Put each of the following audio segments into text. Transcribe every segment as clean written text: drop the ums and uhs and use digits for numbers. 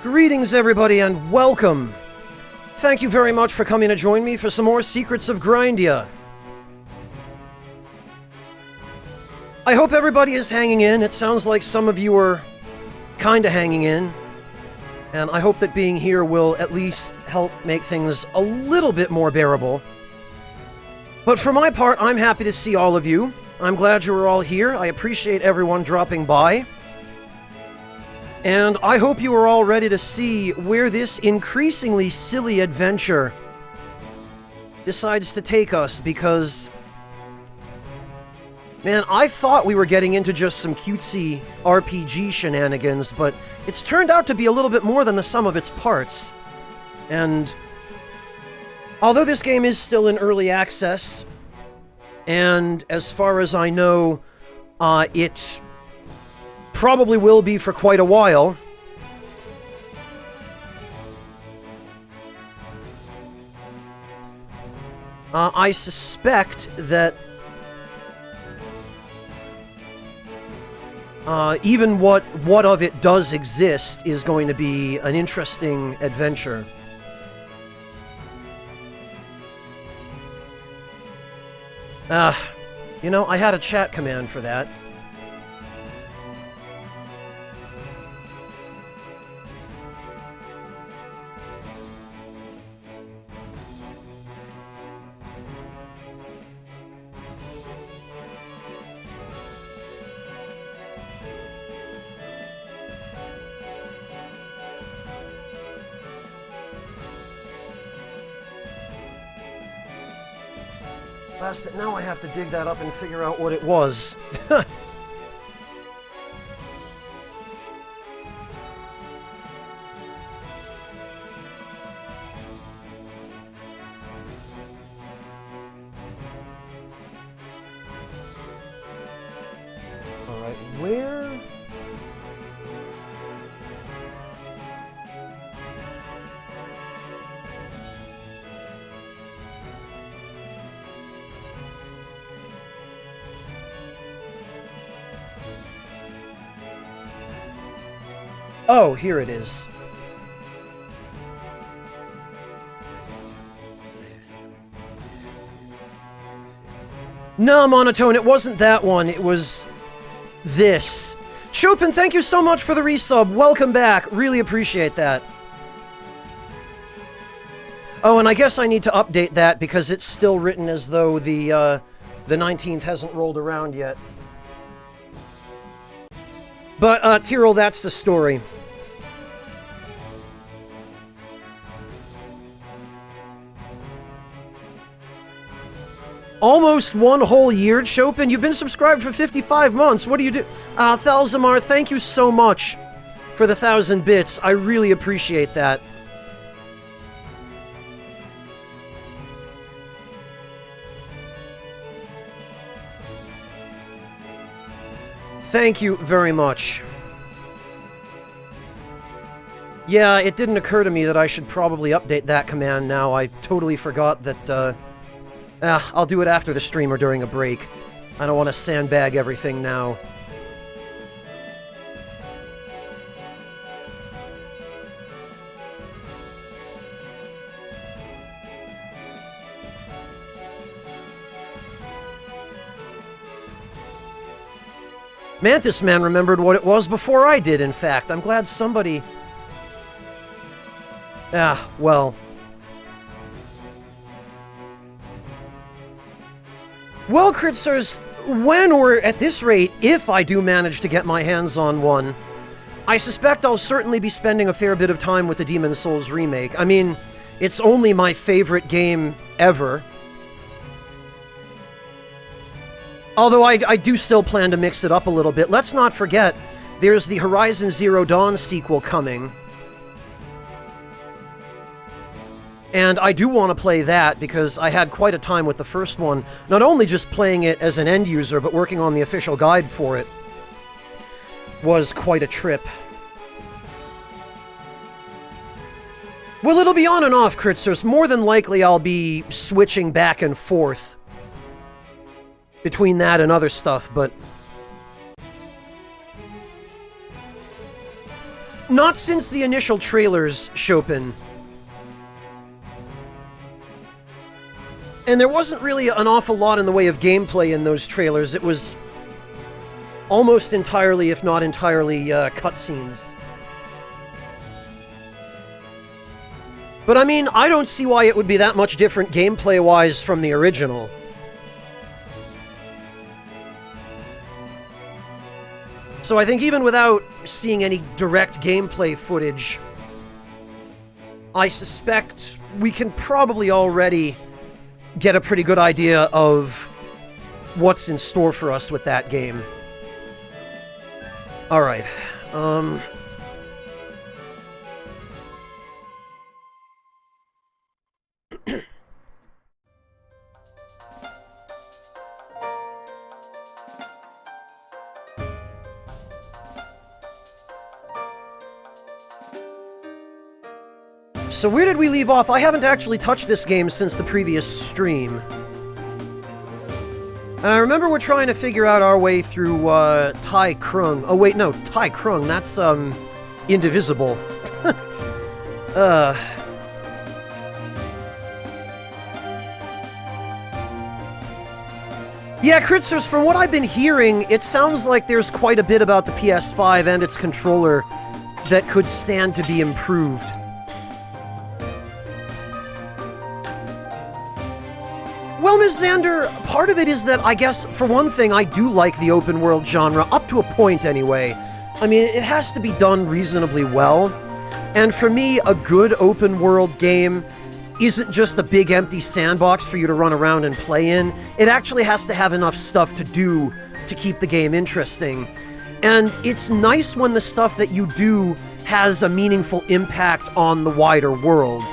Greetings, everybody, and welcome! Thank you very much for coming to join me for some more Secrets of Grindea. I hope everybody is hanging in. It sounds like some of you are kinda hanging in. And I hope that being here will at least help make things a little bit more bearable. But for my part, I'm happy to see all of you. I'm glad you were all here. I appreciate everyone dropping by. And I hope you are all ready to see where this increasingly silly adventure decides to take us, because, man, I thought we were getting into just some cutesy RPG shenanigans, but it's turned out to be a little bit more than the sum of its parts. And although this game is still in early access, and as far as I know, it probably will be for quite a while, I suspect that even what of it does exist is going to be an interesting adventure. You know, I had a chat command for that. Blast it, now I have to dig that up and figure out what it was. Alright, where... Oh, here it is. No, Monotone, it wasn't that one. It was this. Chopin, thank you so much for the resub. Welcome back. Really appreciate that. Oh, and I guess I need to update that because it's still written as though the 19th hasn't rolled around yet. But, Tyrell, that's the story. Almost one whole year, Chopin. You've been subscribed for 55 months. What do you do? Thalzamar, thank you so much for the 1,000 bits. I really appreciate that. Thank you very much. Yeah, it didn't occur to me that I should probably update that command now. I totally forgot that, I'll do it after the stream or during a break. I don't want to sandbag everything now. Mantis Man remembered what it was before I did, in fact. I'm glad somebody... well... Well, Kritzers, when or at this rate, if I do manage to get my hands on one, I suspect I'll certainly be spending a fair bit of time with the Demon's Souls remake. I mean, it's only my favorite game ever. Although I do still plan to mix it up a little bit. Let's not forget, there's the Horizon Zero Dawn sequel coming. And I do want to play that because I had quite a time with the first one. Not only just playing it as an end user, but working on the official guide for it was quite a trip. Well, it'll be on and off, Kritzers. More than likely I'll be switching back and forth between that and other stuff, but Not since the initial trailers, Chopin. And there wasn't really an awful lot in the way of gameplay in those trailers. It was almost entirely, if not entirely, cutscenes. But I mean, I don't see why it would be that much different gameplay-wise from the original. So I think even without seeing any direct gameplay footage, I suspect we can probably already get a pretty good idea of what's in store for us with that game. Alright, so where did we leave off? I haven't actually touched this game since the previous stream. And I remember we're trying to figure out our way through, Tai Krung. Oh wait, no, Tai Krung, that's, Indivisible. Yeah, Kritzers, from what I've been hearing, it sounds like there's quite a bit about the PS5 and its controller that could stand to be improved. Well, Ms. Xander, part of it is that, I guess, for one thing, I do like the open world genre, up to a point anyway. I mean, it has to be done reasonably well. And for me, a good open world game isn't just a big empty sandbox for you to run around and play in. It actually has to have enough stuff to do to keep the game interesting. And it's nice when the stuff that you do has a meaningful impact on the wider world.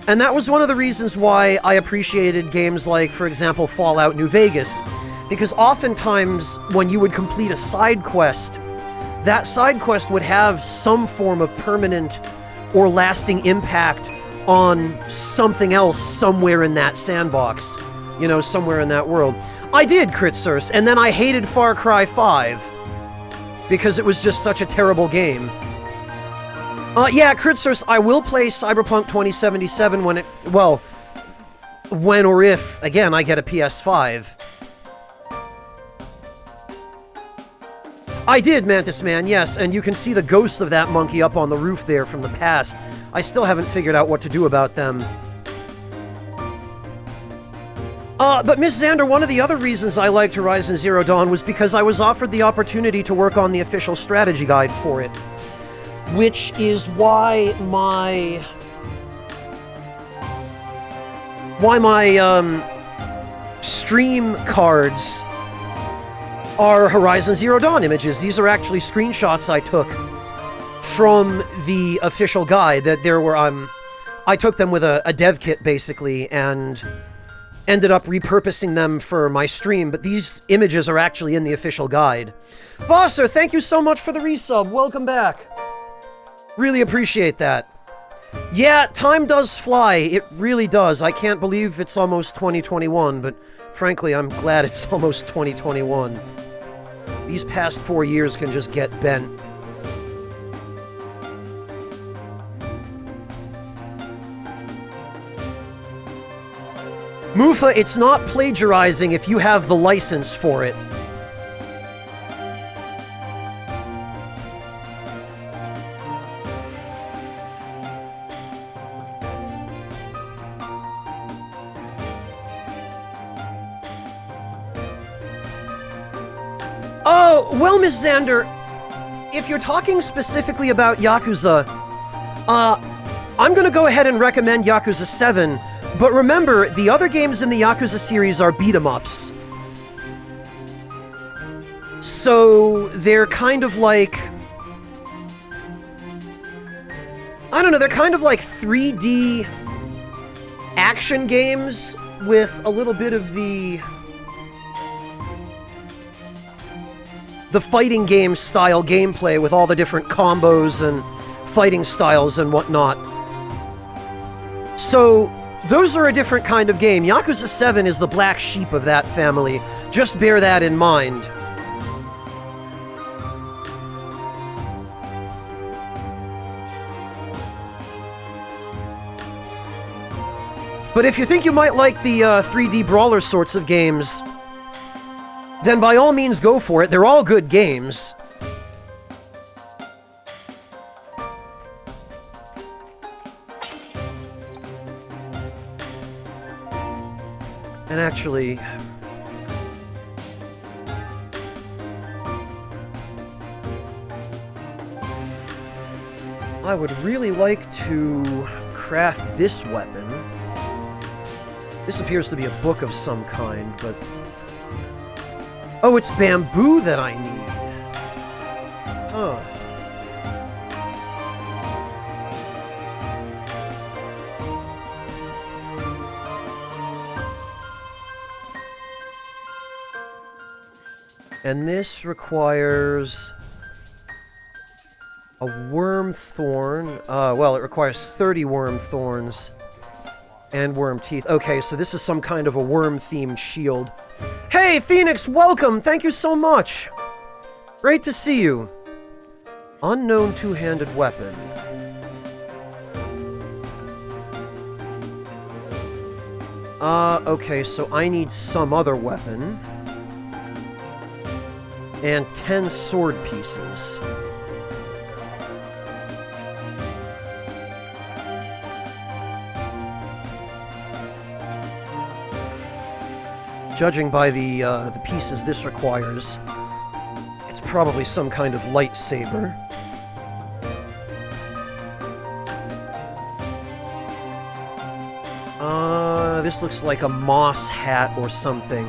And that was one of the reasons why I appreciated games like, for example, Fallout New Vegas. Because oftentimes, when you would complete a side quest, that side quest would have some form of permanent or lasting impact on something else somewhere in that sandbox. You know, somewhere in that world. I did, Kritzers, and then I hated Far Cry 5. Because it was just such a terrible game. Yeah, Kritzers, I will play Cyberpunk 2077 when it... well, when or if, again, I get a PS5. I did, Mantis Man, yes, and you can see the ghosts of that monkey up on the roof there from the past. I still haven't figured out what to do about them. But Miss Xander, one of the other reasons I liked Horizon Zero Dawn was because I was offered the opportunity to work on the official strategy guide for it. Which is why my stream cards are Horizon Zero Dawn images. These are actually screenshots I took from the official guide. That there were I took them with a dev kit basically and ended up repurposing them for my stream, but these images are actually in the official guide. Vosser, thank you so much for the resub. Welcome back. Really appreciate that. Yeah, time does fly. It really does. I can't believe it's almost 2021, but frankly, I'm glad it's almost 2021. These past 4 years can just get bent. Mufa, it's not plagiarizing if you have the license for it. Oh, well, Miss Xander, if you're talking specifically about Yakuza, I'm gonna go ahead and recommend Yakuza 7, but remember, the other games in the Yakuza series are beat-em-ups. So, they're kind of like... I don't know, they're kind of like 3D action games with a little bit of the fighting game style gameplay with all the different combos and fighting styles and whatnot. So, those are a different kind of game. Yakuza 7 is the black sheep of that family. Just bear that in mind. But if you think you might like the 3D brawler sorts of games, then by all means go for it. They're all good games. And actually, I would really like to craft this weapon. This appears to be a book of some kind, but... Oh, it's bamboo that I need. Huh. And this requires a worm thorn. Well, it requires 30 worm thorns and worm teeth. Okay, so this is some kind of a worm-themed shield. Hey, Phoenix, welcome! Thank you so much! Great to see you. Unknown two-handed weapon. Okay, so I need some other weapon. And 10 sword pieces. Judging by the pieces this requires, it's probably some kind of lightsaber. This looks like a moss hat or something.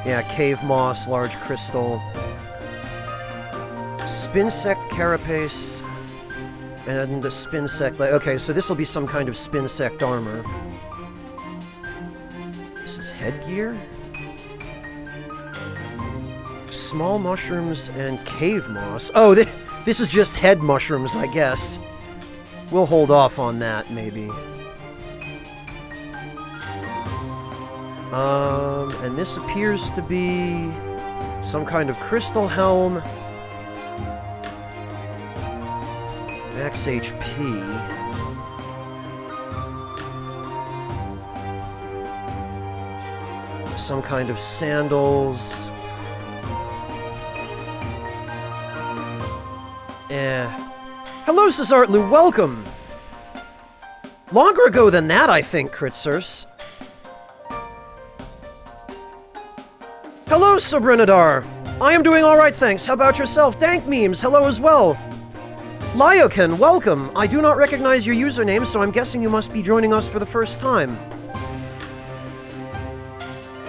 Yeah, cave moss, large crystal. Spinsect carapace. And a spinsect... Okay, so this will be some kind of spinsect armor. This is headgear? Small mushrooms and cave moss. Oh, this is just head mushrooms, I guess. We'll hold off on that, maybe. And this appears to be some kind of crystal helm. Max HP. Some kind of sandals. Hello, Cesartlu, welcome! Longer ago than that, I think, Kritzers. Hello, Sobrinadar! I am doing alright, thanks. How about yourself? Dank Memes, hello as well! Lyokin, welcome! I do not recognize your username, so I'm guessing you must be joining us for the first time.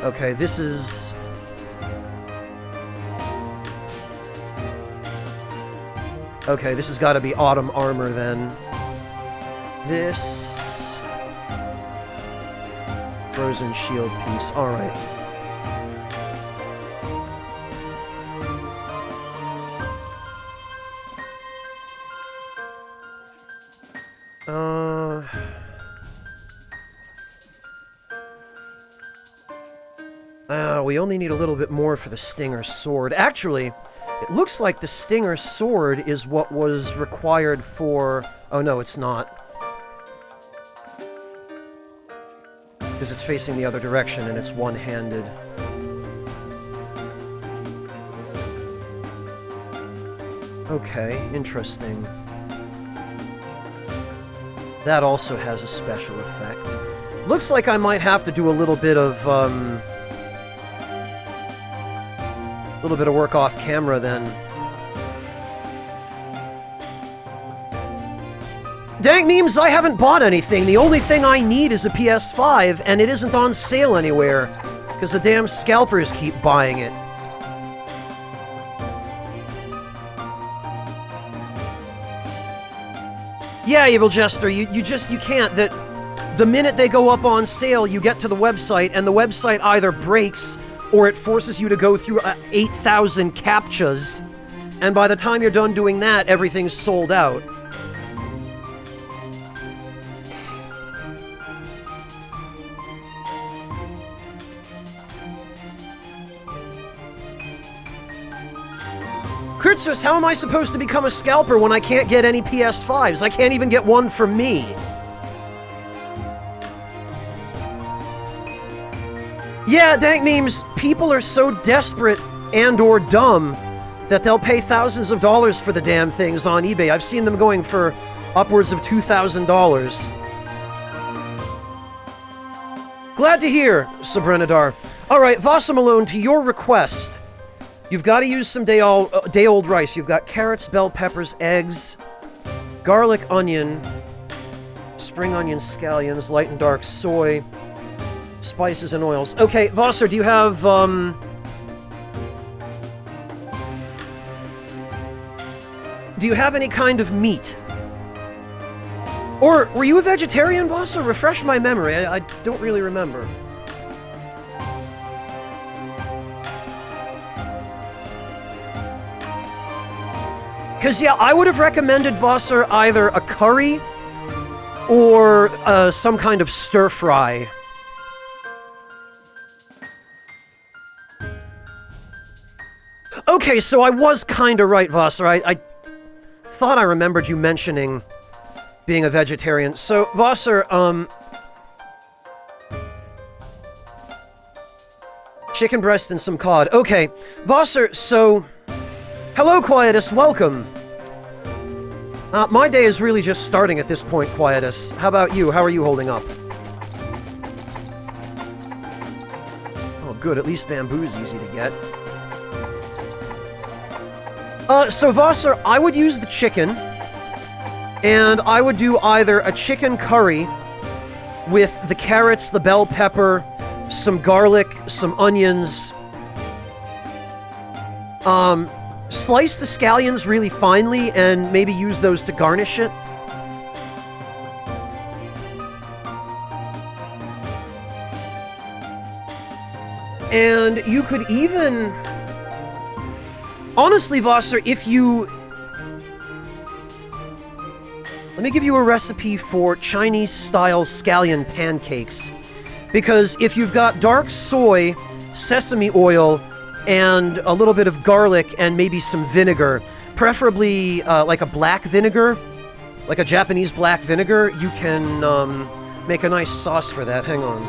Okay, this is... Okay, this has got to be autumn armor, then. This... Frozen shield piece, alright. We only need a little bit more for the Stinger Sword. Actually, it looks like the Stinger Sword is what was required for... Oh, no, it's not. Because it's facing the other direction and it's one-handed. Okay, interesting. That also has a special effect. Looks like I might have to do a little bit of work off camera then. Dang memes, I haven't bought anything. The only thing I need is a PS5, and it isn't on sale anywhere, because the damn scalpers keep buying it. Yeah, Evil Jester, you can't. The minute they go up on sale, you get to the website, and the website either breaks, or it forces you to go through 8,000 CAPTCHAs, and by the time you're done doing that, everything's sold out. Kurtzus, how am I supposed to become a scalper when I can't get any PS5s? I can't even get one for me. Yeah, dank memes, people are so desperate and or dumb that they'll pay thousands of dollars for the damn things on eBay. I've seen them going for upwards of $2,000. Glad to hear, Sabrenadar. Alright, Vasa Malone, to your request, you've got to use some day-old rice. You've got carrots, bell peppers, eggs, garlic, onion, spring onion, scallions, light and dark soy, spices and oils. Okay, Vosser, do you have, do you have any kind of meat? Or were you a vegetarian, Vosser? Refresh my memory. I don't really remember. Because, yeah, I would have recommended, Vosser, either a curry or some kind of stir-fry. Okay, so I was kind of right, Vosser. I thought I remembered you mentioning being a vegetarian. So, Vosser, chicken breast and some cod. Okay, Vosser, so... Hello, Quietus, welcome! My day is really just starting at this point, Quietus. How about you? How are you holding up? Oh, good, at least bamboo's easy to get. So, Vosser, I would use the chicken, and I would do either a chicken curry with the carrots, the bell pepper, some garlic, some onions. Slice the scallions really finely and maybe use those to garnish it. And you could even... Honestly, Vosser, if you... Let me give you a recipe for Chinese-style scallion pancakes. Because if you've got dark soy, sesame oil, and a little bit of garlic and maybe some vinegar, preferably like a black vinegar, like a Japanese black vinegar, you can make a nice sauce for that. Hang on.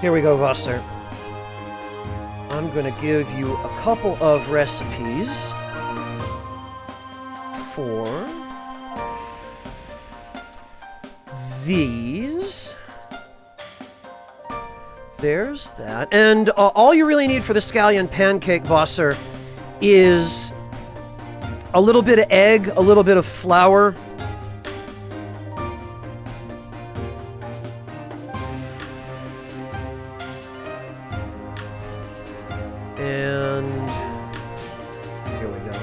Here we go, Vosser. I'm gonna give you a couple of recipes for these. There's that. And all you really need for the scallion pancake, Vosser, is a little bit of egg, a little bit of flour, and here we go.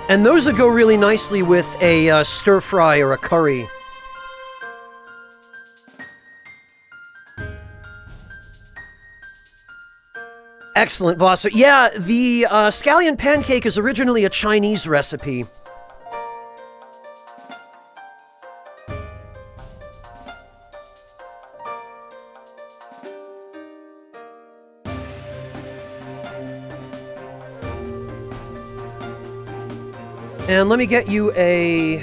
And those would go really nicely with a stir-fry or a curry. Excellent, Vosser. Yeah, the scallion pancake is originally a Chinese recipe. And let me get you a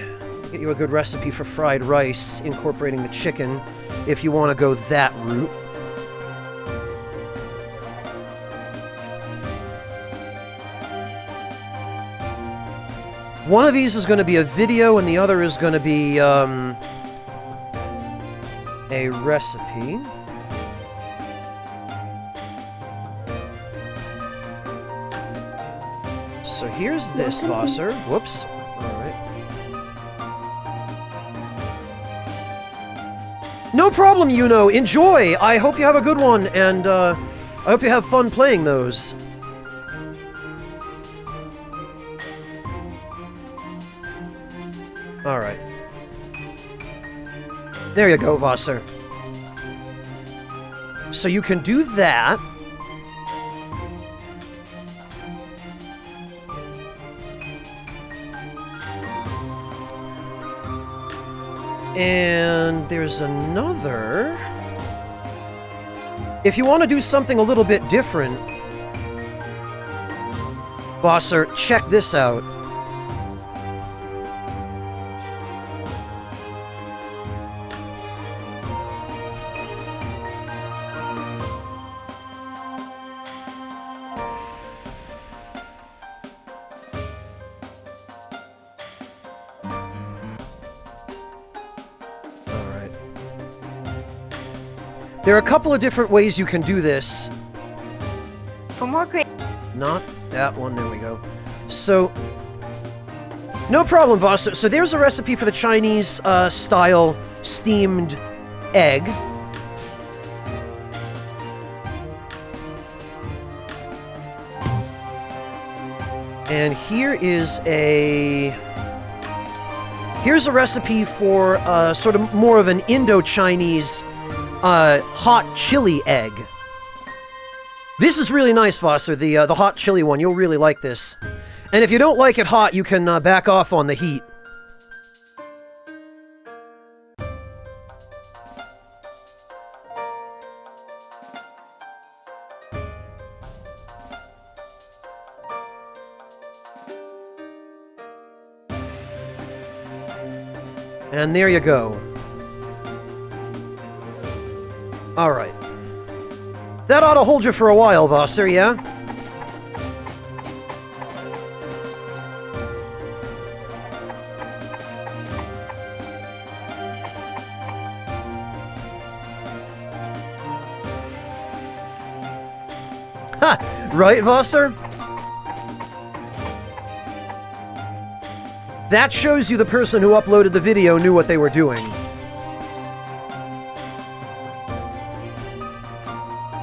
good recipe for fried rice, incorporating the chicken, if you want to go that route. One of these is going to be a video, and the other is going to be a recipe. So here's this, Vosser. Whoops. Alright. No problem, Yuno. Enjoy! I hope you have a good one, and I hope you have fun playing those. Alright. There you go, Vosser. So you can do that. And there's another... If you want to do something a little bit different, Bosser, check this out. There are a couple of different ways you can do this. For more great... Not that one, there we go. So, no problem, Voss. So there's a recipe for the Chinese style steamed egg. And here's a recipe for sort of more of an Indo-Chinese hot chili egg. This is really nice, Foster, the hot chili one. You'll really like this. And if you don't like it hot, you can back off on the heat. And there you go. Alright. That ought to hold you for a while, Vosser, yeah? Ha! Right, Vosser? That shows you the person who uploaded the video knew what they were doing.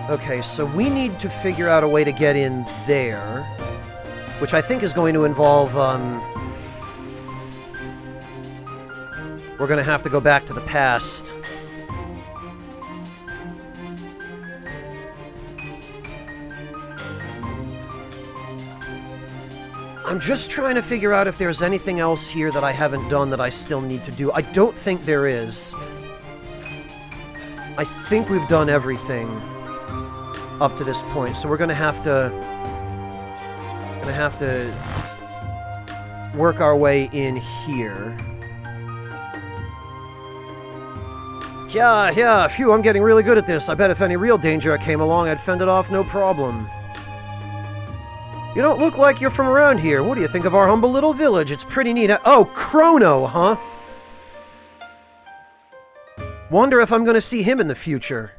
Okay, so we need to figure out a way to get in there, which I think is going to involve, we're going to have to go back to the past. I'm just trying to figure out if there's anything else here that I haven't done that I still need to do. I don't think there is. I think we've done everything up to this point, so we're gonna have to work our way in here. Yeah, phew, I'm getting really good at this. I bet if any real danger came along, I'd fend it off no problem. You don't look like you're from around here. What do you think of our humble little village? It's pretty neat. Oh, Chrono, huh? Wonder if I'm gonna see him in the future.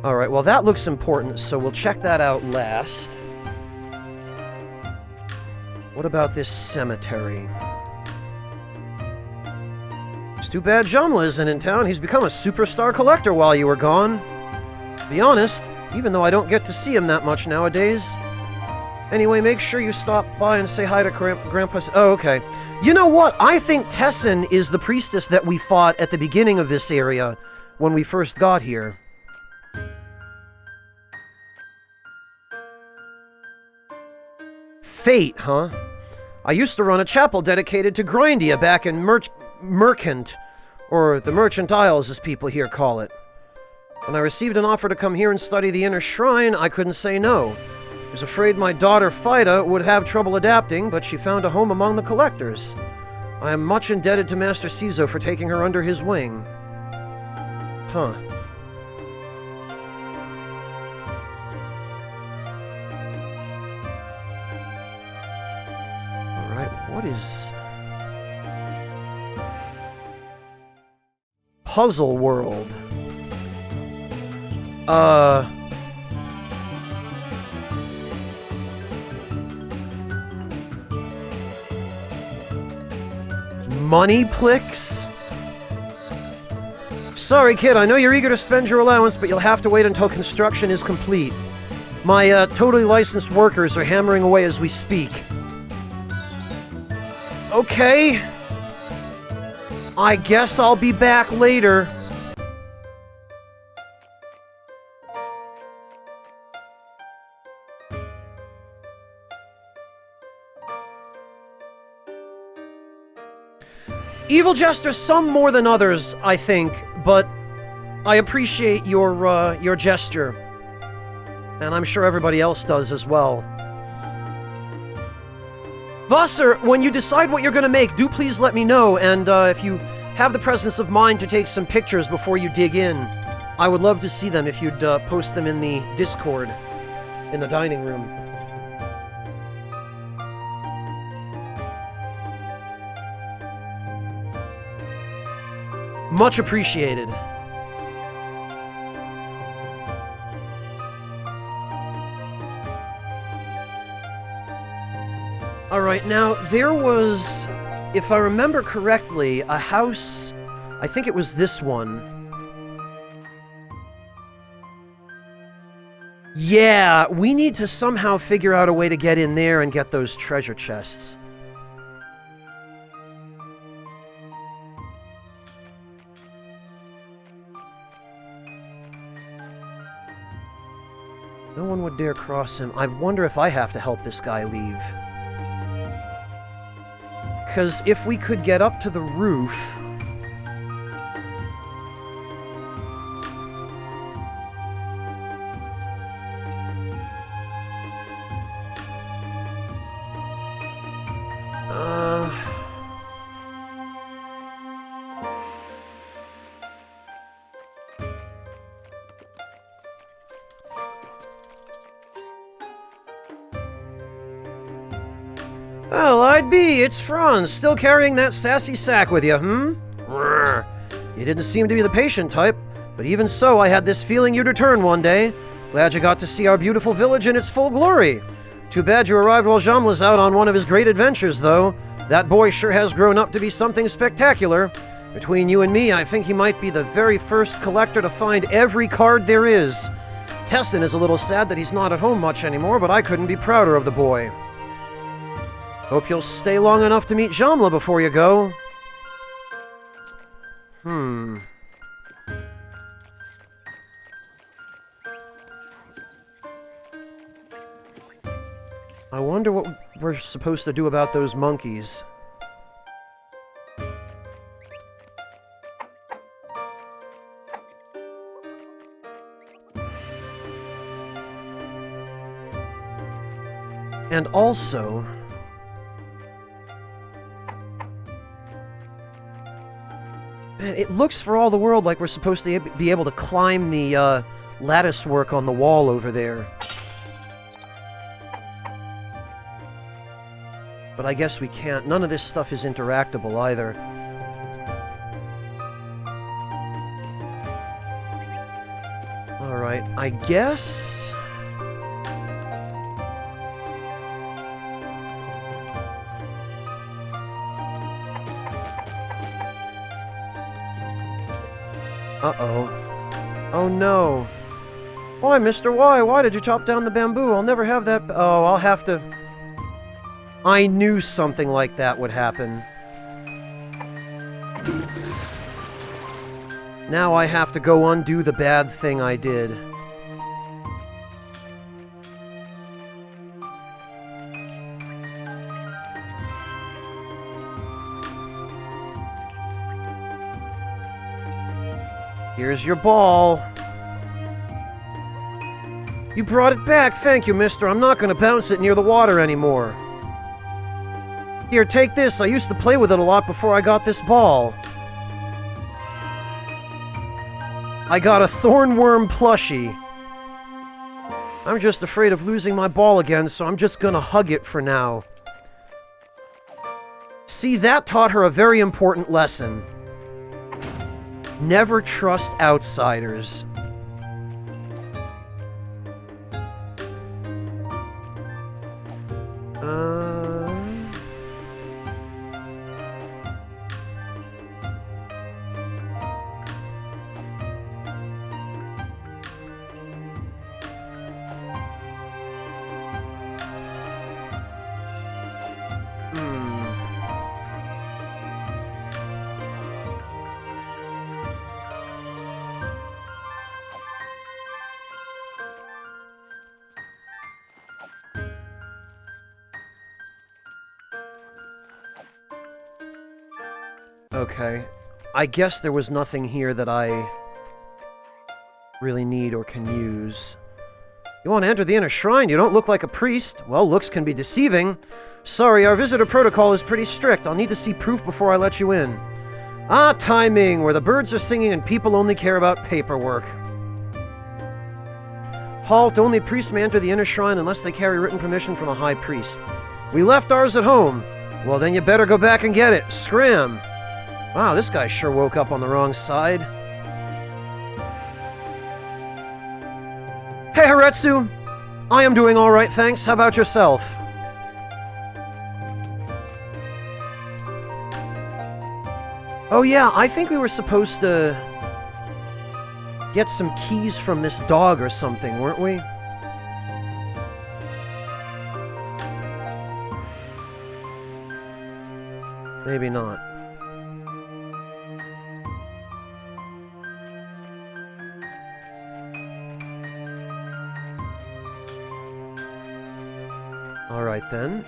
Alright, well that looks important, so we'll check that out last. What about this cemetery? It's too bad Jamla isn't in town. He's become a superstar collector while you were gone. To be honest, even though I don't get to see him that much nowadays. Anyway, make sure you stop by and say hi to Grandpa... Oh, okay. You know what? I think Tessin is the priestess that we fought at the beginning of this area when we first got here. Fate, huh? I used to run a chapel dedicated to Grindea back in Merchant, or the Merchant Isles as people here call it. When I received an offer to come here and study the inner shrine, I couldn't say no. I was afraid my daughter Fida would have trouble adapting, but she found a home among the collectors. I am much indebted to Master Cizo for taking her under his wing. Huh. What is... Puzzle World. Moneyplix? Sorry, kid, I know you're eager to spend your allowance, but you'll have to wait until construction is complete. My, totally licensed workers are hammering away as we speak. Okay. I guess I'll be back later. Evil Jester, some more than others, I think, but I appreciate your gesture. And I'm sure everybody else does as well. Wasser, when you decide what you're gonna make, do please let me know, and if you have the presence of mind to take some pictures before you dig in, I would love to see them if you'd post them in the Discord, in the dining room. Much appreciated. Alright, now, there was, if I remember correctly, a house, I think it was this one. Yeah, we need to somehow figure out a way to get in there and get those treasure chests. No one would dare cross him. I wonder if I have to help this guy leave. Because if we could get up to the roof... Well, I'd be. It's Franz, still carrying that sassy sack with you, Rrr. You didn't seem to be the patient type, but even so, I had this feeling you'd return one day. Glad you got to see our beautiful village in its full glory. Too bad you arrived while Jean was out on one of his great adventures, though. That boy sure has grown up to be something spectacular. Between you and me, I think he might be the very first collector to find every card there is. Tessin is a little sad that he's not at home much anymore, but I couldn't be prouder of the boy. Hope you'll stay long enough to meet Jamla before you go. I wonder what we're supposed to do about those monkeys. And also... Man, it looks for all the world like we're supposed to be able to climb the lattice work on the wall over there. But I guess we can't. None of this stuff is interactable either. Alright, I guess... Uh-oh. Oh no. Why, Mr. Y? Why did you chop down the bamboo? I'll never have that... Oh, I'll have to... I knew something like that would happen. Now I have to go undo the bad thing I did. Here's your ball. You brought it back. Thank you, mister. I'm not going to bounce it near the water anymore. Here, take this. I used to play with it a lot before I got this ball. I got a thornworm plushie. I'm just afraid of losing my ball again, so I'm just gonna hug it for now. See, that taught her a very important lesson. Never trust outsiders. Okay. I guess there was nothing here that I really need or can use. You want to enter the inner shrine? You don't look like a priest. Well, looks can be deceiving. Sorry, our visitor protocol is pretty strict. I'll need to see proof before I let you in. Ah, timing, where the birds are singing and people only care about paperwork. Halt, only priests may enter the inner shrine unless they carry written permission from a high priest. We left ours at home. Well, then you better go back and get it. Scram. Wow, this guy sure woke up on the wrong side. Hey, Haretsu! I am doing alright, thanks. How about yourself? Oh yeah, I think we were supposed to get some keys from this dog or something, weren't we? Maybe not. Alright then.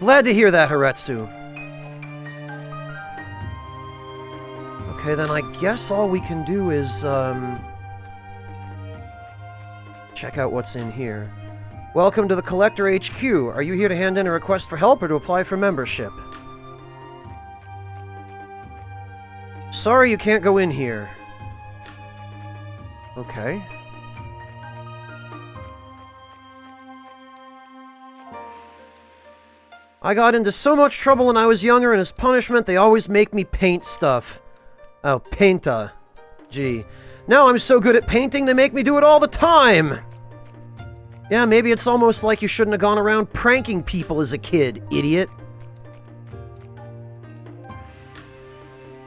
Glad to hear that, Haretsu. Okay, then I guess all we can do is, check out what's in here. Welcome to the Collector HQ. Are you here to hand in a request for help or to apply for membership? Sorry you can't go in here. Okay. I got into so much trouble when I was younger, and as punishment, they always make me paint stuff. Oh, painta. Gee. Now I'm so good at painting, they make me do it all the time! Yeah, maybe it's almost like you shouldn't have gone around pranking people as a kid, idiot.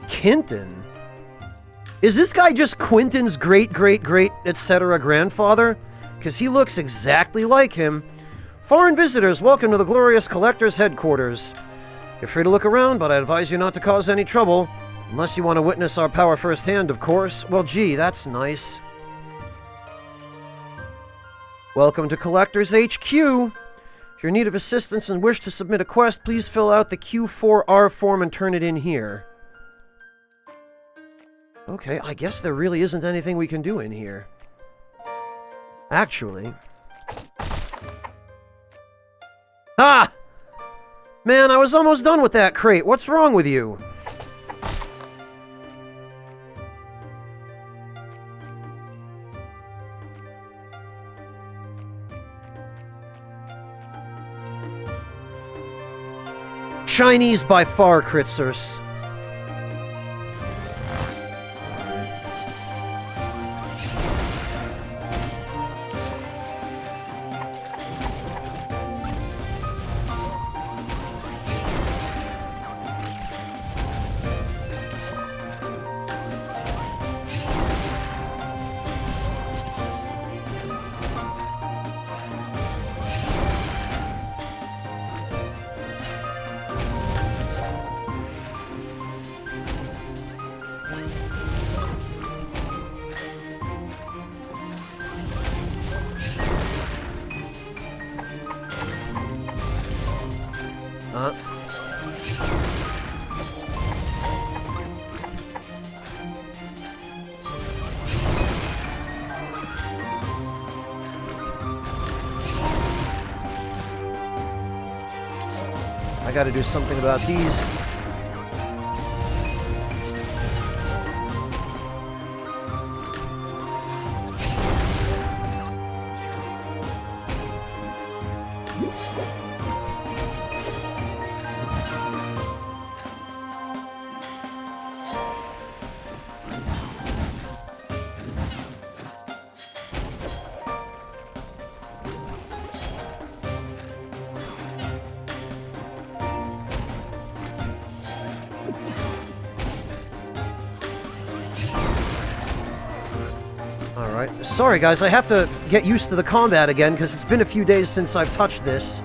Quentin? Is this guy just Quentin's great-great-great, etc. grandfather? Because he looks exactly like him. Foreign visitors, welcome to the glorious Collector's headquarters. You're free to look around, but I advise you not to cause any trouble. Unless you want to witness our power firsthand, of course. Well, gee, that's nice. Welcome to Collector's HQ. If you're in need of assistance and wish to submit a quest, please fill out the Q4R form and turn it in here. Okay, I guess there really isn't anything we can do in here. Actually... Ah! Man, I was almost done with that crate. What's wrong with you? Chinese by far, Kritzers. I gotta do something about these. Alright, sorry guys, I have to get used to the combat again, because it's been a few days since I've touched this.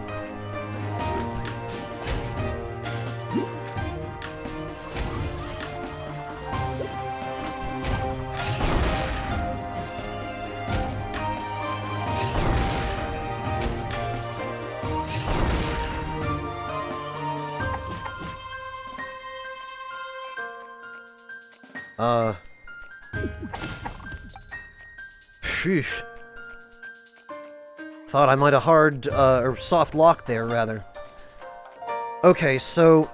Sheesh. Thought I might have or soft locked there, rather. Okay, so...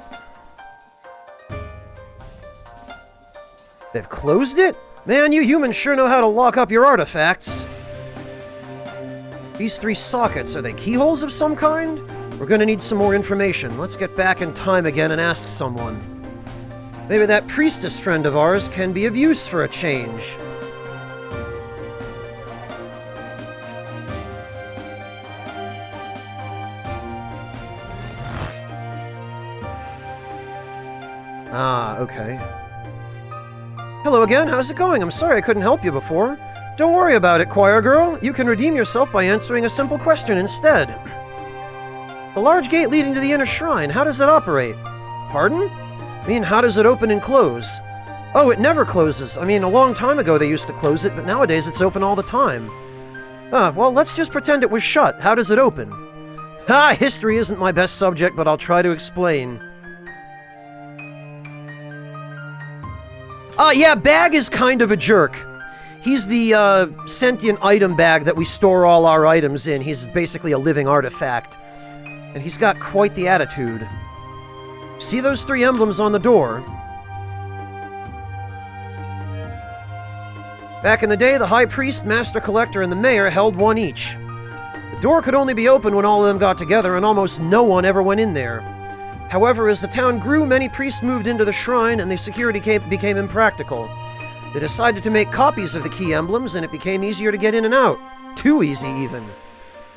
They've closed it? Man, you humans sure know how to lock up your artifacts. These 3 sockets, are they keyholes of some kind? We're gonna need some more information. Let's get back in time again and ask someone. Maybe that priestess friend of ours can be of use for a change. Ah, okay. Hello again, how's it going? I'm sorry I couldn't help you before. Don't worry about it, choir girl. You can redeem yourself by answering a simple question instead. The large gate leading to the inner shrine, how does it operate? Pardon? I mean, how does it open and close? Oh, it never closes. I mean, a long time ago they used to close it, but nowadays it's open all the time. Well, let's just pretend it was shut. How does it open? Ha! History isn't my best subject, but I'll try to explain. Yeah, Bag is kind of a jerk. He's the, sentient item bag that we store all our items in. He's basically a living artifact. And he's got quite the attitude. See those 3 emblems on the door? Back in the day, the High Priest, Master Collector, and the Mayor held one each. The door could only be opened when all of them got together, and almost no one ever went in there. However, as the town grew, many priests moved into the shrine, and the security became impractical. They decided to make copies of the key emblems, and it became easier to get in and out. Too easy, even.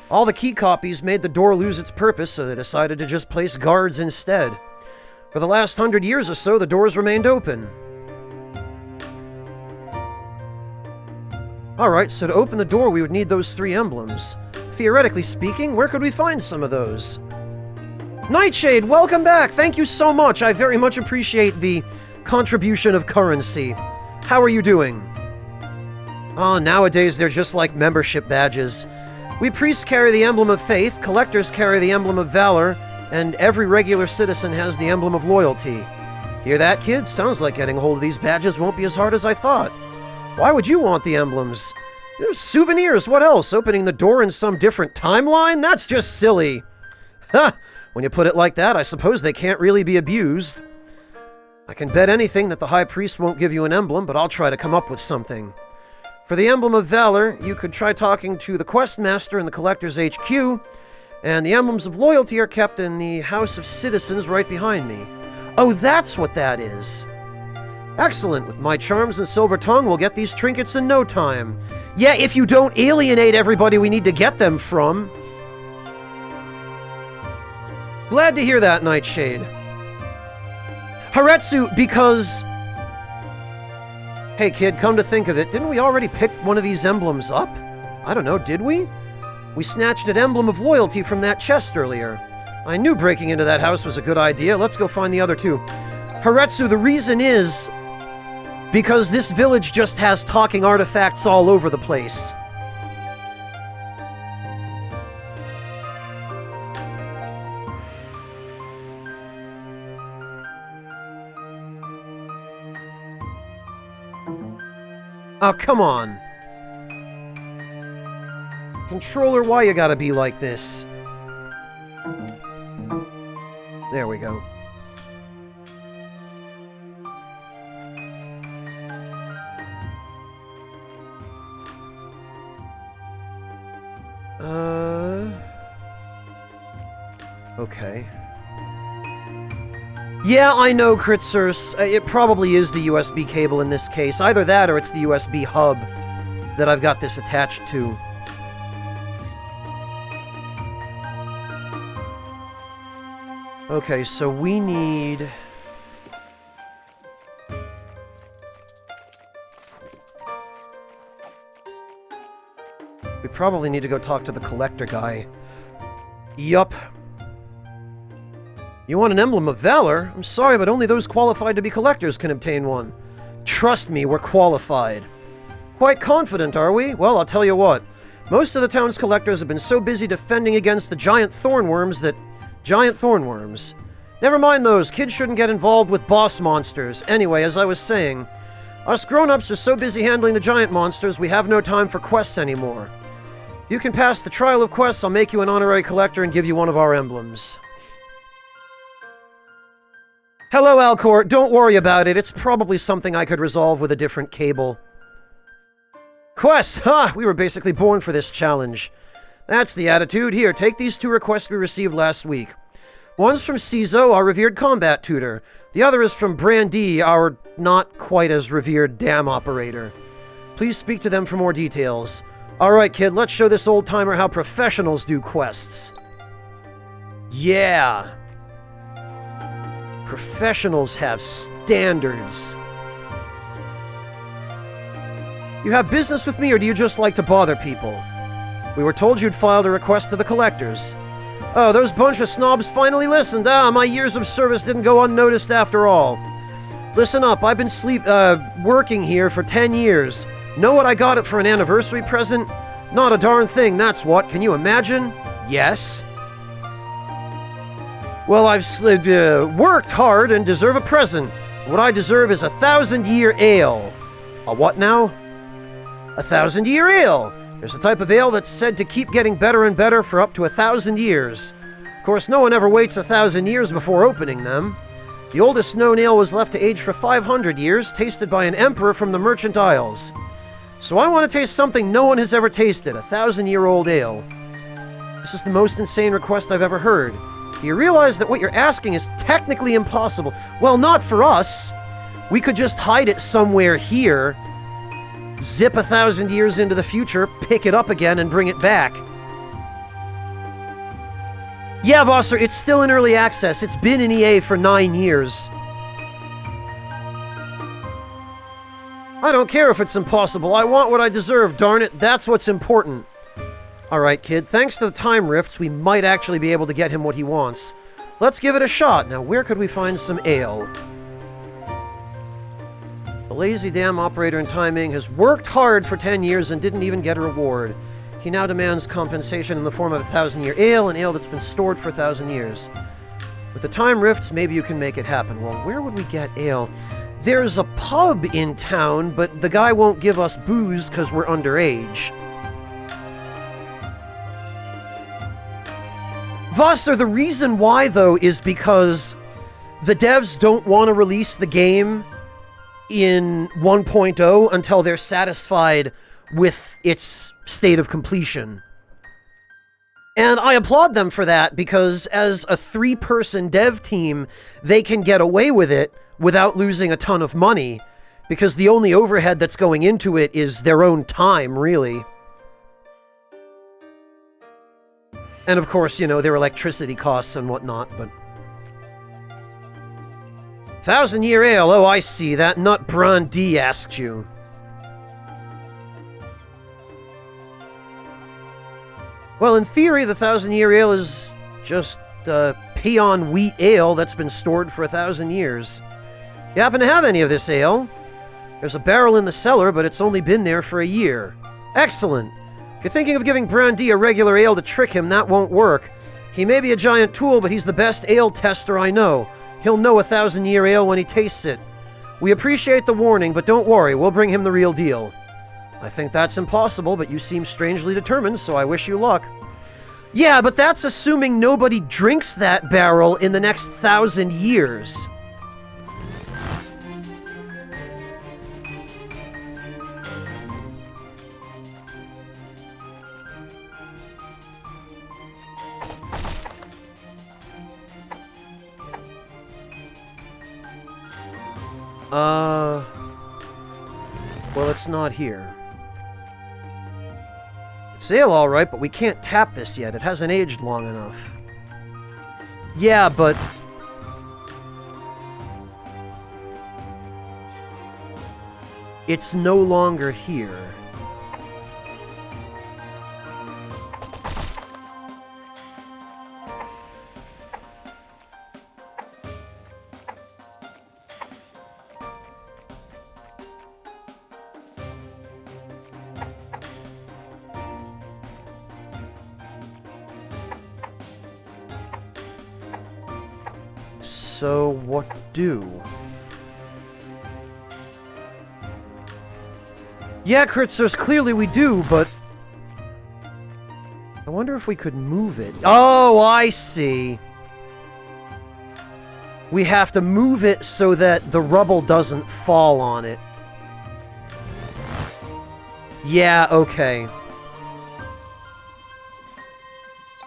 All the key copies made the door lose its purpose, so they decided to just place guards instead. For the last 100 years or so, the doors remained open. Alright, so to open the door, we would need those 3 emblems. Theoretically speaking, where could we find some of those? Nightshade, welcome back! Thank you so much! I very much appreciate the contribution of currency. How are you doing? Oh, nowadays they're just like membership badges. We priests carry the emblem of faith, collectors carry the emblem of valor, and every regular citizen has the emblem of loyalty. Hear that, kid? Sounds like getting a hold of these badges won't be as hard as I thought. Why would you want the emblems? They're souvenirs, what else? Opening the door in some different timeline? That's just silly. Ha! When you put it like that, I suppose they can't really be abused. I can bet anything that the High Priest won't give you an emblem, but I'll try to come up with something. For the Emblem of Valor, you could try talking to the Quest Master in the Collector's HQ, and the Emblems of Loyalty are kept in the House of Citizens right behind me. Oh, that's what that is. Excellent. With my charms and silver tongue, we'll get these trinkets in no time. Yeah, if you don't alienate everybody we need to get them from. Glad to hear that, Nightshade. Haretsu, because... Hey kid, come to think of it, didn't we already pick one of these emblems up? I don't know, did we? We snatched an emblem of loyalty from that chest earlier. I knew breaking into that house was a good idea. Let's go find the other 2. Haretsu, the reason is... because this village just has talking artifacts all over the place. Oh, come on. Controller, why you gotta be like this? There we go. Okay. Yeah, I know, Kritzers. It probably is the USB cable in this case. Either that or it's the USB hub that I've got this attached to. Okay, so we need... we probably need to go talk to the collector guy. Yup. You want an Emblem of Valor? I'm sorry, but only those qualified to be collectors can obtain one. Trust me, we're qualified. Quite confident, are we? Well, I'll tell you what. Most of the town's collectors have been so busy defending against the giant thornworms that... Giant thornworms. Never mind those. Kids shouldn't get involved with boss monsters. Anyway, as I was saying, Us grown-ups are so busy handling the giant monsters, we have no time for quests anymore. If you can pass the trial of quests, I'll make you an honorary collector and give you one of our emblems. Hello, Alcor. Don't worry about it. It's probably something I could resolve with a different cable. Quests! Ha! We were basically born for this challenge. That's the attitude. Here, take these 2 requests we received last week. One's from Cizo, our revered combat tutor. The other is from Grindea, our not quite as revered dam operator. Please speak to them for more details. Alright, kid, let's show this old-timer how professionals do quests. Yeah! Professionals have standards. You have business with me, or do you just like to bother people? We were told you'd filed a request to the collectors. Oh, those bunch of snobs finally listened. My years of service didn't go unnoticed after all. Listen up, I've been working here for 10 years. Know what I got it for an anniversary present? Not a darn thing, that's what. Can you imagine? Yes. Well, I've worked hard and deserve a present. What I deserve is a 1,000-year ale. A what now? A 1,000-year ale. There's a type of ale that's said to keep getting better and better for up to 1,000 years. Of course, no one ever waits 1,000 years before opening them. The oldest known ale was left to age for 500 years, tasted by an emperor from the Merchant Isles. So I want to taste something no one has ever tasted, a 1,000-year-old ale. This is the most insane request I've ever heard. Do you realize that what you're asking is technically impossible? Well, not for us. We could just hide it somewhere here, zip 1,000 years into the future, pick it up again, and bring it back. Yeah, Vosser, it's still in early access. It's been in EA for 9 years. I don't care if it's impossible. I want what I deserve, darn it. That's what's important. Alright, kid. Thanks to the time rifts, we might actually be able to get him what he wants. Let's give it a shot. Now, where could we find some ale? The lazy dam operator in Timing has worked hard for 10 years and didn't even get a reward. He now demands compensation in the form of a 1,000-year ale, an ale that's been stored for 1,000 years. With the time rifts, maybe you can make it happen. Well, where would we get ale? There's a pub in town, but the guy won't give us booze because we're underage. Vossler, the reason why, though, is because the devs don't want to release the game in 1.0 until they're satisfied with its state of completion. And I applaud them for that, because as a 3-person dev team, they can get away with it without losing a ton of money, because the only overhead that's going into it is their own time, really. And of course, you know, their electricity costs and whatnot, but... 1,000-year ale, oh I see, that nut Brandi asked you. Well, in theory, the 1,000-year ale is just peon wheat ale that's been stored for 1,000 years. You happen to have any of this ale? There's a barrel in the cellar, but it's only been there for a year. Excellent! If you're thinking of giving Brandi a regular ale to trick him, that won't work. He may be a giant tool, but he's the best ale tester I know. He'll know a 1,000-year ale when he tastes it. We appreciate the warning, but don't worry, we'll bring him the real deal. I think that's impossible, but you seem strangely determined, so I wish you luck. Yeah, but that's assuming nobody drinks that barrel in the next 1,000 years. Well, it's not here. It's ale, alright, but we can't tap this yet. It hasn't aged long enough. Yeah, but... it's no longer here. So, what do? Yeah, Kritzos, clearly we do, but... I wonder if we could move it. Oh, I see. We have to move it so that the rubble doesn't fall on it. Yeah, okay.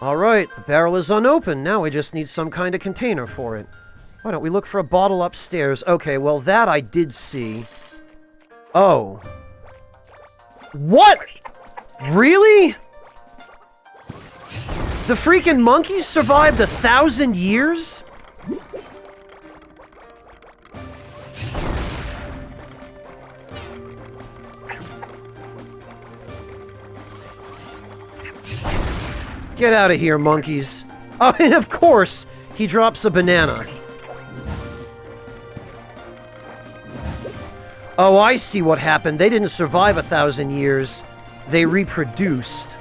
Alright, the barrel is unopened. Now we just need some kind of container for it. Why don't we look for a bottle upstairs? Okay, well, that I did see. Oh. What? Really? The freaking monkeys survived 1,000 years? Get out of here, monkeys. Oh, and of course, he drops a banana. Oh, I see what happened. They didn't survive 1,000 years. They reproduced.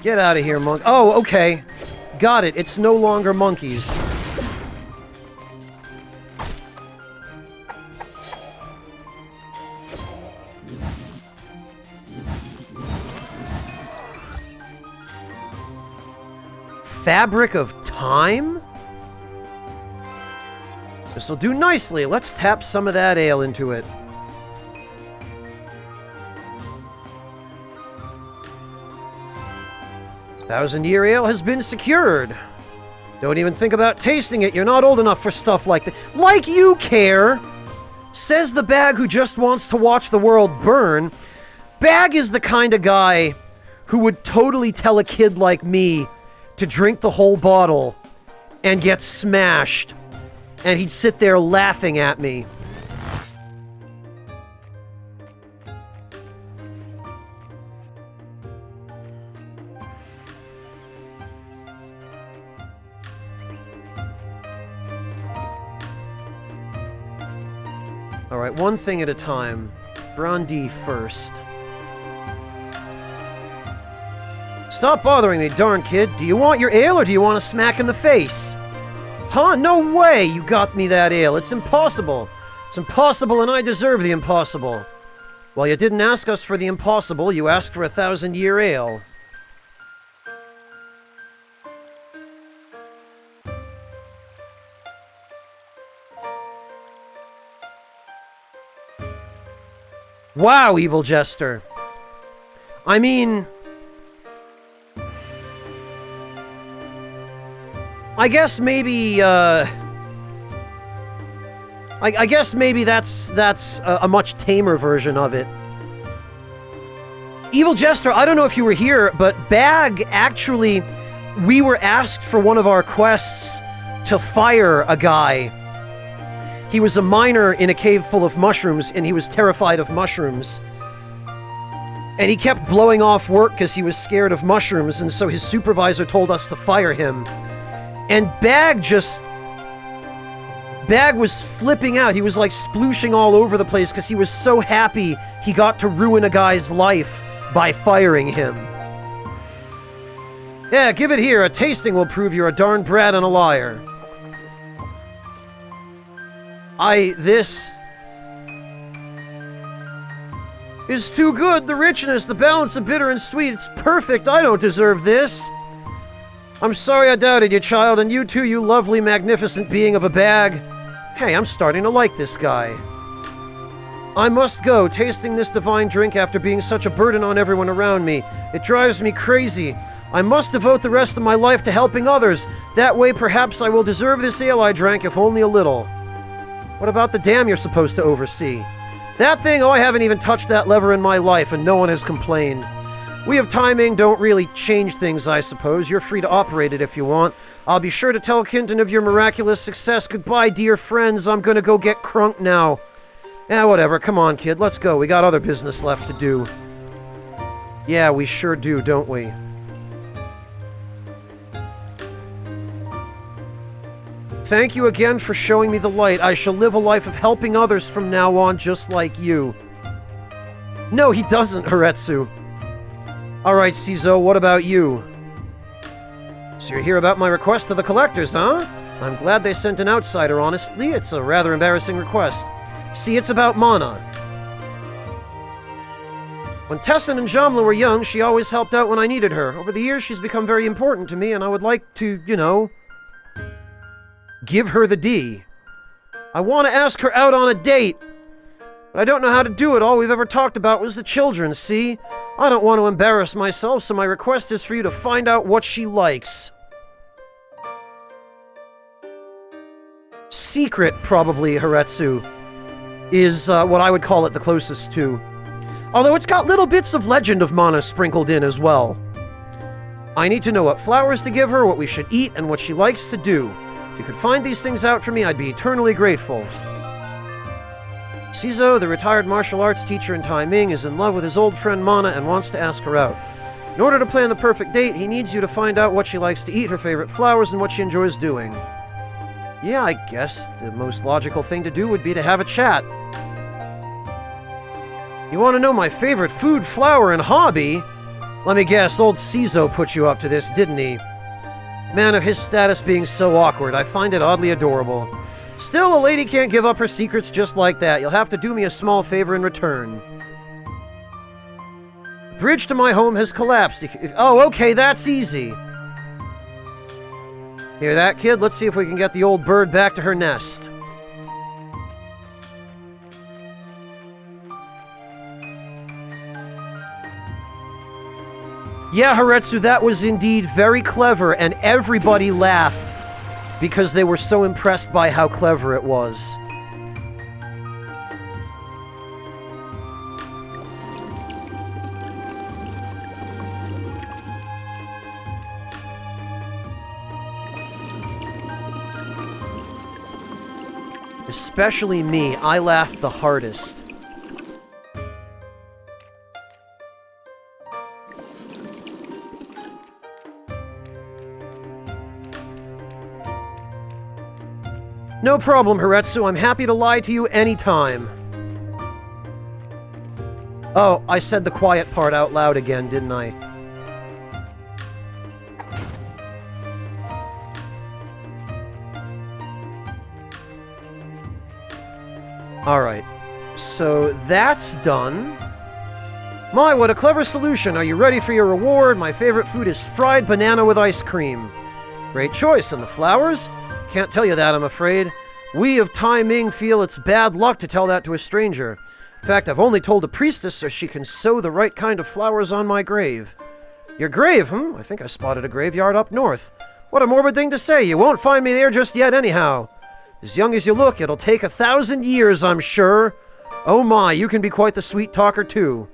Get out of here, monk. Oh, okay. Got it. It's no longer monkeys. Fabric of time? This'll do nicely. Let's tap some of that ale into it. Thousand-year ale has been secured. Don't even think about tasting it. You're not old enough for stuff like that. Like you care! Says the bag who just wants to watch the world burn. Bag is the kind of guy who would totally tell a kid like me to drink the whole bottle and get smashed. And he'd sit there laughing at me. Alright, one thing at a time. Grindea first. Stop bothering me, darn kid. Do you want your ale or do you want a smack in the face? Huh? No way you got me that ale. It's impossible. It's impossible and I deserve the impossible. Well, you didn't ask us for the impossible. You asked for 1,000-year ale. Wow, Evil Jester. I mean... I guess maybe, I guess maybe that's a much tamer version of it. Evil Jester, I don't know if you were here, but Bag, actually, we were asked for one of our quests to fire a guy. He was a miner in a cave full of mushrooms, and he was terrified of mushrooms. And he kept blowing off work because he was scared of mushrooms, and so his supervisor told us to fire him. And Bag was flipping out. He was like splooshing all over the place because he was so happy he got to ruin a guy's life by firing him. Yeah, give it here. A tasting will prove you're a darn brat and a liar. This is too good. The richness, the balance of bitter and sweet. It's perfect. I don't deserve this. I'm sorry I doubted you, child, and you too, you lovely, magnificent being of a bag. Hey, I'm starting to like this guy. I must go. Tasting this divine drink after being such a burden on everyone around me. It drives me crazy. I must devote the rest of my life to helping others. That way, perhaps I will deserve this ale I drank, if only a little. What about the dam you're supposed to oversee? That thing? Oh, I haven't even touched that lever in my life, and no one has complained. We of Timing don't really change things, I suppose. You're free to operate it if you want. I'll be sure to tell Kinton of your miraculous success. Goodbye, dear friends. I'm gonna go get crunk now. Yeah, whatever. Come on, kid. Let's go. We got other business left to do. Yeah, we sure do, don't we? Thank you again for showing me the light. I shall live a life of helping others from now on, just like you. No, he doesn't, Haretsu. Alright, Cizo, what about you? So you're here about my request to the collectors, huh? I'm glad they sent an outsider, honestly. It's a rather embarrassing request. See, it's about Mana. When Tessin and Jamla were young, she always helped out when I needed her. Over the years, she's become very important to me, and I would like to, you know, give her the D. I want to ask her out on a date, but I don't know how to do it. All we've ever talked about was the children, see? I don't want to embarrass myself, so my request is for you to find out what she likes. Secret, probably, Haretsu, is what I would call it the closest to. Although it's got little bits of Legend of Mana sprinkled in as well. I need to know what flowers to give her, what we should eat, and what she likes to do. If you could find these things out for me, I'd be eternally grateful. Cizo, the retired martial arts teacher in Taiming, is in love with his old friend Mana and wants to ask her out. In order to plan the perfect date, he needs you to find out what she likes to eat, her favorite flowers, and what she enjoys doing. Yeah, I guess the most logical thing to do would be to have a chat. You want to know my favorite food, flower, and hobby? Let me guess, old Cizo put you up to this, didn't he? Man, of his status being so awkward, I find it oddly adorable. Still, a lady can't give up her secrets just like that. You'll have to do me a small favor in return. The bridge to my home has collapsed. Oh, okay, that's easy. Hear that, kid? Let's see if we can get the old bird back to her nest. Yeah, Haretsu, that was indeed very clever, and everybody laughed because they were so impressed by how clever it was. Especially me, I laughed the hardest. No problem, Haretsu. I'm happy to lie to you anytime. Oh, I said the quiet part out loud again, didn't I? Alright. So that's done. My, what a clever solution. Are you ready for your reward? My favorite food is fried banana with ice cream. Great choice. And the flowers? Can't tell you that, I'm afraid. We of Taiming feel it's bad luck to tell that to a stranger. In fact, I've only told the priestess so she can sow the right kind of flowers on my grave. Your grave, I think I spotted a graveyard up north. What a morbid thing to say. You won't find me there just yet anyhow. As young as you look, it'll take 1,000 years, I'm sure. Oh my, you can be quite the sweet talker too.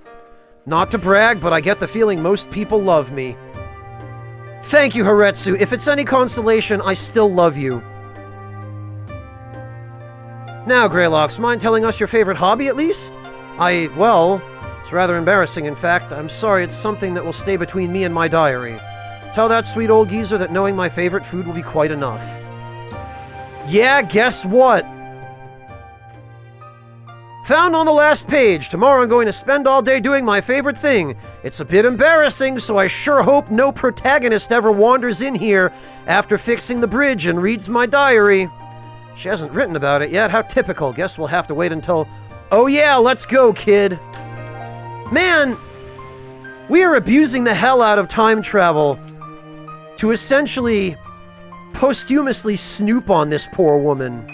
Not to brag, but I get the feeling most people love me. Thank you, Haretsu. If it's any consolation, I still love you. Now, Greylocks, mind telling us your favorite hobby at least? Well, it's rather embarrassing, in fact. I'm sorry, it's something that will stay between me and my diary. Tell that sweet old geezer that knowing my favorite food will be quite enough. Yeah, guess what? Found on the last page. Tomorrow I'm going to spend all day doing my favorite thing. It's a bit embarrassing, so I sure hope no protagonist ever wanders in here after fixing the bridge and reads my diary. She hasn't written about it yet. How typical. Guess we'll have to wait until... Oh yeah, let's go, kid. Man, we are abusing the hell out of time travel to essentially posthumously snoop on this poor woman.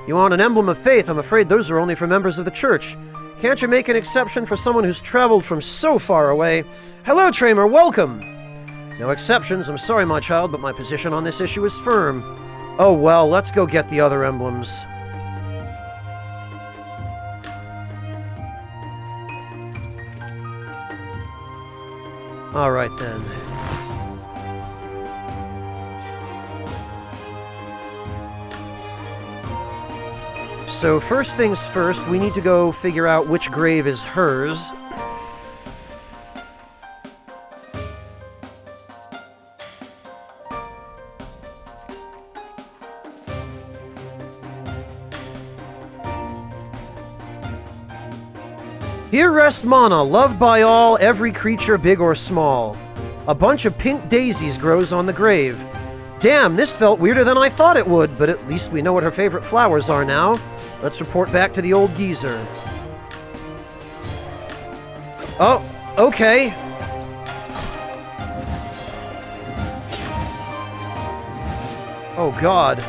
You want an emblem of faith? I'm afraid those are only for members of the church. Can't you make an exception for someone who's traveled from so far away? Hello, Tramer, welcome! No exceptions. I'm sorry, my child, but my position on this issue is firm. Oh well, let's go get the other emblems. Alright then. so first things first, we need to go figure out which grave is hers. Here rests Mana, loved by all, every creature big or small. A bunch of pink daisies grows on the grave. Damn, this felt weirder than I thought it would, but at least we know what her favorite flowers are now. Let's report back to the old geezer. Oh, okay. Oh, God.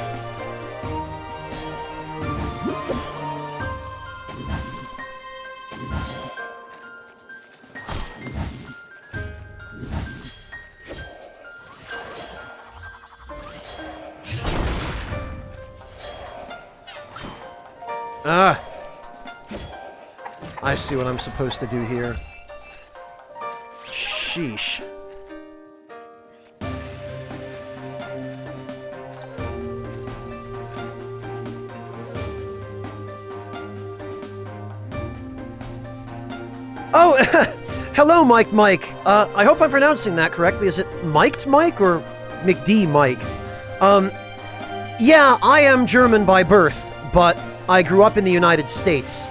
Ah. I see what I'm supposed to do here. Sheesh. Oh, hello, Mike. I hope I'm pronouncing that correctly. Is it Mike or McD Mike? Yeah, I am German by birth, but I grew up in the United States.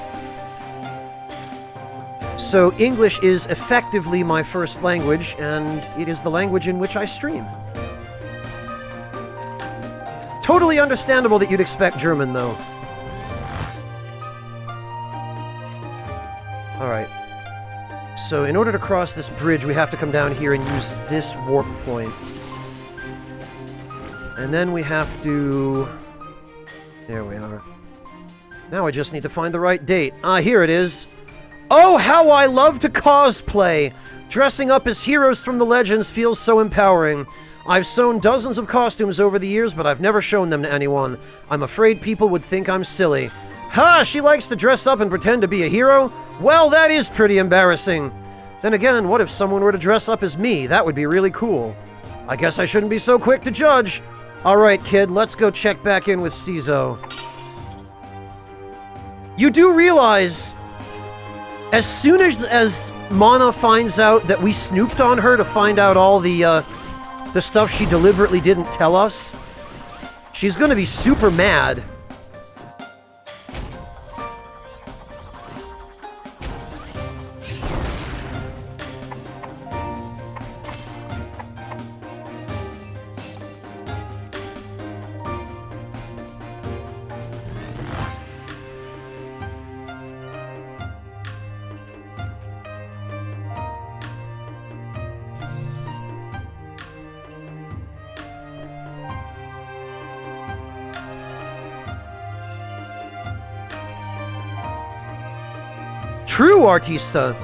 So English is effectively my first language, and it is the language in which I stream. Totally understandable that you'd expect German, though. Alright. So in order to cross this bridge, we have to come down here and use this warp point. And then we have to... There we are. Now I just need to find the right date. Ah, here it is. Oh, how I love to cosplay! Dressing up as heroes from the legends feels so empowering. I've sewn dozens of costumes over the years, but I've never shown them to anyone. I'm afraid people would think I'm silly. Ha! She likes to dress up and pretend to be a hero? Well, that is pretty embarrassing. Then again, what if someone were to dress up as me? That would be really cool. I guess I shouldn't be so quick to judge. Alright, kid, let's go check back in with Cizo. You do realize, as soon as Mana finds out that we snooped on her to find out all the stuff she deliberately didn't tell us, she's gonna be super mad. True, Artista.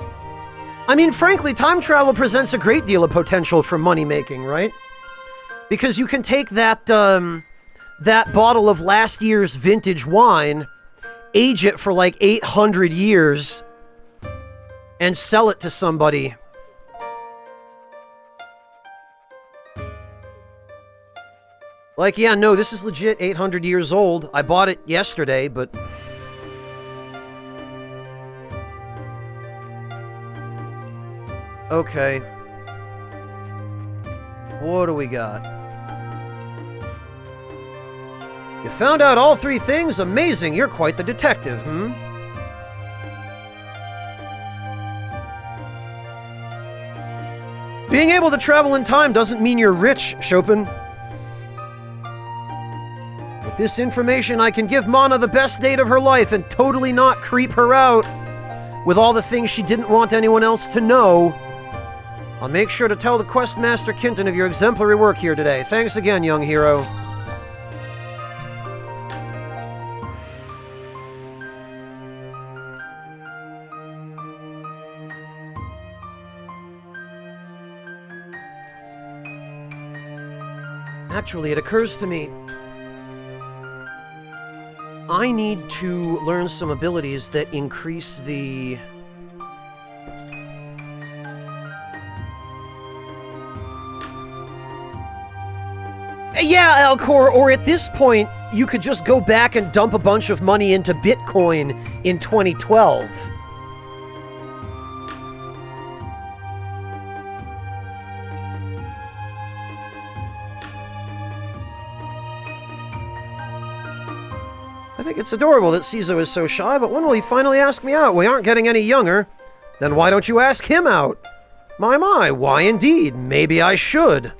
I mean, frankly, time travel presents a great deal of potential for money-making, right? Because you can take that, that bottle of last year's vintage wine, age it for like 800 years, and sell it to somebody. Like, yeah, no, this is legit 800 years old. I bought it yesterday, but... Okay. What do we got? You found out all three things? Amazing, you're quite the detective, hmm? Being able to travel in time doesn't mean you're rich, Chopin. With this information, I can give Mana the best date of her life and totally not creep her out with all the things she didn't want anyone else to know. I'll make sure to tell the Questmaster Kinton of your exemplary work here today. Thanks again, young hero. Actually, it occurs to me, I need to learn some abilities that increase the... Yeah, Alcor, or at this point, you could just go back and dump a bunch of money into Bitcoin in 2012. I think it's adorable that Cizo is so shy, but when will he finally ask me out? We aren't getting any younger. Then why don't you ask him out? My, why indeed? Maybe I should.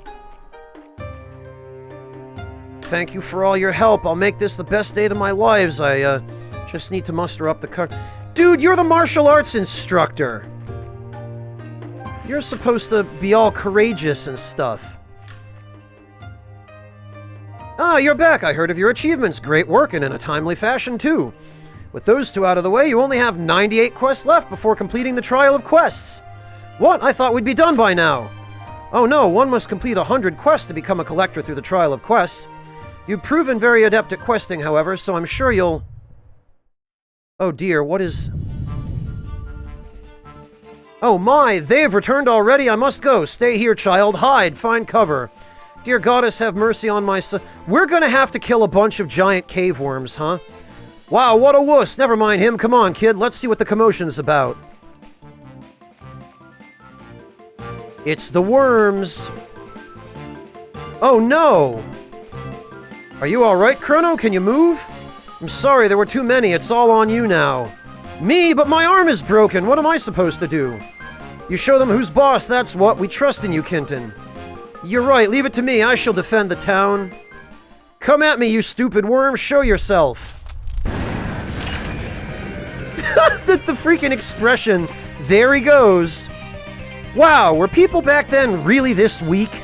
Thank you for all your help. I'll make this the best date of my lives. I, just need to muster up the courage. Dude, you're the martial arts instructor. You're supposed to be all courageous and stuff. Ah, you're back. I heard of your achievements. Great work, and in a timely fashion, too. With those two out of the way, you only have 98 quests left before completing the Trial of Quests. What? I thought we'd be done by now. Oh no, one must complete 100 quests to become a collector through the Trial of Quests. You've proven very adept at questing, however, so I'm sure you'll... Oh dear, what is... Oh my, they've returned already. I must go. Stay here, child. Hide. Find cover. Dear goddess, have mercy on my son. We're gonna have to kill a bunch of giant cave worms, huh? Wow, what a wuss. Never mind him. Come on, kid. Let's see what the commotion's about. It's the worms. Oh no! Are you alright, Chrono? Can you move? I'm sorry, there were too many. It's all on you now. Me? But my arm is broken. What am I supposed to do? You show them who's boss, that's what. We trust in you, Kinton. You're right, leave it to me. I shall defend the town. Come at me, you stupid worm. Show yourself. the freaking expression. There he goes. Wow, were people back then really this weak?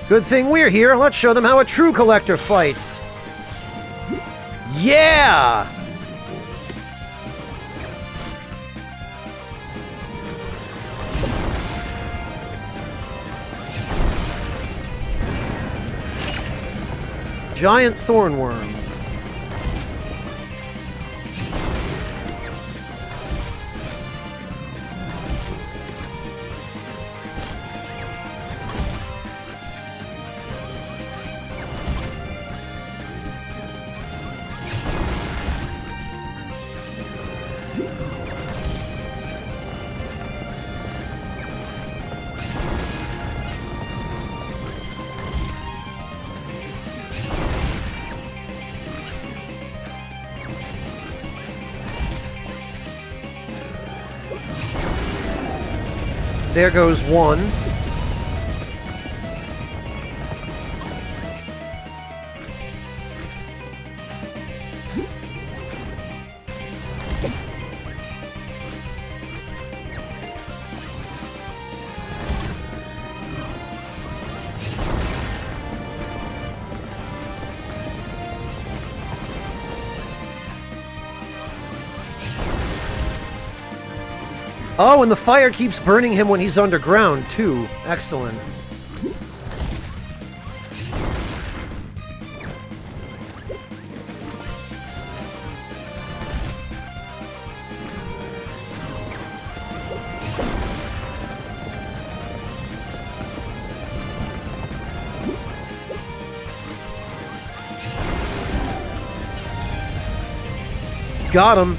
Good thing we're here. Let's show them how a true collector fights. Yeah! Giant thornworm. There goes one. Oh, and the fire keeps burning him when he's underground, too. Excellent. Got him.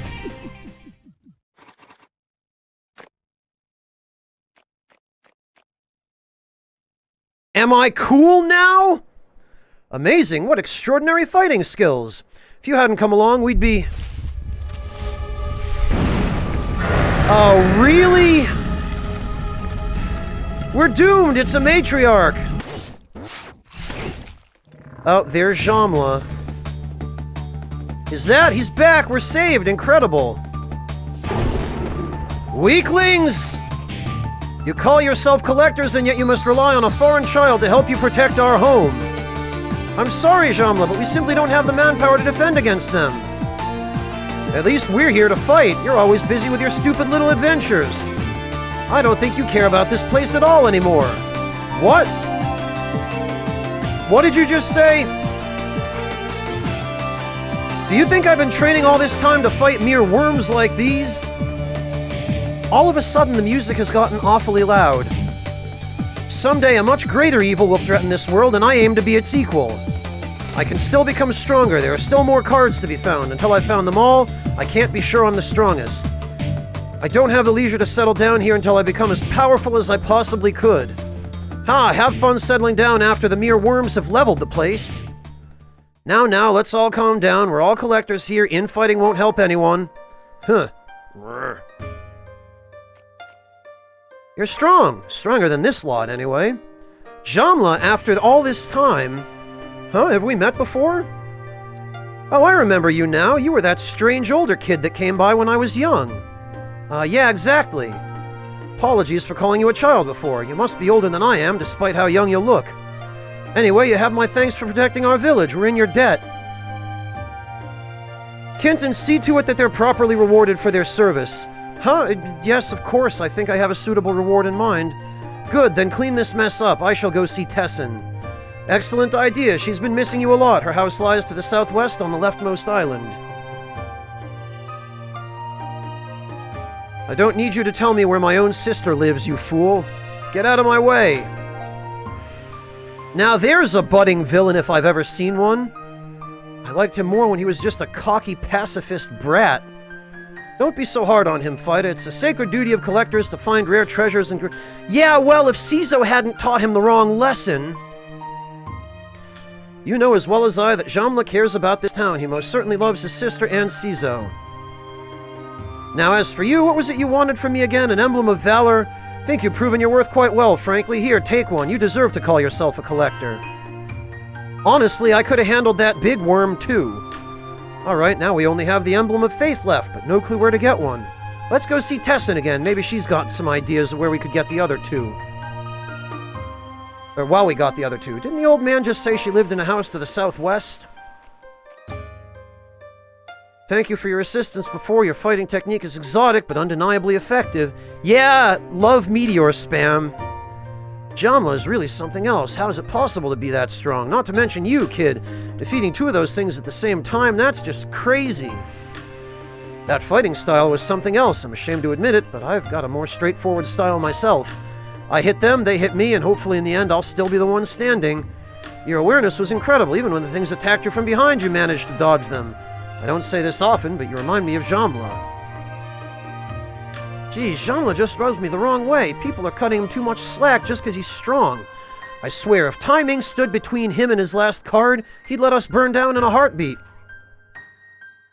Am I cool now? Amazing, what extraordinary fighting skills. If you hadn't come along, we'd be... Oh, really? We're doomed, it's a matriarch. Oh, there's Jamla. Is that? He's back, we're saved, incredible. Weaklings! You call yourself collectors, and yet you must rely on a foreign child to help you protect our home. I'm sorry, Jamla, but we simply don't have the manpower to defend against them. At least we're here to fight. You're always busy with your stupid little adventures. I don't think you care about this place at all anymore. What? What did you just say? Do you think I've been training all this time to fight mere worms like these? All of a sudden, the music has gotten awfully loud. Someday, a much greater evil will threaten this world, and I aim to be its equal. I can still become stronger. There are still more cards to be found. Until I've found them all, I can't be sure I'm the strongest. I don't have the leisure to settle down here until I become as powerful as I possibly could. Have fun settling down after the mere worms have leveled the place. Now, let's all calm down. We're all collectors here. Infighting won't help anyone. Huh. You're strong. Stronger than this lot, anyway. Jamla, after all this time... Have we met before? Oh, I remember you now. You were that strange older kid that came by when I was young. Yeah, exactly. Apologies for calling you a child before. You must be older than I am, despite how young you look. Anyway, you have my thanks for protecting our village. We're in your debt. Kenton, see to it that they're properly rewarded for their service. Yes, of course. I think I have a suitable reward in mind. Good, then clean this mess up. I shall go see Tessin. Excellent idea. She's been missing you a lot. Her house lies to the southwest on the leftmost island. I don't need you to tell me where my own sister lives, you fool. Get out of my way. Now there's a budding villain if I've ever seen one. I liked him more when he was just a cocky pacifist brat. Don't be so hard on him, Fida. It's a sacred duty of collectors to find rare treasures and... Yeah, well, if Cizo hadn't taught him the wrong lesson... You know as well as I that Jamla cares about this town. He most certainly loves his sister and Cizo. Now, as for you, what was it you wanted from me again? An emblem of valor? Think you've proven your worth quite well, frankly. Here, take one. You deserve to call yourself a collector. Honestly, I could have handled that big worm, too. Alright, now we only have the emblem of faith left, but no clue where to get one. Let's go see Tessin again. Maybe she's got some ideas of where we could get the other two. Or while we got the other two. Didn't the old man just say she lived in a house to the southwest? Thank you for your assistance before. Your fighting technique is exotic, but undeniably effective. Yeah, love meteor spam. Jamla is really something else. How is it possible to be that strong? Not to mention you, kid. Defeating two of those things at the same time, that's just crazy. That fighting style was something else. I'm ashamed to admit it, but I've got a more straightforward style myself. I hit them, they hit me, and hopefully in the end I'll still be the one standing. Your awareness was incredible. Even when the things attacked you from behind, you managed to dodge them. I don't say this often, but you remind me of Jamla. Geez, Jamla just rubs me the wrong way. People are cutting him too much slack just because he's strong. I swear, if timing stood between him and his last card, he'd let us burn down in a heartbeat.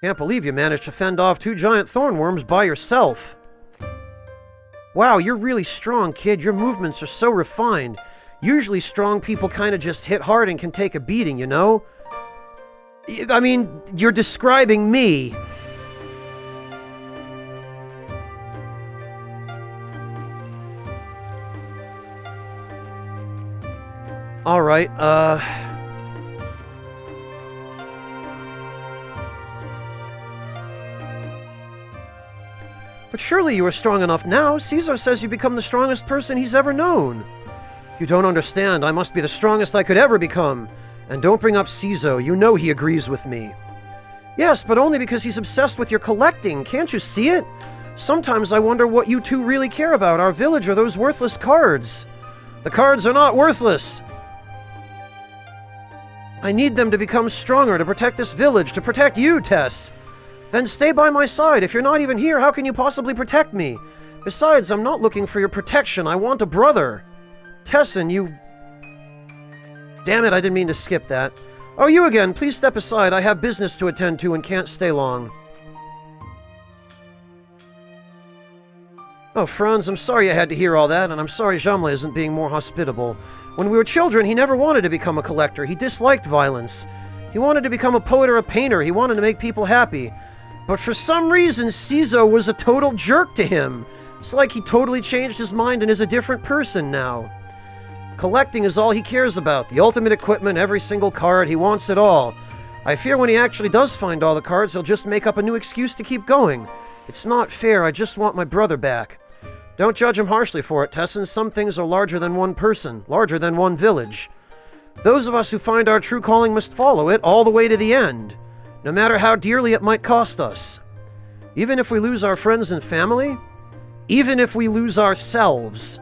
Can't believe you managed to fend off two giant thornworms by yourself. Wow, you're really strong, kid. Your movements are so refined. Usually strong people kind of just hit hard and can take a beating, you know? I mean, you're describing me. Alright, But surely you are strong enough now. Caesar says you become the strongest person he's ever known. You don't understand. I must be the strongest I could ever become. And don't bring up Cizo. You know he agrees with me. Yes, but only because he's obsessed with your collecting. Can't you see it? Sometimes I wonder what you two really care about, our village or those worthless cards. The cards are not worthless. I need them to become stronger, to protect this village, to protect you, Tess. Then stay by my side. If you're not even here, how can you possibly protect me? Besides, I'm not looking for your protection. I want a brother. Tessin, you... Damn it, I didn't mean to skip that. Oh, you again. Please step aside. I have business to attend to and can't stay long. Oh, Franz, I'm sorry I had to hear all that, and I'm sorry Jamla isn't being more hospitable. When we were children, he never wanted to become a collector. He disliked violence. He wanted to become a poet or a painter. He wanted to make people happy. But for some reason, Cizo was a total jerk to him. It's like he totally changed his mind and is a different person now. Collecting is all he cares about. The ultimate equipment, every single card, he wants it all. I fear when he actually does find all the cards, he'll just make up a new excuse to keep going. It's not fair. I just want my brother back. Don't judge him harshly for it, Tessin. Some things are larger than one person, larger than one village. Those of us who find our true calling must follow it all the way to the end, no matter how dearly it might cost us. Even if we lose our friends and family? Even if we lose ourselves?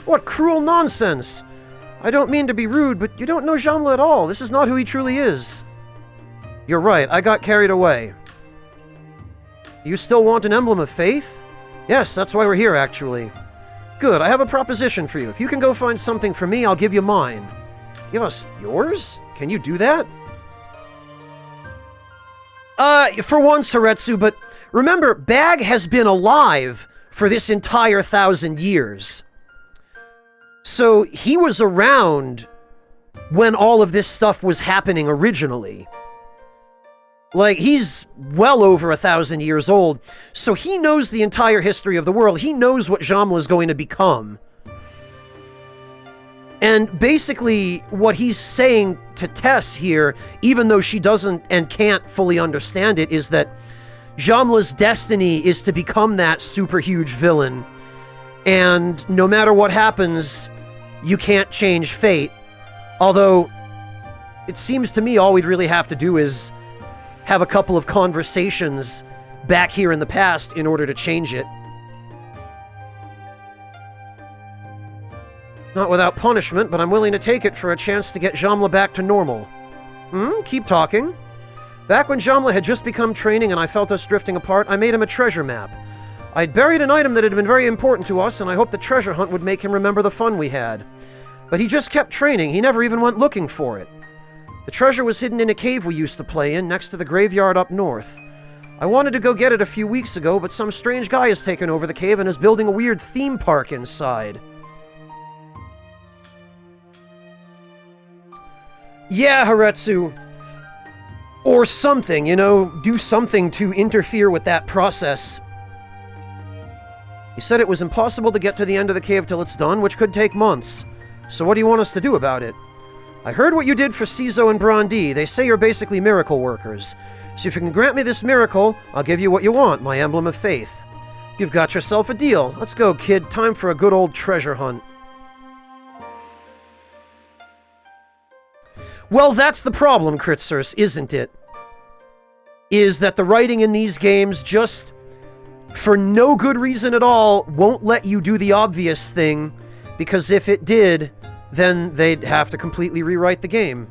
What cruel nonsense! I don't mean to be rude, but you don't know Jamla at all. This is not who he truly is. You're right, I got carried away. You still want an emblem of faith? Yes, that's why we're here, actually. Good, I have a proposition for you. If you can go find something for me, I'll give you mine. Give us yours? Can you do that? For once, Haretsu, but remember, Bag has been alive for this entire 1,000 years. So he was around when all of this stuff was happening originally. Like, he's well over 1,000 years old, so he knows the entire history of the world. He knows what Jamla is going to become. And basically, what he's saying to Tess here, even though she doesn't and can't fully understand it, is that Jamla's destiny is to become that super huge villain. And no matter what happens, you can't change fate. Although, it seems to me all we'd really have to do is have a couple of conversations back here in the past in order to change it. Not without punishment, but I'm willing to take it for a chance to get Jamla back to normal. Keep talking. Back when Jamla had just become training and I felt us drifting apart, I made him a treasure map. I'd buried an item that had been very important to us, and I hoped the treasure hunt would make him remember the fun we had. But he just kept training. He never even went looking for it. The treasure was hidden in a cave we used to play in, next to the graveyard up north. I wanted to go get it a few weeks ago, but some strange guy has taken over the cave and is building a weird theme park inside. Yeah, Haretsu. Or something, you know, do something to interfere with that process. He said it was impossible to get to the end of the cave till it's done, which could take months. So what do you want us to do about it? I heard what you did for Cizo and Grindea. They say you're basically miracle workers. So if you can grant me this miracle, I'll give you what you want, my emblem of faith. You've got yourself a deal. Let's go, kid. Time for a good old treasure hunt. Well, that's the problem, Kritzers, isn't it? Is that the writing in these games just, for no good reason at all, won't let you do the obvious thing, because if it did, then they'd have to completely rewrite the game.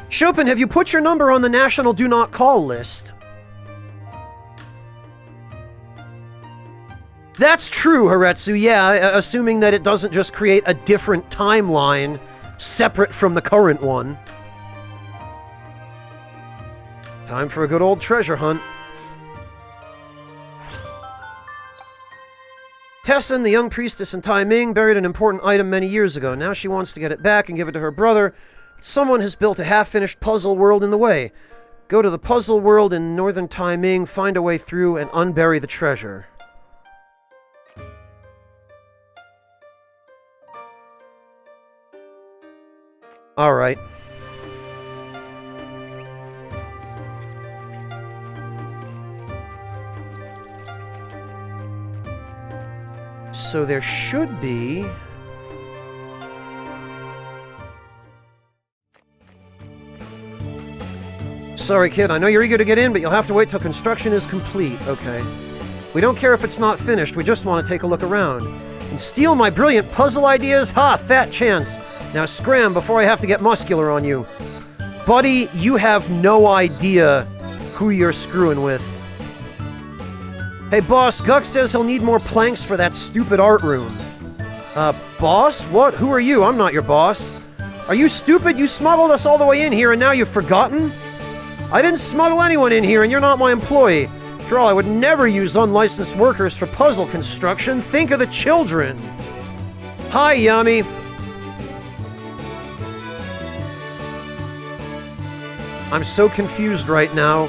Chopin, have you put your number on the National Do Not Call list? That's true, Haretsu, yeah, assuming that it doesn't just create a different timeline separate from the current one. Time for a good old treasure hunt. Tessin, the young priestess in Tai Ming, buried an important item many years ago. Now she wants to get it back and give it to her brother. Someone has built a half-finished puzzle world in the way. Go to the puzzle world in northern Tai Ming, find a way through, and unbury the treasure. Alright. So there should be... Sorry, kid, I know you're eager to get in, but you'll have to wait till construction is complete. Okay. We don't care if it's not finished, we just want to take a look around. And steal my brilliant puzzle ideas? Ha! Fat chance! Now scram before I have to get muscular on you. Buddy, you have no idea who you're screwing with. Hey, boss, Guk says he'll need more planks for that stupid art room. Boss? What? Who are you? I'm not your boss. Are you stupid? You smuggled us all the way in here and now you've forgotten? I didn't smuggle anyone in here and you're not my employee. After all, I would never use unlicensed workers for puzzle construction. Think of the children. Hi, Yami. I'm so confused right now.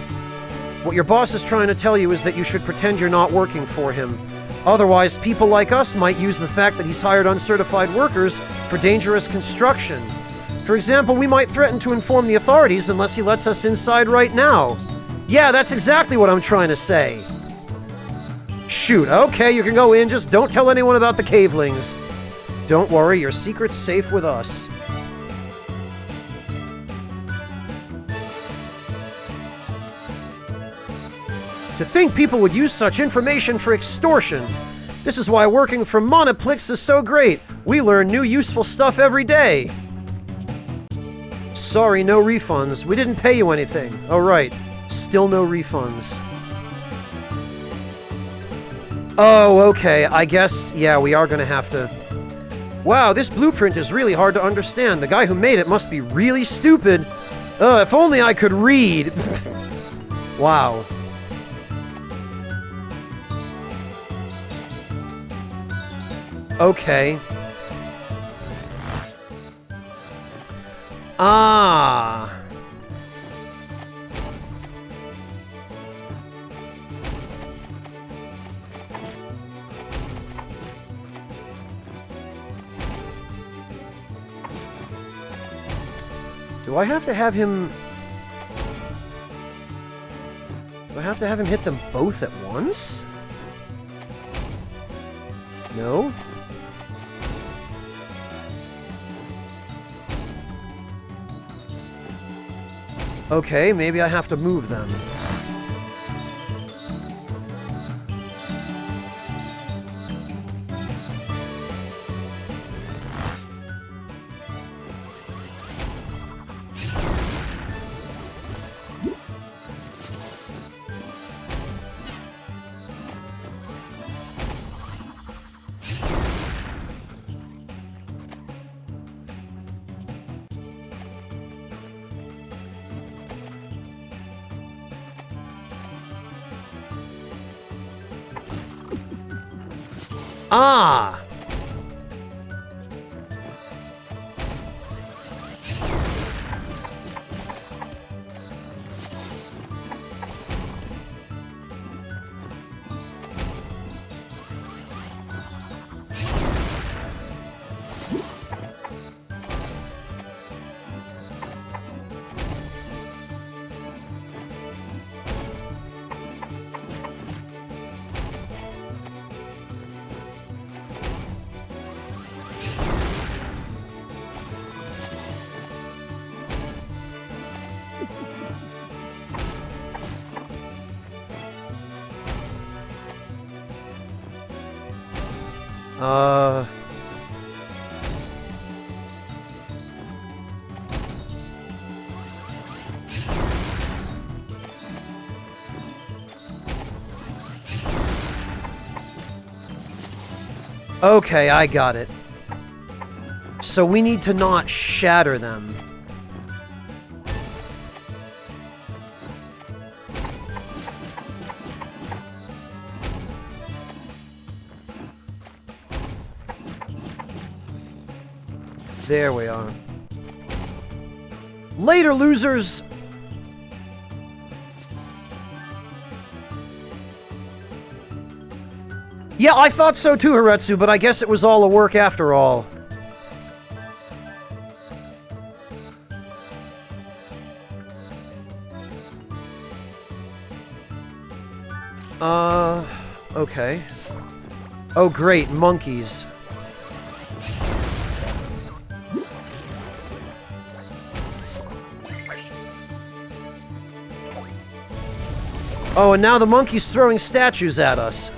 What your boss is trying to tell you is that you should pretend you're not working for him. Otherwise, people like us might use the fact that he's hired uncertified workers for dangerous construction. For example, we might threaten to inform the authorities unless he lets us inside right now. Yeah, that's exactly what I'm trying to say. Shoot, okay, you can go in, just don't tell anyone about the cavelings. Don't worry, your secret's safe with us. To think people would use such information for extortion. This is why working for Monoplix is so great. We learn new useful stuff every day. Sorry, no refunds. We didn't pay you anything. Oh, right. Still no refunds. Oh, okay. I guess, yeah, we are gonna have to... Wow, this blueprint is really hard to understand. The guy who made it must be really stupid. If only I could read. Wow. Okay. Ah. Do I have to have him... Do I have to have him hit them both at once? No? Okay, maybe I have to move them. Ah! Okay, I got it. So we need to not shatter them. There we are. Later, losers! Yeah, I thought so too, Haretsu, but I guess it was all a work after all. Okay. Oh, great, monkeys. Oh, and now the monkey's throwing statues at us.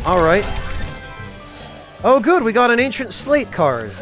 Alright. Oh good, we got an ancient slate card.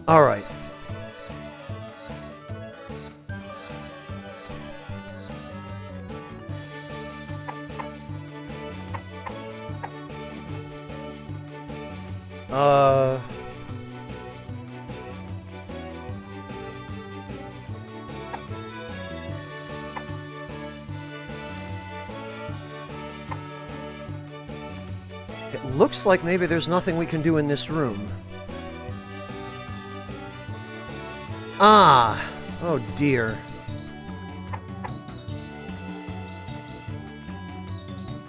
Alright. It looks like maybe there's nothing we can do in this room. Ah! Oh dear.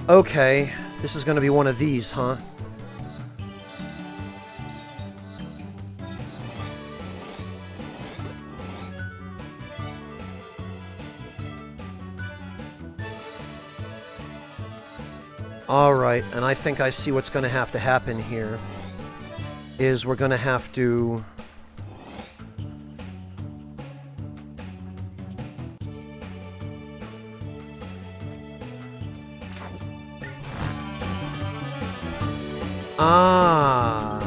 Okay, this is gonna be one of these, huh? Alright, and I think I see what's gonna have to happen here. Is we're gonna have to... Ah.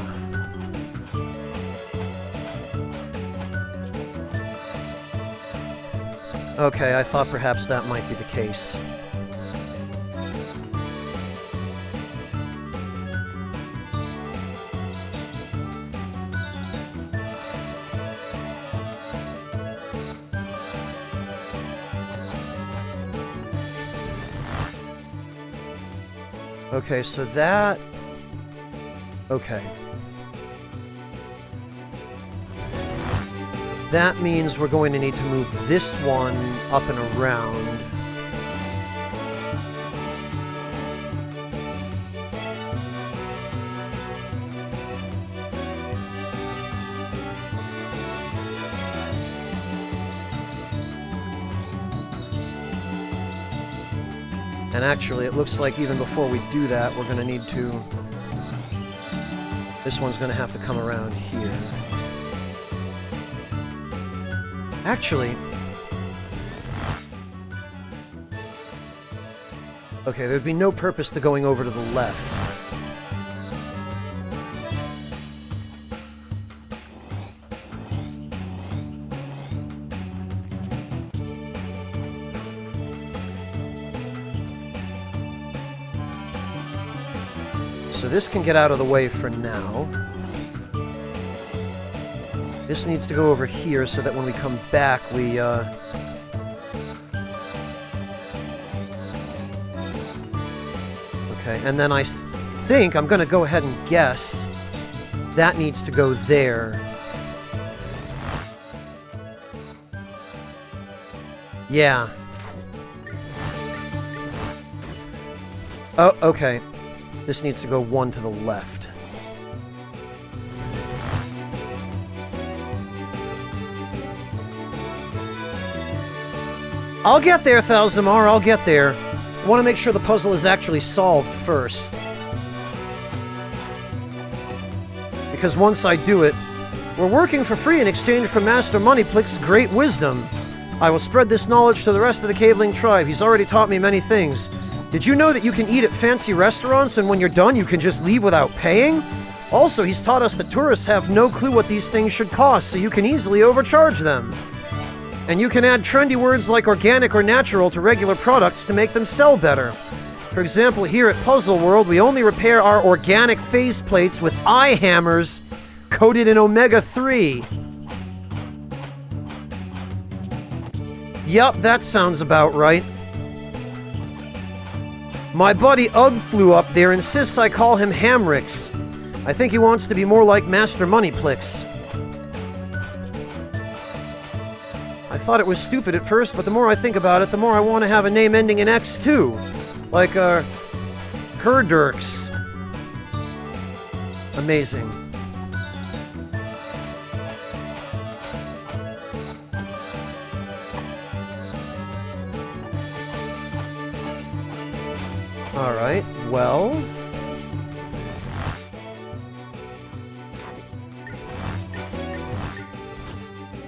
Okay, I thought perhaps that might be the case. Okay, so that... Okay. That means we're going to need to move this one up and around. And actually, it looks like even before we do that, we're going to need to... This one's going to have to come around here. Actually... Okay, there'd be no purpose to going over to the left. So this can get out of the way for now. This needs to go over here so that when we come back, we, Okay, and then I think, I'm gonna go ahead and guess, that needs to go there. Yeah. Oh, okay. This needs to go one to the left. I'll get there, Thalzamar, I'll get there. I want to make sure the puzzle is actually solved first. Because once I do it, we're working for free in exchange for Master Moneyplick's great wisdom. I will spread this knowledge to the rest of the Caveling tribe. He's already taught me many things. Did you know that you can eat at fancy restaurants and when you're done you can just leave without paying? Also, he's taught us that tourists have no clue what these things should cost, so you can easily overcharge them. And you can add trendy words like organic or natural to regular products to make them sell better. For example, here at Puzzle World, we only repair our organic phase plates with eye hammers coated in Omega-3. Yup, that sounds about right. My buddy Ugg flew up there, insists I call him Hamrix. I think he wants to be more like Master Moneyplicks. I thought it was stupid at first, but the more I think about it, the more I want to have a name ending in X too. Like, Herdurks. Amazing. Alright, well...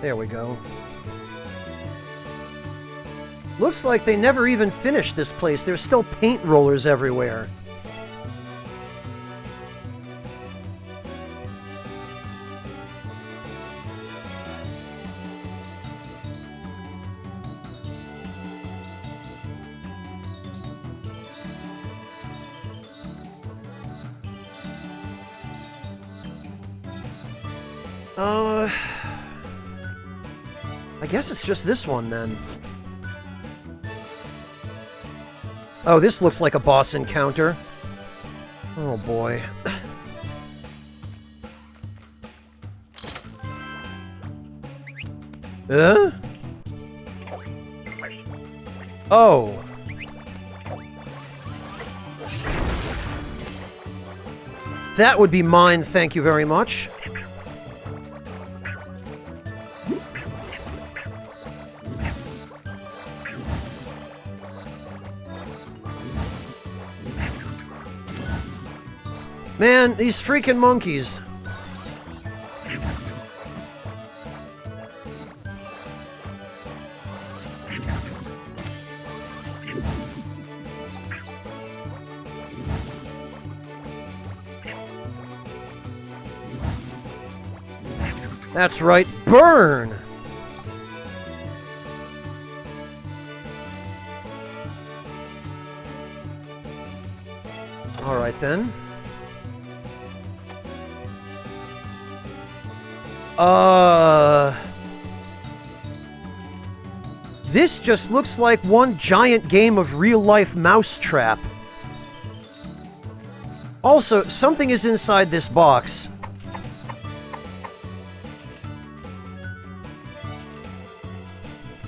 There we go. Looks like they never even finished this place. There's still paint rollers everywhere. I guess it's just this one, then. Oh, this looks like a boss encounter. Oh, boy. Oh. That would be mine, thank you very much. Man, these freaking monkeys. That's right, burn! Alright then. This just looks like one giant game of real-life mousetrap. Also, something is inside this box.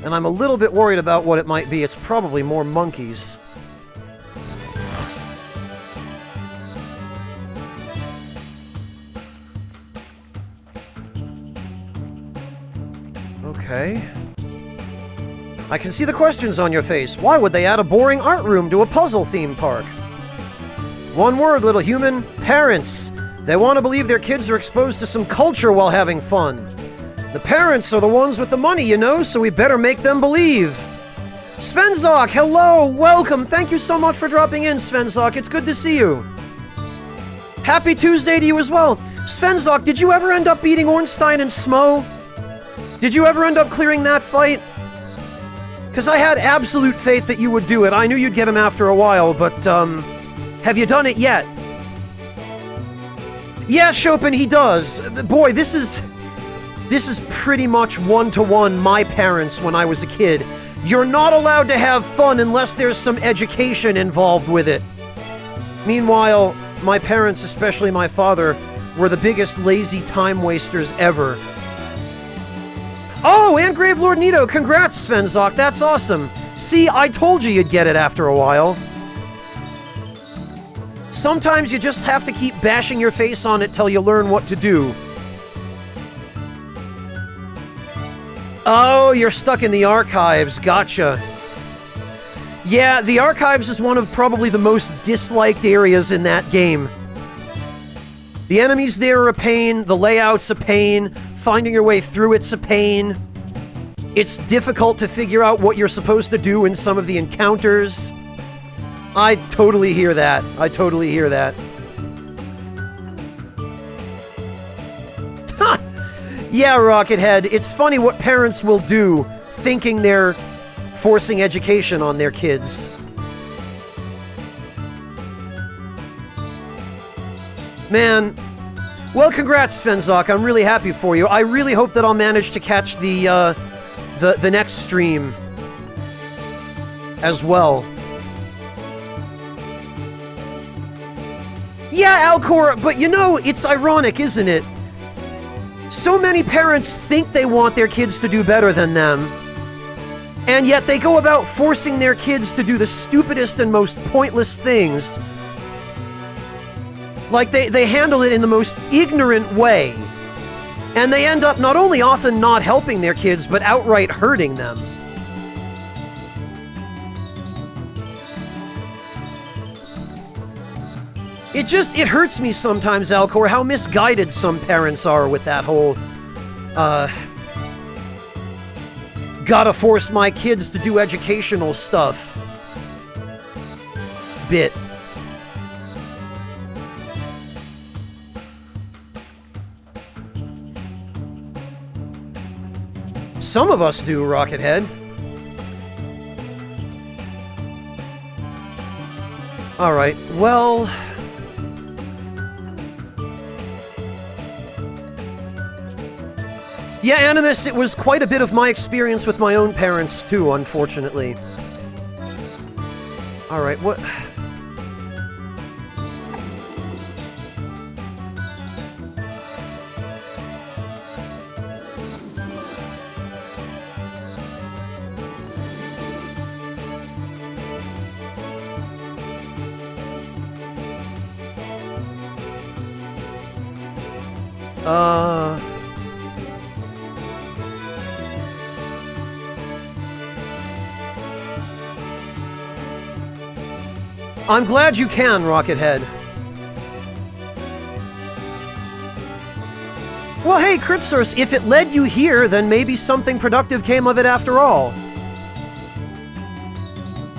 And I'm a little bit worried about what it might be. It's probably more monkeys. Okay. I can see the questions on your face. Why would they add a boring art room to a puzzle theme park? One word, little human. Parents. They want to believe their kids are exposed to some culture while having fun. The parents are the ones with the money, you know, so we better make them believe. Svenzok, hello, welcome. Thank you so much for dropping in, Svenzok. It's good to see you. Happy Tuesday to you as well. Svenzok, did you ever end up beating Ornstein and Smo? Did you ever end up clearing that fight? Because I had absolute faith that you would do it. I knew you'd get him after a while, but, have you done it yet? Yeah, Chopin, he does. Boy, this is pretty much one-to-one my parents when I was a kid. You're not allowed to have fun unless there's some education involved with it. Meanwhile, my parents, especially my father, were the biggest lazy time wasters ever. Oh, and Gravelord Nito, congrats, Svenzok, that's awesome. See, I told you you'd get it after a while. Sometimes you just have to keep bashing your face on it till you learn what to do. Oh, you're stuck in the archives, gotcha. Yeah, the archives is one of probably the most disliked areas in that game. The enemies there are a pain, the layout's a pain, finding your way through it's a pain. It's difficult to figure out what you're supposed to do in some of the encounters. I totally hear that. I totally hear that. Yeah, Rockhead, it's funny what parents will do, thinking they're forcing education on their kids. Man, well, congrats, Svenzok. I'm really happy for you. I really hope that I'll manage to catch the next stream as well. Yeah, Alcor, but you know, it's ironic, isn't it? So many parents think they want their kids to do better than them, and yet they go about forcing their kids to do the stupidest and most pointless things. Like, they handle it in the most ignorant way, and they end up not only often not helping their kids, but outright hurting them. It hurts me sometimes, Alcor, how misguided some parents are with that whole, gotta force my kids to do educational stuff bit. Some of us do, Rockhead. Alright, well... Yeah, Animus, it was quite a bit of my experience with my own parents, too, unfortunately. Alright, what... I'm glad you can, Rockethead. Well, hey, Critsource, if it led you here, then maybe something productive came of it after all.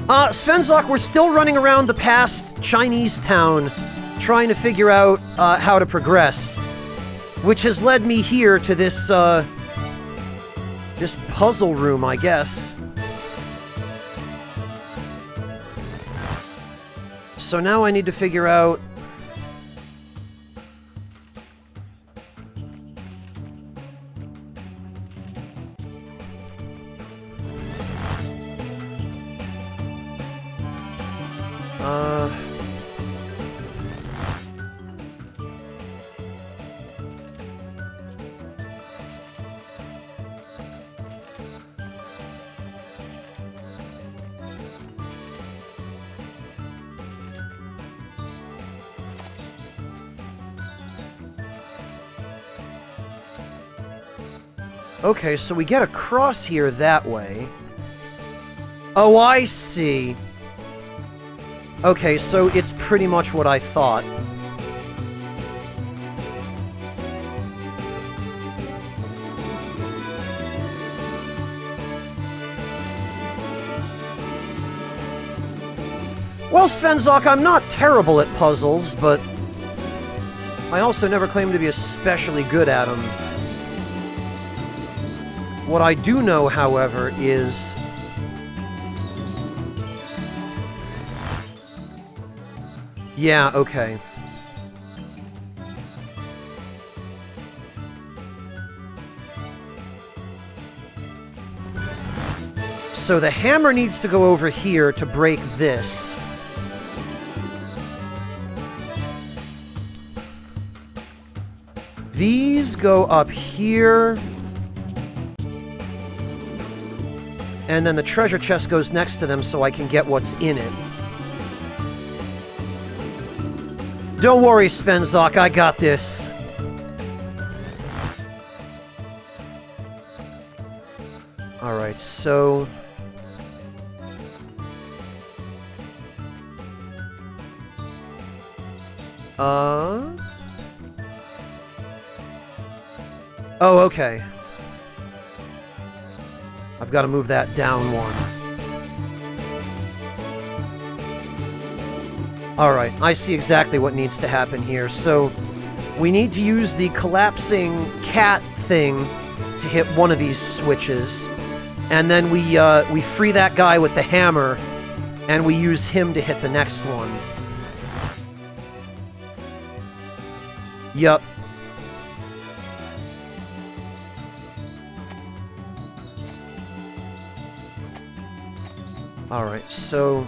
Svenzok, we're still running around the past Chinese town, trying to figure out, how to progress. Which has led me here to this, this puzzle room, I guess. So now I need to figure out... Okay, so we get across here that way. Oh, I see. Okay, so it's pretty much what I thought. Well, Svenzok, I'm not terrible at puzzles, but I also never claimed to be especially good at them. What I do know, however, is... Yeah, okay. So the hammer needs to go over here to break this. These go up here. And then the treasure chest goes next to them so I can get what's in it. Don't worry, Svenzok, I got this. Alright, so... Oh, okay. I've got to move that down one. Alright, I see exactly what needs to happen here. So, we need to use the collapsing cat thing to hit one of these switches. And then we free that guy with the hammer, and we use him to hit the next one. Yup. Alright, so...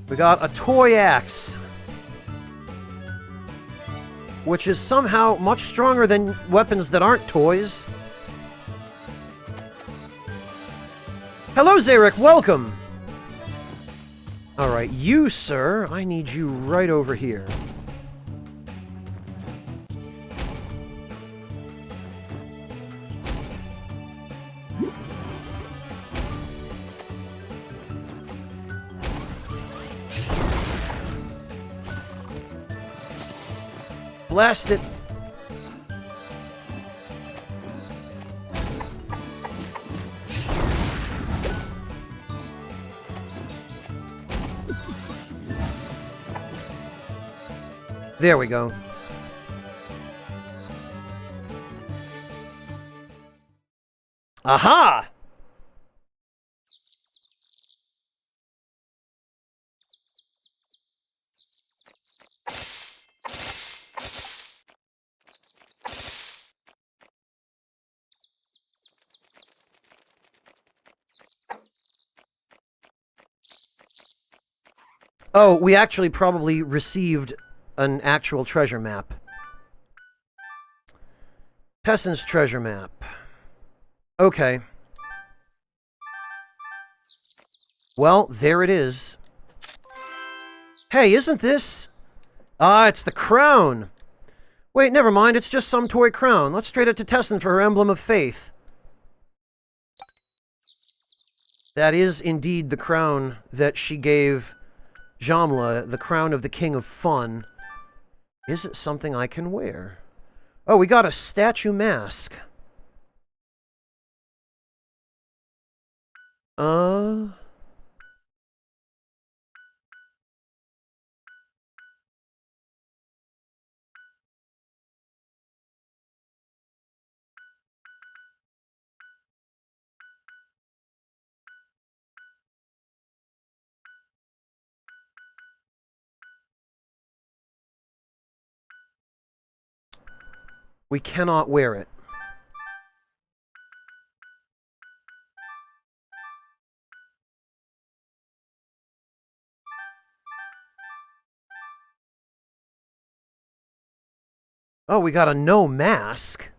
we got a toy axe. Which is somehow much stronger than weapons that aren't toys. Hello, Zarek, welcome! Alright, you, sir, I need you right over here. Blast it. There we go. Aha! Oh, we actually probably received an actual treasure map. Pessin's treasure map. Okay. Well, there it is. Hey, isn't this... Ah, it's the crown! Wait, never mind, it's just some toy crown. Let's trade it to Tessin for her emblem of faith. That is indeed the crown that she gave Jamla, the crown of the King of Fun. Is it something I can wear? Oh, we got a statue mask. We cannot wear it. Oh, we got a no mask?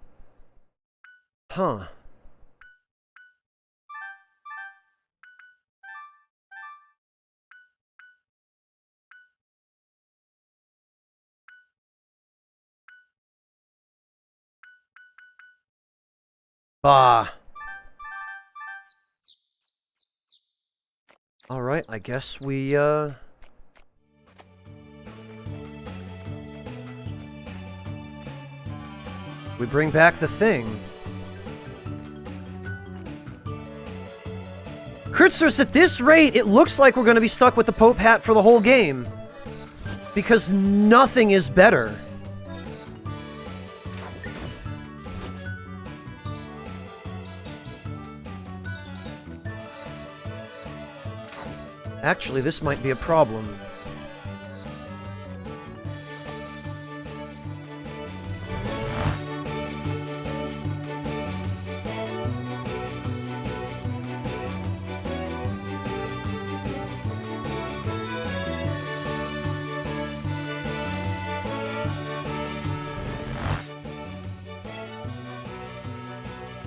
Huh. Bah. Alright, I guess we, we bring back the thing. Kritzers, at this rate, it looks like we're going to be stuck with the Pope hat for the whole game. Because nothing is better. Actually, this might be a problem.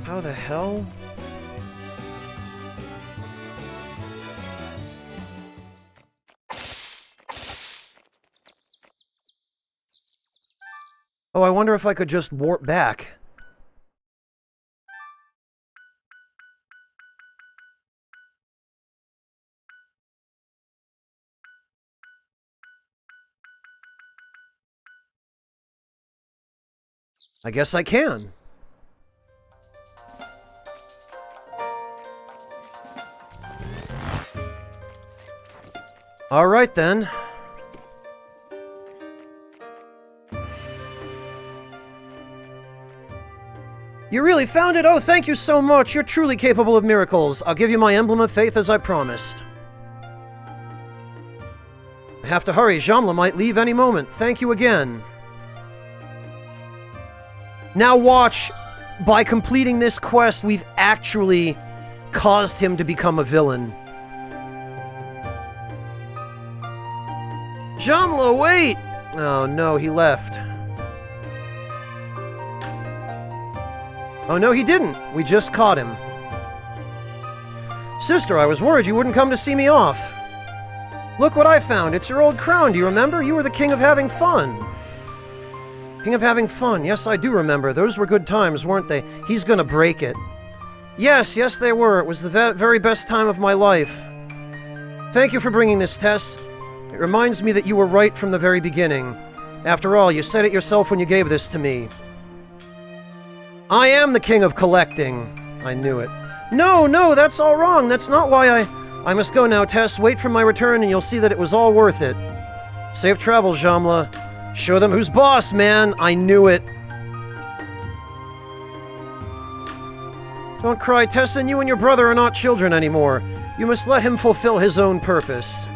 How the hell? Oh, I wonder if I could just warp back. I guess I can. All right, then. You really found it? Oh, thank you so much. You're truly capable of miracles. I'll give you my emblem of faith as I promised. I have to hurry. Jamla might leave any moment. Thank you again. Now watch. By completing this quest, we've actually caused him to become a villain. Jamla, wait! Oh no, he left. Oh no, he didn't. We just caught him. Sister, I was worried you wouldn't come to see me off. Look what I found. It's your old crown. Do you remember? You were the king of having fun. King of having fun. Yes, I do remember. Those were good times, weren't they? He's gonna break it. Yes, they were. It was the very best time of my life. Thank you for bringing this, Tess. It reminds me that you were right from the very beginning. After all, you said it yourself when you gave this to me. I am the king of collecting. I knew it. No, that's all wrong. That's not why I must go now, Tess. Wait for my return and you'll see that it was all worth it. Safe travels, Jamla. Show them who's boss, man. I knew it. Don't cry, Tessin. You and your brother are not children anymore. You must let him fulfill his own purpose.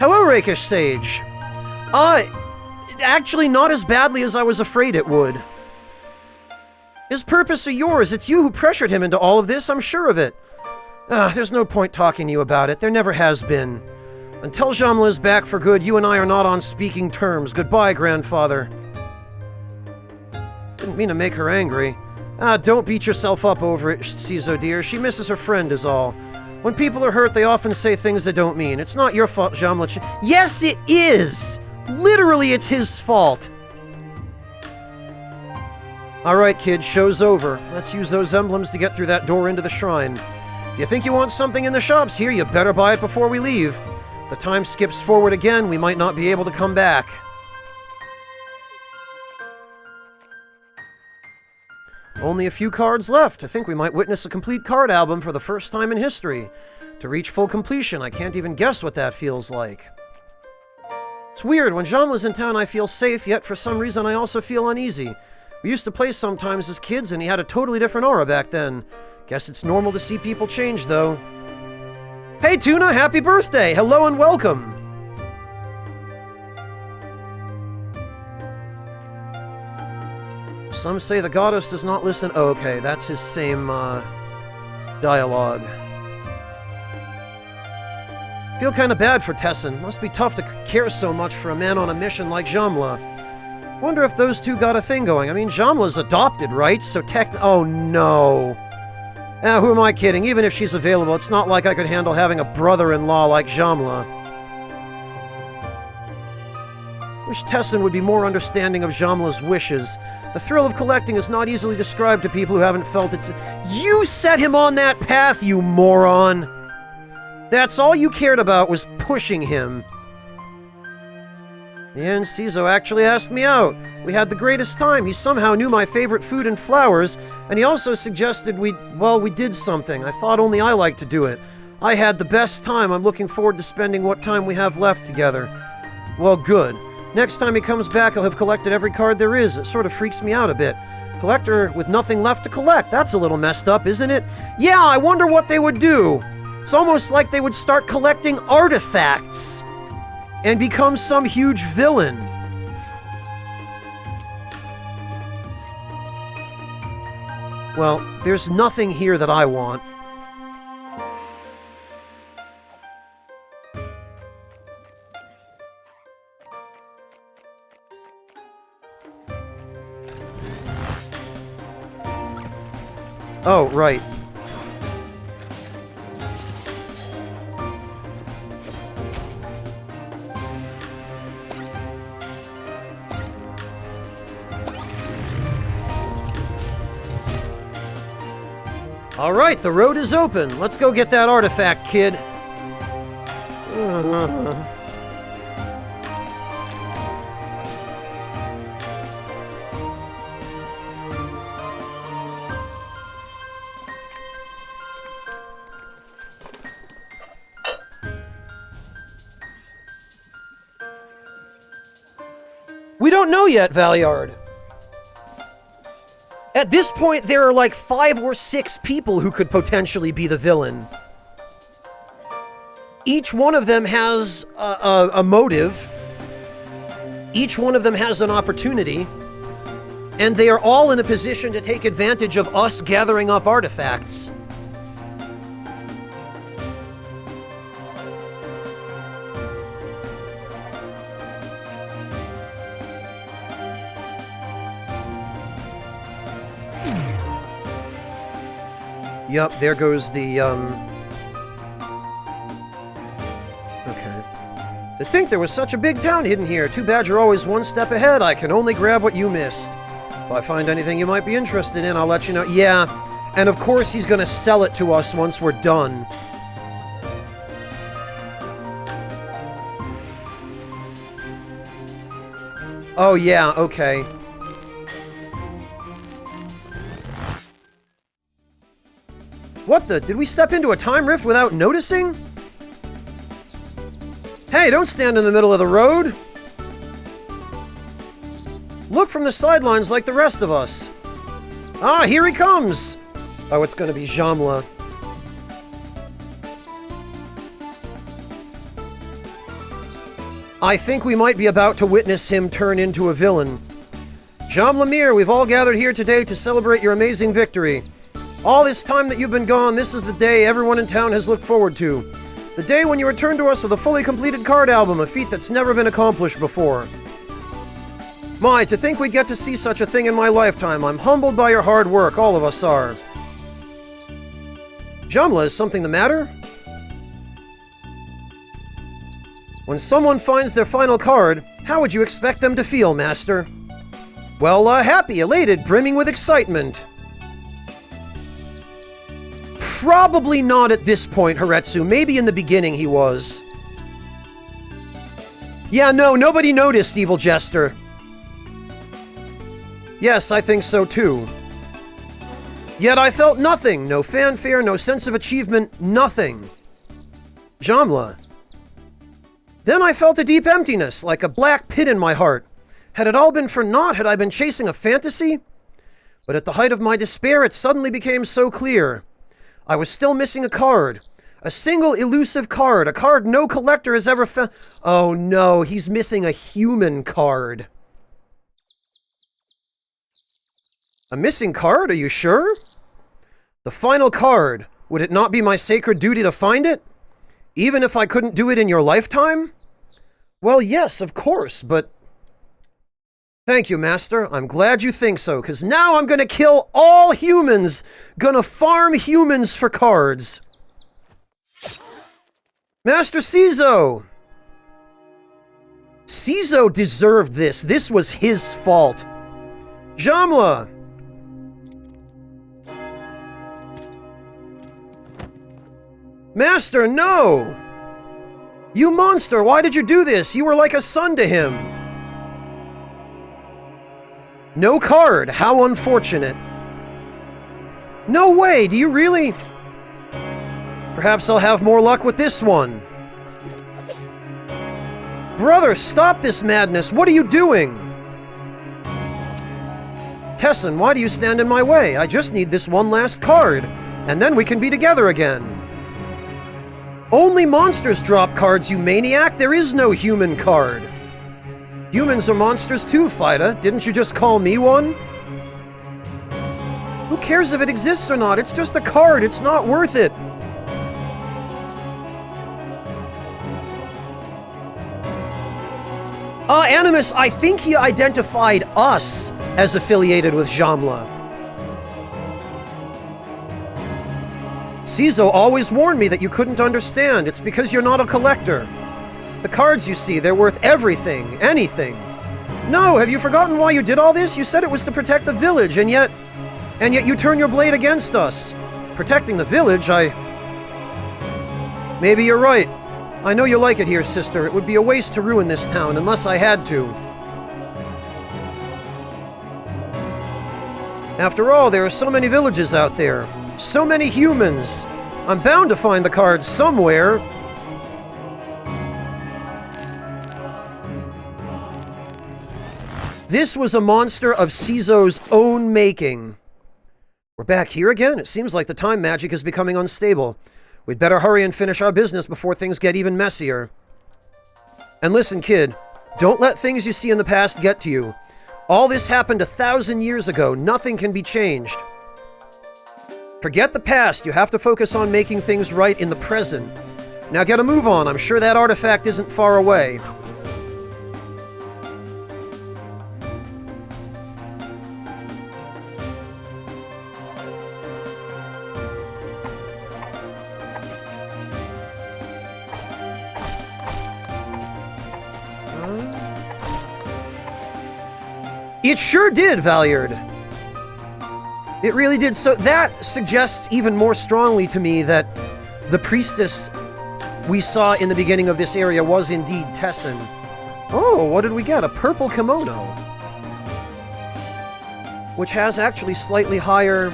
Hello, Rakish Sage. Actually not as badly as I was afraid it would. His purpose or yours? It's you who pressured him into all of this, I'm sure of it. There's no point talking to you about it. There never has been. Until Jamla is back for good, you and I are not on speaking terms. Goodbye, grandfather. Didn't mean to make her angry. Don't beat yourself up over it, Cizo dear. She misses her friend is all. When people are hurt, they often say things they don't mean. It's not your fault, Jamla. Yes, it is! Literally, it's his fault. Alright, kid, show's over. Let's use those emblems to get through that door into the shrine. If you think you want something in the shops here, you better buy it before we leave. If the time skips forward again, we might not be able to come back. Only a few cards left. I think we might witness a complete card album for the first time in history. To reach full completion, I can't even guess what that feels like. It's weird, when Jamla's in town I feel safe, yet for some reason I also feel uneasy. We used to play sometimes as kids and he had a totally different aura back then. Guess it's normal to see people change, though. Hey Tuna, happy birthday! Hello and welcome! Some say the goddess does not listen. Oh, okay, that's his same, dialogue. Feel kinda bad for Tessin. Must be tough to care so much for a man on a mission like Jamla. Wonder if those two got a thing going. I mean, Jamla's adopted, right? So oh no. Who am I kidding? Even if she's available, it's not like I could handle having a brother-in-law like Jamla. Wish Tessin would be more understanding of Jamla's wishes. The thrill of collecting is not easily described to people who haven't felt it. You set him on that path, you moron! That's all you cared about, was pushing him. In the end, Cizo actually asked me out. We had the greatest time. He somehow knew my favorite food and flowers, and he also suggested we did something. I thought only I liked to do it. I had the best time. I'm looking forward to spending what time we have left together. Well, good. Next time he comes back, I'll have collected every card there is. It sort of freaks me out a bit. Collector with nothing left to collect. That's a little messed up, isn't it? Yeah, I wonder what they would do. It's almost like they would start collecting artifacts and become some huge villain. Well, there's nothing here that I want. Oh, right. All right, the road is open. Let's go get that artifact, kid. We don't know yet, Valiard. At this point, there are like 5 or 6 people who could potentially be the villain. Each one of them has a motive. Each one of them has an opportunity. And they are all in a position to take advantage of us gathering up artifacts. Yup, there goes the, Okay. To think there was such a big town hidden here. Too bad you're always one step ahead. I can only grab what you missed. If I find anything you might be interested in, I'll let you know. Yeah, and of course he's gonna sell it to us once we're done. Oh yeah, okay. What the? Did we step into a time rift without noticing? Hey, don't stand in the middle of the road! Look from the sidelines like the rest of us. Ah, here he comes! Oh, it's gonna be Jamla. I think we might be about to witness him turn into a villain. Jamla Mir, we've all gathered here today to celebrate your amazing victory. All this time that you've been gone, this is the day everyone in town has looked forward to. The day when you returned to us with a fully completed card album, a feat that's never been accomplished before. My, to think we'd get to see such a thing in my lifetime. I'm humbled by your hard work, all of us are. Jamla, is something the matter? When someone finds their final card, how would you expect them to feel, Master? Well, happy, elated, brimming with excitement. Probably not at this point, Haretsu. Maybe in the beginning he was. Yeah, no, nobody noticed, Evil Jester. Yes, I think so too. Yet I felt nothing. No fanfare, no sense of achievement, nothing. Jamla. Then I felt a deep emptiness, like a black pit in my heart. Had it all been for naught? Had I been chasing a fantasy? But at the height of my despair, it suddenly became so clear. I was still missing a card. A single elusive card. A card no collector has ever found. Oh no, he's missing a human card. A missing card? Are you sure? The final card. Would it not be my sacred duty to find it? Even if I couldn't do it in your lifetime? Well, yes, of course, but... Thank you, Master. I'm glad you think so, because now I'm gonna kill all humans! Gonna farm humans for cards! Master Cizo! Cizo deserved this. This was his fault. Jamla! Master, no! You monster, why did you do this? You were like a son to him. No card, how unfortunate. No way, do you really? Perhaps I'll have more luck with this one. Brother, stop this madness, what are you doing? Tessin, why do you stand in my way? I just need this one last card, and then we can be together again. Only monsters drop cards, you maniac! There is no human card! Humans are monsters too, Fida. Didn't you just call me one? Who cares if it exists or not? It's just a card, it's not worth it! Animus, I think he identified us as affiliated with Jamla. Cizo always warned me that you couldn't understand. It's because you're not a collector. The cards you see, they're worth everything, anything. No, have you forgotten why you did all this? You said it was to protect the village, and yet you turn your blade against us. Protecting the village, Maybe you're right. I know you like it here, sister. It would be a waste to ruin this town unless I had to. After all, there are so many villages out there. So many humans. I'm bound to find the cards somewhere. This was a monster of Cizo's own making. We're back here again? It seems like the time magic is becoming unstable. We'd better hurry and finish our business before things get even messier. And listen, kid, don't let things you see in the past get to you. All this happened 1,000 years ago. Nothing can be changed. Forget the past. You have to focus on making things right in the present. Now get a move on. I'm sure that artifact isn't far away. It sure did, Valyard. It really did. So that suggests even more strongly to me that the priestess we saw in the beginning of this area was indeed Tessin. Oh, what did we get? A purple kimono. Which has actually slightly higher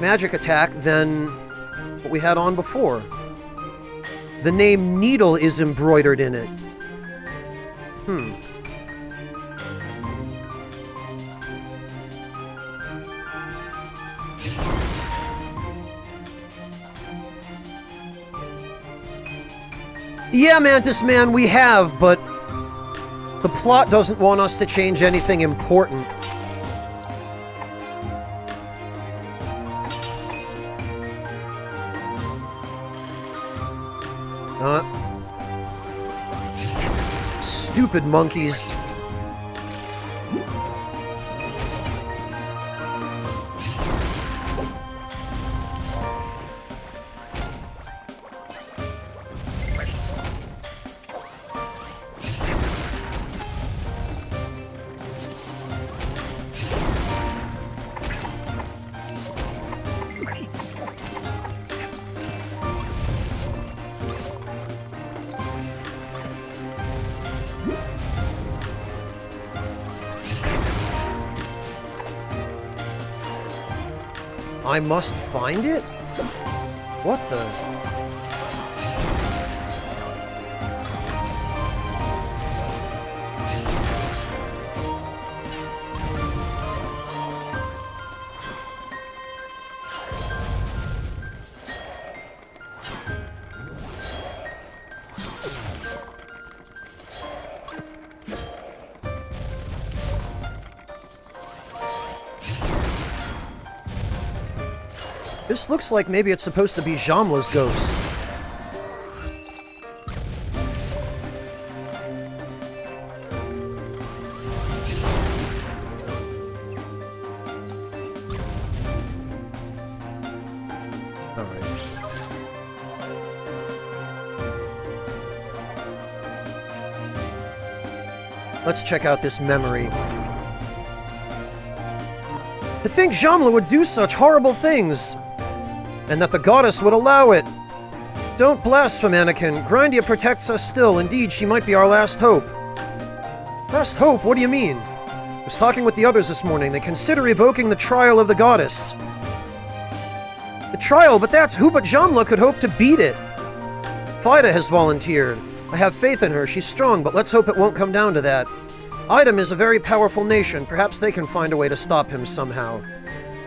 magic attack than what we had on before. The name Needle is embroidered in it. Yeah, Mantis Man, we have, but the plot doesn't want us to change anything important. Stupid monkeys. I must find it? What the? This looks like maybe it's supposed to be Jamla's ghost. Alright. Let's check out this memory. To think Jamla would do such horrible things! And that the goddess would allow it. Don't blaspheme, Anakin. Grindea protects us still. Indeed, she might be our last hope. Last hope? What do you mean? I was talking with the others this morning. They consider evoking the trial of the goddess. The trial? But that's who but Jamla could hope to beat it. Fida has volunteered. I have faith in her. She's strong, but let's hope it won't come down to that. Idam is a very powerful nation. Perhaps they can find a way to stop him somehow.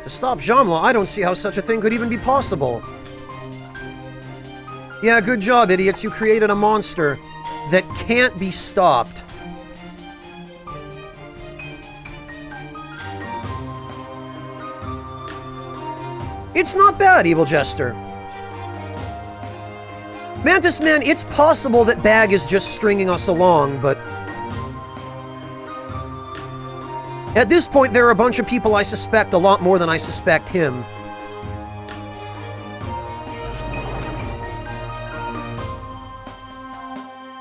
To stop Jamla, I don't see how such a thing could even be possible. Yeah, good job, idiots. You created a monster that can't be stopped. It's not bad, Evil Jester. Mantis Man, it's possible that Bag is just stringing us along, but... at this point, there are a bunch of people I suspect a lot more than I suspect him.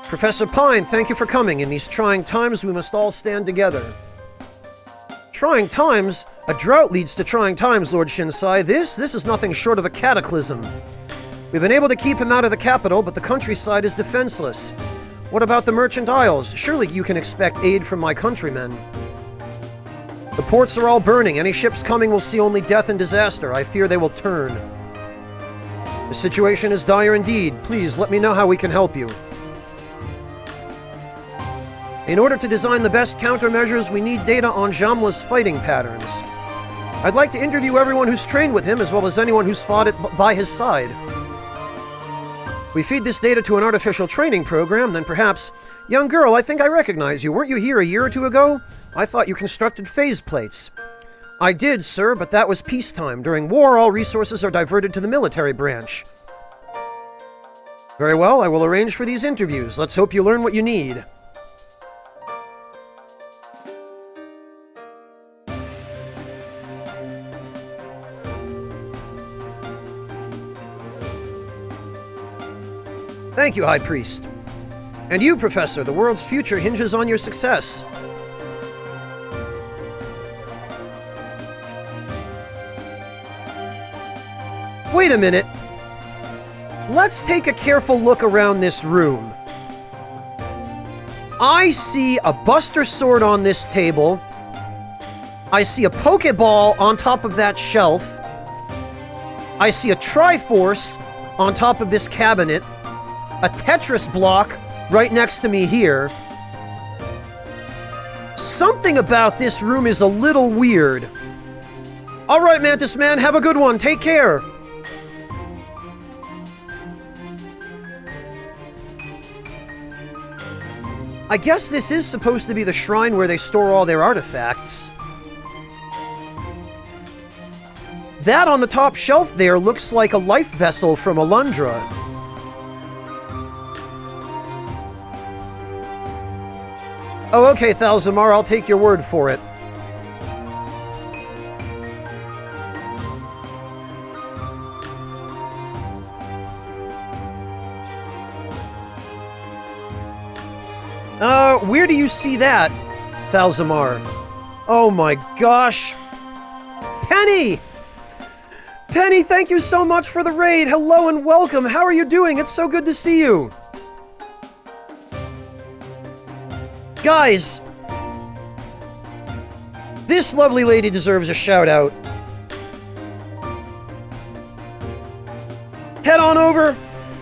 Professor Pine, thank you for coming. In these trying times, we must all stand together. Trying times? A drought leads to trying times, Lord Shinsai. This is nothing short of a cataclysm. We've been able to keep him out of the capital, but the countryside is defenseless. What about the Merchant Isles? Surely you can expect aid from my countrymen. The ports are all burning. Any ships coming will see only death and disaster. I fear they will turn. The situation is dire indeed. Please, let me know how we can help you. In order to design the best countermeasures, we need data on Jamla's fighting patterns. I'd like to interview everyone who's trained with him, as well as anyone who's fought by his side. We feed this data to an artificial training program, then perhaps... Young girl, I think I recognize you. Weren't you here a year or two ago? I thought you constructed phase plates. I did, sir, but that was peacetime. During war, all resources are diverted to the military branch. Very well, I will arrange for these interviews. Let's hope you learn what you need. Thank you, High Priest. And you, Professor, the world's future hinges on your success. Wait a minute. Let's take a careful look around this room. I see a Buster Sword on this table. I see a Pokeball on top of that shelf. I see a Triforce on top of this cabinet. A Tetris block right next to me here. Something about this room is a little weird. Alright, Mantis Man, have a good one. Take care. I guess this is supposed to be the shrine where they store all their artifacts. That on the top shelf there looks like a life vessel from Alundra. Oh, okay, Thalzamar, I'll take your word for it. Where do you see that, Thalzamar? Oh my gosh. Penny! Penny, thank you so much for the raid. Hello and welcome. How are you doing? It's so good to see you. Guys, this lovely lady deserves a shout out. Head on over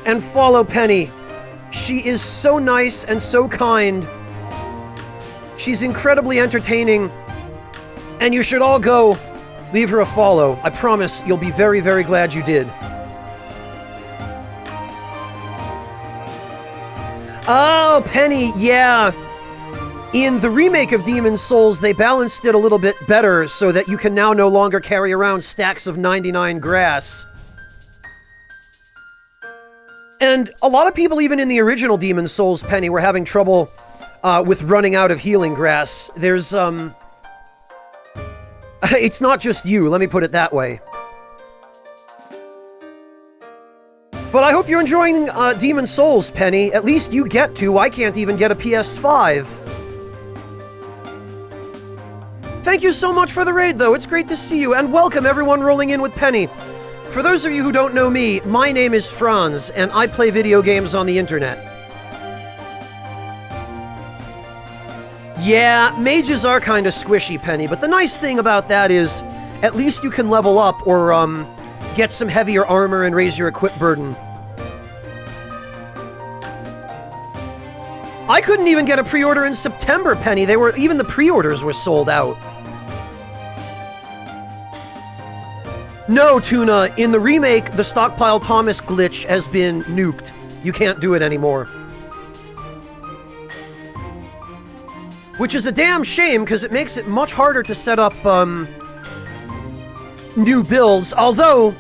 and follow Penny. She is so nice and so kind. She's incredibly entertaining. And you should all go leave her a follow. I promise you'll be very, very glad you did. Oh, Penny, yeah. In the remake of Demon's Souls, they balanced it a little bit better so that you can now no longer carry around stacks of 99 grass. And a lot of people, even in the original Demon's Souls, Penny, were having trouble with running out of healing grass. There's, it's not just you, let me put it that way. But I hope you're enjoying Demon's Souls, Penny. At least you get to. I can't even get a PS5. Thank you so much for the raid, though. It's great to see you. And welcome, everyone rolling in with Penny. For those of you who don't know me, my name is Franz, and I play video games on the internet. Yeah, mages are kind of squishy, Penny, but the nice thing about that is at least you can level up or get some heavier armor and raise your equip burden. I couldn't even get a pre-order in September, Penny. Even the pre-orders were sold out. No, Tuna, in the remake, the Stockpile Thomas glitch has been nuked. You can't do it anymore. Which is a damn shame, because it makes it much harder to set up, new builds, although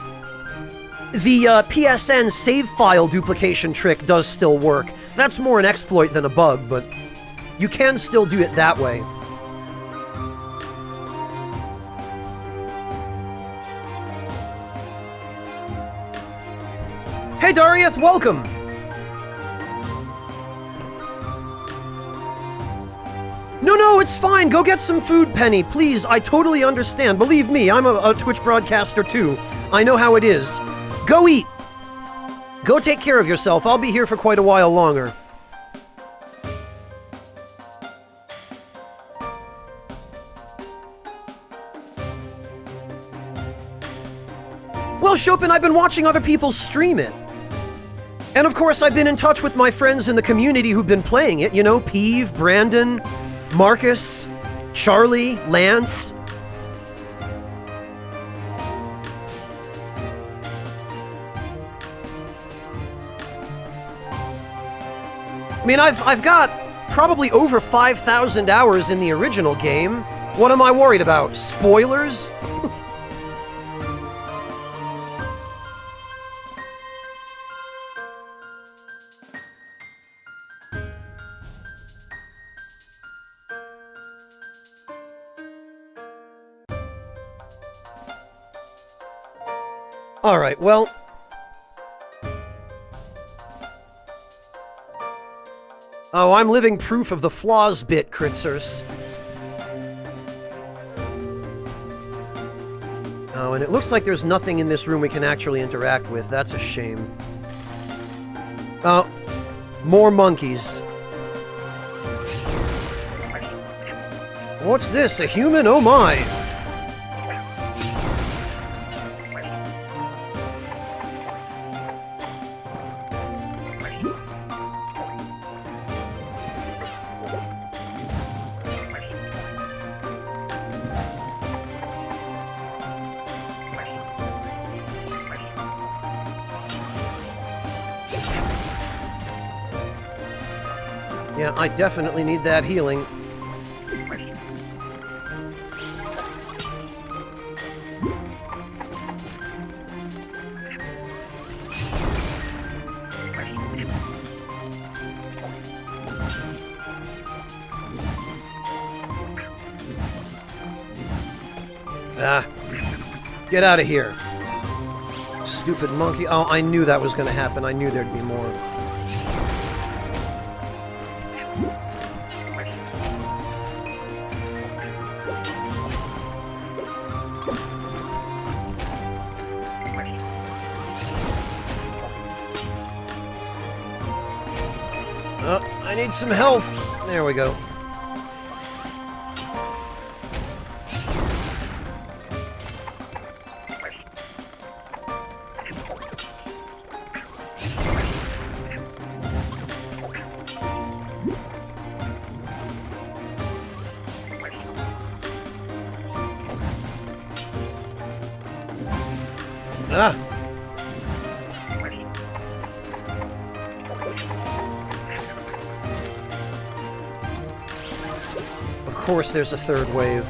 the PSN save file duplication trick does still work. That's more an exploit than a bug, but you can still do it that way. Hey Darieth, welcome! No, it's fine. Go get some food, Penny. Please, I totally understand. Believe me, I'm a Twitch broadcaster too. I know how it is. Go eat. Go take care of yourself. I'll be here for quite a while longer. Well, Chopin, I've been watching other people stream it. And of course, I've been in touch with my friends in the community who've been playing it. You know, Peeve, Brandon, Marcus, Charlie, Lance. I mean, I've got probably over 5,000 hours in the original game. What am I worried about? Spoilers? Alright, well... Oh, I'm living proof of the flaws bit, Kritzers. Oh, and it looks like there's nothing in this room we can actually interact with. That's a shame. Oh, more monkeys. What's this? A human? Oh my! Yeah, I definitely need that healing. Ah. Get out of here. Stupid monkey. Oh, I knew that was going to happen. I knew there'd be more. Oh, I need some health. There we go. Ah! Of course there's a third wave.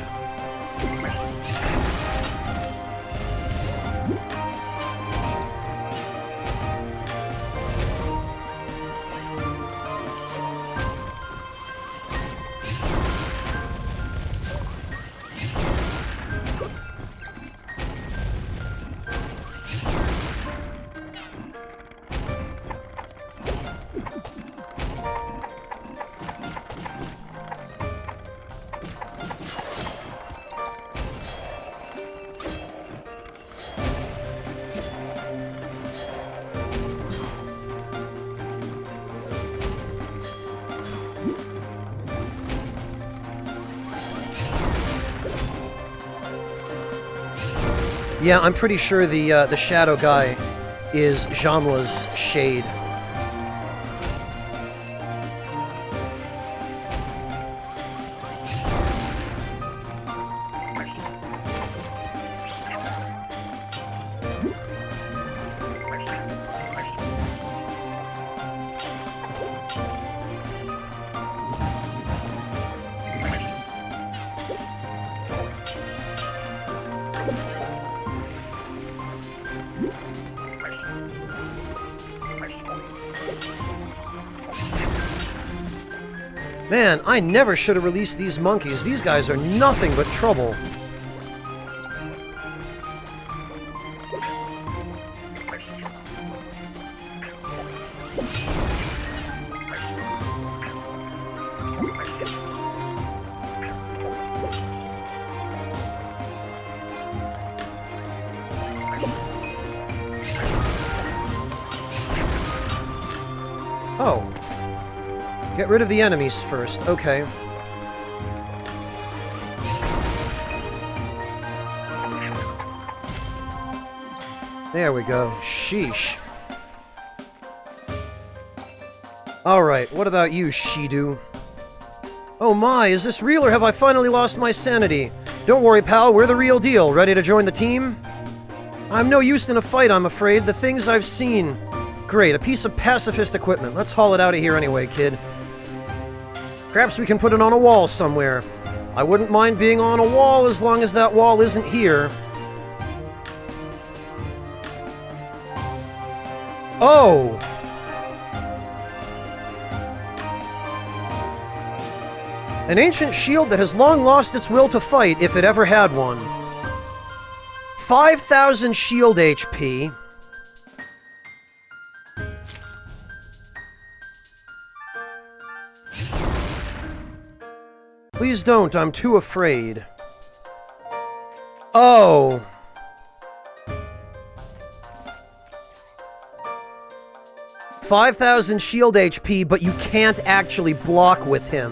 Yeah, I'm pretty sure the shadow guy is Jamla's shade. Man, I never should have released these monkeys. These guys are nothing but trouble. Oh. Get rid of the enemies first. Okay. There we go. Sheesh. Alright, what about you, Shidu? Oh my, is this real or have I finally lost my sanity? Don't worry, pal, we're the real deal. Ready to join the team? I'm no use in a fight, I'm afraid. The things I've seen... Great, a piece of pacifist equipment. Let's haul it out of here anyway, kid. Perhaps we can put it on a wall somewhere. I wouldn't mind being on a wall as long as that wall isn't here. Oh! An ancient shield that has long lost its will to fight, if it ever had one. 5,000 shield HP. Please don't, I'm too afraid. Oh. $5,000 shield HP, but you can't actually block with him.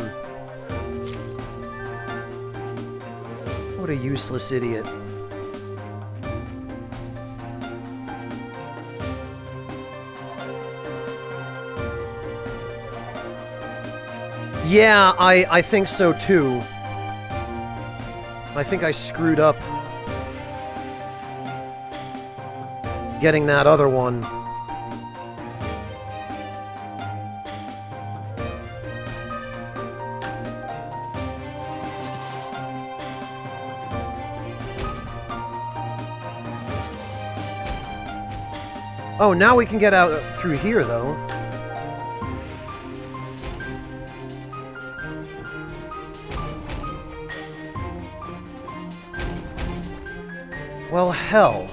What a useless idiot. Yeah, I think so too. I think I screwed up getting that other one. Oh, now we can get out through here, though. Well, hell.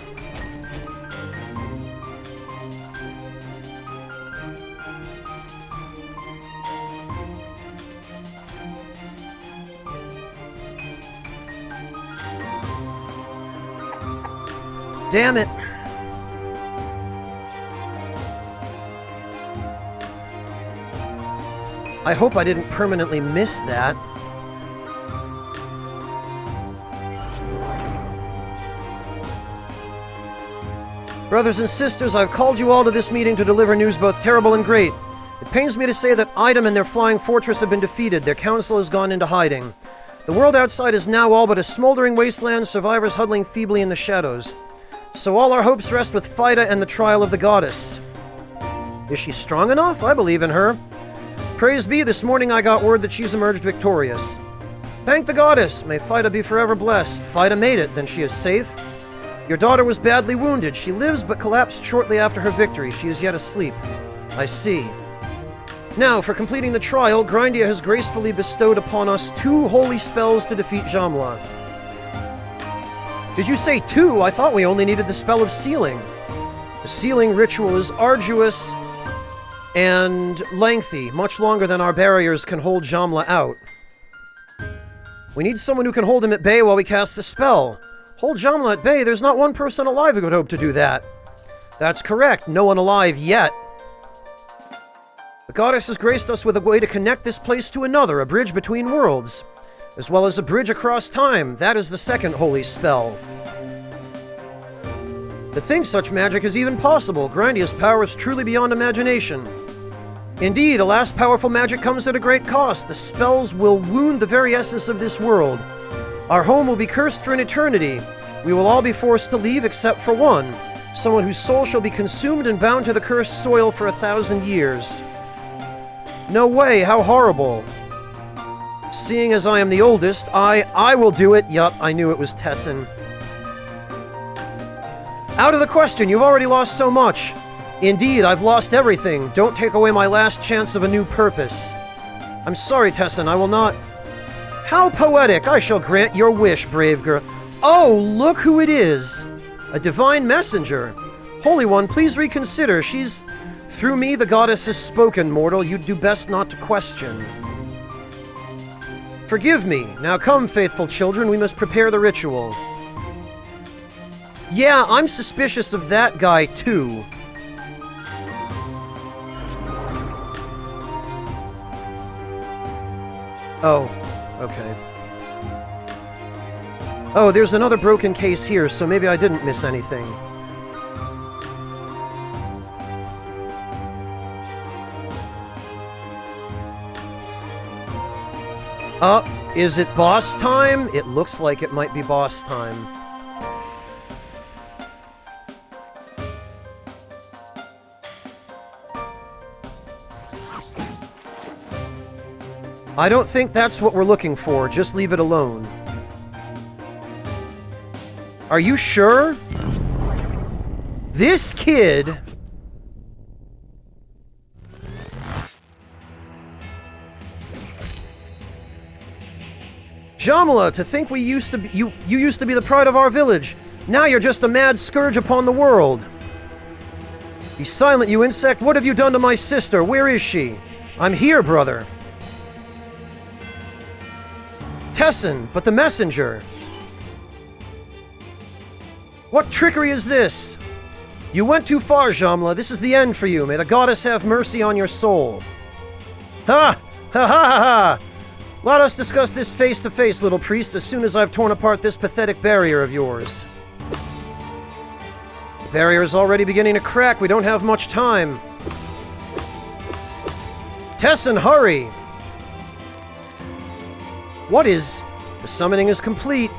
Damn it. I hope I didn't permanently miss that. Brothers and sisters, I've called you all to this meeting to deliver news both terrible and great. It pains me to say that Idem and their flying fortress have been defeated. Their council has gone into hiding. The world outside is now all but a smoldering wasteland, survivors huddling feebly in the shadows. So all our hopes rest with Phaida and the trial of the goddess. Is she strong enough? I believe in her. Praise be, this morning I got word that she's emerged victorious. Thank the goddess! May Phaida be forever blessed. Phaida made it, then she is safe. Your daughter was badly wounded. She lives but collapsed shortly after her victory. She is yet asleep. I see. Now, for completing the trial, Grindea has gracefully bestowed upon us 2 holy spells to defeat Jamla. Did you say 2? I thought we only needed the spell of sealing. The sealing ritual is arduous and lengthy, much longer than our barriers can hold Jamla out. We need someone who can hold him at bay while we cast the spell. Hold Jamla at bay? There's not one person alive who could hope to do that. That's correct, no one alive yet. The goddess has graced us with a way to connect this place to another, a bridge between worlds, as well as a bridge across time. That is the second holy spell. To think such magic is even possible, Grindea's power is truly beyond imagination. Indeed, a last powerful magic comes at a great cost. The spells will wound the very essence of this world. Our home will be cursed for an eternity. We will all be forced to leave except for one, someone whose soul shall be consumed and bound to the cursed soil for 1,000 years. No way, how horrible. Seeing as I am the oldest, I will do it. Yup, I knew it was Tessin. Out of the question, you've already lost so much. Indeed, I've lost everything. Don't take away my last chance of a new purpose. I'm sorry, Tessin, I will not... How poetic! I shall grant your wish, brave girl. Oh, look who it is! A divine messenger. Holy One, please reconsider. She's... Through me, the goddess has spoken, mortal. You'd do best not to question. Forgive me. Now come, faithful children, we must prepare the ritual. Yeah, I'm suspicious of that guy, too. Oh, okay. Oh, there's another broken case here, so maybe I didn't miss anything. Is it boss time? It looks like it might be boss time. I don't think that's what we're looking for. Just leave it alone. Are you sure? This kid... Jamla, to think we used to be... You used to be the pride of our village. Now you're just a mad scourge upon the world. Be silent, you insect. What have you done to my sister? Where is she? I'm here, brother. Tessin, but the messenger. What trickery is this? You went too far, Jamla. This is the end for you. May the goddess have mercy on your soul. Ha! Ha ha ha ha! Let us discuss this face to face, little priest, as soon as I've torn apart this pathetic barrier of yours. The barrier is already beginning to crack. We don't have much time. Tessin, hurry! What is... The summoning is complete.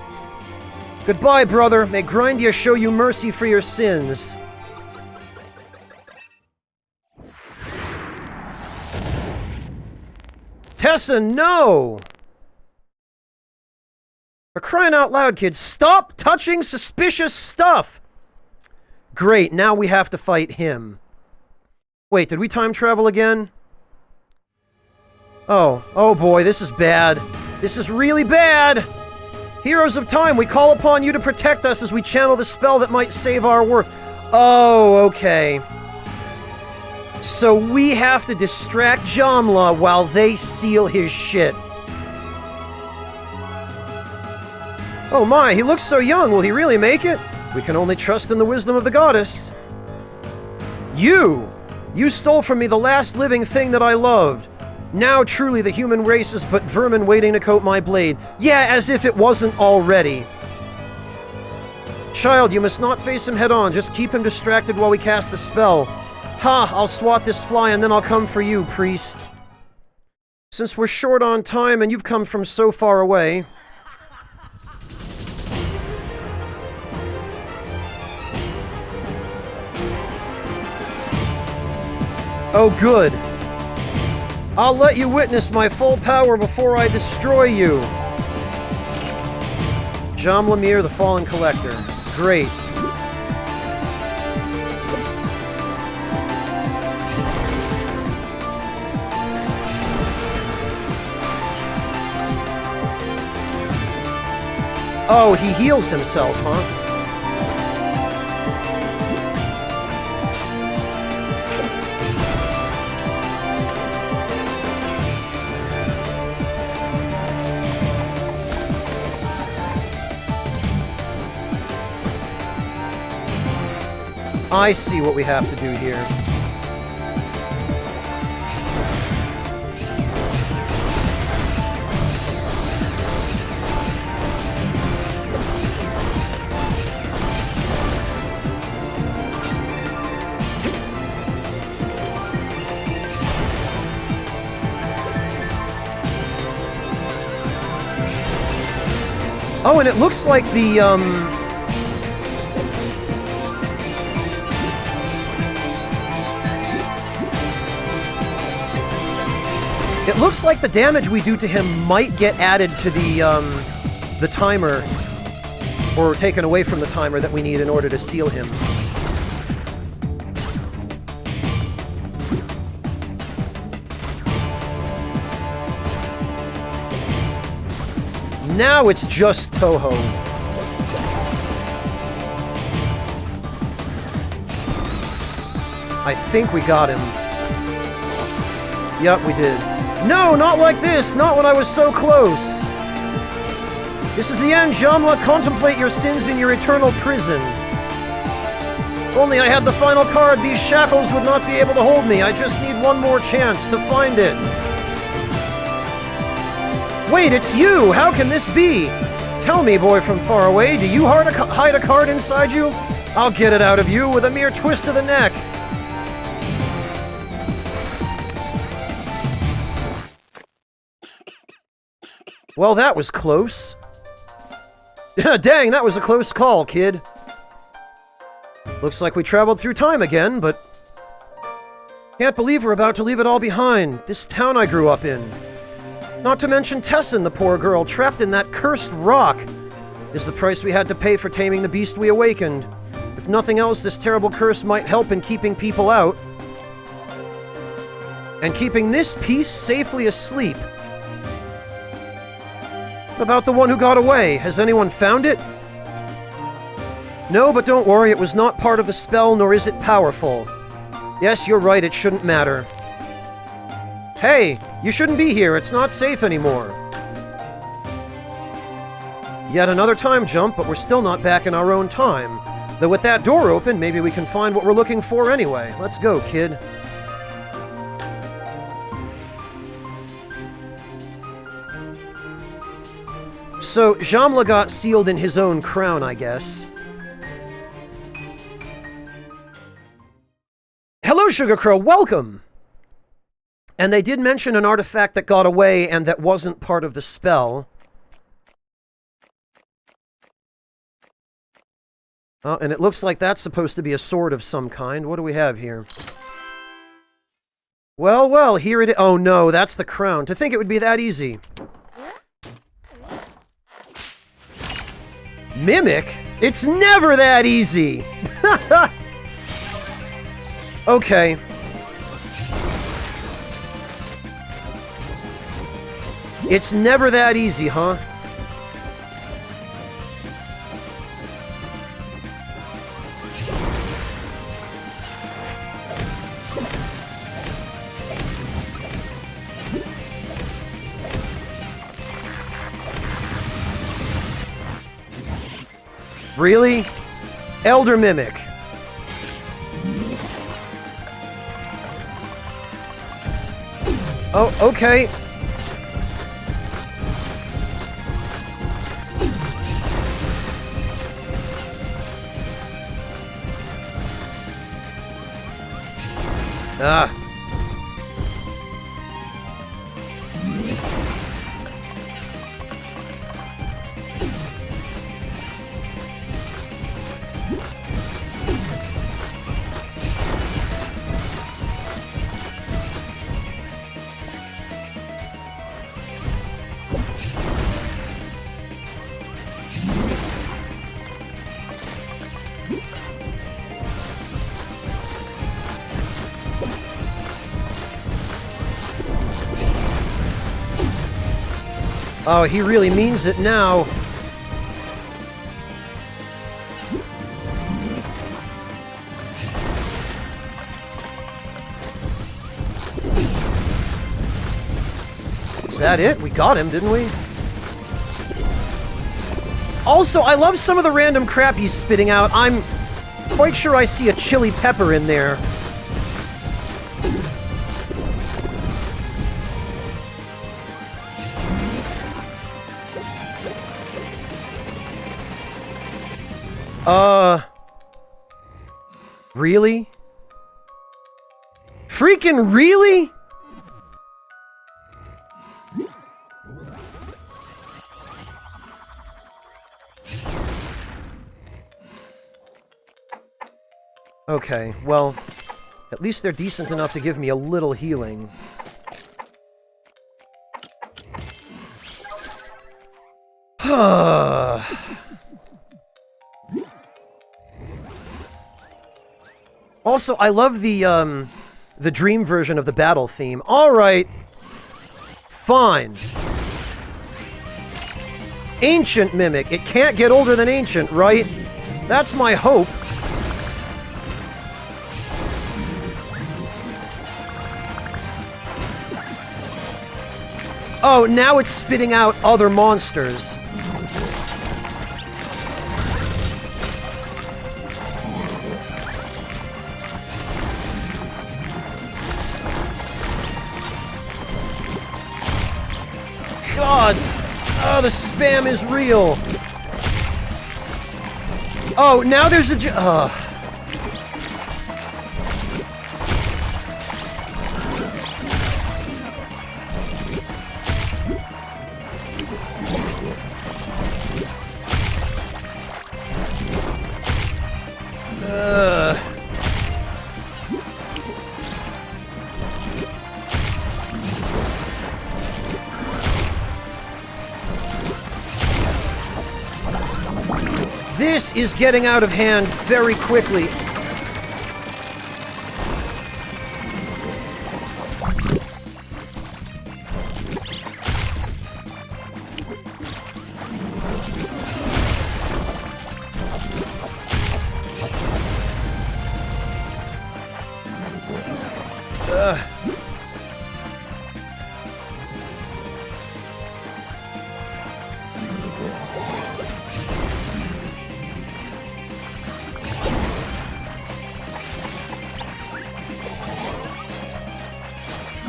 Goodbye, brother. May Grindea show you mercy for your sins. Tessin, no! For crying out loud, kids, stop touching suspicious stuff! Great, now we have to fight him. Wait, did we time travel again? Oh boy, this is bad. This is really bad! Heroes of Time, we call upon you to protect us as we channel the spell that might save our world. Oh, okay. So we have to distract Jamla while they seal his shit. Oh my, he looks so young. Will he really make it? We can only trust in the wisdom of the goddess. You stole from me the last living thing that I loved. Now truly the human race is but vermin waiting to coat my blade. Yeah, as if it wasn't already. Child, you must not face him head on. Just keep him distracted while we cast a spell. Ha, I'll swat this fly and then I'll come for you, priest. Since we're short on time and you've come from so far away... Oh, good. I'll let you witness my full power before I destroy you. Jamlamir, the Fallen Collector. Great. Oh, he heals himself, huh? I see what we have to do here. Oh, and it looks like the, it looks like the damage we do to him might get added to the timer, or taken away from the timer that we need in order to seal him. Now it's just Toho. I think we got him. Yep, we did. No, not like this! Not when I was so close! This is the end, Jamla. Contemplate your sins in your eternal prison. If only I had the final card, these shackles would not be able to hold me. I just need one more chance to find it. Wait, it's you! How can this be? Tell me, boy from far away, do you hide a card inside you? I'll get it out of you with a mere twist of the neck. Well, that was close. Dang, that was a close call, kid. Looks like we traveled through time again, but... Can't believe we're about to leave it all behind. This town I grew up in. Not to mention Tessin, the poor girl, trapped in that cursed rock, is the price we had to pay for taming the beast we awakened. If nothing else, this terrible curse might help in keeping people out. And keeping this piece safely asleep. What about the one who got away? Has anyone found it? No, but don't worry, it was not part of the spell, nor is it powerful. Yes, you're right, it shouldn't matter. Hey, you shouldn't be here, it's not safe anymore. Yet another time jump, but we're still not back in our own time. Though with that door open, maybe we can find what we're looking for anyway. Let's go, kid. So, Jamla got sealed in his own crown, I guess. Hello, Sugar Crow, welcome! And they did mention an artifact that got away and that wasn't part of the spell. Oh, and it looks like that's supposed to be a sword of some kind. What do we have here? Well, well, here it is. Oh no, that's the crown. To think it would be that easy. Mimic? It's never that easy! Okay. It's never that easy, huh? Really? Elder Mimic. Oh, okay. Ah. Oh, he really means it now. Is that it? We got him, didn't we? Also, I love some of the random crap he's spitting out. I'm quite sure I see a chili pepper in there. Really? Freaking really? Okay, well, at least they're decent enough to give me a little healing. Also, I love the dream version of the battle theme. Alright. Fine. Ancient Mimic. It can't get older than Ancient, right? That's my hope. Oh, now it's spitting out other monsters. God! Oh, the spam is real! Oh, now there's a This is getting out of hand very quickly.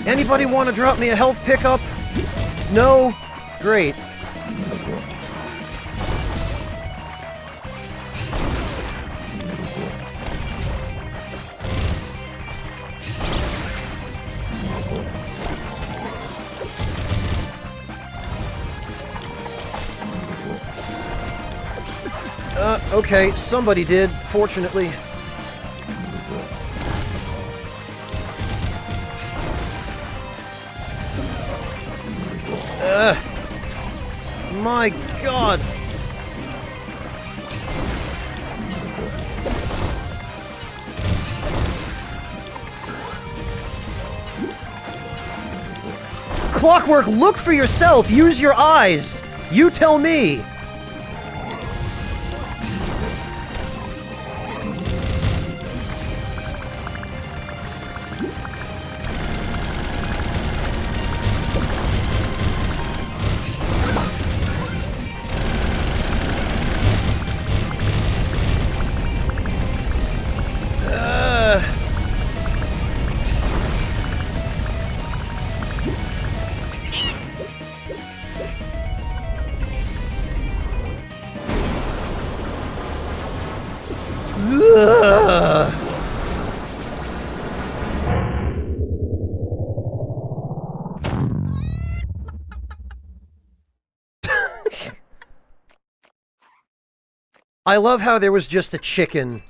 Anybody want to drop me a health pickup? No? Great. Okay, somebody did, fortunately. My God! Clockwork, look for yourself! Use your eyes! You tell me! Ugh. I love how there was just a chicken.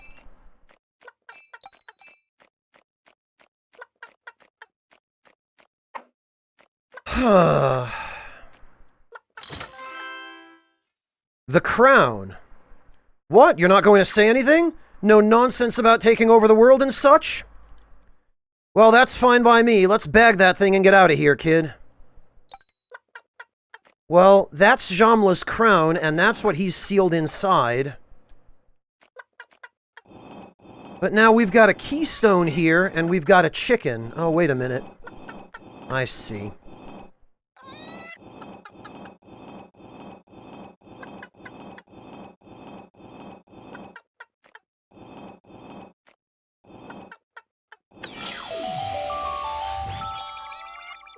The crown. What? You're not going to say anything? No nonsense about taking over the world and such? Well, that's fine by me. Let's bag that thing and get out of here, kid. Well, that's Jamla's crown, and that's what he's sealed inside. But now we've got a keystone here, and we've got a chicken. Oh, wait a minute. I see.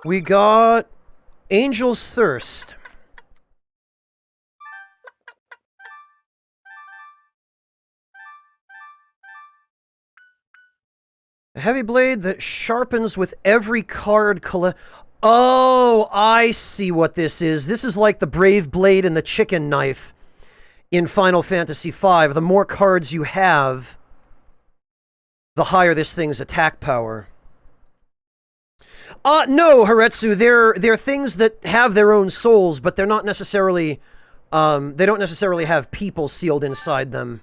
We got Angel's Thirst. A heavy blade that sharpens with every card Oh, I see what this is. This is like the Brave Blade and the Chicken Knife in Final Fantasy V. The more cards you have, the higher this thing's attack power. No, Haretsu, they're things that have their own souls, but they're not necessarily, they don't necessarily have people sealed inside them.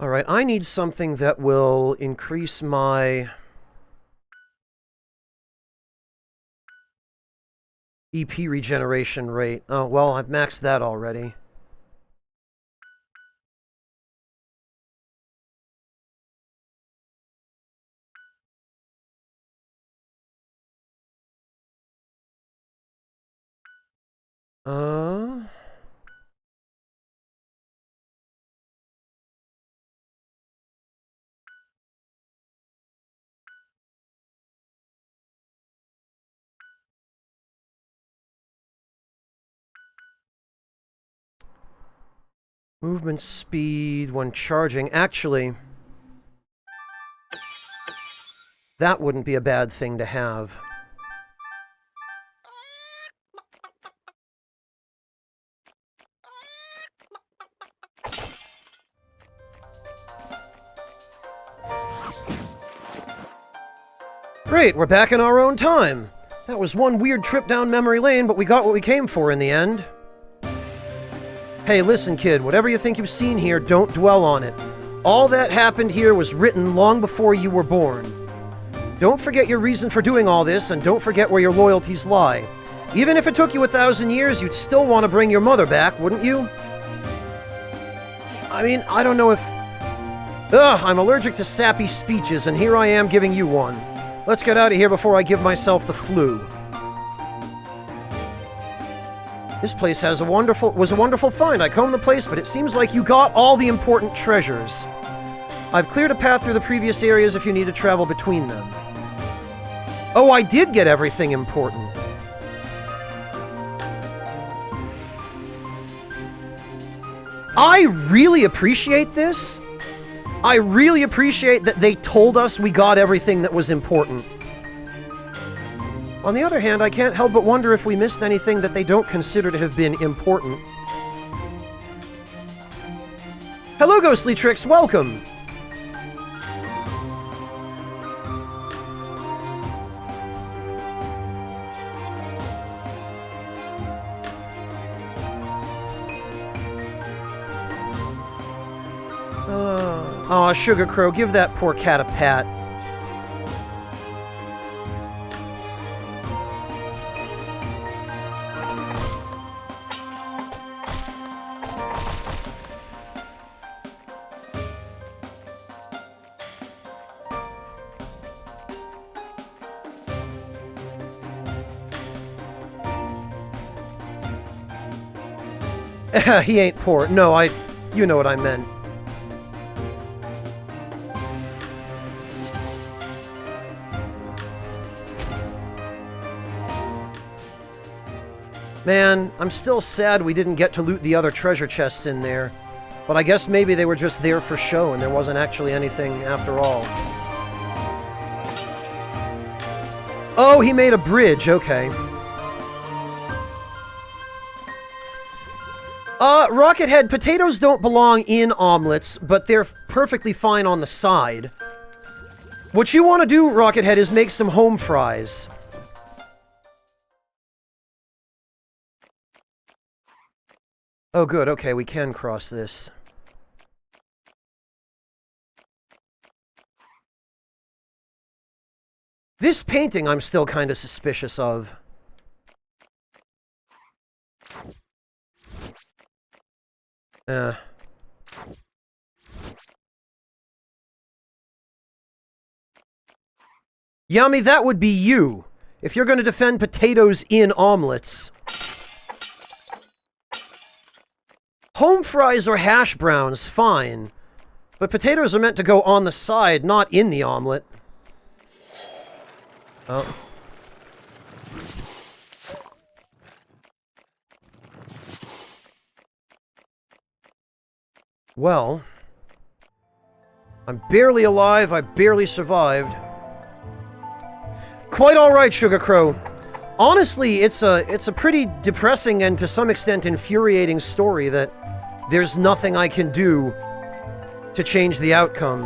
Alright, I need something that will increase my EP regeneration rate. Oh, well, I've maxed that already. Movement speed when charging. Actually, that wouldn't be a bad thing to have. Great, we're back in our own time. That was one weird trip down memory lane, but we got what we came for in the end. Hey, listen, kid, whatever you think you've seen here, don't dwell on it. All that happened here was written long before you were born. Don't forget your reason for doing all this, and don't forget where your loyalties lie. Even if it took you 1,000 years, you'd still want to bring your mother back, wouldn't you? I mean, I don't know if... Ugh, I'm allergic to sappy speeches, and here I am giving you one. Let's get out of here before I give myself the flu. This place was a wonderful find. I combed the place, but it seems like you got all the important treasures. I've cleared a path through the previous areas if you need to travel between them. Oh, I did get everything important. I really appreciate this. I really appreciate that they told us we got everything that was important. On the other hand, I can't help but wonder if we missed anything that they don't consider to have been important. Hello, Ghostly Tricks, welcome! Aw, Sugar Crow, give that poor cat a pat. He ain't poor. No, you know what I meant. Man, I'm still sad we didn't get to loot the other treasure chests in there. But I guess maybe they were just there for show and there wasn't actually anything after all. Oh, he made a bridge, okay. Rocket Head, potatoes don't belong in omelets, but they're perfectly fine on the side. What you want to do, Rocket Head, is make some home fries. Oh, good, okay, we can cross this. This painting I'm still kind of suspicious of. Yummy, that would be you, if you're going to defend potatoes in omelets. Home fries or hash browns, fine. But potatoes are meant to go on the side, not in the omelet. Oh. Well, I'm barely alive, I barely survived. Quite alright, Sugar Crow. Honestly, it's a pretty depressing and to some extent infuriating story that there's nothing I can do to change the outcome.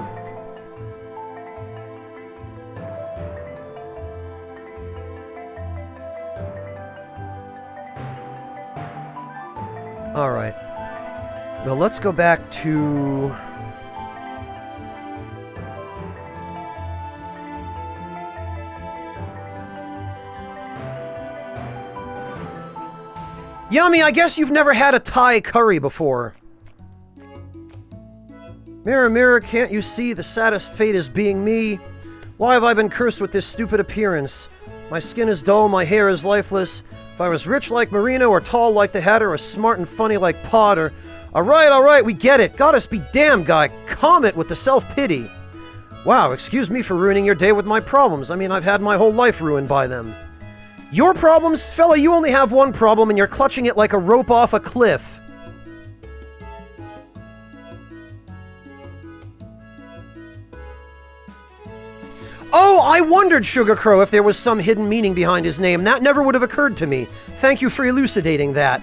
Alright. Well, let's go back to... Yummy, I guess you've never had a Thai curry before. Mirror, mirror, can't you see the saddest fate is being me? Why have I been cursed with this stupid appearance? My skin is dull, my hair is lifeless. If I was rich like Marino, or tall like the Hatter, or smart and funny like Potter... Alright, we get it. Goddess be damned, guy. Comet with the self-pity. Wow, excuse me for ruining your day with my problems. I mean, I've had my whole life ruined by them. Your problems? Fella, you only have one problem and you're clutching it like a rope off a cliff. Oh, I wondered, Sugar Crow, if there was some hidden meaning behind his name. That never would have occurred to me. Thank you for elucidating that.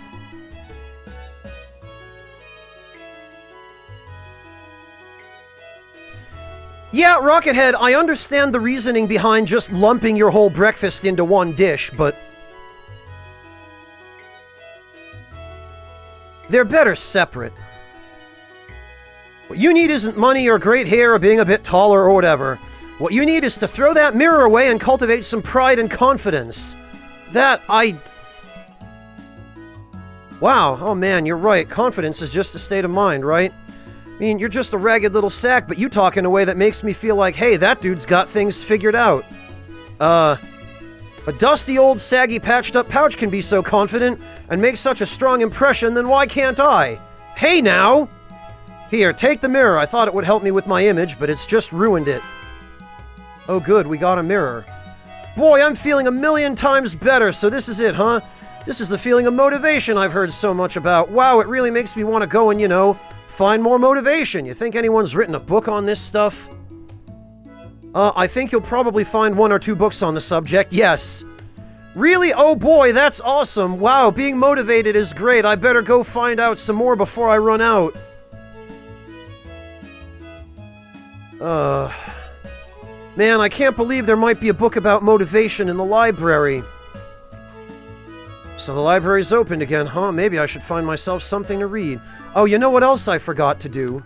Yeah, Rockethead, I understand the reasoning behind just lumping your whole breakfast into one dish, but... they're better separate. What you need isn't money or great hair or being a bit taller or whatever. What you need is to throw that mirror away and cultivate some pride and confidence. Wow, oh man, you're right. Confidence is just a state of mind, right? I mean, you're just a ragged little sack, but you talk in a way that makes me feel like, hey, that dude's got things figured out. If a dusty old saggy patched up pouch can be so confident and make such a strong impression, then why can't I? Hey now! Here, take the mirror. I thought it would help me with my image, but it's just ruined it. Oh good, we got a mirror. Boy, I'm feeling 1,000,000 times better, so this is it, huh? This is the feeling of motivation I've heard so much about. Wow, it really makes me want to go and, you know, find more motivation. You think anyone's written a book on this stuff? I think you'll probably find 1 or 2 books on the subject, yes. Really? Oh boy, that's awesome. Wow, being motivated is great. I better go find out some more before I run out. Man, I can't believe there might be a book about motivation in the library. So the library's opened again, huh? Maybe I should find myself something to read. Oh, you know what else I forgot to do?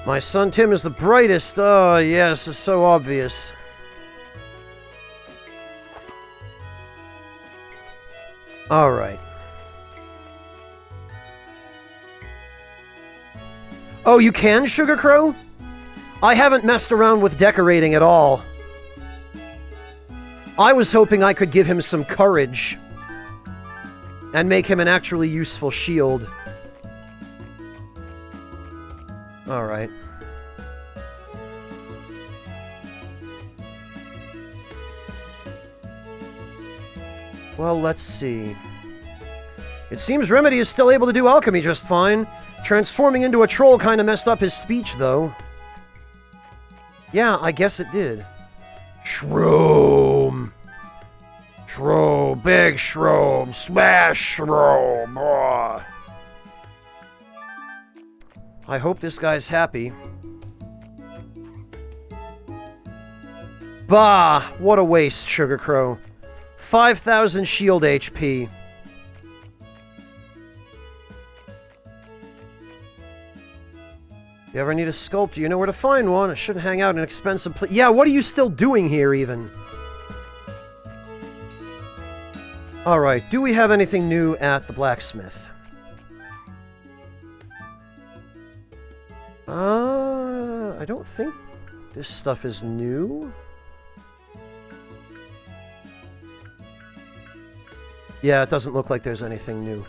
My son Tim is the brightest. Oh, yes, it's so obvious. Alright. Oh, you can, Sugar Crow? I haven't messed around with decorating at all. I was hoping I could give him some courage and make him an actually useful shield. Alright. Well, let's see. It seems Remedy is still able to do alchemy just fine. Transforming into a troll kind of messed up his speech, though. Yeah, I guess it did. Shroom. Shroom. Big shroom. Smash shroom. Blah. I hope this guy's happy. Bah! What a waste, Sugar Crow. 5,000 shield HP. You ever need a sculptor, you know where to find one. It shouldn't hang out in an expensive place. Yeah, what are you still doing here, even? Alright, do we have anything new at the blacksmith? I don't think this stuff is new. Yeah, it doesn't look like there's anything new.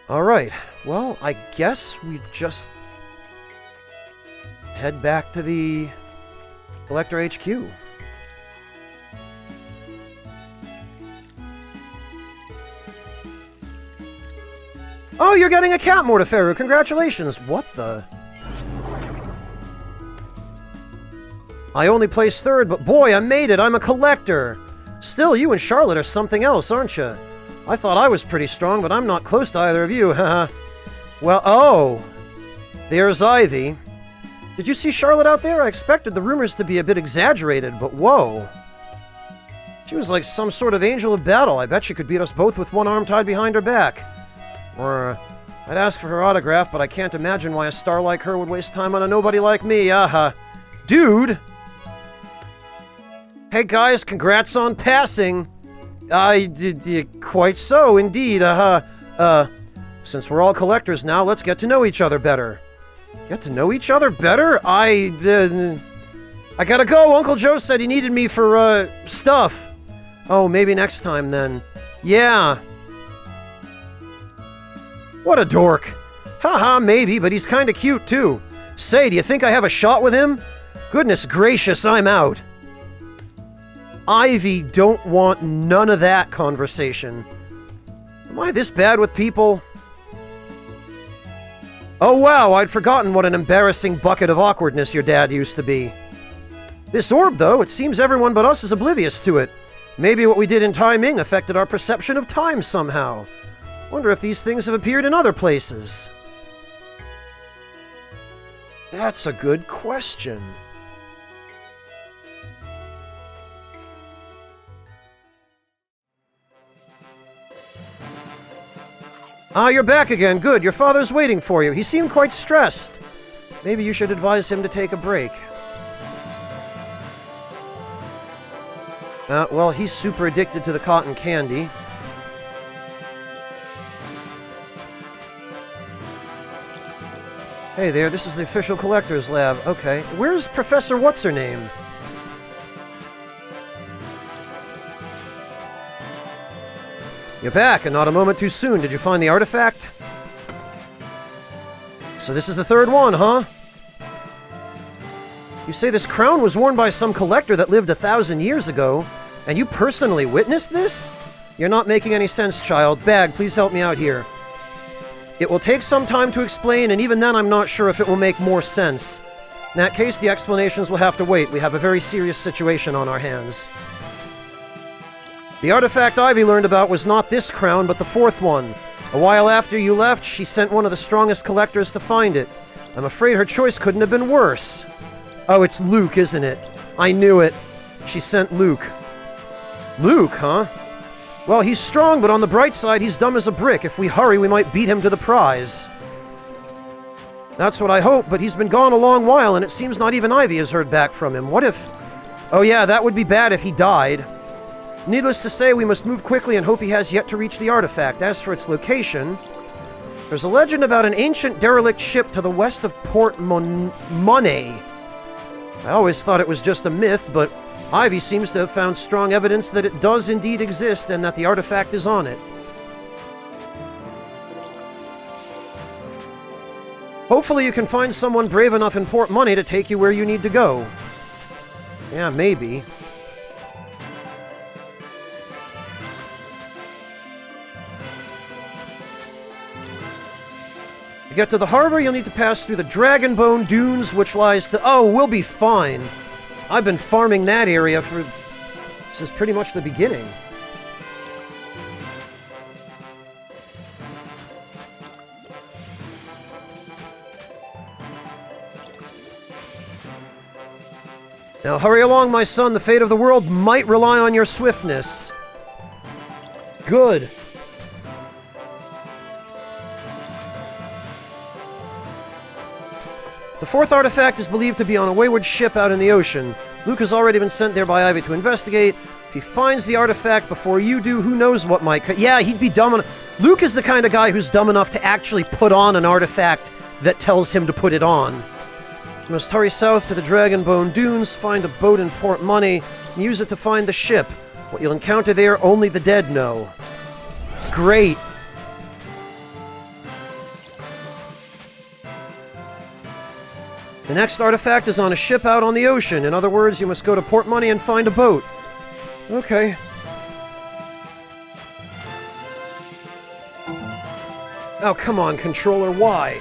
Alright, well, I guess we just head back to the Collector HQ. Oh, you're getting a cat, Mortiferu! Congratulations! What the? I only placed third, but boy, I made it! I'm a collector! Still, you and Charlotte are something else, aren't you? I thought I was pretty strong, but I'm not close to either of you, haha. Well, oh! There's Ivy. Did you see Charlotte out there? I expected the rumors to be a bit exaggerated, but whoa. She was like some sort of angel of battle. I bet she could beat us both with one arm tied behind her back. Or, I'd ask for her autograph, but I can't imagine why a star like her would waste time on a nobody like me, aha. Dude! Hey guys, congrats on passing! Quite so, indeed, since we're all collectors now, let's get to know each other better. Get to know each other better? I gotta go. Uncle Joe said he needed me for, stuff. Oh, maybe next time, then. Yeah. What a dork. Haha, maybe, but he's kinda cute, too. Say, do you think I have a shot with him? Goodness gracious, I'm out. Ivy don't want none of that conversation. Am I this bad with people? Oh wow, I'd forgotten what an embarrassing bucket of awkwardness your dad used to be. This orb, though, it seems everyone but us is oblivious to it. Maybe what we did in timing affected our perception of time somehow. Wonder if these things have appeared in other places. That's a good question. Ah, you're back again. Good. Your father's waiting for you. He seemed quite stressed. Maybe you should advise him to take a break. Well, he's super addicted to the cotton candy. Hey there, this is the official collector's lab. Okay. Where's Professor What's-Her-Name? You're back, and not a moment too soon. Did you find the artifact? So this is the third one, huh? You say this crown was worn by some collector that lived 1,000 years ago, and you personally witnessed this? You're not making any sense, child. Bag, please help me out here. It will take some time to explain, and even then I'm not sure if it will make more sense. In that case, the explanations will have to wait. We have a very serious situation on our hands. The artifact Ivy learned about was not this crown, but the fourth one. A while after you left, she sent one of the strongest collectors to find it. I'm afraid her choice couldn't have been worse. Oh, it's Luke, isn't it? I knew it. She sent Luke. Luke, huh? Well, he's strong, but on the bright side, he's dumb as a brick. If we hurry, we might beat him to the prize. That's what I hope, but he's been gone a long while, and it seems not even Ivy has heard back from him. What if... Oh yeah, that would be bad if he died. Needless to say, we must move quickly and hope he has yet to reach the artifact. As for its location, there's a legend about an ancient derelict ship to the west of Port Monet. I always thought it was just a myth, but Ivy seems to have found strong evidence that it does indeed exist and that the artifact is on it. Hopefully you can find someone brave enough in Port Money to take you where you need to go. Yeah, maybe. To get to the harbor, you'll need to pass through the Dragonbone Dunes, which lies to... Oh, we'll be fine. I've been farming that area for... This is pretty much the beginning. Now hurry along, my son. The fate of the world might rely on your swiftness. Good. The fourth artifact is believed to be on a wayward ship out in the ocean. Luke has already been sent there by Ivy to investigate. If he finds the artifact before you do, who knows what might... Yeah, he'd be dumb enough... Luke is the kind of guy who's dumb enough to actually put on an artifact that tells him to put it on. You must hurry south to the Dragonbone Dunes, find a boat in Port Money, and use it to find the ship. What you'll encounter there, only the dead know. Great. The next artifact is on a ship out on the ocean. In other words, you must go to Port Money and find a boat. Okay. Oh, come on, controller, why?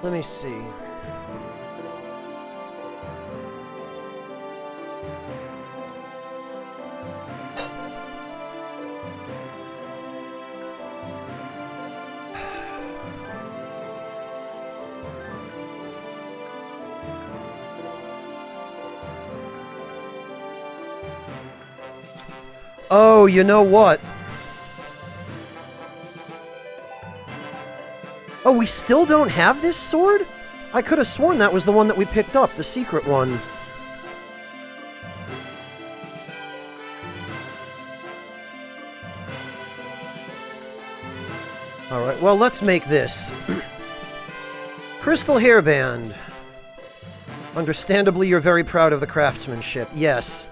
Let me see. Oh, you know what? Oh, we still don't have this sword? I could have sworn that was the one that we picked up, the secret one. Alright, well, let's make this. Crystal hairband. Understandably, you're very proud of the craftsmanship. Yes.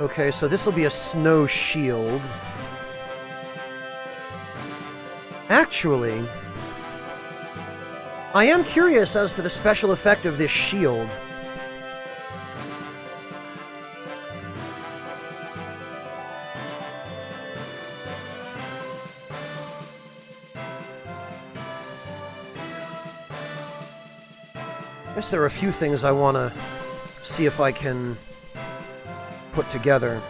Okay, so this will be a snow shield. Actually, I am curious as to the special effect of this shield. I guess there are a few things I want to see if I can put together.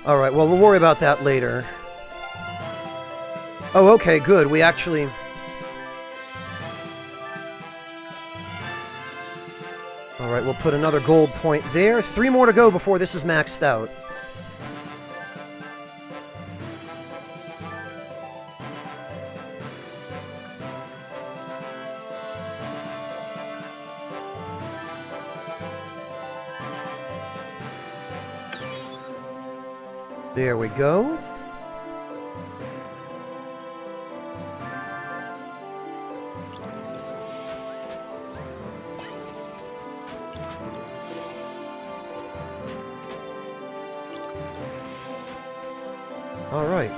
Alright, well, we'll worry about that later. Oh, okay, good. We actually... Alright, we'll put another gold point there. 3 more to go before this is maxed out. There we go. All right.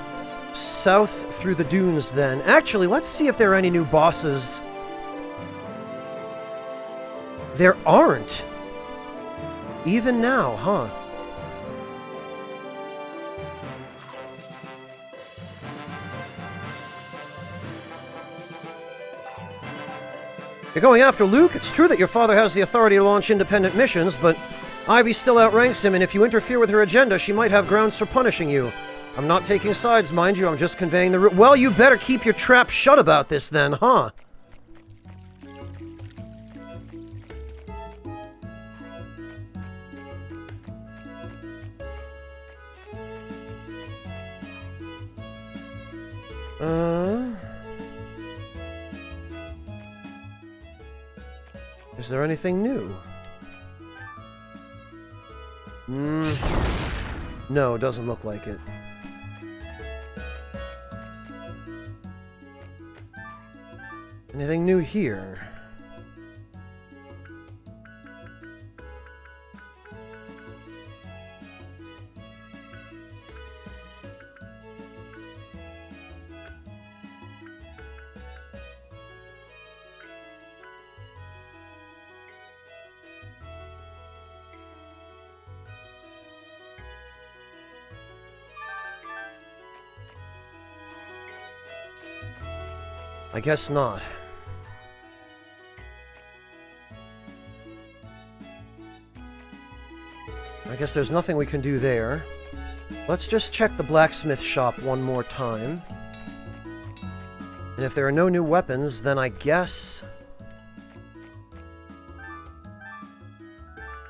south through the dunes then. Actually, let's see if there are any new bosses. There aren't. Even now, huh? You're going after Luke? It's true that your father has the authority to launch independent missions, but Ivy still outranks him, and if you interfere with her agenda, she might have grounds for punishing you. I'm not taking sides, mind you, I'm just conveying the well, you better keep your trap shut about this then, huh? Is there anything new? No, doesn't look like it. Anything new here? I guess not. I guess there's nothing we can do there. Let's just check the blacksmith shop one more time. And if there are no new weapons, then I guess...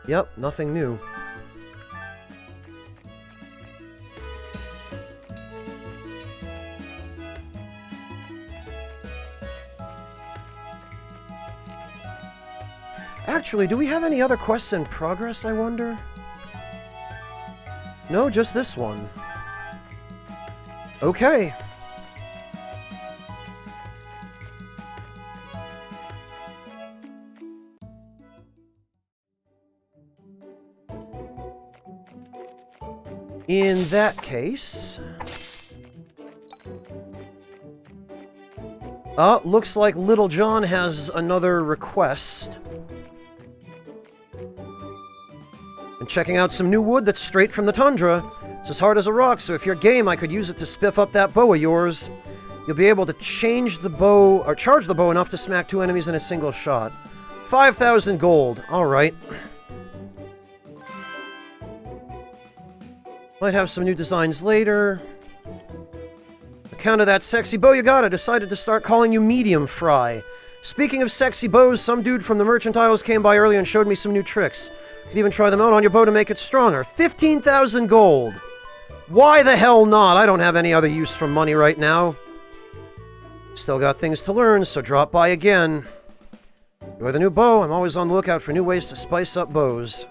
Yep, nothing new. Actually, do we have any other quests in progress, I wonder? No, just this one. Okay. In that case... looks like Little John has another request. And checking out some new wood that's straight from the tundra. It's as hard as a rock, so if you're game, I could use it to spiff up that bow of yours. You'll be able to change the bow, or charge the bow enough to smack 2 enemies in a single shot. 5,000 gold. Alright. Might have some new designs later. Account of that sexy bow you got, I decided to start calling you Medium Fry. Speaking of sexy bows, some dude from the Merchant Isles came by earlier and showed me some new tricks. Could even try them out on your bow to make it stronger. 15,000 gold! Why the hell not? I don't have any other use for money right now. Still got things to learn, so drop by again. Enjoy the new bow. I'm always on the lookout for new ways to spice up bows.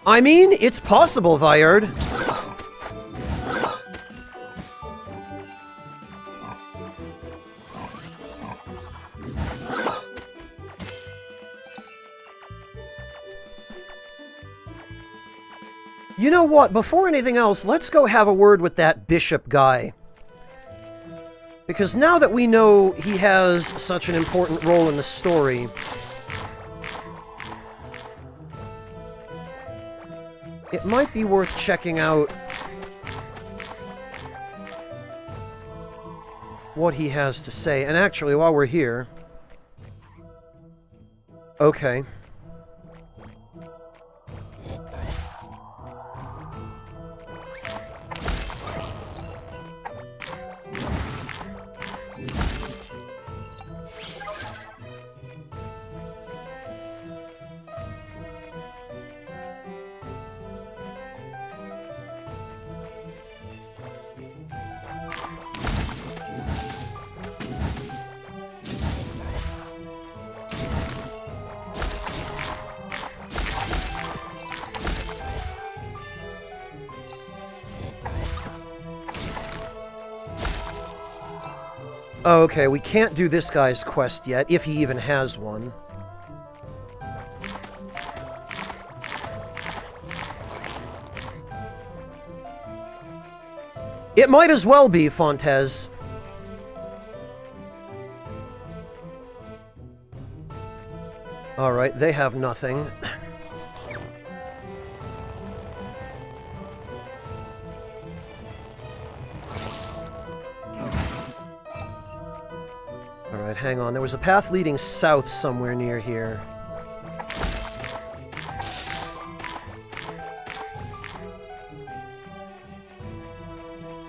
I mean, it's possible, Vyard. You know what? Before anything else, let's go have a word with that bishop guy. Because now that we know he has such an important role in the story... it might be worth checking out what he has to say. And actually, while we're here... Okay. Okay, we can't do this guy's quest yet, if he even has one. It might as well be, Fontes. Alright, they have nothing. Alright, hang on. There was a path leading south somewhere near here.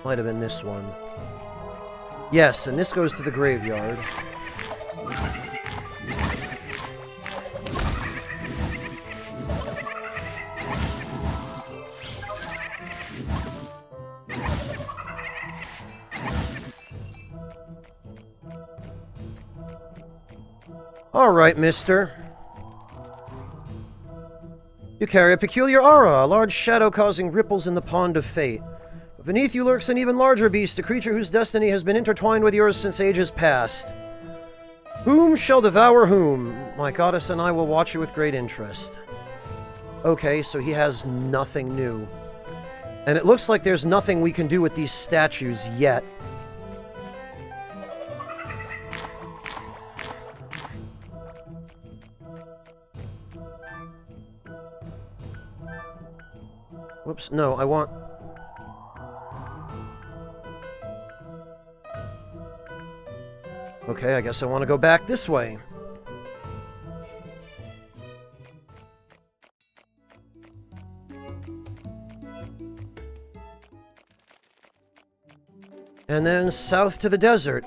Might have been this one. Yes, and this goes to the graveyard. Alright, mister. You carry a peculiar aura, a large shadow causing ripples in the pond of fate. Beneath you lurks an even larger beast, a creature whose destiny has been intertwined with yours since ages past. Whom shall devour whom? My goddess and I will watch you with great interest. Okay, so he has nothing new. And it looks like there's nothing we can do with these statues yet. Whoops, no, I want... Okay, I guess I want to go back this way. And then south to the desert.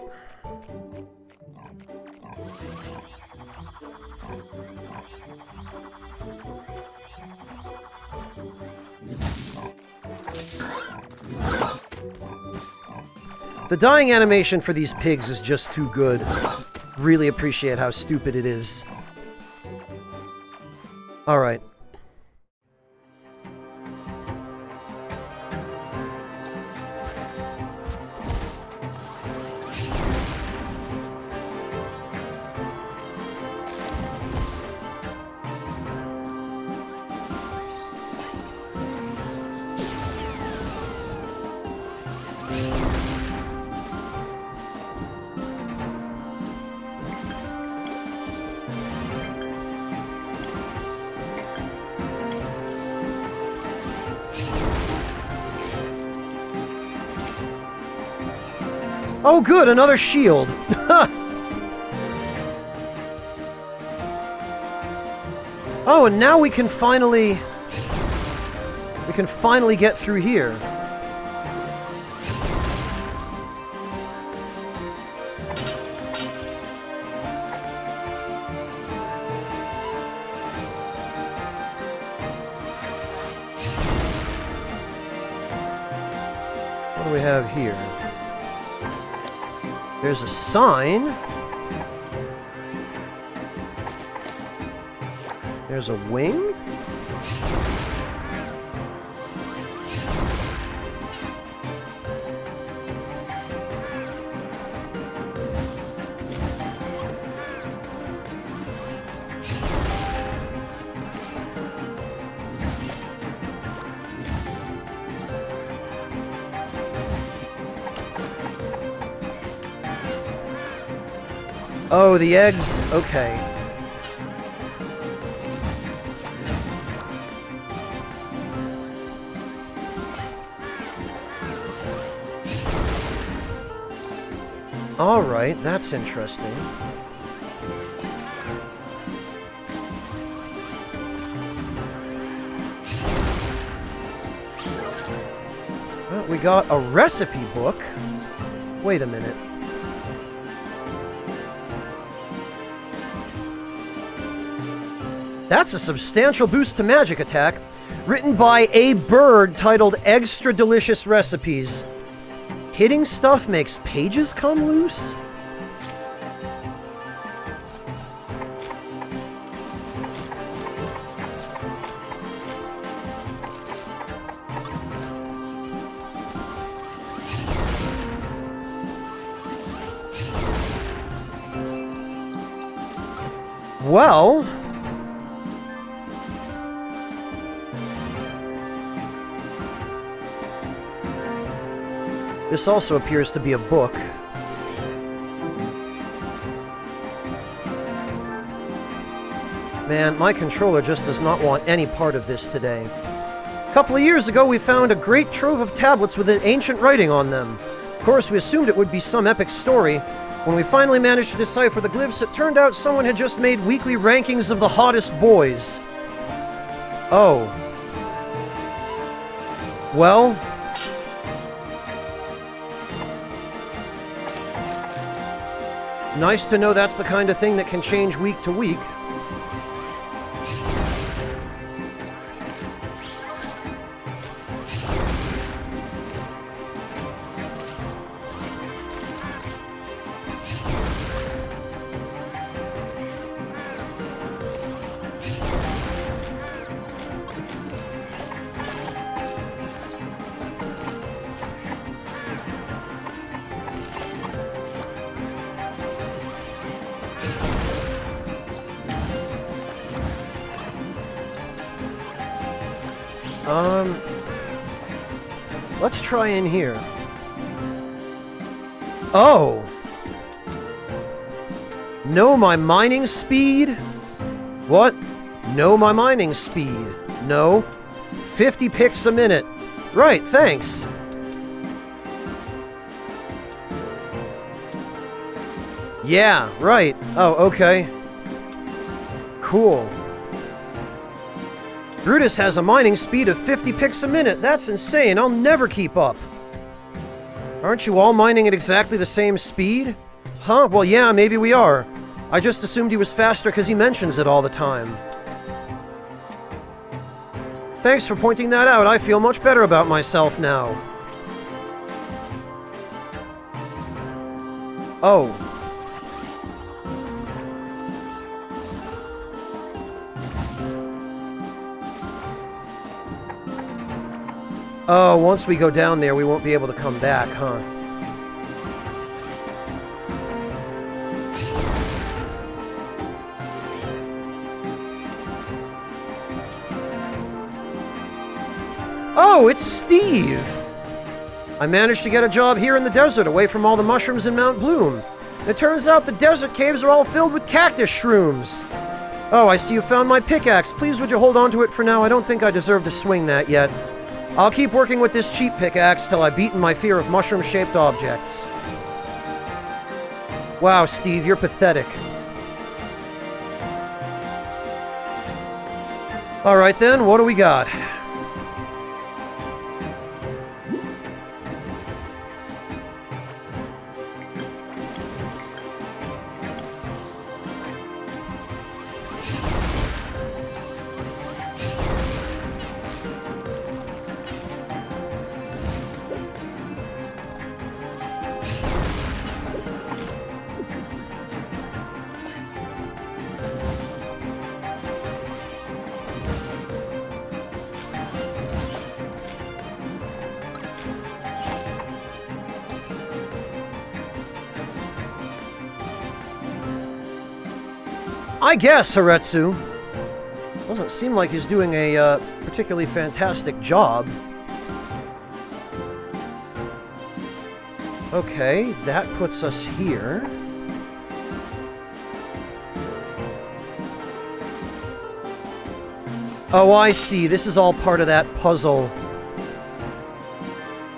The dying animation for these pigs is just too good. Really appreciate how stupid it is. Alright. Oh good, another shield! Oh, and now we can finally get through here. What do we have here? There's a sign. There's a wing. Oh, the eggs. Okay. All right, that's interesting. Well, we got a recipe book. Wait a minute. That's a substantial boost to magic attack, written by a bird titled Extra Delicious Recipes. Hitting stuff makes pages come loose? Well... This also appears to be a book. Man, my controller just does not want any part of this today. A couple of years ago, we found a great trove of tablets with an ancient writing on them. Of course, we assumed it would be some epic story. When we finally managed to decipher the glyphs, it turned out someone had just made weekly rankings of the hottest boys. Oh. Well... Nice to know that's the kind of thing that can change week to week. Let's try in here. Oh! Know my mining speed? What? Know my mining speed. No. 50 picks a minute. Right, thanks. Yeah, right. Oh, okay. Cool. Brutus has a mining speed of 50 picks a minute. That's insane. I'll never keep up. Aren't you all mining at exactly the same speed? Huh? Well, yeah, maybe we are. I just assumed he was faster because he mentions it all the time. Thanks for pointing that out. I feel much better about myself now. Oh. Oh, once we go down there, we won't be able to come back, huh? Oh, it's Steve! I managed to get a job here in the desert, away from all the mushrooms in Mount Bloom. It turns out the desert caves are all filled with cactus shrooms. Oh, I see you found my pickaxe. Please would you hold on to it for now? I don't think I deserve to swing that yet. I'll keep working with this cheap pickaxe till I've beaten my fear of mushroom-shaped objects. Wow, Steve, you're pathetic. Alright then, what do we got? I guess, Haretsu. Doesn't seem like he's doing a particularly fantastic job. Okay, that puts us here. Oh, I see. This is all part of that puzzle.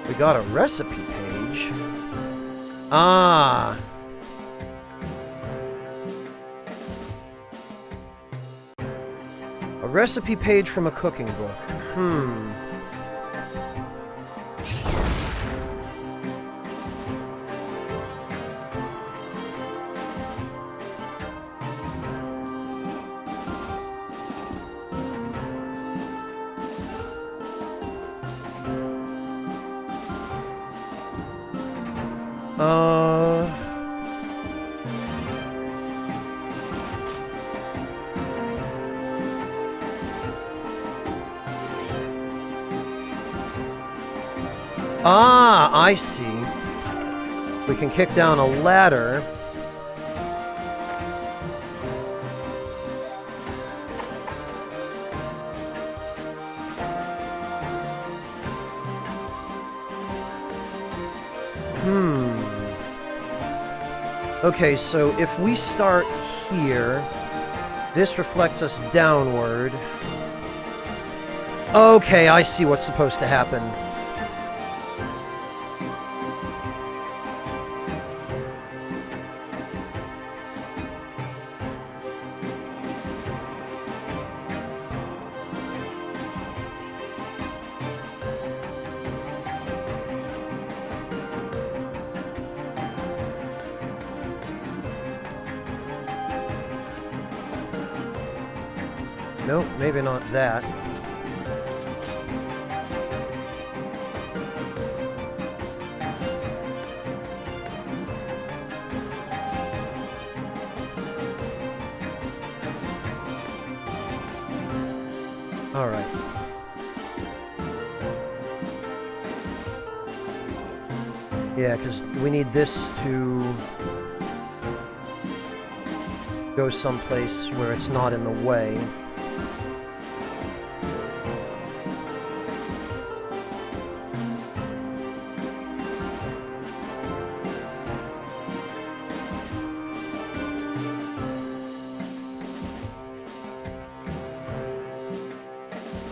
We got a recipe page. Ah. A recipe page from a cooking book. Ah, I see. We can kick down a ladder. Okay, so if we start here, this reflects us downward. Okay, I see what's supposed to happen. Nope, maybe not that. Alright. Yeah, because we need this to go someplace where it's not in the way.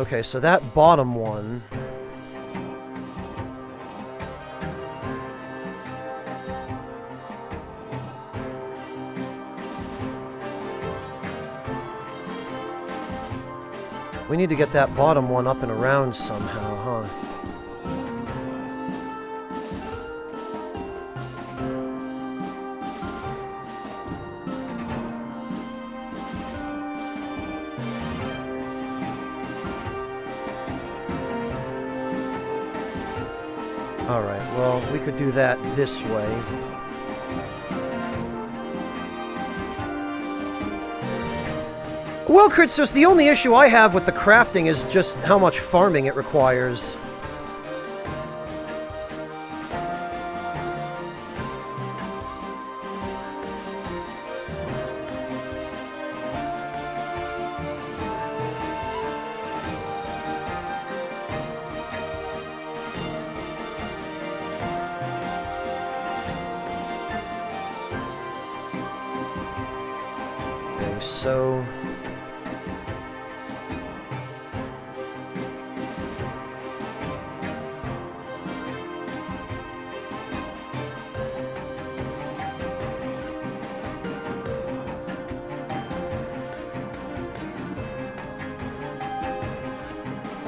Okay, so that bottom one... We need to get that bottom one up and around somehow, huh? Alright, well, we could do that this way. Well, Kritsos, the only issue I have with the crafting is just how much farming it requires. Okay, so...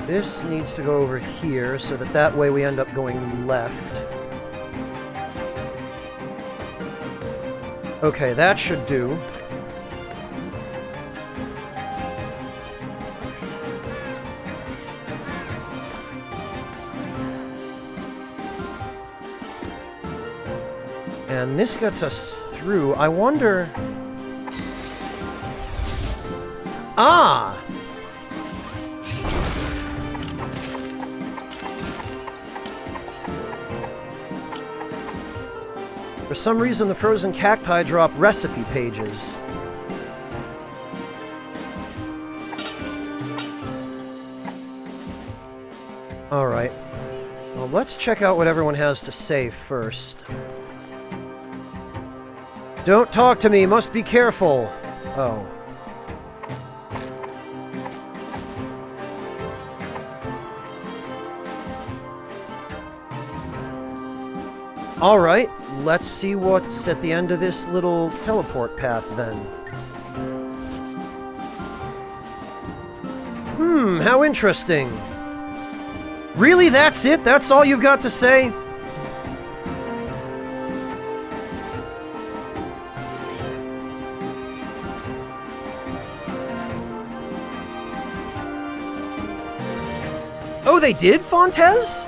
This needs to go over here, so that way we end up going left. Okay, that should do. And this gets us through. I wonder... Ah! For some reason, the frozen cacti drop recipe pages. Alright. Well, let's check out what everyone has to say first. Don't talk to me, must be careful. Oh. Alright, let's see what's at the end of this little teleport path then. How interesting. Really, that's it? That's all you've got to say? Oh, they did, Fontes?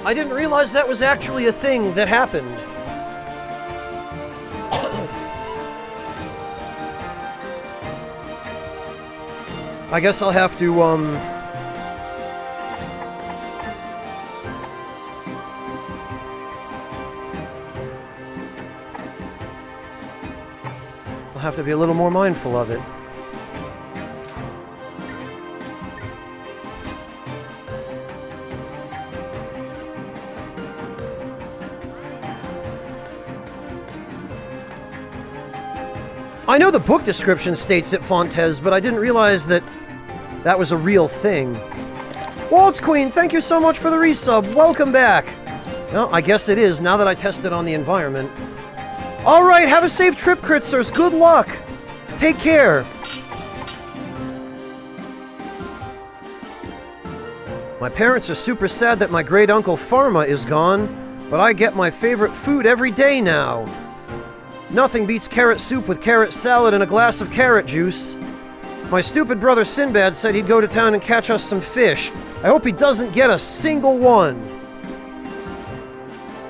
I didn't realize that was actually a thing that happened. I guess I'll have to, I'll have to be a little more mindful of it. I know the book description states it Fontes, but I didn't realize that that was a real thing. Waltz Queen, thank you so much for the resub. Welcome back. Well, I guess it is, now that I tested on the environment. Alright, have a safe trip, Kritzers. Good luck. Take care. My parents are super sad that my great-uncle Pharma is gone, but I get my favorite food every day now. Nothing beats carrot soup with carrot salad and a glass of carrot juice. My stupid brother Sinbad said he'd go to town and catch us some fish. I hope he doesn't get a single one.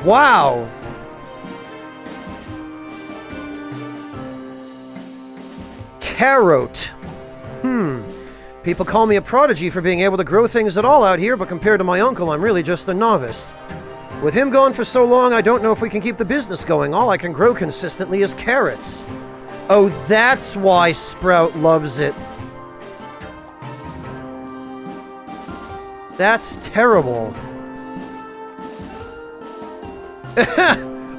Wow. Carrot. People call me a prodigy for being able to grow things at all out here, but compared to my uncle, I'm really just a novice. With him gone for so long, I don't know if we can keep the business going. All I can grow consistently is carrots. Oh, that's why Sprout loves it. That's terrible.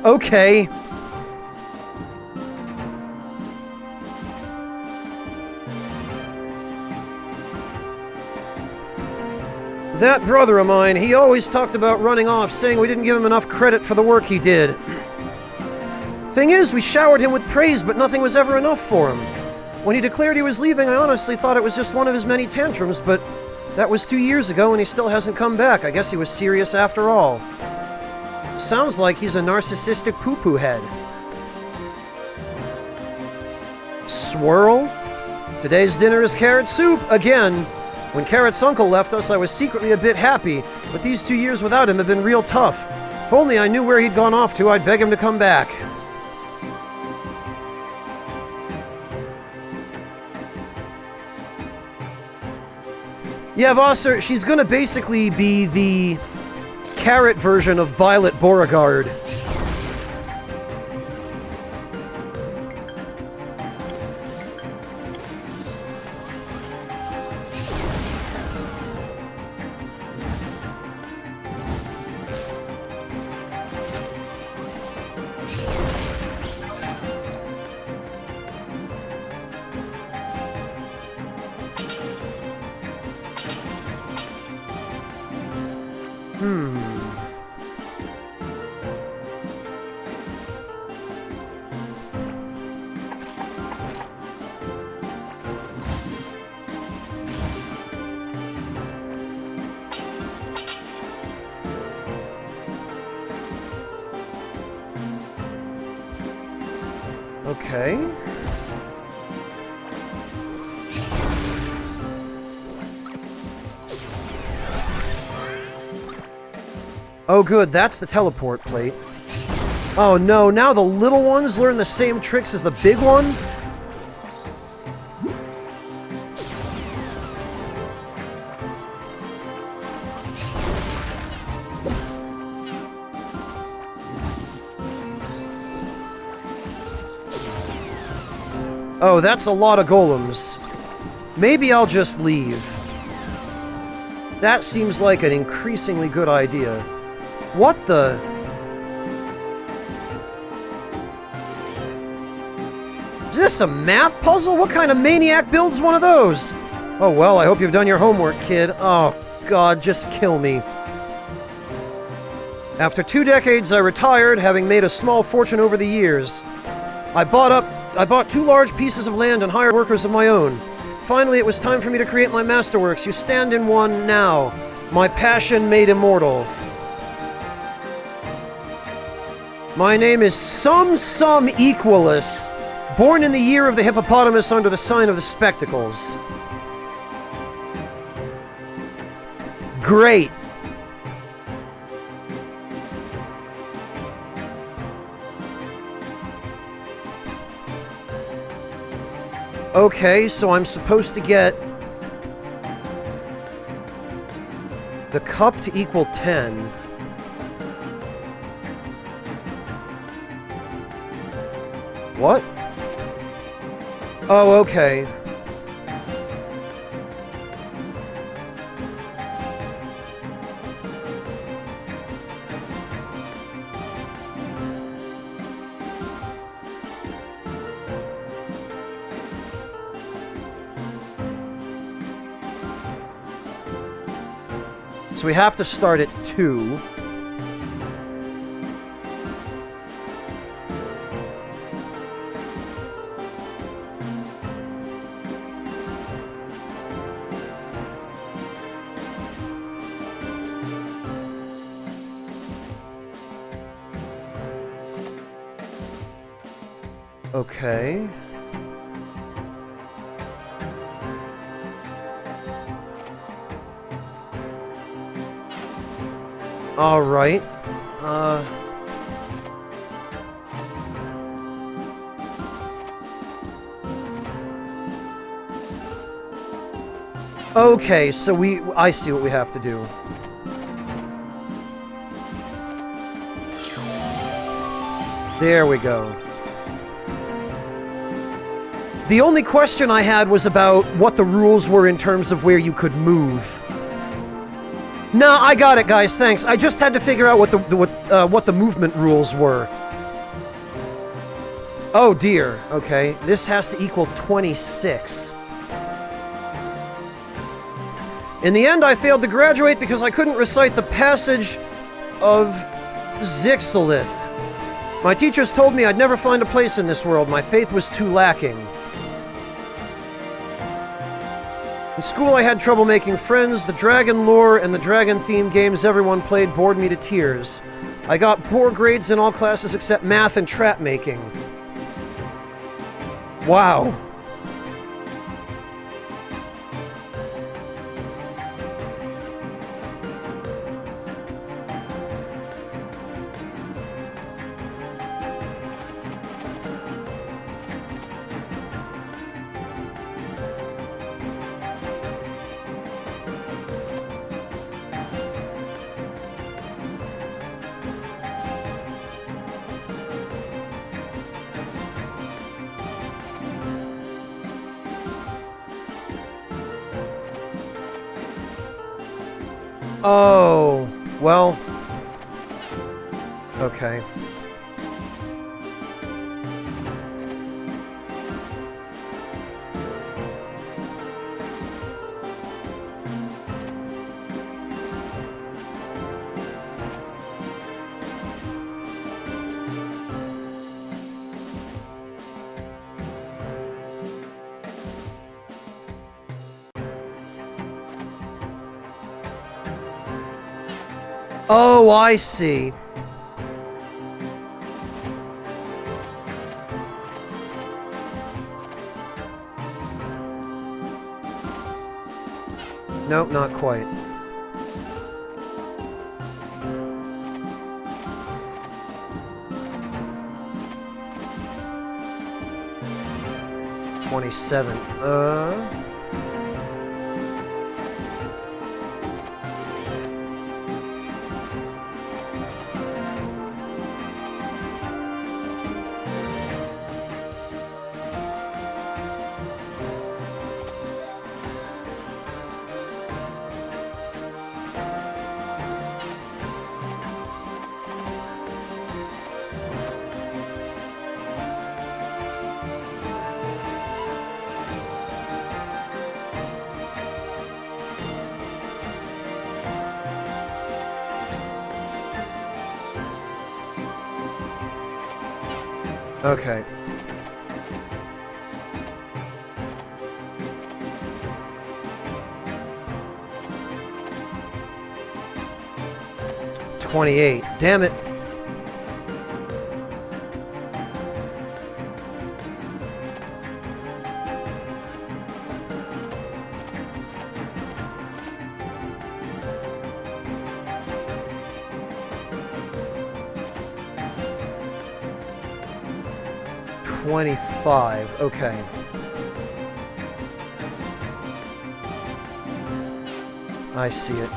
Okay. That brother of mine, he always talked about running off, saying we didn't give him enough credit for the work he did. Thing is, we showered him with praise, but nothing was ever enough for him. When he declared he was leaving, I honestly thought it was just one of his many tantrums, but that was 2 years ago and he still hasn't come back. I guess he was serious after all. Sounds like he's a narcissistic poo-poo head. Swirl? Today's dinner is carrot soup, again. When Carrot's uncle left us, I was secretly a bit happy, but these 2 years without him have been real tough. If only I knew where he'd gone off to, I'd beg him to come back. Yeah, Vosser, she's gonna basically be the carrot version of Violet Beauregard. Okay. Oh good, that's the teleport plate. Oh no, now the little ones learn the same tricks as the big one? Oh, that's a lot of golems. Maybe I'll just leave. That seems like an increasingly good idea. What the... Is this a math puzzle? What kind of maniac builds one of those? Oh well, I hope you've done your homework, kid. Oh god, just kill me. After 2 decades, I retired, having made a small fortune over the years. I bought 2 large pieces of land and hired workers of my own. Finally, it was time for me to create my masterworks. You stand in one now. My passion made immortal. My name is Sum Equalus, born in the year of the hippopotamus under the sign of the spectacles. Great. Okay, so I'm supposed to get the cup to equal 10. What? Oh, okay. So we have to start at 2. Okay. All right. Okay, so I see what we have to do. There we go. The only question I had was about what the rules were in terms of where you could move. No, I got it, guys. Thanks. I just had to figure out what the movement rules were. Oh dear. Okay, this has to equal 26. In the end, I failed to graduate because I couldn't recite the passage of Zixolith. My teachers told me I'd never find a place in this world. My faith was too lacking. In school, I had trouble making friends. The dragon lore and the dragon-themed games everyone played bored me to tears. I got poor grades in all classes except math and trap making. Wow. Oh, well, okay. Oh, I see. Nope, not quite. $27. Okay. $28. Damn it. $25. Okay. I see it.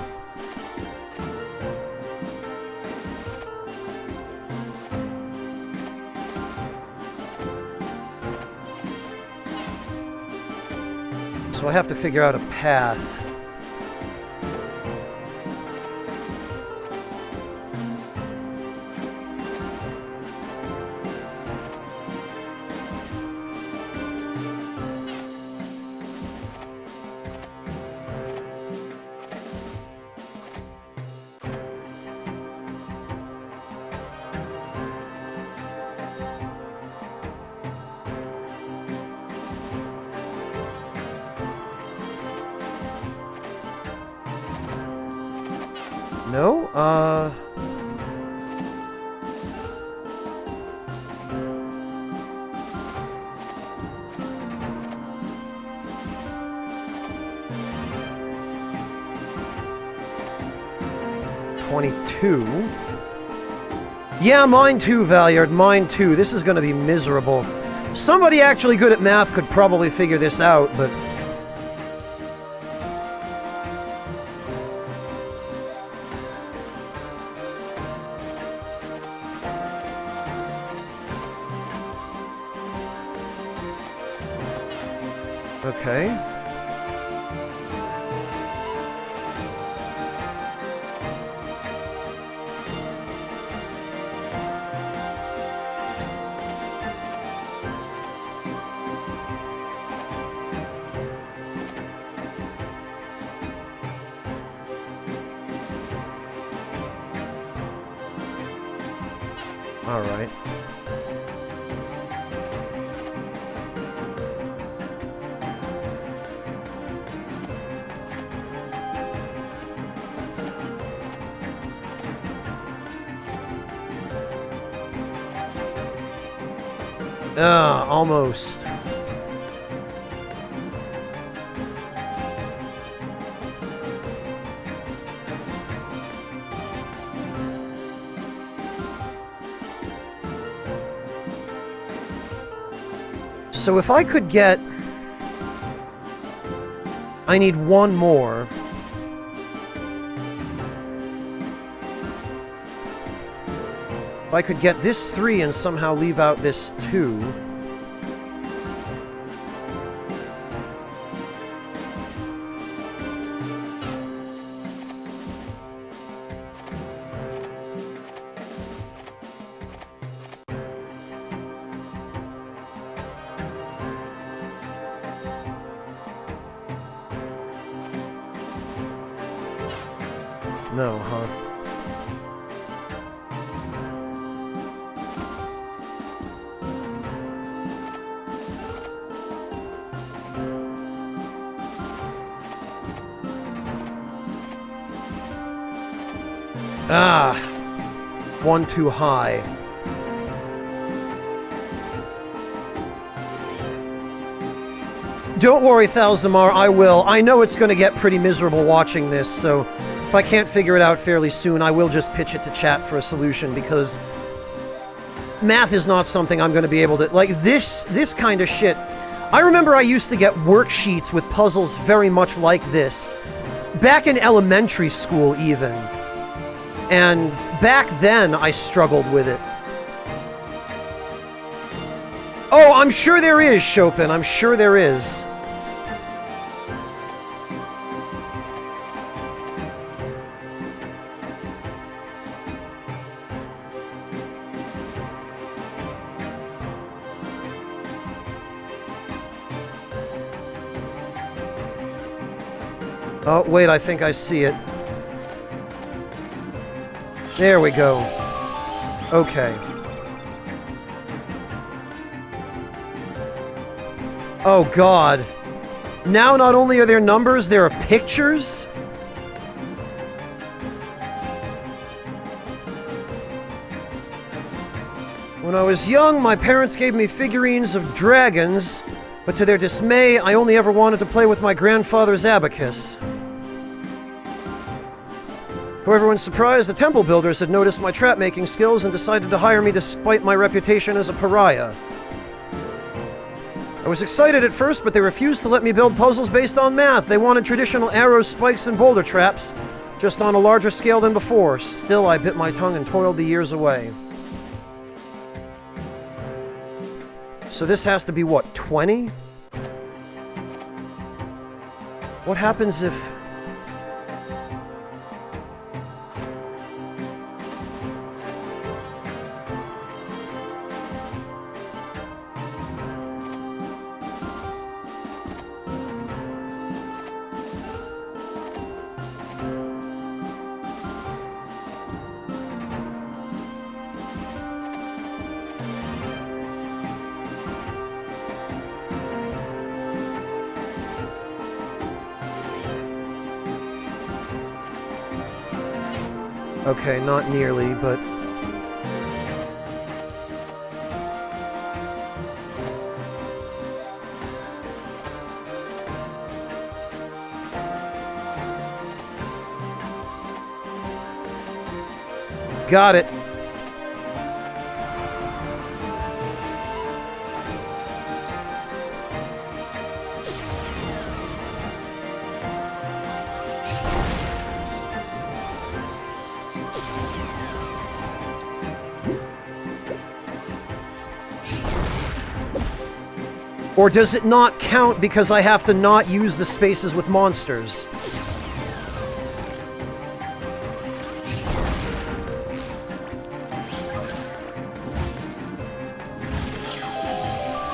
So I have to figure out a path. No? 22. Yeah, mine too, Valyard. Mine too. This is going to be miserable. Somebody actually good at math could probably figure this out, but... Okay. All right. Almost. So if I could get... I need one more. If I could get this 3 and somehow leave out this 2... No, huh? Ah! One too high. Don't worry, Thalzamar, I will. I know it's going to get pretty miserable watching this, so... If I can't figure it out fairly soon, I will just pitch it to chat for a solution, because math is not something I'm going to be able to... Like, this kind of shit... I remember I used to get worksheets with puzzles very much like this. Back in elementary school, even. And back then, I struggled with it. Oh, I'm sure there is, Chopin. I'm sure there is. Oh, wait, I think I see it. There we go. Okay. Oh, God. Now not only are there numbers, there are pictures? When I was young, my parents gave me figurines of dragons, but to their dismay, I only ever wanted to play with my grandfather's abacus. To everyone's surprise, the temple builders had noticed my trap-making skills and decided to hire me despite my reputation as a pariah. I was excited at first, but they refused to let me build puzzles based on math. They wanted traditional arrows, spikes, and boulder traps, just on a larger scale than before. Still, I bit my tongue and toiled the years away. So this has to be, what, 20? What happens if... Okay, not nearly, but... Got it. Or does it not count because I have to not use the spaces with monsters?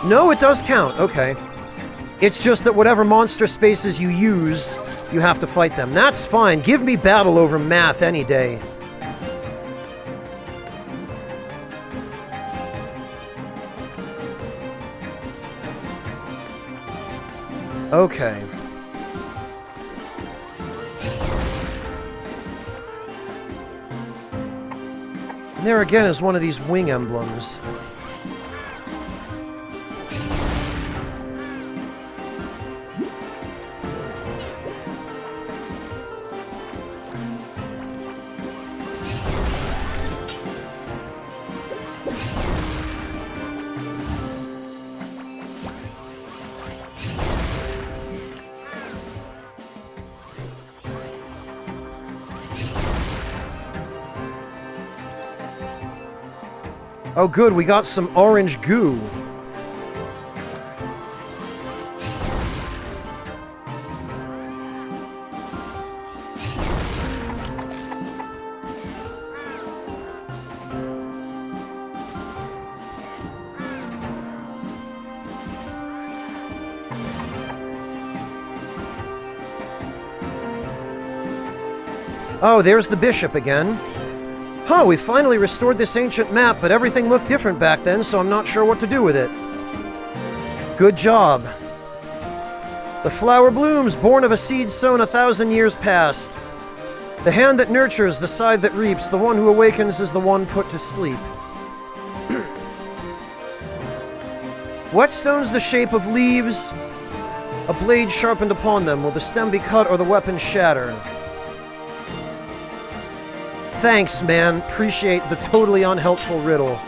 No, it does count. Okay. It's just that whatever monster spaces you use, you have to fight them. That's fine. Give me battle over math any day. Okay. And there again is one of these wing emblems. Oh good, we got some orange goo. Oh, there's the bishop again. Huh, we finally restored this ancient map, but everything looked different back then, so I'm not sure what to do with it. Good job. The flower blooms, born of a seed sown 1,000 years past. The hand that nurtures, the side that reaps, the one who awakens is the one put to sleep. Whetstones the shape of leaves, a blade sharpened upon them. Will the stem be cut or the weapon shatter? Thanks, man. Appreciate the totally unhelpful riddle.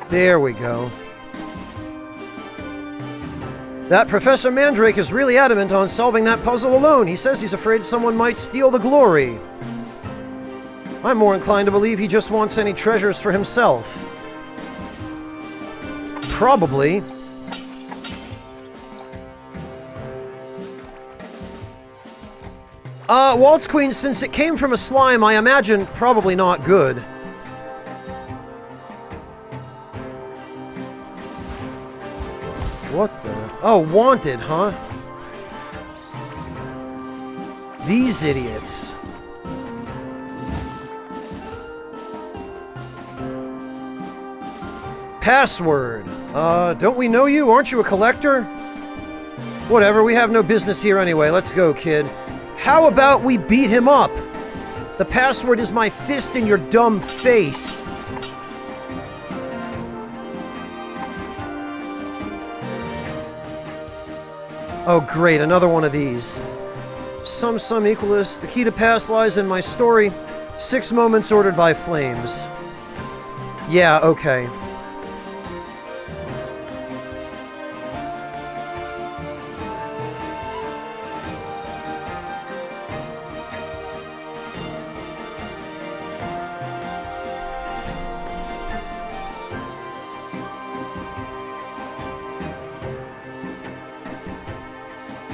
There we go. That Professor Mandrake is really adamant on solving that puzzle alone. He says he's afraid someone might steal the glory. I'm more inclined to believe he just wants any treasures for himself. Probably. Waltz Queen, since it came from a slime, I imagine probably not good. What the? Oh, wanted, huh? These idiots. Password. Don't we know you? Aren't you a collector? Whatever, we have no business here anyway. Let's go, kid. How about we beat him up? The password is my fist in your dumb face. Oh great, another one of these. Sum equalist. The key to pass lies in my story. 6 moments ordered by flames. Yeah, okay.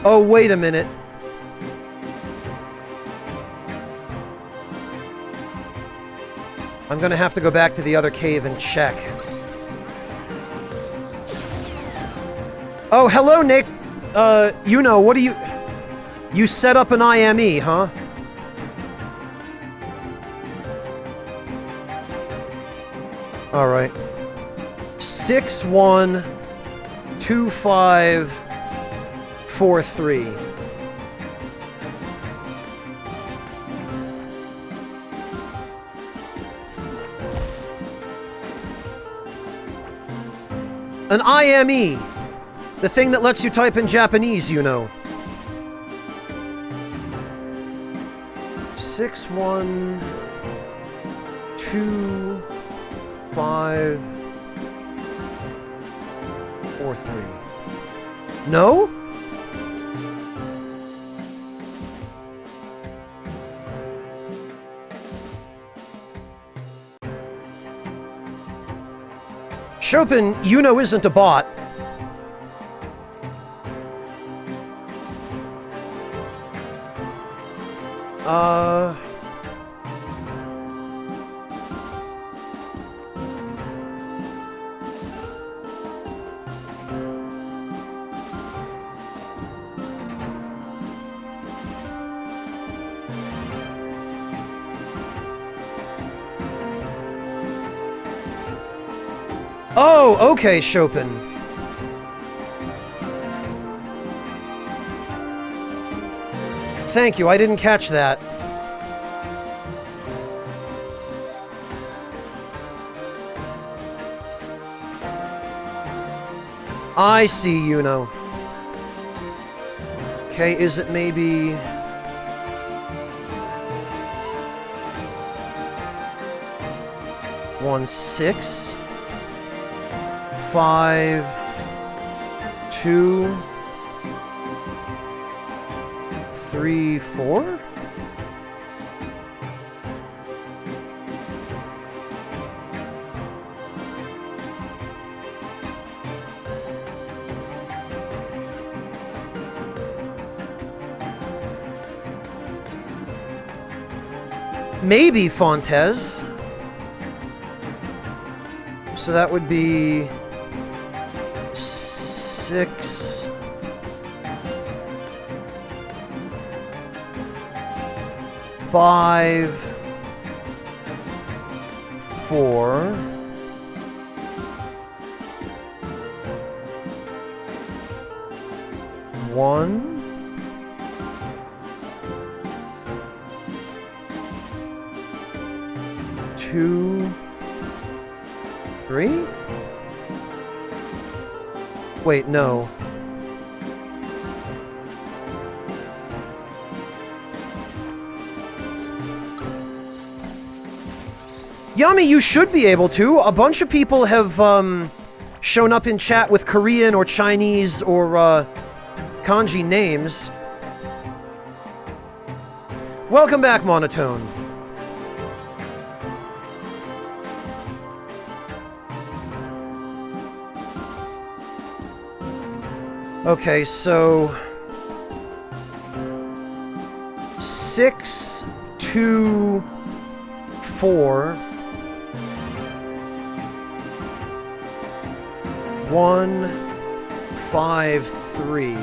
Oh, wait a minute. I'm gonna have to go back to the other cave and check. Oh, hello, Nick. You know, what do you... You set up an IME, huh? Alright. 612543. An IME. The thing that lets you type in Japanese, you know. 612543. No? Chopin, you know, isn't a bot. Oh, okay, Chopin. Thank you, I didn't catch that. I see, Yuno. Okay, is it maybe... One, 6... 5, 2, 3, 4? Maybe Fontes. So that would be 6, 5, 4, 1, 2, 3? Wait, no. Yummy, you should be able to. A bunch of people have, shown up in chat with Korean or Chinese or, kanji names. Welcome back, Monotone. Okay, so 6, 2, 4, 1, 5, 3.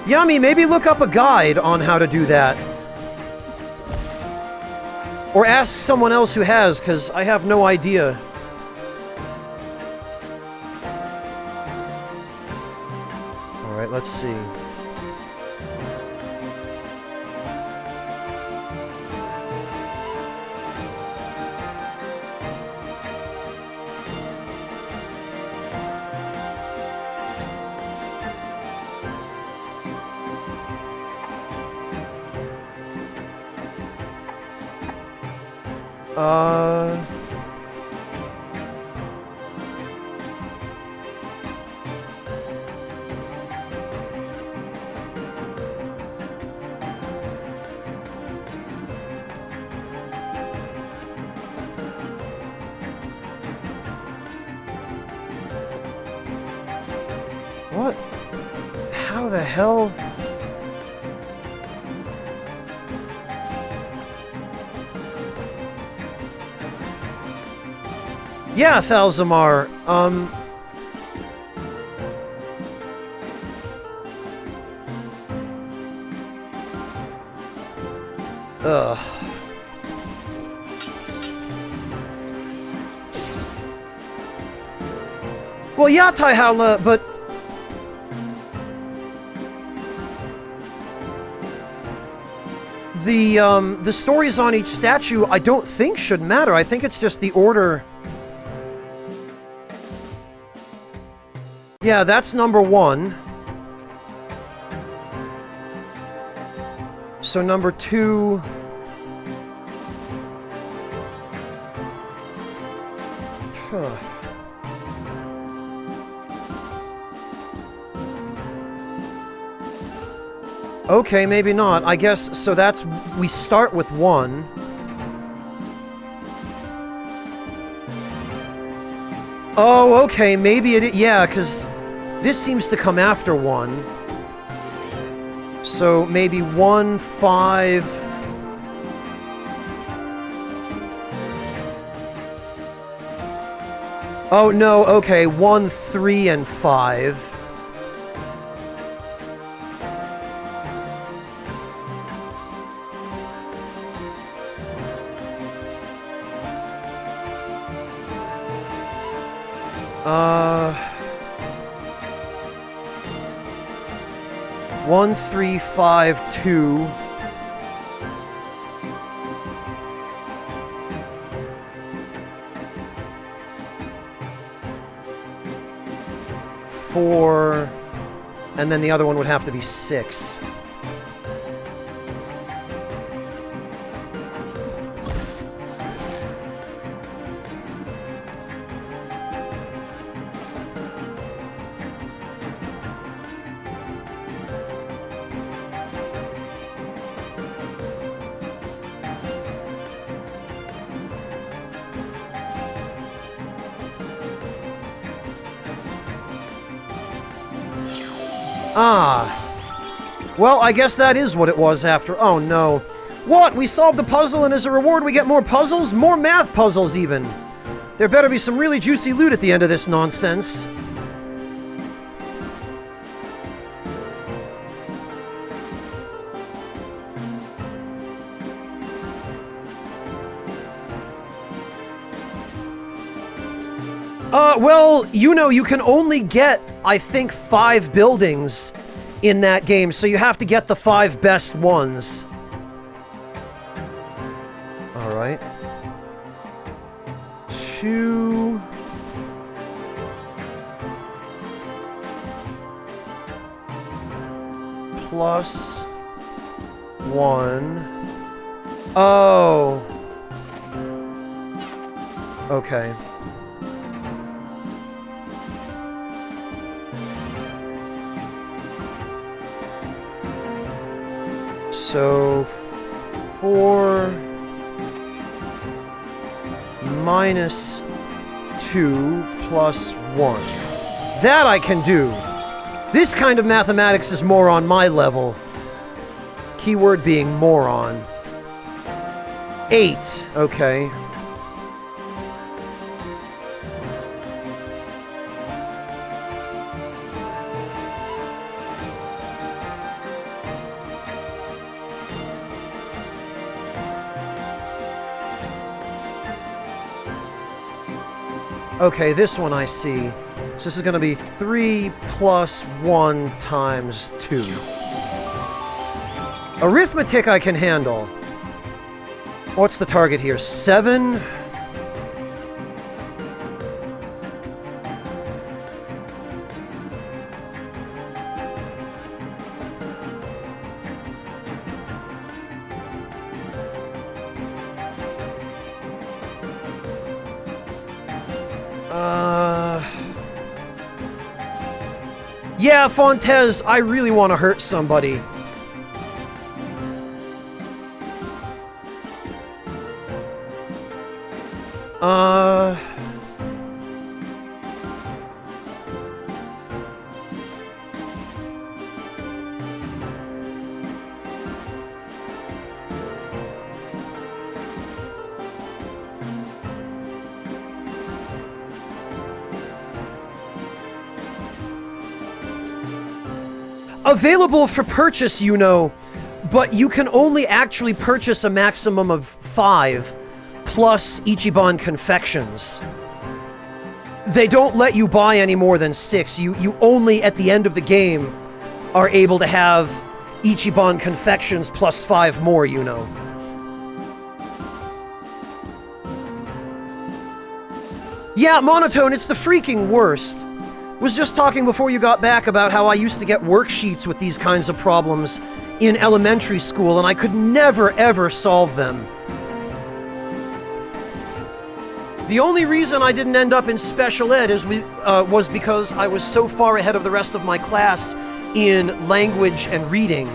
Yummy, maybe look up a guide on how to do that. Or ask someone else who has, because I have no idea. Let's see. What? How the hell? Yeah, Thalzamar. Ugh. Well, yeah, Taihala, but... The stories on each statue I don't think should matter. I think it's just the order... Yeah, that's number 1. So number 2... Huh. Okay, maybe not. I guess, so that's... We start with 1. Oh, okay, maybe it... Yeah, because this seems to come after 1. So maybe 1, 5... Oh, no, okay, 1, 3, and 5. One, 3, 5, 2. Four, and then the other one would have to be 6. Ah. Well, I guess that is what it was after... Oh, no. What? We solved the puzzle, and as a reward we get more puzzles? More math puzzles, even! There better be some really juicy loot at the end of this nonsense. Well, you know, you can only get, I think, 5 buildings in that game, so you have to get the 5 best ones. Alright. 2... plus... 1... Oh... Okay. So, 4 minus 2 plus 1. That I can do. This kind of mathematics is more on my level. Keyword being moron. 8. Okay. Okay, this one I see. So this is going to be 3 plus 1 times 2. Arithmetic I can handle. What's the target here? 7? Yeah, Fontes, I really want to hurt somebody. available for purchase, you know, but you can only actually purchase a maximum of 5 plus Ichiban confections. They don't let you buy any more than 6. You only, at the end of the game, are able to have Ichiban confections plus 5 more, you know. Yeah, Monotone, it's the freaking worst. Was just talking before you got back about how I used to get worksheets with these kinds of problems in elementary school, and I could never, ever solve them. The only reason I didn't end up in special ed was because I was so far ahead of the rest of my class in language and reading.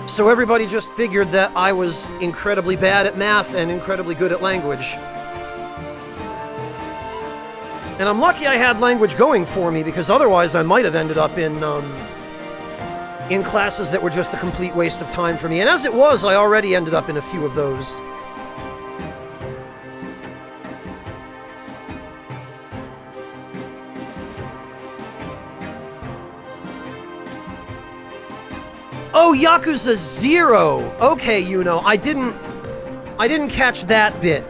So everybody just figured that I was incredibly bad at math and incredibly good at language. And I'm lucky I had language going for me, because otherwise I might have ended up in classes that were just a complete waste of time for me. And as it was, I already ended up in a few of those. Oh, Yakuza 0! Okay, you know, I didn't catch that bit.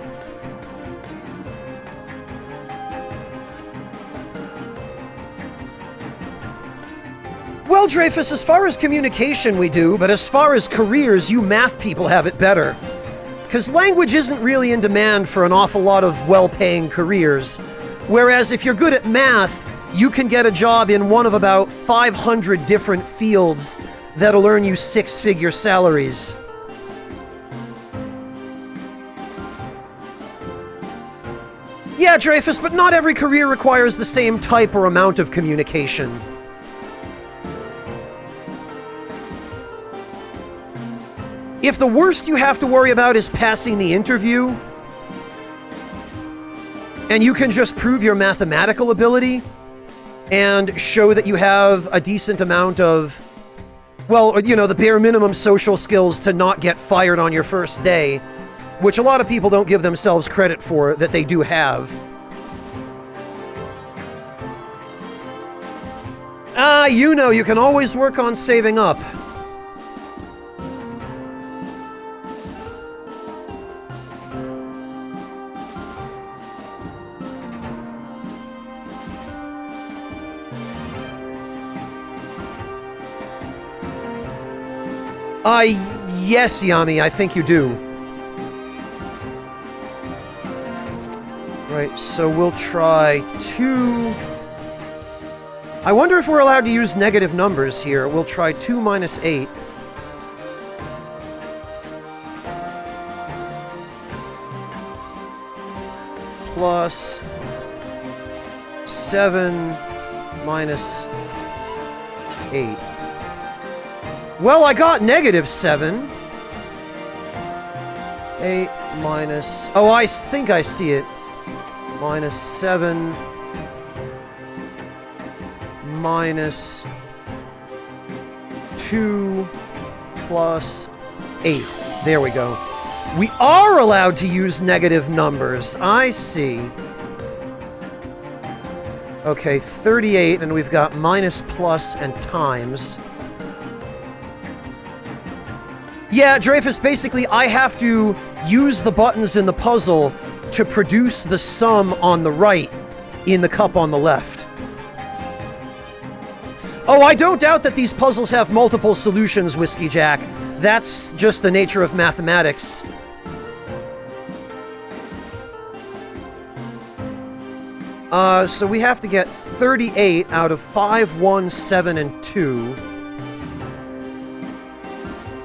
Well, Dreyfus, as far as communication we do, but as far as careers, you math people have it better. Because language isn't really in demand for an awful lot of well-paying careers. Whereas if you're good at math, you can get a job in one of about 500 different fields that'll earn you 6-figure salaries. Yeah, Dreyfus, but not every career requires the same type or amount of communication. If the worst you have to worry about is passing the interview, and you can just prove your mathematical ability, and show that you have a decent amount of, well, you know, the bare minimum social skills to not get fired on your first day, which a lot of people don't give themselves credit for, that they do have. You know, you can always work on saving up. Yes, Yami, I think you do. Right, so we'll try 2... I wonder if we're allowed to use negative numbers here. We'll try 2 minus 8. Plus 7 minus 8. Well, I got negative 7. 8 minus... Oh, I think I see it. Minus 7... minus 2 plus 8. There we go. We are allowed to use negative numbers. I see. Okay, 38, and we've got minus, plus, and times. Yeah, Dreyfus, basically I have to use the buttons in the puzzle to produce the sum on the right in the cup on the left. Oh, I don't doubt that these puzzles have multiple solutions, Whiskey Jack. That's just the nature of mathematics. So we have to get 38 out of 5, 1, 7, and 2.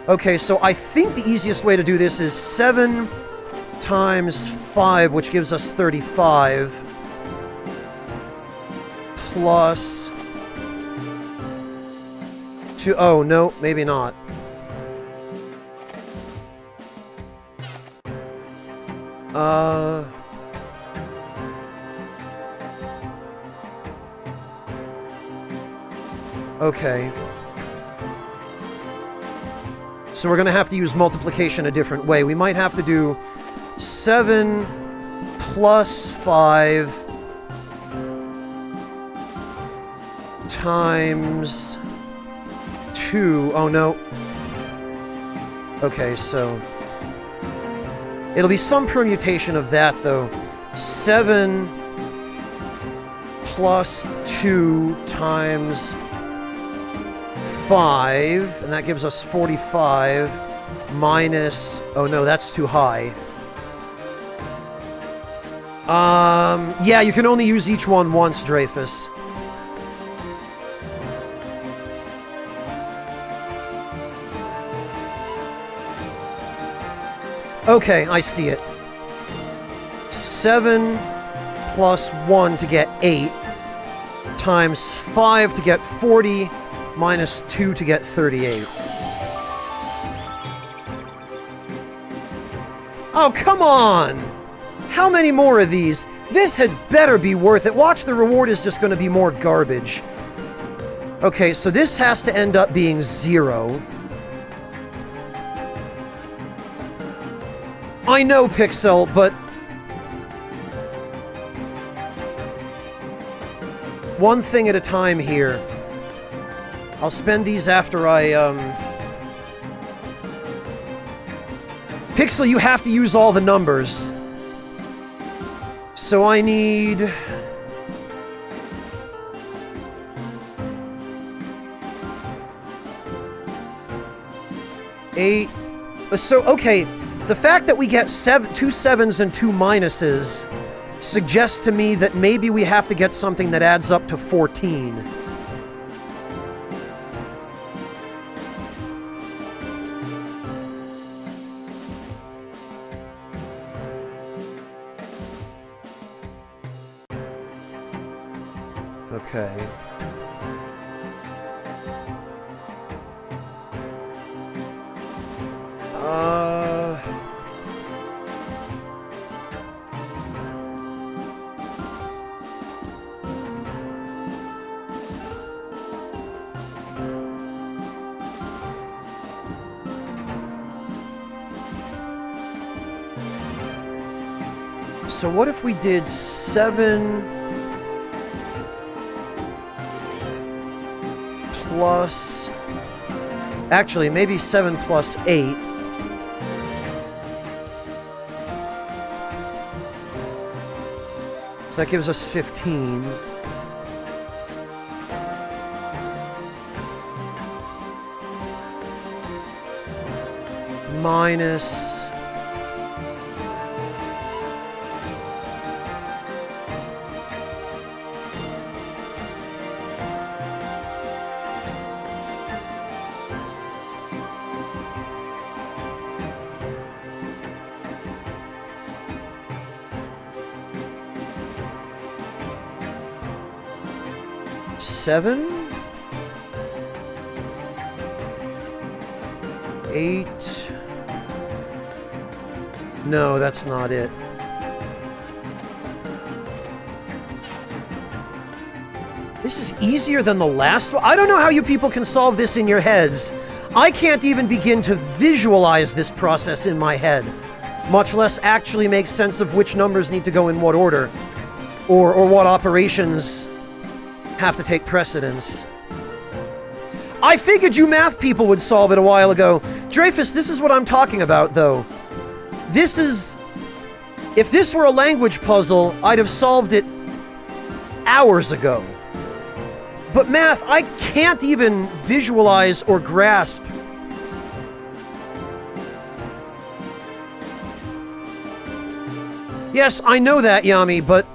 Okay, so I think the easiest way to do this is 7 times 5, which gives us 35, plus 2... Oh, no, maybe not. Okay. So we're gonna have to use multiplication a different way. We might have to do 7 plus 5 times 2. Oh, no. Okay, so... it'll be some permutation of that, though. 7 plus 2 times 5, and that gives us 45, minus... oh no, that's too high. Yeah, you can only use each one once, Dreyfus. Okay, I see it. 7 plus 1 to get 8, times 5 to get 40, minus 2 to get 38. Oh, come on! How many more of these? This had better be worth it. Watch, the reward is just going to be more garbage. Okay, so this has to end up being 0. I know, Pixel, but... one thing at a time here. I'll spend these after I, Pixel, you have to use all the numbers. So I need... 8... so, okay, the fact that we get 2 sevens and 2 minuses suggests to me that maybe we have to get something that adds up to 14. Okay. So what if we did 7 plus... actually, maybe 7 plus 8. So that gives us 15. Minus... seven, 8. No, that's not it. This is easier than the last one. I don't know how you people can solve this in your heads. I can't even begin to visualize this process in my head, much less actually make sense of which numbers need to go in what order, or what operations have to take precedence. I figured you math people would solve it a while ago. Dreyfus, this is what I'm talking about, though. This is... if this were a language puzzle, I'd have solved it hours ago. But math, I can't even visualize or grasp. Yes, I know that, Yami, but...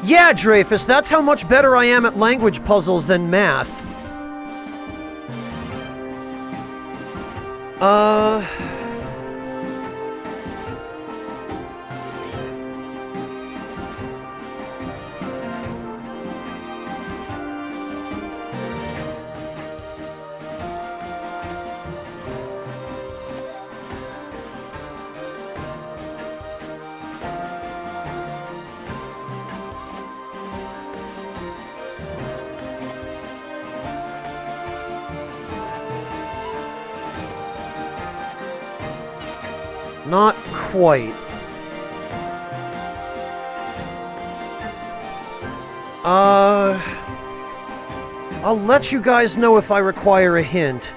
Yeah, Dreyfus, that's how much better I am at language puzzles than math. Not quite. I'll let you guys know if I require a hint.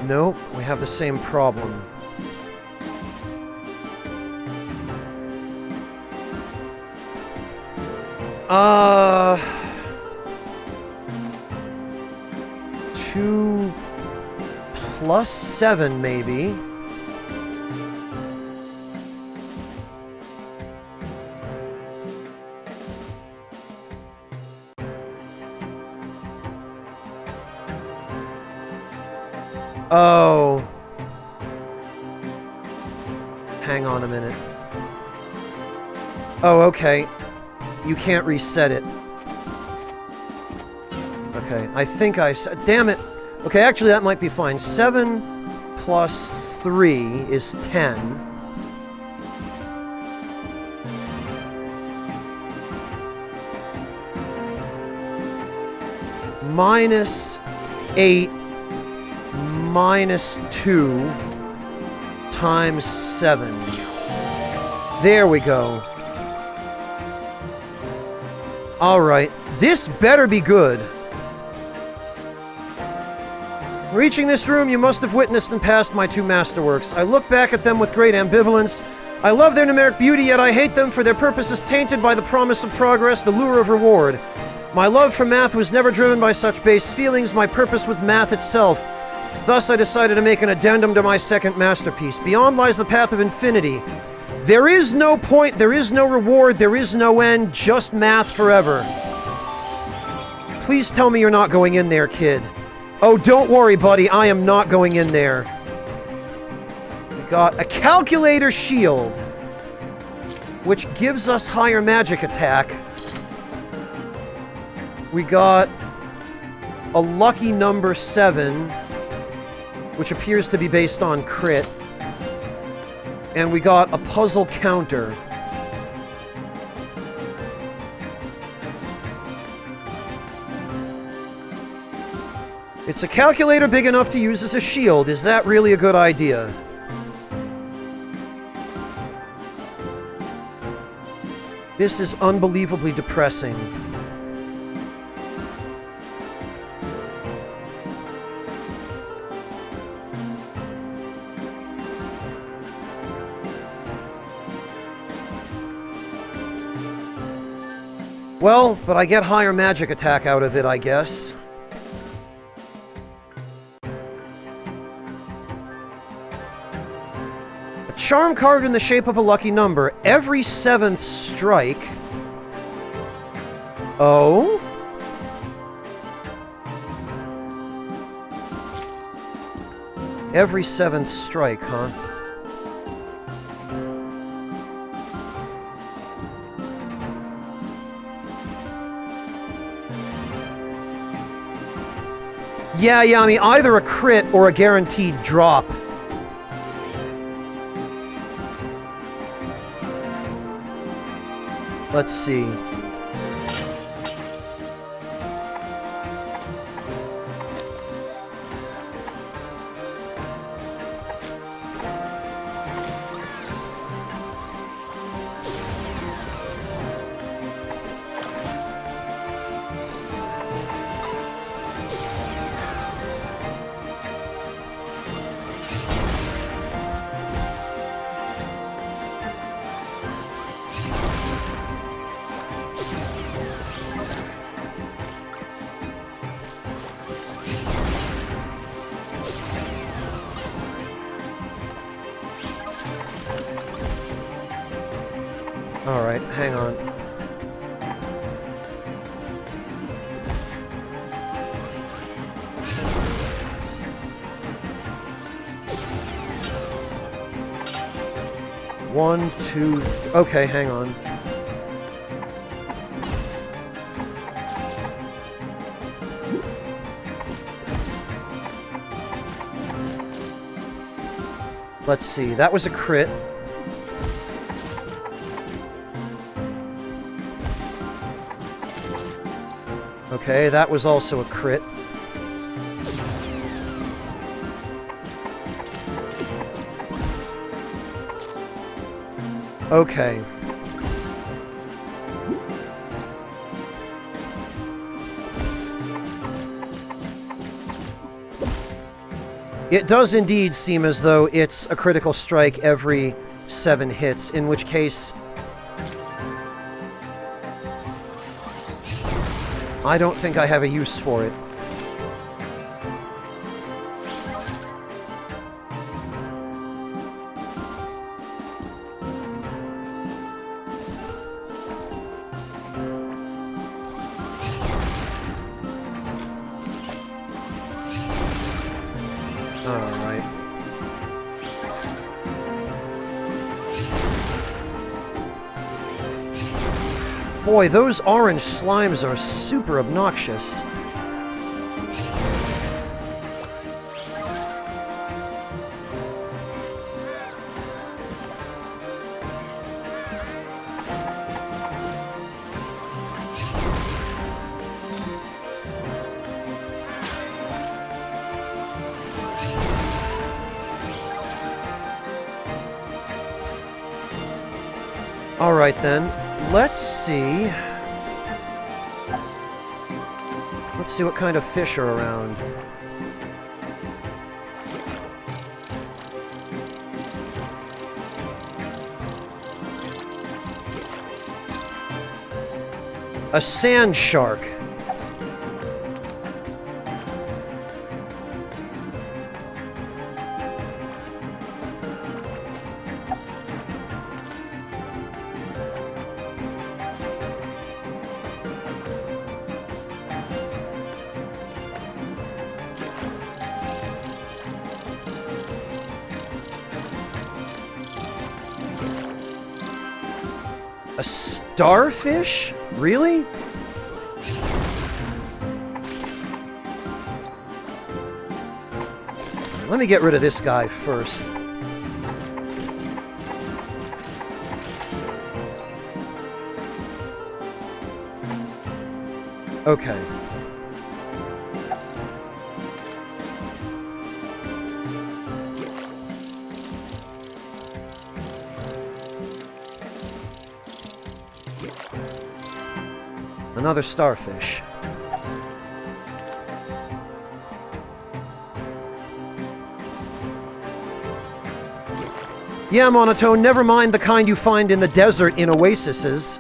Nope, we have the same problem. Two plus 7, maybe. Oh. Hang on a minute. Oh, okay. You can't reset it. Okay, I think I said... Damn it! Okay, actually that might be fine. 7 plus 3 is 10. Minus 8 minus 2 times 7. There we go. Alright, this better be good. Reaching this room, you must have witnessed and passed my 2 masterworks. I look back at them with great ambivalence. I love their numeric beauty, yet I hate them, for their purpose is tainted by the promise of progress, the lure of reward. My love for math was never driven by such base feelings, my purpose with math itself. Thus, I decided to make an addendum to my second masterpiece. Beyond lies the path of infinity. There is no point, there is no reward, there is no end, just math forever. Please tell me you're not going in there, kid. Oh, don't worry, buddy, I am not going in there. We got a calculator shield, which gives us higher magic attack. We got a lucky number 7, which appears to be based on crit. And we got a puzzle counter. It's a calculator big enough to use as a shield. Is that really a good idea? This is unbelievably depressing. Well, but I get higher magic attack out of it, I guess. A charm carved in the shape of a lucky number. Every 7th strike... Oh? Every 7th strike, huh? Yeah, I mean, either a crit or a guaranteed drop. Let's see. Alright, hang on. One, two, okay, hang on. Let's see, that was a crit. Okay, that was also a crit. Okay. It does indeed seem as though it's a critical strike every 7 hits, in which case I don't think I have a use for it. Alright. Boy, those orange slimes are super obnoxious. Alright then, let's see. Let's see what kind of fish are around. A sand shark. A starfish? Really? Let me get rid of this guy first. Okay. Another starfish. Yeah, Monotone, never mind the kind you find in the desert in oases.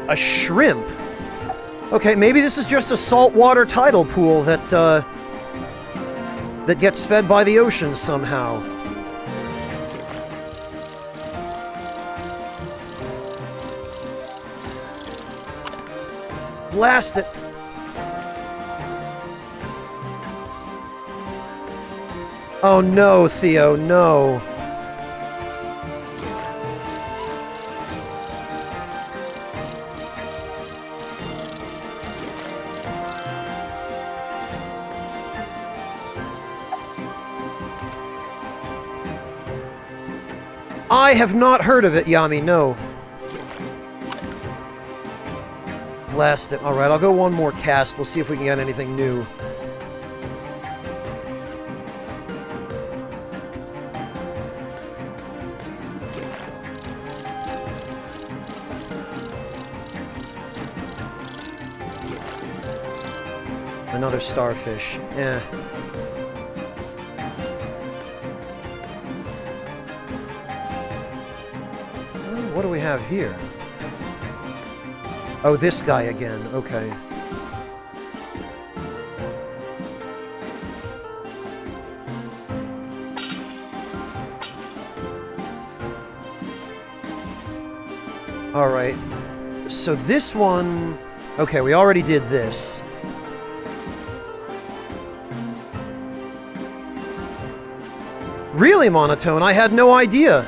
A shrimp? Okay, maybe this is just a saltwater tidal pool that, that gets fed by the ocean somehow. Blast it! Oh no, Theo, no. I have not heard of it, Yami, no. Blast it. Alright, I'll go one more cast. We'll see if we can get anything new. Another starfish. Eh. What do we have here? Oh, this guy again. Okay. Alright. So this one... Okay, we already did this. Really, Monotone? I had no idea.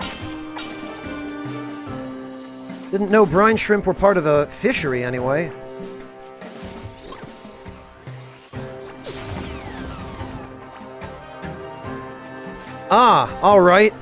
Didn't know brine shrimp were part of the fishery, anyway. Ah, alright.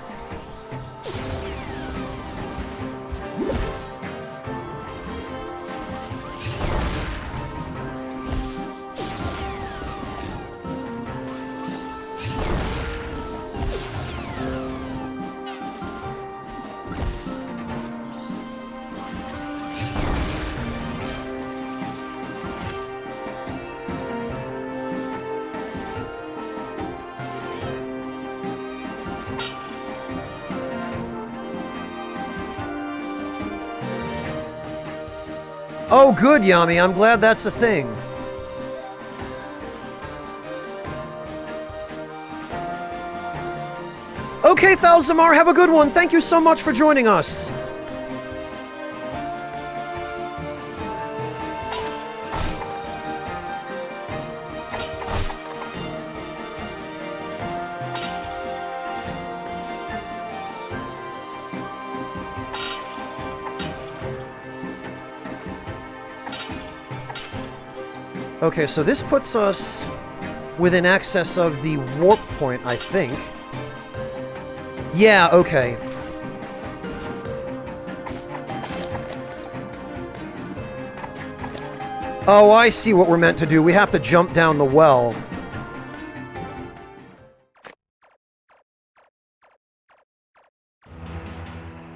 Oh, good, Yami. I'm glad that's a thing. Okay, Thalzamar, have a good one. Thank you so much for joining us. Okay, so this puts us within access of the warp point, I think. Yeah, okay. Oh, I see what we're meant to do. We have to jump down the well.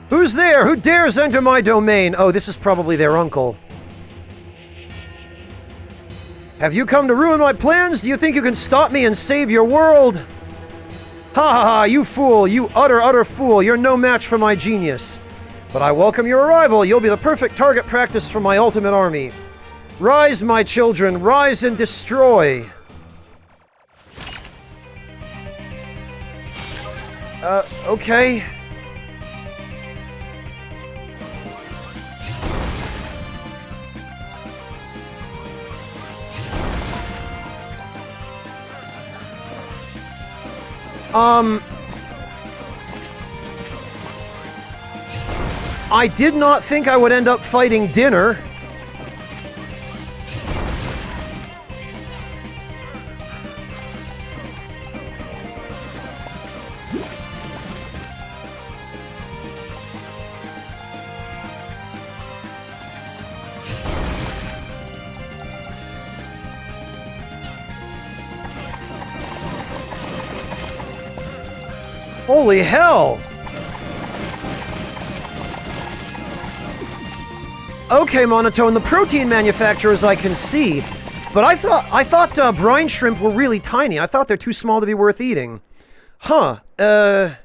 Who's there? Who dares enter my domain? Oh, this is probably their uncle. Have you come to ruin my plans? Do you think you can stop me and save your world? Ha ha ha, you fool, you utter fool, you're no match for my genius. But I welcome your arrival, you'll be the perfect target practice for my ultimate army. Rise, my children, rise and destroy. Okay. I did not think I would end up fighting Dinner. Holy hell! Okay, Monotone, the protein manufacturers I can see, but I thought brine shrimp were really tiny. I thought they're too small to be worth eating. Huh, I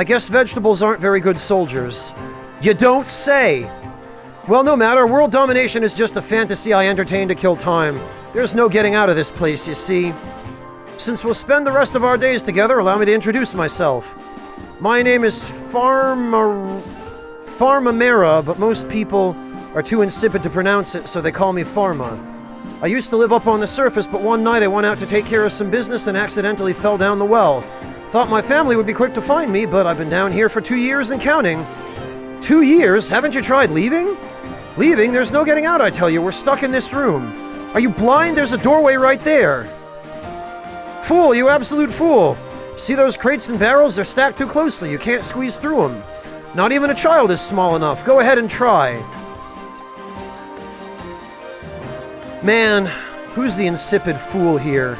guess vegetables aren't very good soldiers. You don't say! Well, no matter, world domination is just a fantasy I entertain to kill time. There's no getting out of this place, you see. Since we'll spend the rest of our days together, allow me to introduce myself. My name is Farmamera, but most people are too insipid to pronounce it, so they call me Pharma. I used to live up on the surface, but one night I went out to take care of some business and accidentally fell down the well. Thought my family would be quick to find me, but I've been down here for 2 years and counting. 2 years? Haven't you tried leaving? Leaving? There's no getting out, I tell you. We're stuck in this room. Are you blind? There's a doorway right there. Fool, you absolute fool! See those crates and barrels? They're stacked too closely. You can't squeeze through them. Not even a child is small enough. Go ahead and try. Man, who's the insipid fool here?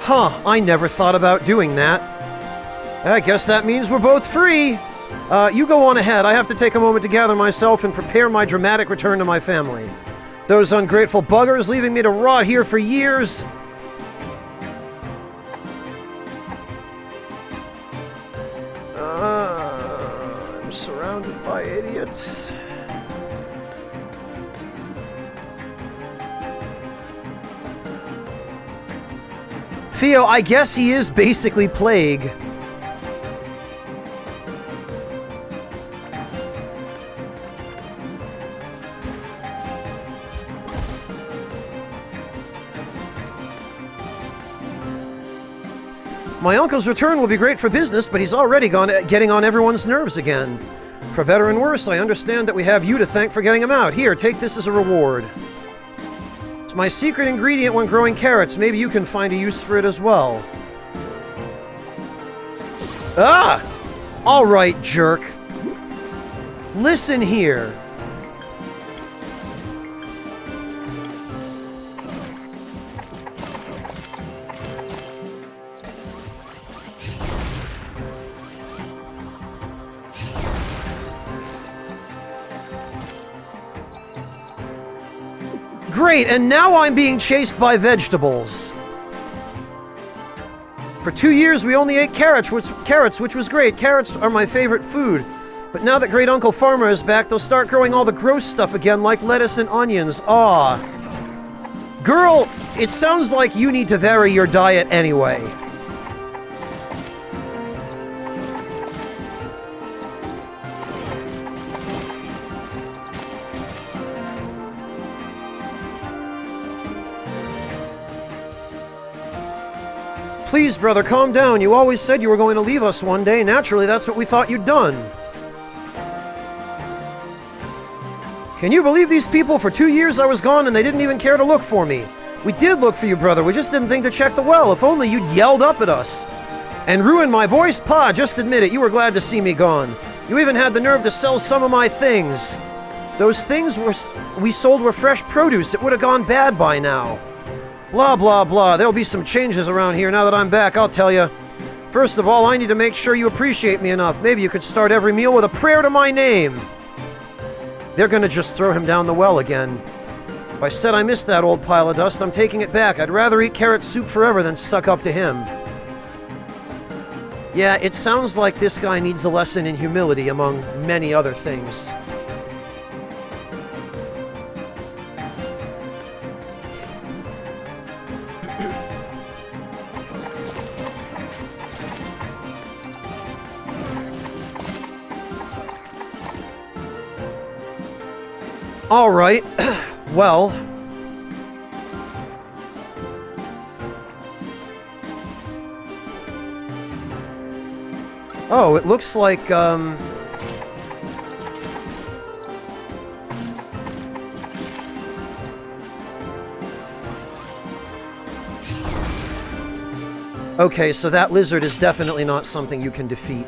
Huh, I never thought about doing that. I guess that means we're both free. You go on ahead. I have to take a moment to gather myself and prepare my dramatic return to my family. Those ungrateful buggers leaving me to rot here for years. I'm surrounded by idiots. Theo, I guess he is basically Plague. My uncle's return will be great for business, but he's already getting on everyone's nerves again. For better and worse, I understand that we have you to thank for getting him out. Here, take this as a reward. It's my secret ingredient when growing carrots. Maybe you can find a use for it as well. Ah! Alright, jerk. Listen here. Great, and now I'm being chased by vegetables. For 2 years, we only ate carrots, which was great. Carrots are my favorite food. But now that Great Uncle Farmer is back, they'll start growing all the gross stuff again, like lettuce and onions. Aw. Girl, it sounds like you need to vary your diet anyway. Please, brother, calm down. You always said you were going to leave us one day. Naturally, that's what we thought you'd done. Can you believe these people? For 2 years I was gone and they didn't even care to look for me. We did look for you, brother. We just didn't think to check the well. If only you'd yelled up at us. And ruined my voice? Pa, just admit it. You were glad to see me gone. You even had the nerve to sell some of my things. Those things we sold were fresh produce. It would have gone bad by now. Blah, blah, blah. There'll be some changes around here now that I'm back, I'll tell you. First of all, I need to make sure you appreciate me enough. Maybe you could start every meal with a prayer to my name. They're gonna just throw him down the well again. If I said I missed that old pile of dust, I'm taking it back. I'd rather eat carrot soup forever than suck up to him. Yeah, it sounds like this guy needs a lesson in humility, among many other things. All right, well... Oh, it looks like, Okay, so that lizard is definitely not something you can defeat.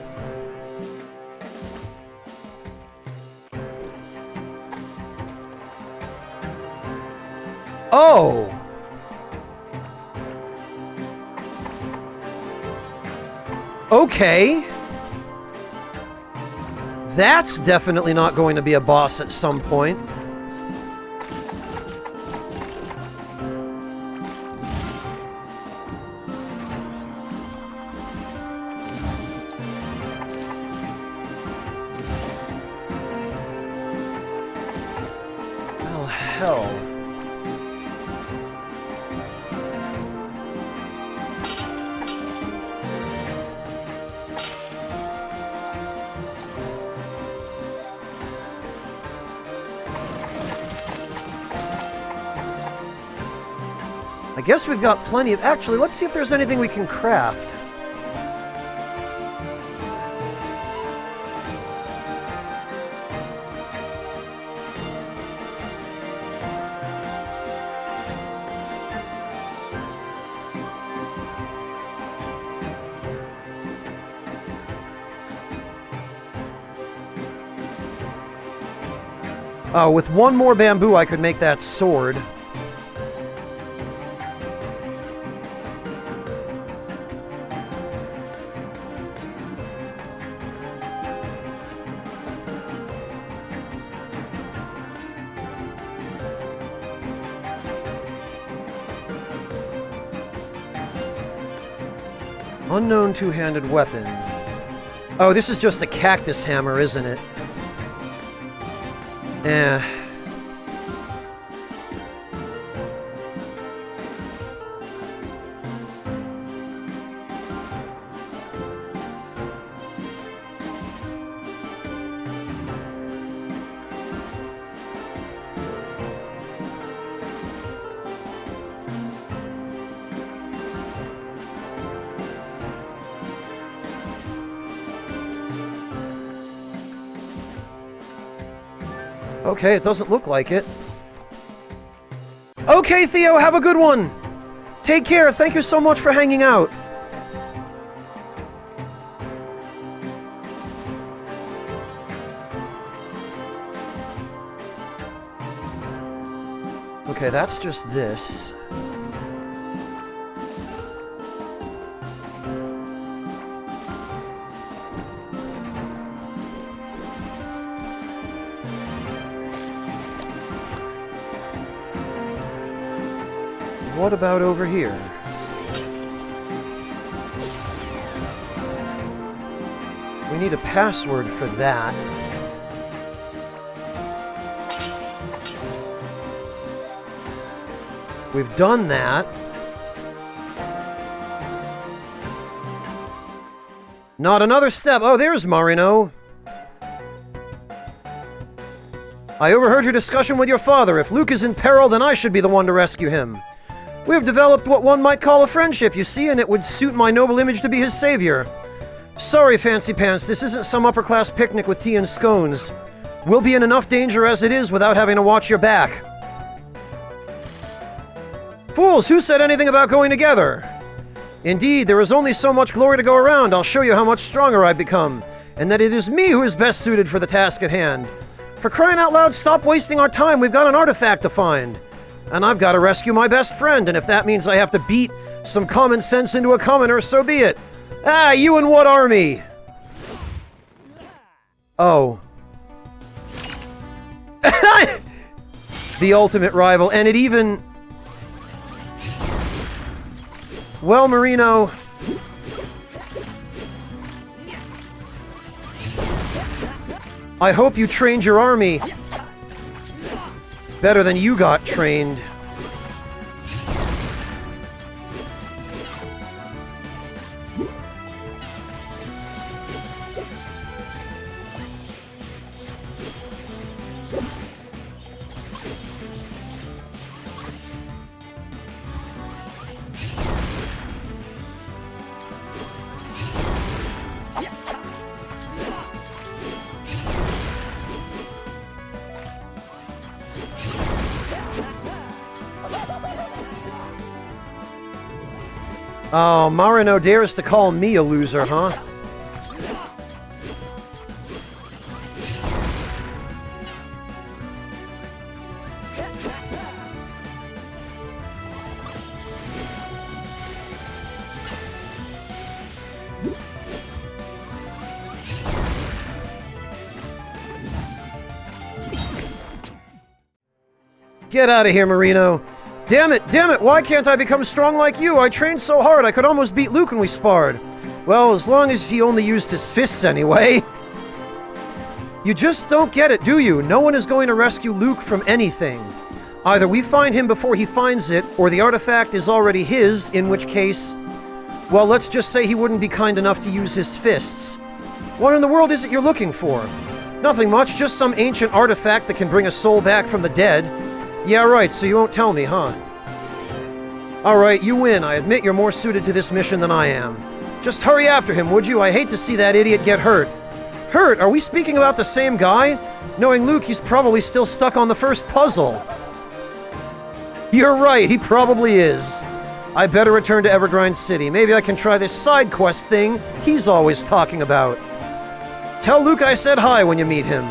Oh! Okay. That's definitely not going to be a boss at some point. Oh, hell. I guess we've got plenty of... Actually, let's see if there's anything we can craft. With one more bamboo, I could make that sword. Unknown two-handed weapon. Oh, this is just a cactus hammer, isn't it? Eh. Okay, it doesn't look like it. Okay, Theo, have a good one! Take care, thank you so much for hanging out. Okay, that's just this. What about over here? We need a password for that. We've done that. Not another step. Oh, there's Marino. I overheard your discussion with your father. If Luke is in peril, then I should be the one to rescue him. We have developed what one might call a friendship, you see, and it would suit my noble image to be his savior. Sorry, Fancy Pants, this isn't some upper-class picnic with tea and scones. We'll be in enough danger as it is without having to watch your back. Fools, who said anything about going together? Indeed, there is only so much glory to go around. I'll show you how much stronger I've become, and that it is me who is best suited for the task at hand. For crying out loud, stop wasting our time. We've got an artifact to find. And I've got to rescue my best friend, and if that means I have to beat some common sense into a commoner, so be it. Ah, you and what army? Oh. The ultimate rival, and it even... Well, Marino... I hope you trained your army better than you got trained. Oh, Marino dares to call me a loser, huh? Get out of here, Marino. Damn it, why can't I become strong like you? I trained so hard I could almost beat Luke when we sparred. Well, as long as he only used his fists anyway. You just don't get it, do you? No one is going to rescue Luke from anything. Either we find him before he finds it, or the artifact is already his, in which case... Well, let's just say he wouldn't be kind enough to use his fists. What in the world is it you're looking for? Nothing much, just some ancient artifact that can bring a soul back from the dead. Yeah, right, so you won't tell me, huh? Alright, you win. I admit you're more suited to this mission than I am. Just hurry after him, would you? I hate to see that idiot get hurt. Hurt? Are we speaking about the same guy? Knowing Luke, he's probably still stuck on the first puzzle. You're right, he probably is. I better return to Evergrind City. Maybe I can try this side quest thing he's always talking about. Tell Luke I said hi when you meet him.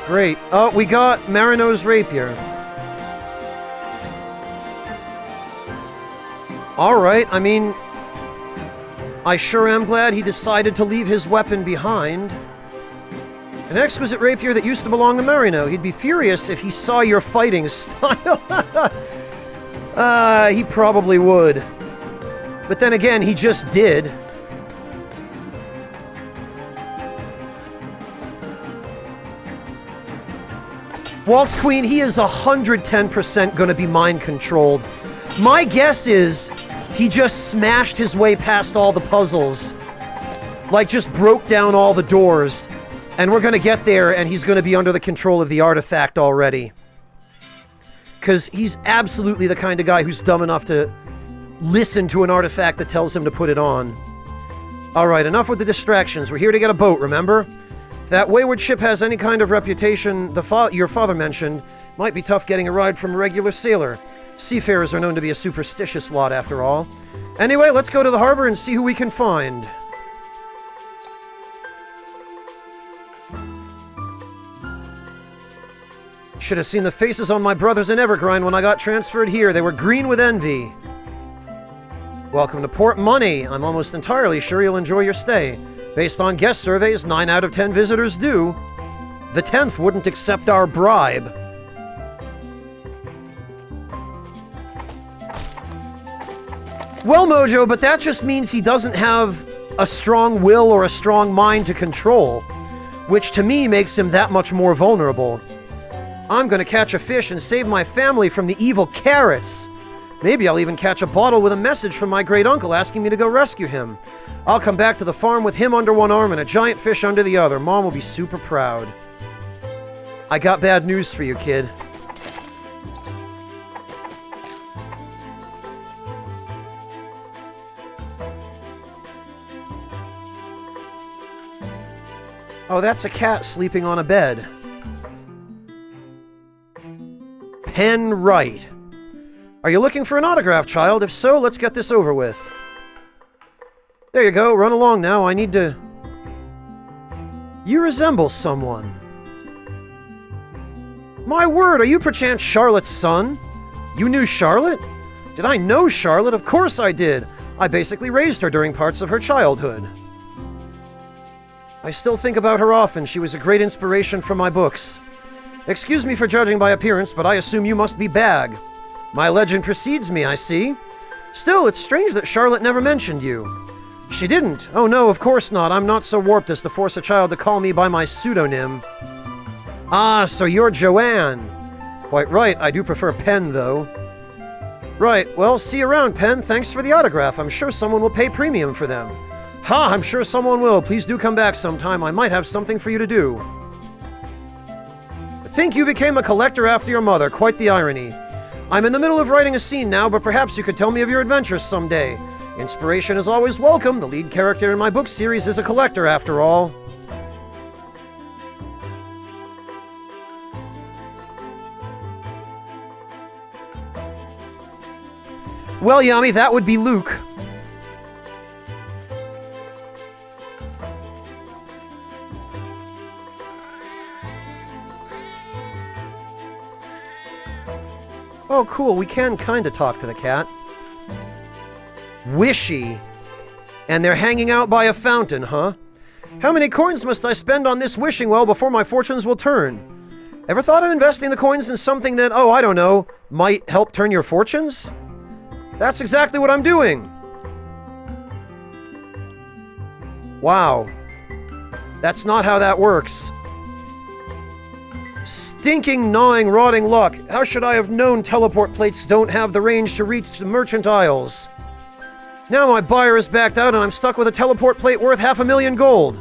Great. Oh, we got Marino's rapier. Alright, I mean... I sure am glad he decided to leave his weapon behind. An exquisite rapier that used to belong to Marino. He'd be furious if he saw your fighting style. He probably would. But then again, he just did. Waltz Queen, he is 110% going to be mind-controlled. My guess is he just smashed his way past all the puzzles. Like, just broke down all the doors. And we're going to get there, and he's going to be under the control of the artifact already. Because he's absolutely the kind of guy who's dumb enough to listen to an artifact that tells him to put it on. Alright, enough with the distractions. We're here to get a boat, remember? If that wayward ship has any kind of reputation your father mentioned, might be tough getting a ride from a regular sailor. Seafarers are known to be a superstitious lot, after all. Anyway, let's go to the harbor and see who we can find. Should have seen the faces on my brothers in Evergrind when I got transferred here. They were green with envy. Welcome to Port Money. I'm almost entirely sure you'll enjoy your stay. Based on guest surveys, 9 out of 10 visitors do. The 10th wouldn't accept our bribe. Well, Mojo, but that just means he doesn't have a strong will or a strong mind to control, which to me makes him that much more vulnerable. I'm gonna catch a fish and save my family from the evil carrots. Maybe I'll even catch a bottle with a message from my great-uncle asking me to go rescue him. I'll come back to the farm with him under one arm and a giant fish under the other. Mom will be super proud. I got bad news for you, kid. Oh, that's a cat sleeping on a bed. Pen right. Are you looking for an autograph, child? If so, let's get this over with. There you go. Run along now. I need to... You resemble someone. My word, are you perchance Charlotte's son? You knew Charlotte? Did I know Charlotte? Of course I did. I basically raised her during parts of her childhood. I still think about her often. She was a great inspiration for my books. Excuse me for judging by appearance, but I assume you must be Bag. My legend precedes me, I see. Still, it's strange that Charlotte never mentioned you. She didn't. Oh no, of course not. I'm not so warped as to force a child to call me by my pseudonym. Ah, so you're Joanne. Quite right. I do prefer Pen, though. Right. Well, see you around, Pen. Thanks for the autograph. I'm sure someone will pay premium for them. Ha! I'm sure someone will. Please do come back sometime. I might have something for you to do. I think you became a collector after your mother. Quite the irony. I'm in the middle of writing a scene now, but perhaps you could tell me of your adventures someday. Inspiration is always welcome. The lead character in my book series is a collector, after all. Well, Yami, that would be Luke. Oh, cool. We can kind of talk to the cat. Wishy. And they're hanging out by a fountain, huh? How many coins must I spend on this wishing well before my fortunes will turn? Ever thought of investing the coins in something that, oh, I don't know, might help turn your fortunes? That's exactly what I'm doing. Wow. That's not how that works. Stinking, gnawing, rotting luck. How should I have known teleport plates don't have the range to reach the merchant aisles? Now my buyer is backed out and I'm stuck with a teleport plate worth 500,000 gold.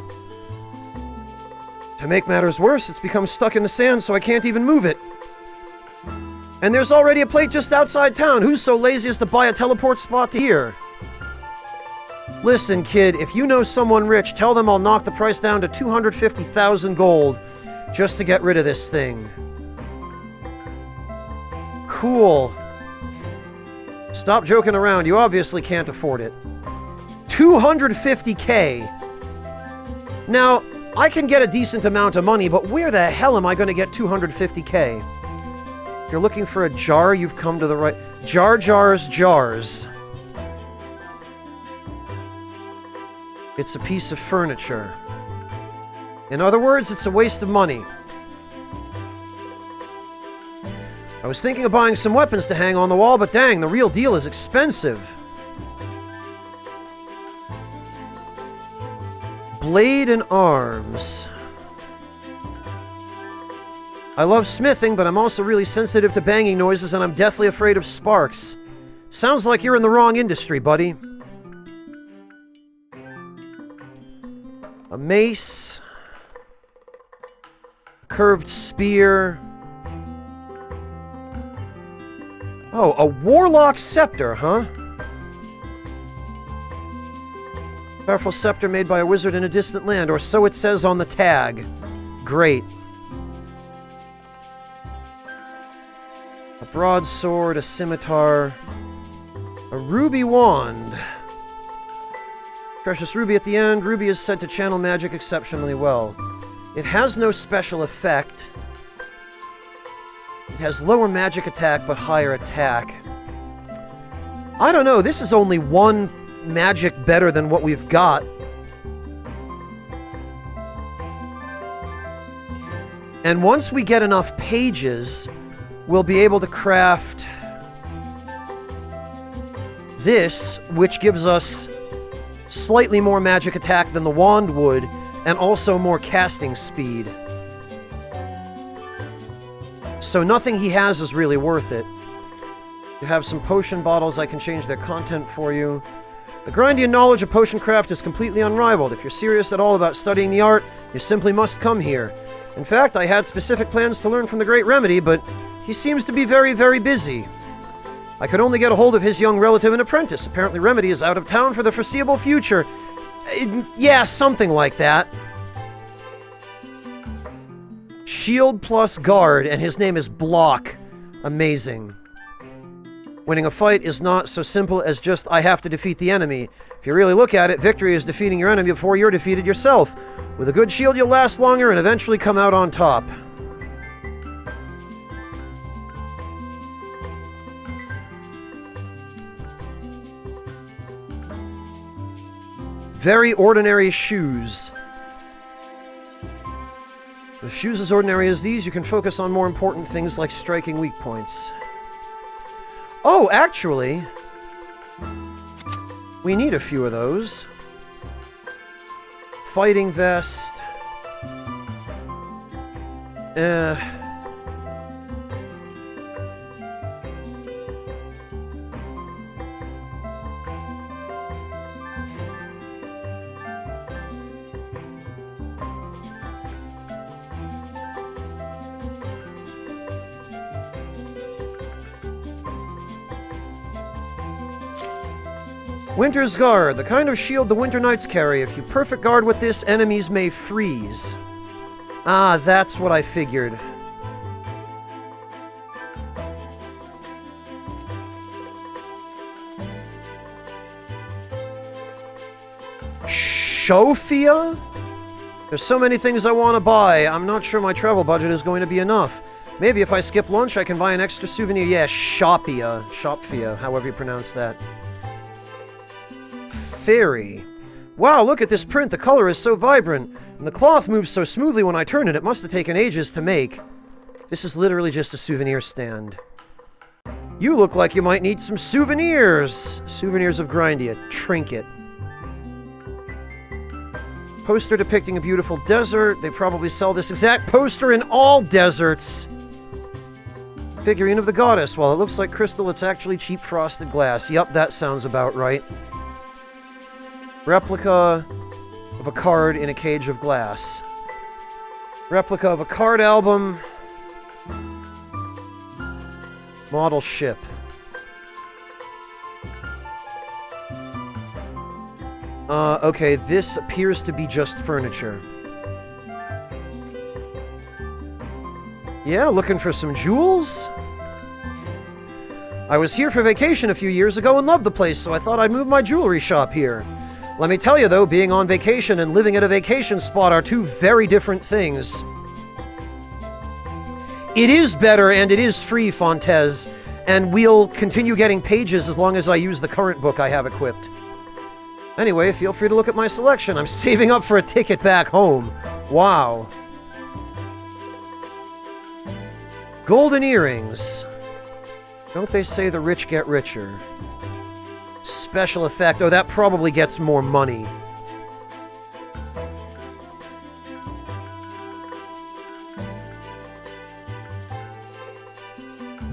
To make matters worse, it's become stuck in the sand so I can't even move it. And there's already a plate just outside town. Who's so lazy as to buy a teleport spot to here? Listen, kid, if you know someone rich, tell them I'll knock the price down to 250,000 gold just to get rid of this thing. Cool. Stop joking around. You obviously can't afford it. 250k. Now, I can get a decent amount of money, but where the hell am I going to get 250k? If you're looking for a jar, you've come to the right... Jars. It's a piece of furniture. In other words, it's a waste of money. I was thinking of buying some weapons to hang on the wall, but dang, the real deal is expensive. Blade and arms. I love smithing, but I'm also really sensitive to banging noises, and I'm deathly afraid of sparks. Sounds like you're in the wrong industry, buddy. A mace. A curved spear. Oh, a warlock scepter, huh? Powerful scepter made by a wizard in a distant land, or so it says on the tag. Great. A broadsword, a scimitar, a ruby wand. Precious ruby at the end. Ruby is said to channel magic exceptionally well. It has no special effect. It has lower magic attack, but higher attack. I don't know, this is only one magic better than what we've got. And once we get enough pages, we'll be able to craft this, which gives us slightly more magic attack than the wand would, and also more casting speed. So nothing he has is really worth it. You have some potion bottles. I can change their content for you. The Grindean knowledge of potion craft is completely unrivaled. If you're serious at all about studying the art, you simply must come here. In fact, I had specific plans to learn from the Great Remedy, but he seems to be very, very busy. I could only get a hold of his young relative and apprentice. Apparently Remedy is out of town for the foreseeable future. Yeah, something like that. Shield plus guard, and his name is Block. Amazing. Winning a fight is not so simple as just, I have to defeat the enemy. If you really look at it, victory is defeating your enemy before you're defeated yourself. With a good shield, you'll last longer and eventually come out on top. Very ordinary shoes. With shoes as ordinary as these, you can focus on more important things like striking weak points. Oh, actually, we need a few of those. Fighting vest. Winter's Guard, the kind of shield the Winter Knights carry. If you perfect guard with this, enemies may freeze. Ah, that's what I figured. Sophia? There's so many things I want to buy. I'm not sure my travel budget is going to be enough. Maybe if I skip lunch, I can buy an extra souvenir. Yeah, Shopia. Shopfia, however you pronounce that. Fairy. Wow, look at this print. The color is so vibrant, and the cloth moves so smoothly when I turn it. It must have taken ages to make. This is literally just a souvenir stand. You look like you might need some souvenirs. Souvenirs of Grindea. Trinket. Poster depicting a beautiful desert. They probably sell this exact poster in all deserts. Figurine of the goddess. While it looks like crystal, it's actually cheap frosted glass. Yup, that sounds about right. Replica of a card in a cage of glass. Replica of a card album. Model ship. Okay, this appears to be just furniture. Yeah, looking for some jewels? I was here for vacation a few years ago and loved the place, so I thought I'd move my jewelry shop here. Let me tell you, though, being on vacation and living at a vacation spot are two very different things. It is better, and it is free, Fontez, and we'll continue getting pages as long as I use the current book I have equipped. Anyway, feel free to look at my selection. I'm saving up for a ticket back home. Wow. Golden earrings. Don't they say the rich get richer? Special effect. Oh, that probably gets more money.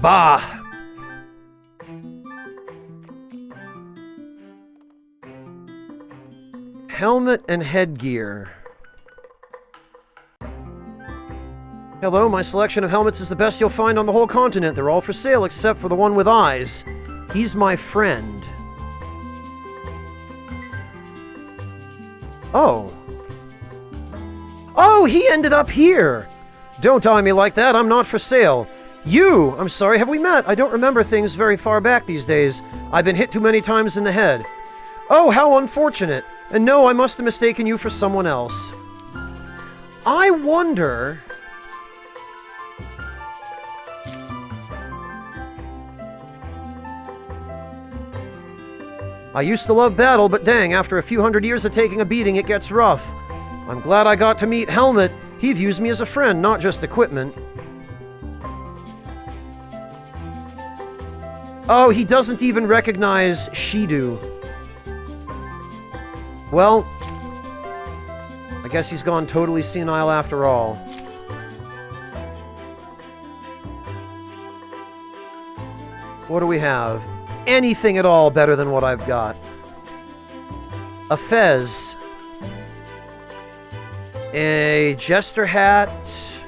Bah! Helmet and headgear. Hello, my selection of helmets is the best you'll find on the whole continent. They're all for sale except for the one with eyes. He's my friend. Oh. Oh, he ended up here! Don't eye me like that, I'm not for sale. You! I'm sorry, have we met? I don't remember things very far back these days. I've been hit too many times in the head. Oh, how unfortunate. And no, I must have mistaken you for someone else. I wonder... I used to love battle, but dang, after a few hundred years of taking a beating, it gets rough. I'm glad I got to meet Helmet. He views me as a friend, not just equipment. Oh, he doesn't even recognize Shidu. Well, I guess he's gone totally senile after all. What do we have? Anything at all better than what I've got. A fez. A jester hat.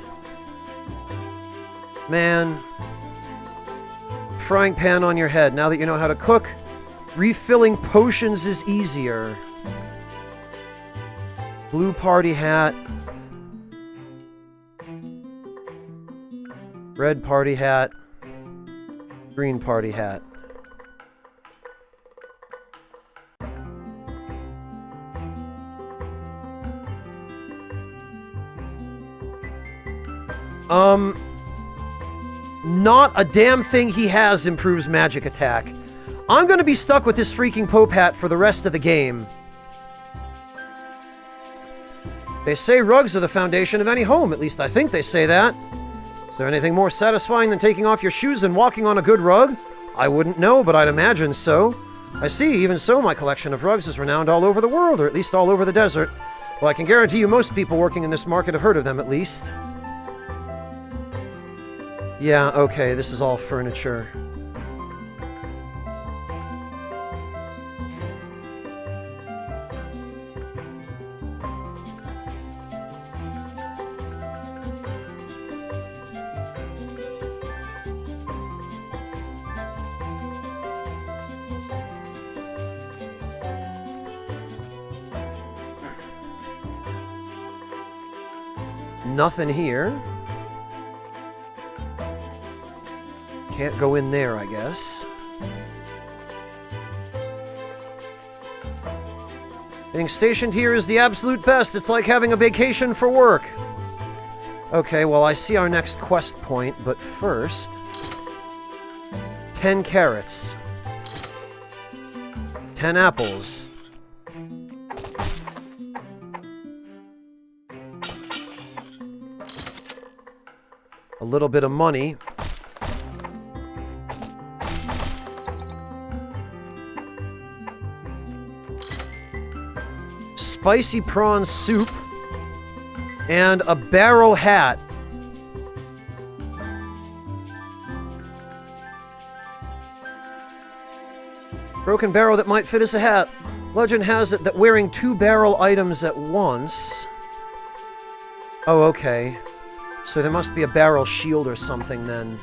Man. Frying pan on your head. Now that you know how to cook, refilling potions is easier. Blue party hat. Red party hat. Green party hat. Not a damn thing he has improves magic attack. I'm gonna be stuck with this freaking Pope hat for the rest of the game. They say rugs are the foundation of any home, at least I think they say that. Is there anything more satisfying than taking off your shoes and walking on a good rug? I wouldn't know, but I'd imagine so. I see, even so, my collection of rugs is renowned all over the world, or at least all over the desert. Well, I can guarantee you most people working in this market have heard of them, at least. Yeah, okay, this is all furniture. Nothing here. Can't go in there, I guess. Being stationed here is the absolute best. It's like having a vacation for work. Okay, well, I see our next quest point, but first... 10 carrots. 10 apples. A little bit of money. Spicy prawn soup, and a barrel hat. Broken barrel that might fit as a hat. Legend has it that wearing 2 barrel items at once... Oh, okay. So there must be a barrel shield or something then.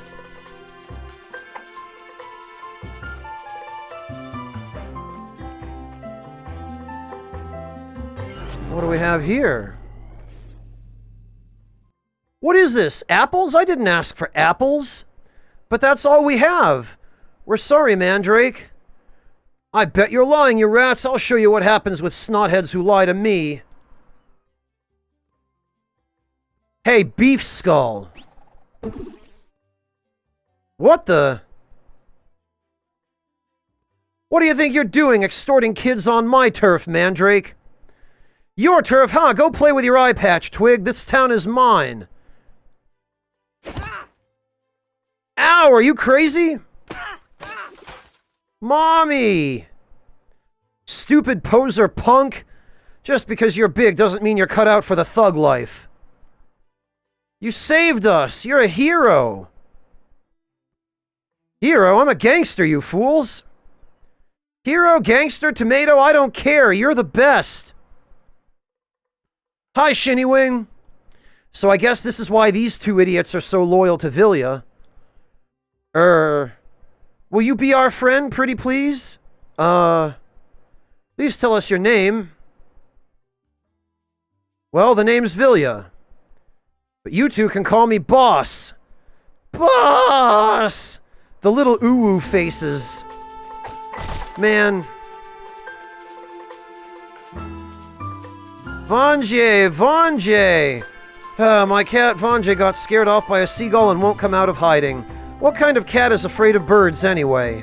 What do we have here? What is this? Apples? I didn't ask for apples. But that's all we have. We're sorry, Mandrake. I bet you're lying, you rats. I'll show you what happens with snotheads who lie to me. Hey, Beef Skull. What the? What do you think you're doing, extorting kids on my turf, Mandrake? Your turf, huh? Go play with your eye patch, Twig. This town is mine. Ow, are you crazy? Mommy! Stupid poser punk. Just because you're big doesn't mean you're cut out for the thug life. You saved us. You're a hero. Hero, I'm a gangster, you fools. Hero, gangster, tomato, I don't care. You're the best. Hi, Shinnywing. So I guess this is why these two idiots are so loyal to Vilya. Will you be our friend, pretty please? Please tell us your name. Well, the name's Vilya. But you two can call me Boss. Boss! The little ooh-woo faces. Man. Vanje! Vanje! My cat Vanje got scared off by a seagull and won't come out of hiding. What kind of cat is afraid of birds, anyway?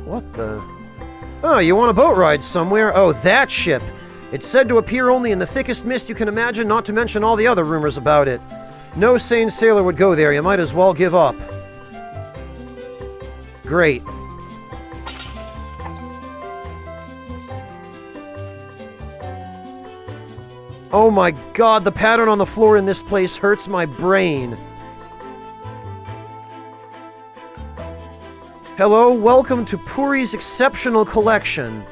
What the... Oh, you want a boat ride somewhere? Oh, that ship! It's said to appear only in the thickest mist you can imagine, not to mention all the other rumors about it. No sane sailor would go there, you might as well give up. Great. Oh my god, the pattern on the floor in this place hurts my brain. Hello, welcome to Puri's Exceptional Collection.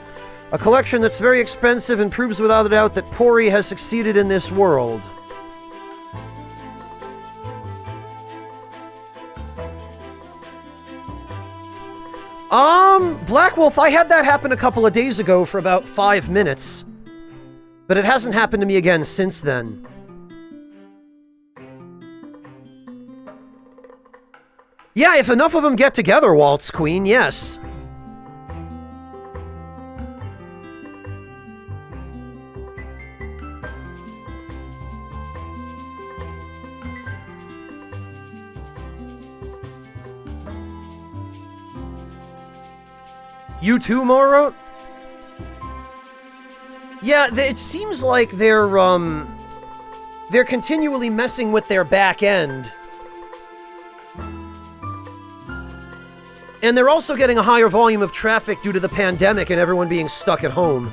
A collection that's very expensive and proves without a doubt that Puri has succeeded in this world. Black Wolf, I had that happen a couple of days ago for about 5 minutes. But it hasn't happened to me again since then. Yeah, if enough of them get together, Waltz Queen, yes. You too, Moro? Yeah, it seems like they're continually messing with their back end. And they're also getting a higher volume of traffic due to the pandemic and everyone being stuck at home.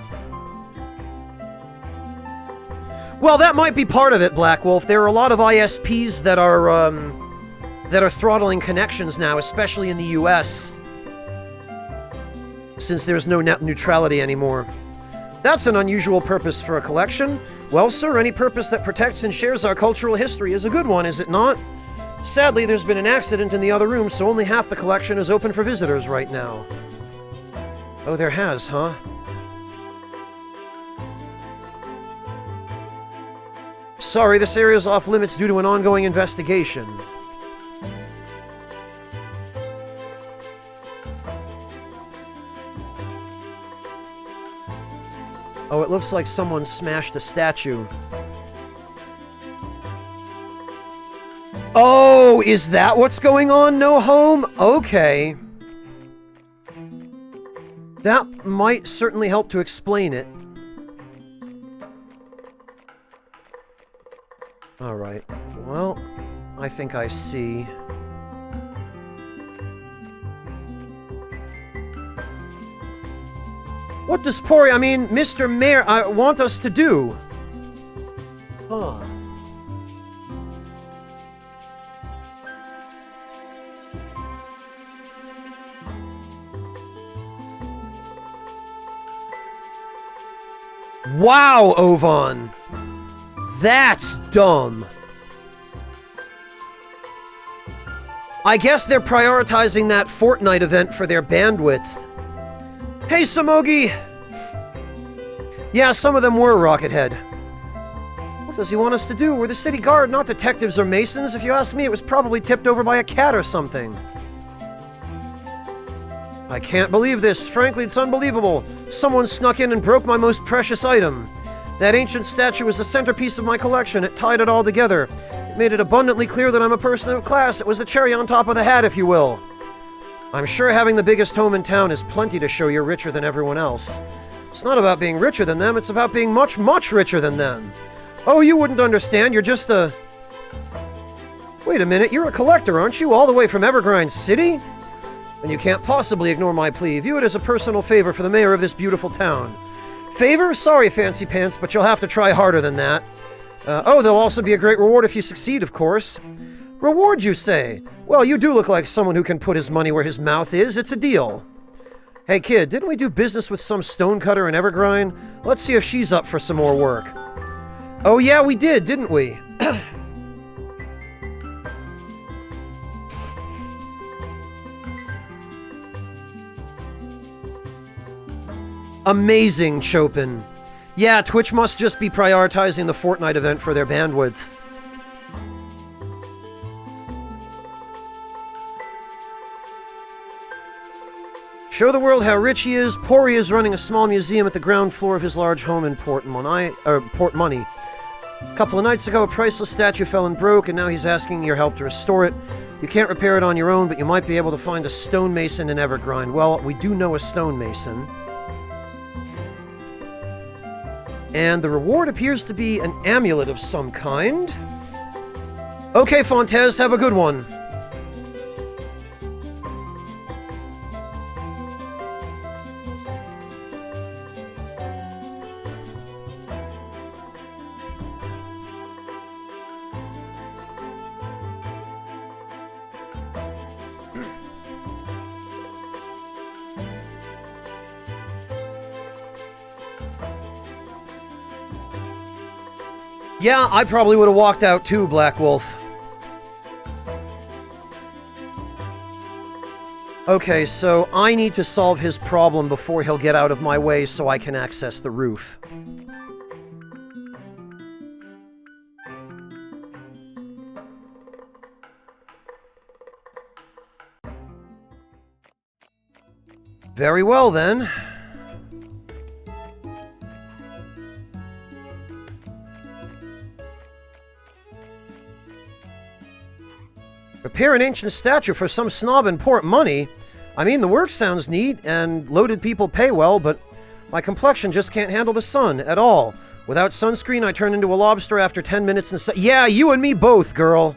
Well, that might be part of it, Black Wolf. There are a lot of ISPs that are throttling connections now, especially in the US, since there's no net neutrality anymore. That's an unusual purpose for a collection. Well, sir, any purpose that protects and shares our cultural history is a good one, is it not? Sadly, there's been an accident in the other room, so only half the collection is open for visitors right now. Oh, there has, huh? Sorry, this area's off limits due to an ongoing investigation. Oh, it looks like someone smashed a statue. Oh, is that what's going on, No Home? Okay. That might certainly help to explain it. Alright, well, I think I see. What does Mr. Mayor, want us to do? Huh. Wow, Ovan! That's dumb. I guess they're prioritizing that Fortnite event for their bandwidth. Hey, Samogi! Yeah, some of them were Rocket Head. What does he want us to do? We're the city guard, not detectives or masons. If you ask me, it was probably tipped over by a cat or something. I can't believe this. Frankly, it's unbelievable. Someone snuck in and broke my most precious item. That ancient statue was the centerpiece of my collection. It tied it all together. It made it abundantly clear that I'm a person of class. It was the cherry on top of the hat, if you will. I'm sure having the biggest home in town is plenty to show you're richer than everyone else. It's not about being richer than them, it's about being much, much richer than them. Oh, you wouldn't understand, you're just a... Wait a minute, you're a collector, aren't you? All the way from Evergrande City? And you can't possibly ignore my plea. View it as a personal favor for the mayor of this beautiful town. Favor? Sorry, Fancy Pants, but you'll have to try harder than that. Oh, there'll also be a great reward if you succeed, of course. Reward, you say? Well, you do look like someone who can put his money where his mouth is. It's a deal. Hey kid, didn't we do business with some stonecutter in Evergrind? Let's see if she's up for some more work. Oh yeah, we did, didn't we? Amazing, Chopin. Yeah, Twitch must just be prioritizing the Fortnite event for their bandwidth. Show the world how rich he is. Pori is running a small museum at the ground floor of his large home in Port Money. A couple of nights ago, a priceless statue fell and broke, and now he's asking your help to restore it. You can't repair it on your own, but you might be able to find a stonemason in Evergrind. Well, we do know a stonemason. And the reward appears to be an amulet of some kind. Okay, Fontes, have a good one. Yeah, I probably would have walked out too, Black Wolf. Okay, so I need to solve his problem before he'll get out of my way so I can access the roof. Very well, then. Repair an ancient statue for some snob in Port Money? I mean, the work sounds neat, and loaded people pay well, but my complexion just can't handle the sun at all. Without sunscreen, I turn into a lobster after 10 minutes and yeah, you and me both, girl!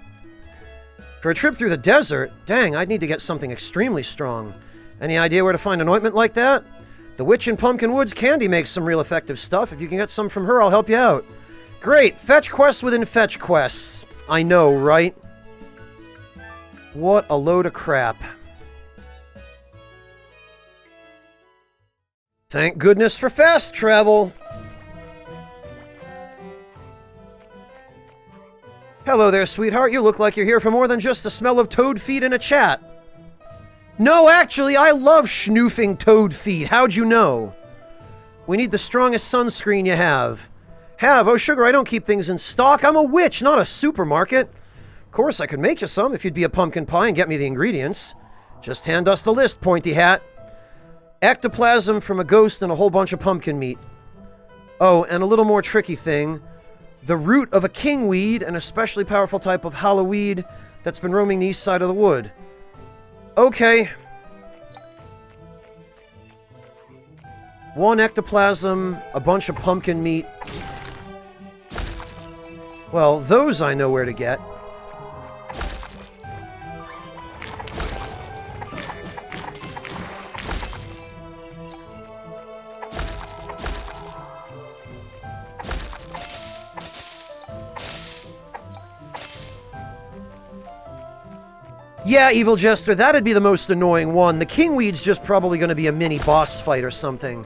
For a trip through the desert? Dang, I'd need to get something extremely strong. Any idea where to find an ointment like that? The witch in Pumpkin Woods, Candy, makes some real effective stuff. If you can get some from her, I'll help you out. Great! Fetch quests within fetch quests. I know, right? What a load of crap. Thank goodness for fast travel! Hello there, sweetheart. You look like you're here for more than just the smell of toad feet and a chat. No, actually, I love schnoofing toad feet. How'd you know? We need the strongest sunscreen you have. Oh, sugar, I don't keep things in stock. I'm a witch, not a supermarket. Of course, I could make you some if you'd be a pumpkin pie and get me the ingredients. Just hand us the list, pointy hat. Ectoplasm from a ghost and a whole bunch of pumpkin meat. Oh, and a little more tricky thing. The root of a kingweed, an especially powerful type of hallowweed that's been roaming the east side of the wood. Okay. 1 ectoplasm, a bunch of pumpkin meat. Well, those I know where to get. Yeah, Evil Jester, that'd be the most annoying one. The Kingweed's just probably going to be a mini boss fight or something.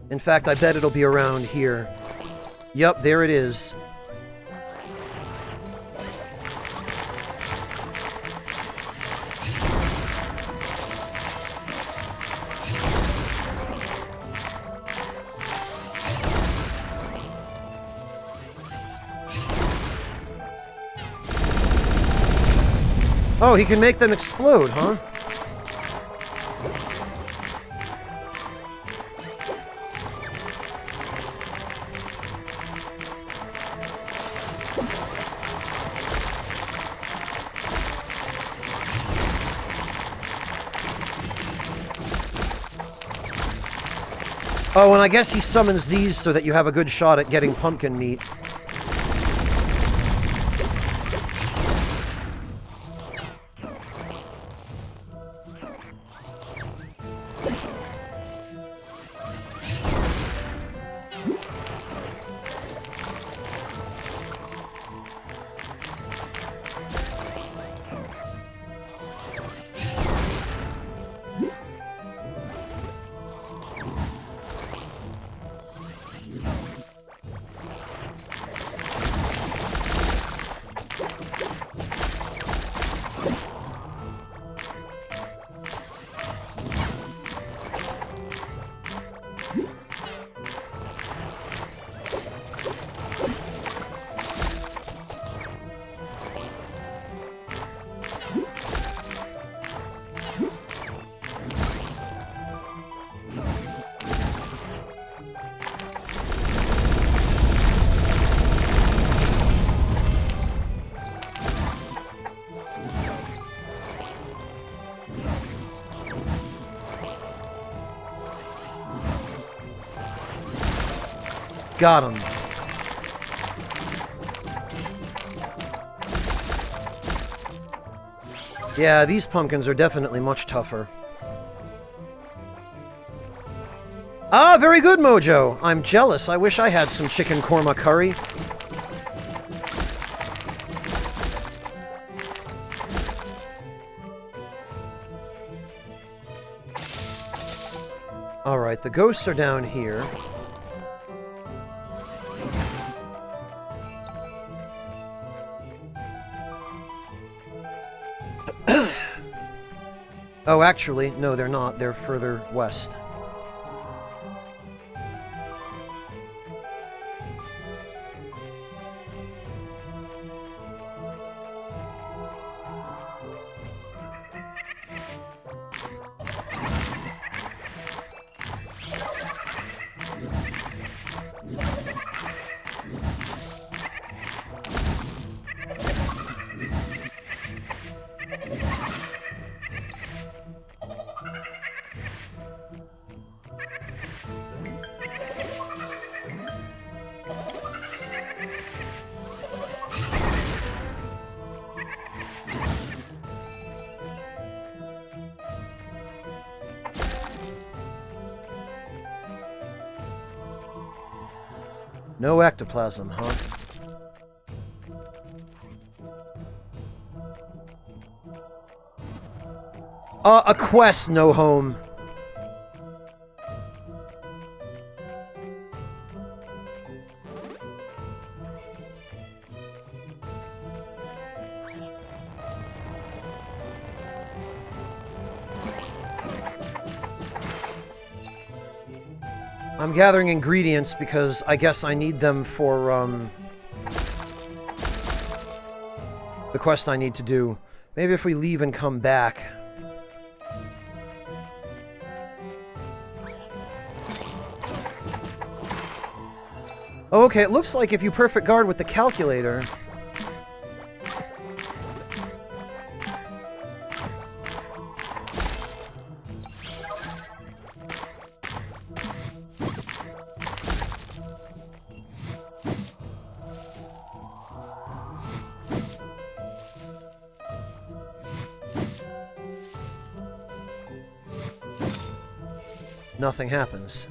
In fact, I bet it'll be around here. Yup, there it is. Oh, he can make them explode, huh? Oh, and I guess he summons these so that you have a good shot at getting pumpkin meat. Got him. Yeah, these pumpkins are definitely much tougher. Ah, very good, Mojo. I'm jealous. I wish I had some chicken korma curry. Alright, the ghosts are down here. Oh, actually, no, they're not. They're further west. No ectoplasm, huh? A quest, no home. I'm gathering ingredients because I guess I need them for, the quest I need to do. Maybe if we leave and come back. Oh, okay, it looks like if you perfect guard with the calculator... nothing happens.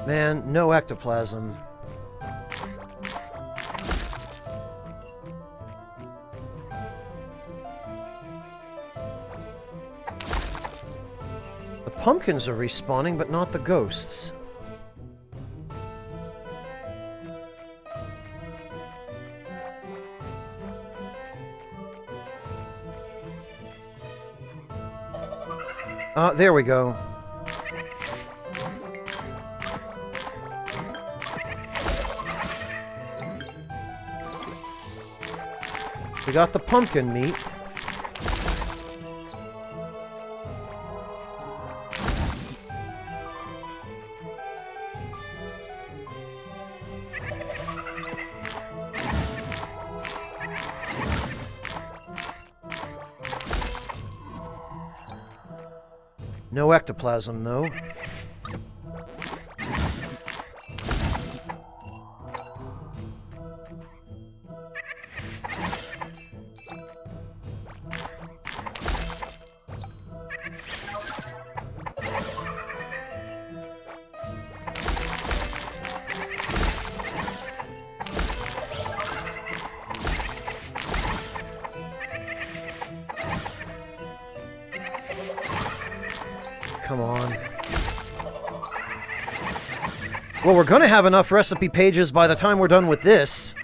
Man, no ectoplasm. The pumpkins are respawning, but not the ghosts. There we go. We got the pumpkin meat. No ectoplasm, though. Come on. Well, we're gonna have enough recipe pages by the time we're done with this.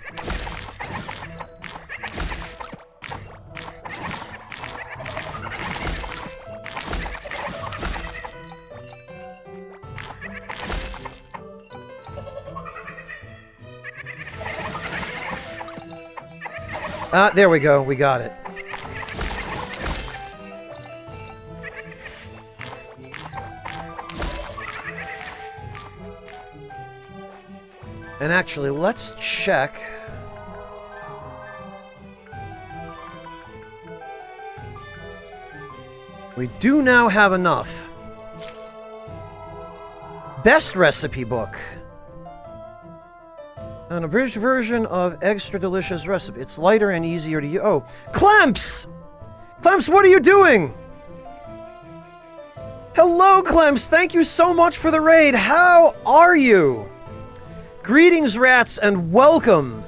There we go. We got it. And actually, let's check. We do now have enough. Best recipe book. An abridged version of extra delicious recipe. It's lighter and easier to use. Oh, Clemps! Clemps, what are you doing? Hello, Clemps. Thank you so much for the raid. How are you? Greetings, rats, and welcome.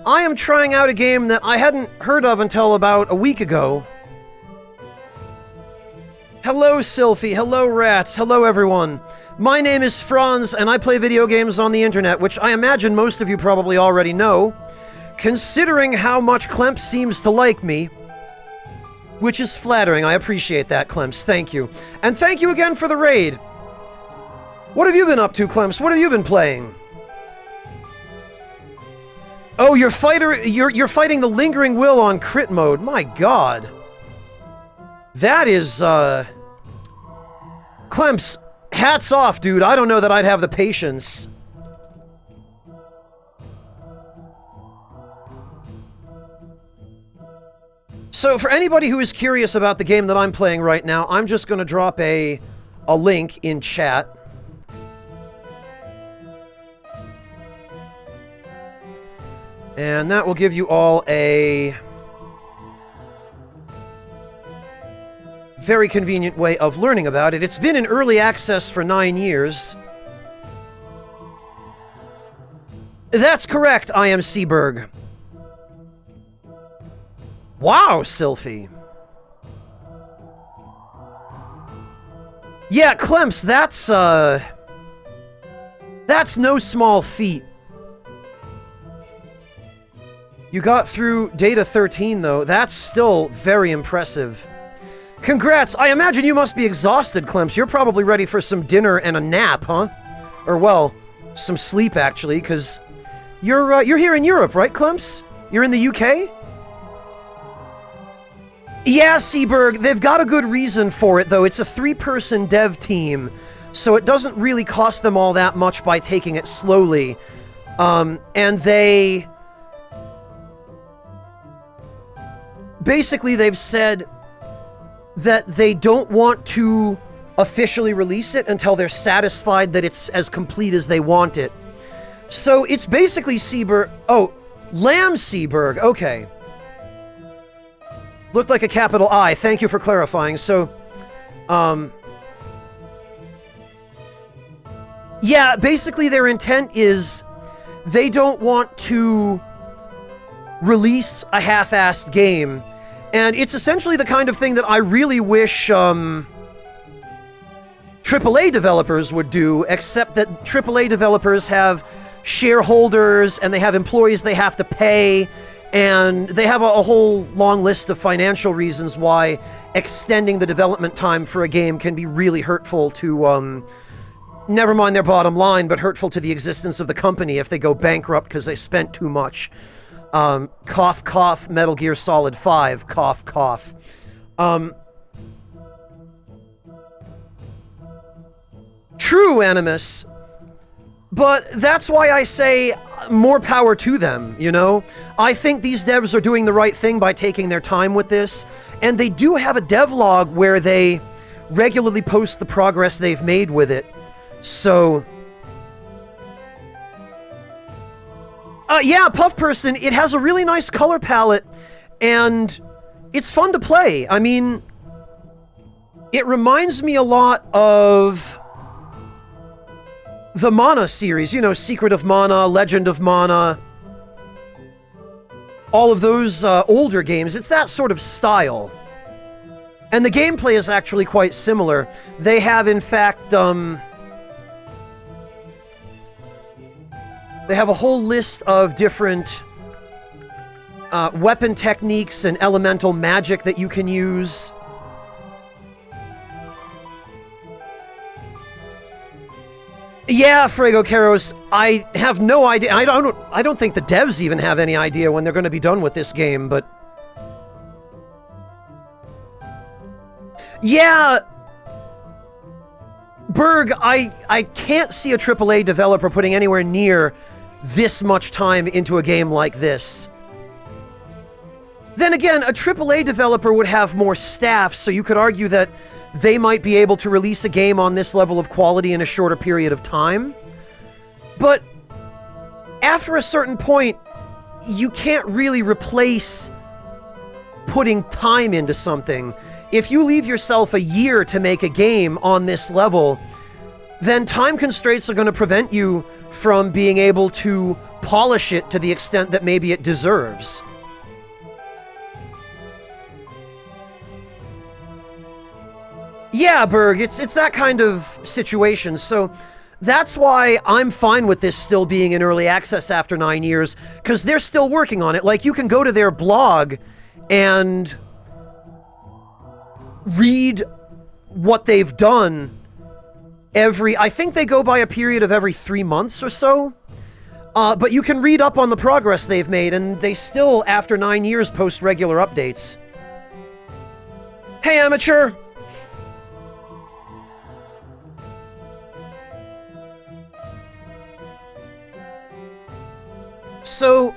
I am trying out a game that I hadn't heard of until about a week ago. Hello, Sylphie. Hello, rats. Hello, everyone. My name is Franz, and I play video games on the internet, which I imagine most of you probably already know, considering how much Clemps seems to like me, which is flattering. I appreciate that, Clemps. Thank you. And thank you again for the raid. What have you been up to, Clemps? What have you been playing? Oh, you're fighting the Lingering Will on crit mode. My god. That is, Clemps, hats off, dude. I don't know that I'd have the patience. So, for anybody who is curious about the game that I'm playing right now, I'm just going to drop a link in chat. And that will give you all a very convenient way of learning about it. It's been in early access for 9 years. That's correct, I am Seaberg. Wow, Sylphie. Yeah, Clemps, that's no small feat. You got through Data 13, though. That's still very impressive. Congrats! I imagine you must be exhausted, Clemps. You're probably ready for some dinner and a nap, huh? Or, well, some sleep, actually, because you're here in Europe, right, Clemps? You're in the UK? Yeah, Seaberg, they've got a good reason for it, though. It's a 3-person dev team, so it doesn't really cost them all that much by taking it slowly. And they... Basically, they've said that they don't want to officially release it until they're satisfied that it's as complete as they want it. So it's basically Seaberg... Oh, Lamb Seaberg, okay. Looked like a capital I. Thank you for clarifying. So, yeah, basically their intent is they don't want to release a half-assed game. And it's essentially the kind of thing that I really wish AAA developers would do, except that AAA developers have shareholders and they have employees they have to pay, and they have a whole long list of financial reasons why extending the development time for a game can be really hurtful to, never mind their bottom line, but hurtful to the existence of the company if they go bankrupt because they spent too much. Cough, cough, Metal Gear Solid 5, cough, cough. True, Animus. But that's why I say more power to them, you know? I think these devs are doing the right thing by taking their time with this, and they do have a devlog where they regularly post the progress they've made with it. So... yeah, Puff Person, it has a really nice color palette, and it's fun to play. I mean, it reminds me a lot of the Mana series, you know, Secret of Mana, Legend of Mana, all of those older games. It's that sort of style. And the gameplay is actually quite similar. They have, in fact, they have a whole list of different weapon techniques and elemental magic that you can use. Yeah, Frago Karos, I have no idea. I don't think the devs even have any idea when they're going to be done with this game, but yeah, Berg, I can't see a AAA developer putting anywhere near this much time into a game like this. Then again, a AAA developer would have more staff, so you could argue that they might be able to release a game on this level of quality in a shorter period of time. But after a certain point, you can't really replace putting time into something. If you leave yourself a year to make a game on this level, then time constraints are going to prevent you from being able to polish it to the extent that maybe it deserves. Yeah, Berg, it's that kind of situation, so that's why I'm fine with this still being in early access after 9 years, because they're still working on it. Like, you can go to their blog and read what they've done I think they go by a period of every 3 months or so, but you can read up on the progress they've made, and they still, after 9 years, post regular updates. Hey, amateur! So,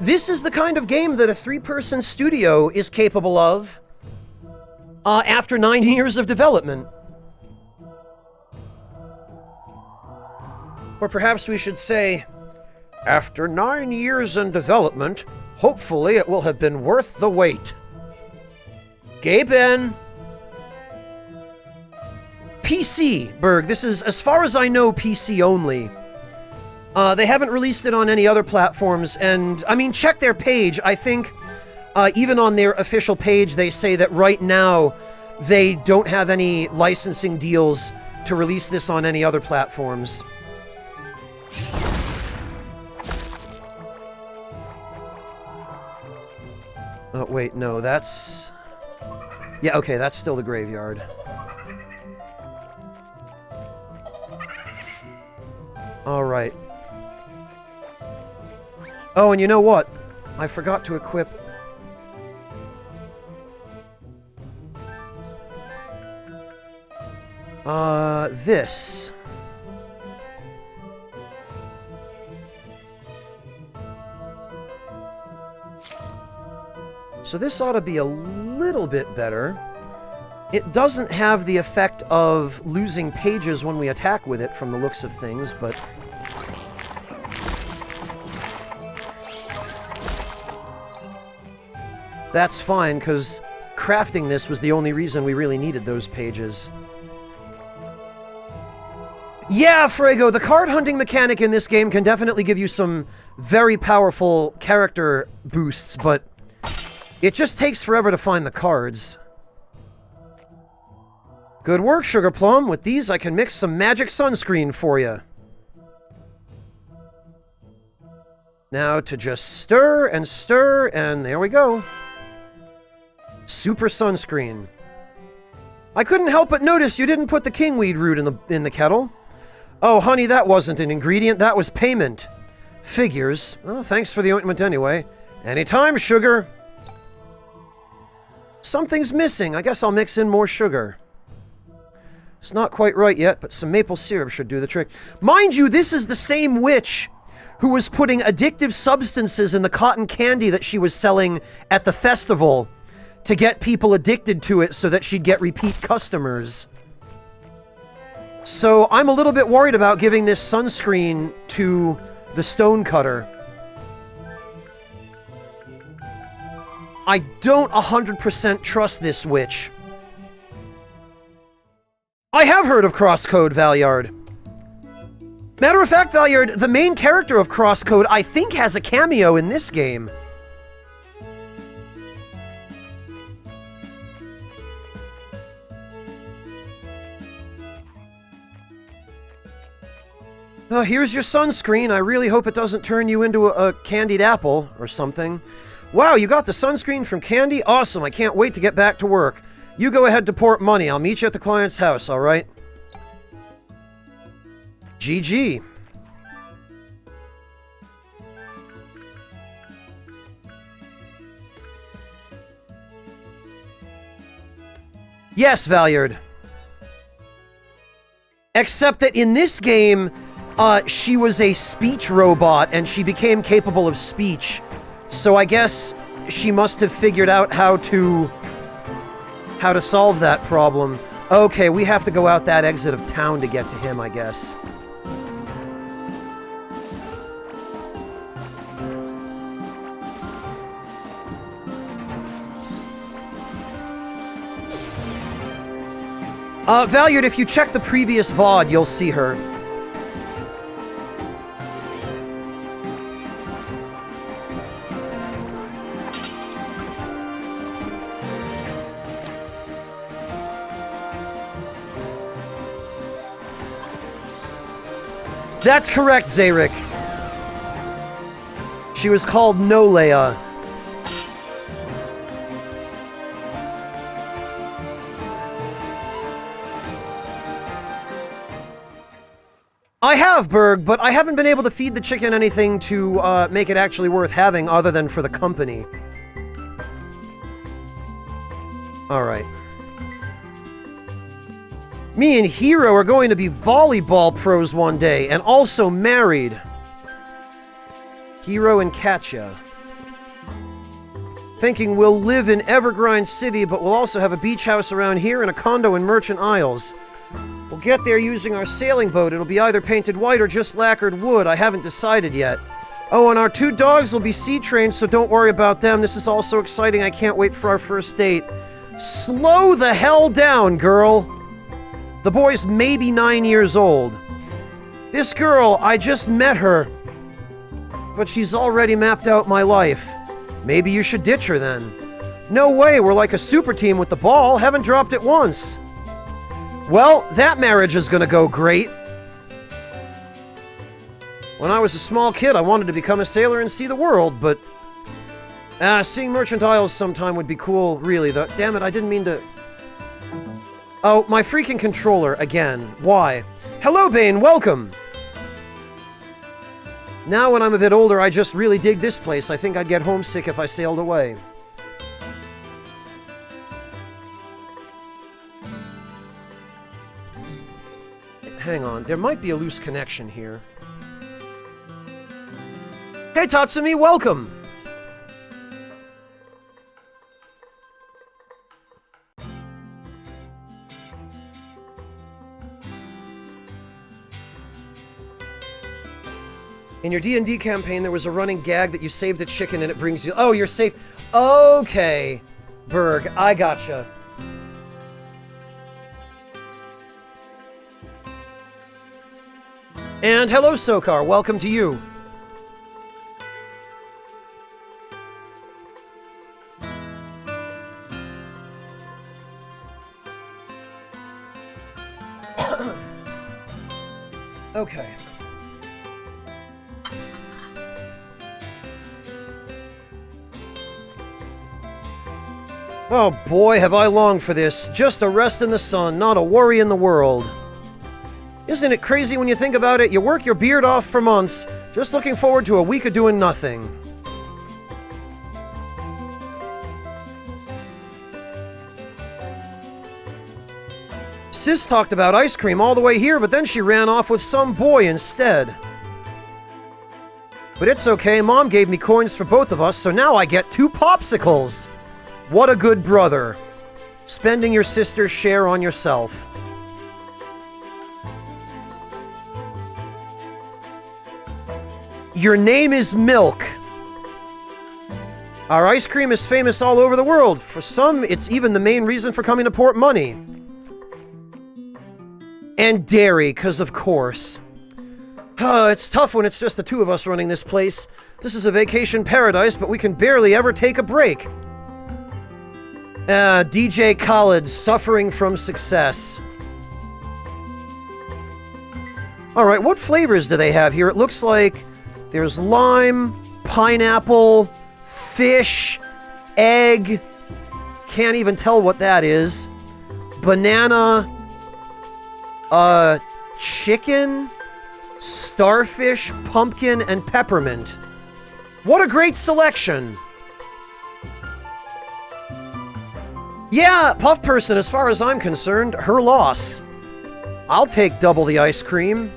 this is the kind of game that a 3-person studio is capable of after 9 years of development. Or perhaps we should say, after 9 years in development, hopefully it will have been worth the wait. Gay Ben. PC, Berg. This is, as far as I know, PC only. They haven't released it on any other platforms, and, I mean, check their page. I think, even on their official page, they say that right now they don't have any licensing deals to release this on any other platforms. Oh, wait, no, that's... Yeah, okay, that's still the graveyard. Alright. Oh, and you know what? I forgot to equip... this. So this ought to be a little bit better. It doesn't have the effect of losing pages when we attack with it from the looks of things, but... That's fine, because crafting this was the only reason we really needed those pages. Yeah, Frago, the card hunting mechanic in this game can definitely give you some very powerful character boosts, but it just takes forever to find the cards. Good work, Sugar Plum. With these, I can mix some magic sunscreen for you. Now to just stir, and there we go. Super sunscreen. I couldn't help but notice you didn't put the kingweed root in the kettle. Oh, honey, that wasn't an ingredient, that was payment. Figures. Oh, thanks for the ointment anyway. Anytime, sugar. Something's missing. I guess I'll mix in more sugar. It's not quite right yet, but some maple syrup should do the trick. Mind you, this is the same witch who was putting addictive substances in the cotton candy that she was selling at the festival to get people addicted to it so that she'd get repeat customers. So I'm a little bit worried about giving this sunscreen to the stonecutter. I don't 100% trust this witch. I have heard of Crosscode, Valyard. Matter of fact, Valyard, the main character of Crosscode, I think, has a cameo in this game. Here's your sunscreen. I really hope it doesn't turn you into a candied apple or something. Wow, you got the sunscreen from Candy? Awesome, I can't wait to get back to work. You go ahead to port money. I'll meet you at the client's house, alright? GG. Yes, Valyard. Except that in this game, she was a speech robot, and she became capable of speech. So I guess she must have figured out how to solve that problem. Okay, we have to go out that exit of town to get to him, I guess. Valyard, if you check the previous VOD, you'll see her. That's correct, Zarek. She was called Nolea. I have, Berg, but I haven't been able to feed the chicken anything to make it actually worth having other than for the company. Alright. Me and Hero are going to be volleyball pros one day, and also married. Hero and Katya. Thinking we'll live in Evergrind City, but we'll also have a beach house around here and a condo in Merchant Isles. We'll get there using our sailing boat. It'll be either painted white or just lacquered wood. I haven't decided yet. Oh, and our 2 dogs will be sea trained, so don't worry about them. This is all so exciting. I can't wait for our first date. Slow the hell down, girl. The boy's maybe 9 years old. This girl, I just met her. But she's already mapped out my life. Maybe you should ditch her then. No way, we're like a super team with the ball. Haven't dropped it once. Well, that marriage is gonna go great. When I was a small kid, I wanted to become a sailor and see the world, but... seeing Merchant Isles sometime would be cool, really, though. Damn it, I didn't mean to... Oh, my freaking controller, again. Why? Hello, Bane, welcome! Now when I'm a bit older, I just really dig this place. I think I'd get homesick if I sailed away. Hang on, there might be a loose connection here. Hey Tatsumi, welcome! In your D&D campaign, there was a running gag that you saved a chicken and it brings you... Oh, you're safe. Okay, Berg, I gotcha. And hello, Sokar. Welcome to you. Okay. Oh boy, have I longed for this. Just a rest in the sun, not a worry in the world. Isn't it crazy when you think about it? You work your beard off for months, just looking forward to a week of doing nothing. Sis talked about ice cream all the way here, but then she ran off with some boy instead. But it's okay, Mom gave me coins for both of us, so now I get 2 popsicles! What a good brother. Spending your sister's share on yourself. Your name is Milk. Our ice cream is famous all over the world. For some, it's even the main reason for coming to Port Money. And dairy, 'cause of course. It's tough when it's just the 2 of us running this place. This is a vacation paradise, but we can barely ever take a break. DJ Khaled, suffering from success. Alright, what flavors do they have here? It looks like there's lime, pineapple, fish, egg, can't even tell what that is, banana, chicken, Starfish, pumpkin, and peppermint. What a great selection! Yeah, Puff Person, as far as I'm concerned, her loss. I'll take double the ice cream.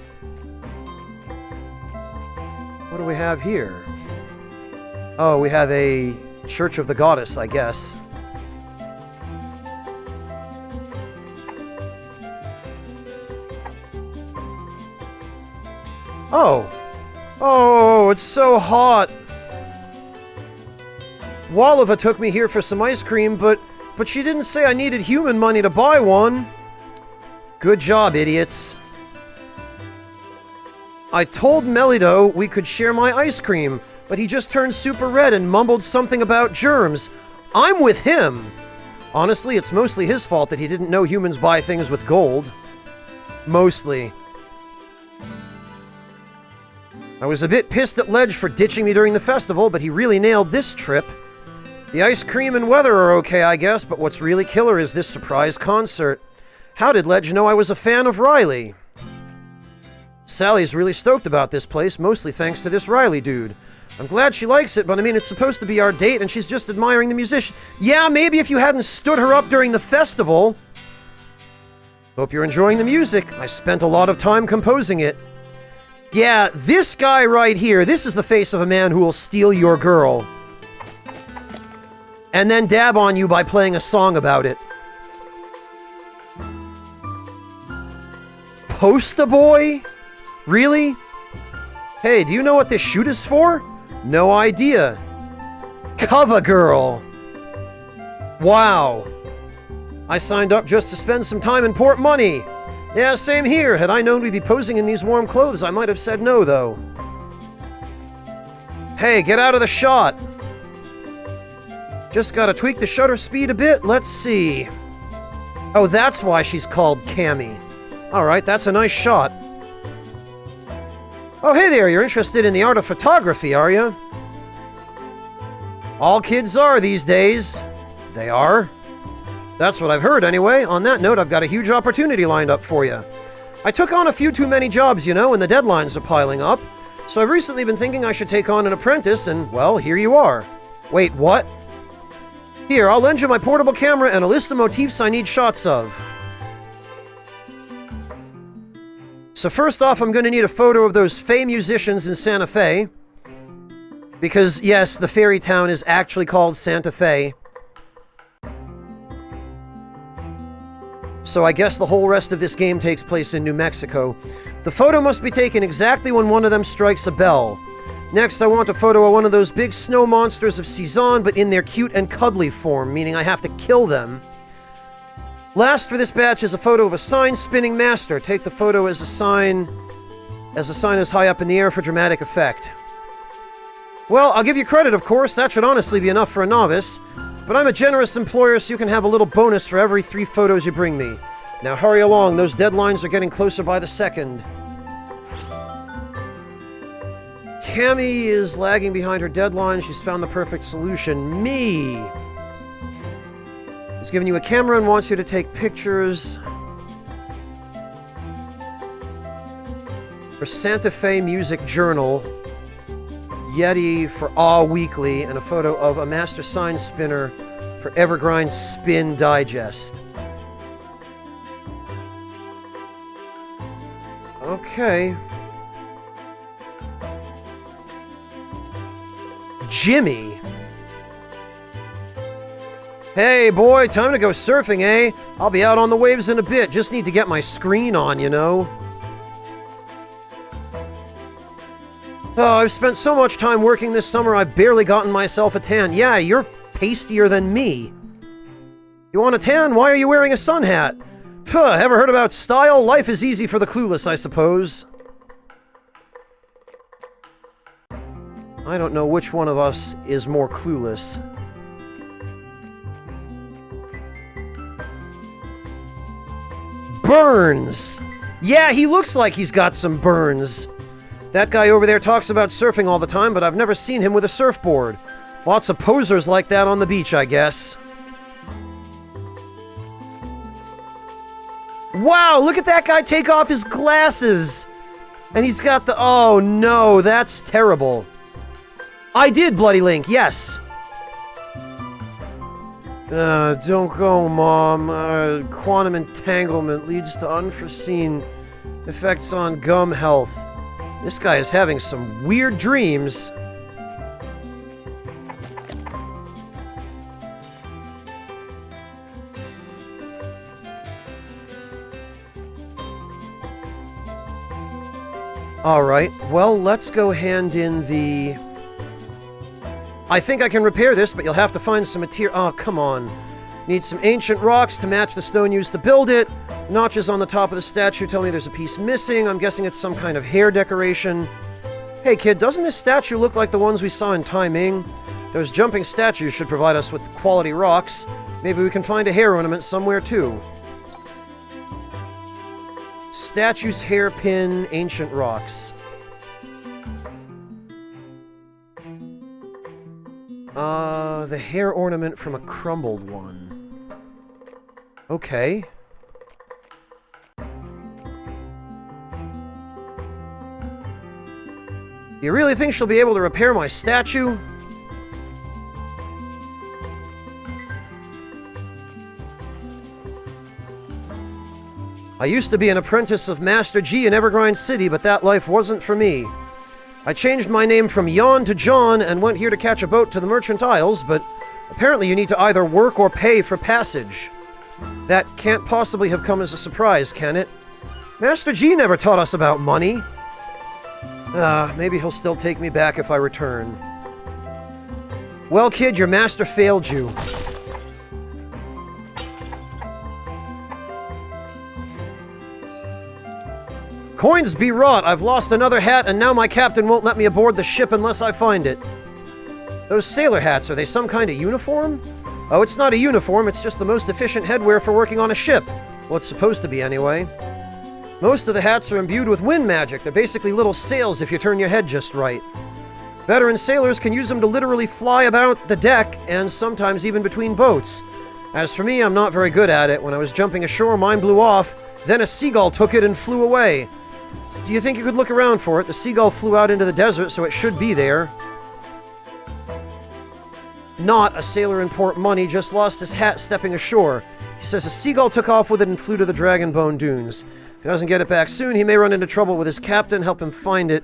What do we have here? Oh, we have a Church of the Goddess, I guess. Oh. Oh, it's so hot. Wallova took me here for some ice cream, but she didn't say I needed human money to buy one. Good job, idiots. I told Melido we could share my ice cream, but he just turned super red and mumbled something about germs. I'm with him. Honestly, it's mostly his fault that he didn't know humans buy things with gold. Mostly. I was a bit pissed at Ledge for ditching me during the festival, but he really nailed this trip. The ice cream and weather are okay, I guess, but what's really killer is this surprise concert. How did Ledge know I was a fan of Riley? Sally's really stoked about this place, mostly thanks to this Riley dude. I'm glad she likes it, but I mean, it's supposed to be our date, and she's just admiring the musician. Yeah, maybe if you hadn't stood her up during the festival. Hope you're enjoying the music. I spent a lot of time composing it. Yeah, this guy right here, this is the face of a man who will steal your girl. And then dab on you by playing a song about it. Posta boy? Really? Hey, do you know what this shoot is for? No idea. Cover girl. Wow. I signed up just to spend some time and port money. Yeah, same here. Had I known we'd be posing in these warm clothes, I might have said no, though. Hey, get out of the shot. Just gotta tweak the shutter speed a bit. Let's see. Oh, that's why she's called Cammy. Alright, that's a nice shot. Oh, hey there, you're interested in the art of photography, are you? All kids are these days. They are. That's what I've heard, anyway. On that note, I've got a huge opportunity lined up for you. I took on a few too many jobs, you know, and the deadlines are piling up. So I've recently been thinking I should take on an apprentice, and, well, here you are. Wait, what? Here, I'll lend you my portable camera and a list of motifs I need shots of. So first off, I'm going to need a photo of those Fey musicians in Santa Fe. Because, yes, the fairy town is actually called Santa Fe. So I guess the whole rest of this game takes place in New Mexico. The photo must be taken exactly when one of them strikes a bell. Next, I want a photo of one of those big snow monsters of Cezanne, but in their cute and cuddly form, meaning I have to kill them. Last for this batch is a photo of a sign spinning master. Take the photo as a sign is high up in the air for dramatic effect. Well, I'll give you credit, of course. That should honestly be enough for a novice. But I'm a generous employer, so you can have a little bonus for every 3 photos you bring me. Now hurry along, those deadlines are getting closer by the second. Cammy is lagging behind her deadline. She's found the perfect solution. Me! He's giving you a camera and wants you to take pictures. For Santa Fe Music Journal. Yeti for Awe Weekly, and a photo of a master sign spinner for Evergrind Spin Digest. Okay. Jimmy. Hey, boy, time to go surfing, eh? I'll be out on the waves in a bit. Just need to get my screen on, you know? Oh, I've spent so much time working this summer, I've barely gotten myself a tan. Yeah, you're pastier than me. You want a tan? Why are you wearing a sun hat? Phew, ever heard about style? Life is easy for the clueless, I suppose. I don't know which one of us is more clueless. Burns! Yeah, he looks like he's got some burns. That guy over there talks about surfing all the time, but I've never seen him with a surfboard. Lots of posers like that on the beach, I guess. Wow, look at that guy take off his glasses! And he's got the... Oh, no, that's terrible. I did, Bloody Link, yes. Don't go, Mom. Quantum entanglement leads to unforeseen effects on gum health. This guy is having some weird dreams. Alright, well, let's go hand in the... I think I can repair this, but you'll have to find some material... Oh, come on. Need some ancient rocks to match the stone used to build it. Notches on the top of the statue tell me there's a piece missing. I'm guessing it's some kind of hair decoration. Hey, kid, doesn't this statue look like the ones we saw in Tai Ming? Those jumping statues should provide us with quality rocks. Maybe we can find a hair ornament somewhere, too. Statues, hairpin, ancient rocks. The hair ornament from a crumbled one. Okay. You really think she'll be able to repair my statue? I used to be an apprentice of Master G in Evergrind City, but that life wasn't for me. I changed my name from Jan to John and went here to catch a boat to the Merchant Isles, but apparently you need to either work or pay for passage. That can't possibly have come as a surprise, can it? Master G never taught us about money. Maybe he'll still take me back if I return. Well, kid, your master failed you. Coins be wrought! I've lost another hat, and now my captain won't let me aboard the ship unless I find it. Those sailor hats, are they some kind of uniform? Oh, it's not a uniform, it's just the most efficient headwear for working on a ship. Well, it's supposed to be, anyway. Most of the hats are imbued with wind magic. They're basically little sails if you turn your head just right. Veteran sailors can use them to literally fly about the deck, and sometimes even between boats. As for me, I'm not very good at it. When I was jumping ashore, mine blew off. Then a seagull took it and flew away. Do you think you could look around for it? The seagull flew out into the desert, so it should be there. Not a sailor in Port Money, just lost his hat stepping ashore. He says a seagull took off with it and flew to the Dragonbone Dunes. If he doesn't get it back soon, he may run into trouble with his captain. Help him find it.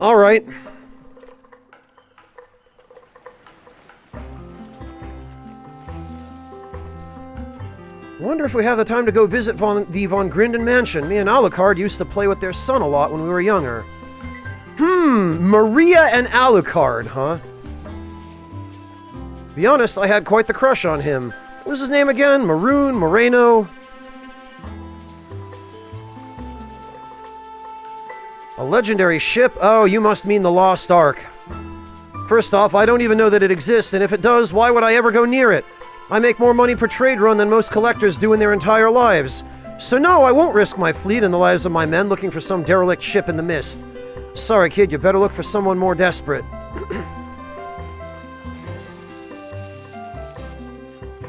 Alright. Wonder if we have the time to go visit the Von Grinden mansion. Me and Alucard used to play with their son a lot when we were younger. Maria and Alucard, huh? Be honest, I had quite the crush on him. What was his name again? Maroon? Moreno? A legendary ship? Oh, you must mean the Lost Ark. First off, I don't even know that it exists, and if it does, why would I ever go near it? I make more money per trade run than most collectors do in their entire lives. So no, I won't risk my fleet and the lives of my men looking for some derelict ship in the mist. Sorry, kid, you better look for someone more desperate.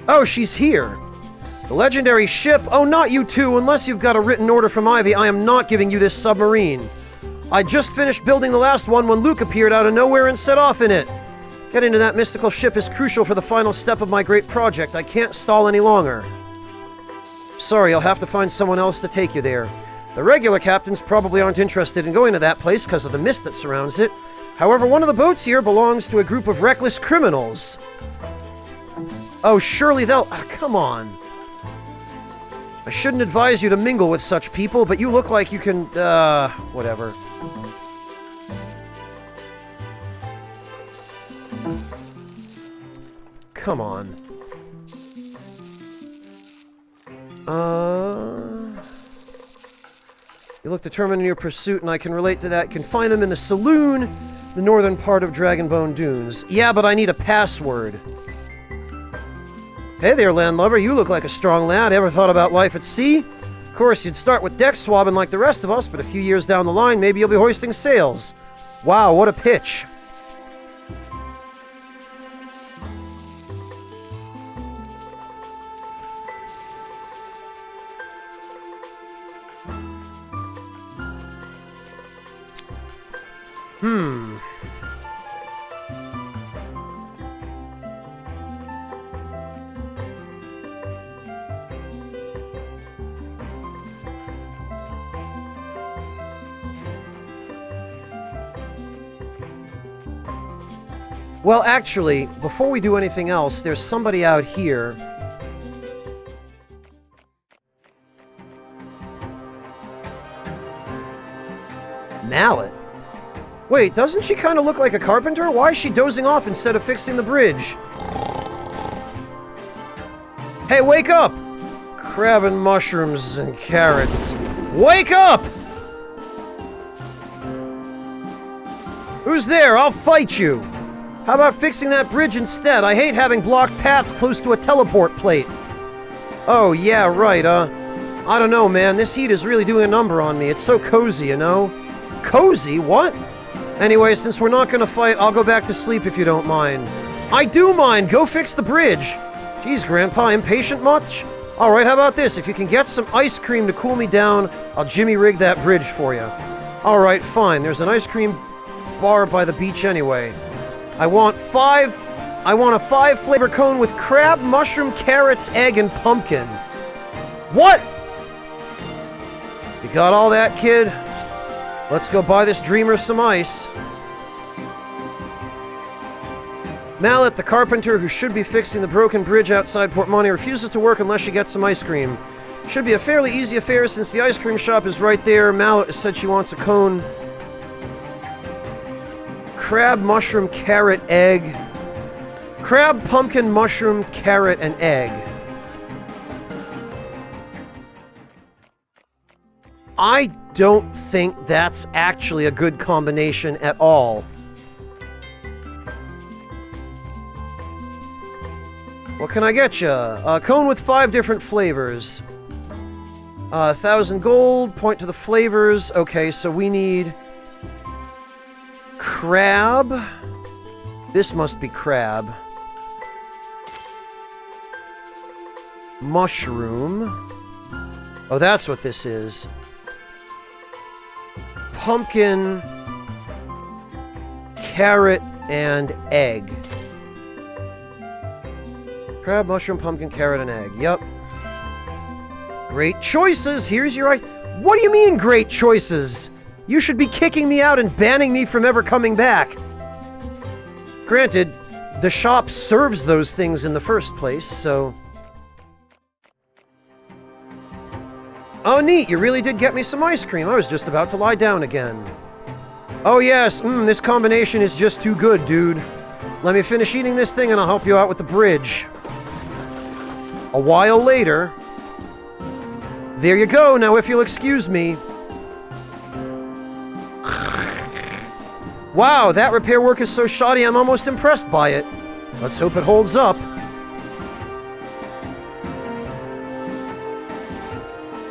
Oh, she's here. The legendary ship? Oh, not you two. Unless you've got a written order from Ivy, I am not giving you this submarine. I just finished building the last one when Luke appeared out of nowhere and set off in it. Getting to that mystical ship is crucial for the final step of my great project. I can't stall any longer. Sorry, I'll have to find someone else to take you there. The regular captains probably aren't interested in going to that place because of the mist that surrounds it. However, one of the boats here belongs to a group of reckless criminals. Oh, surely they'll... Ah, come on. I shouldn't advise you to mingle with such people, but you look like you can... whatever. Come on. You look determined in your pursuit, and I can relate to that. You can find them in the saloon, the northern part of Dragonbone Dunes. Yeah, but I need a password. Hey there, landlubber. You look like a strong lad. Ever thought about life at sea? Of course, you'd start with deck swabbing like the rest of us, but a few years down the line, maybe you'll be hoisting sails. Wow, what a pitch. Hmm. Well, actually, before we do anything else, there's somebody out here. Mallet? Wait, doesn't she kind of look like a carpenter? Why is she dozing off instead of fixing the bridge? Hey, wake up! Crab and mushrooms and carrots. Wake up! Who's there? I'll fight you! How about fixing that bridge instead? I hate having blocked paths close to a teleport plate. Oh, yeah, right, I don't know, man. This heat is really doing a number on me. It's so cozy, you know? Cozy? What? Anyway, since we're not gonna fight, I'll go back to sleep if you don't mind. I do mind! Go fix the bridge! Geez, Grandpa, impatient much? Alright, how about this? If you can get some ice cream to cool me down, I'll jimmy rig that bridge for you. Alright, fine. There's an ice cream bar by the beach anyway. I want a 5-flavor cone with crab, mushroom, carrots, egg, and pumpkin. What? You got all that, kid? Let's go buy this dreamer some ice. Mallet, the carpenter who should be fixing the broken bridge outside Port Money, refuses to work unless she gets some ice cream. Should be a fairly easy affair since the ice cream shop is right there. Mallet said she wants a cone. Crab, mushroom, carrot, egg. Crab, pumpkin, mushroom, carrot, and egg. I don't think that's actually a good combination at all. What can I get you? A cone with 5 different flavors. 1,000 gold, point to the flavors. Okay, so we need... crab. This must be crab. Mushroom. Oh, that's what this is. Pumpkin, carrot, and egg. Crab, mushroom, pumpkin, carrot, and egg. Yep. Great choices! Here's your ice... What do you mean, great choices? You should be kicking me out and banning me from ever coming back. Granted, the shop serves those things in the first place, so... Oh, neat, you really did get me some ice cream. I was just about to lie down again. Oh yes, this combination is just too good, dude. Let me finish eating this thing and I'll help you out with the bridge. A while later... There you go, now if you'll excuse me. Wow, that repair work is so shoddy I'm almost impressed by it. Let's hope it holds up.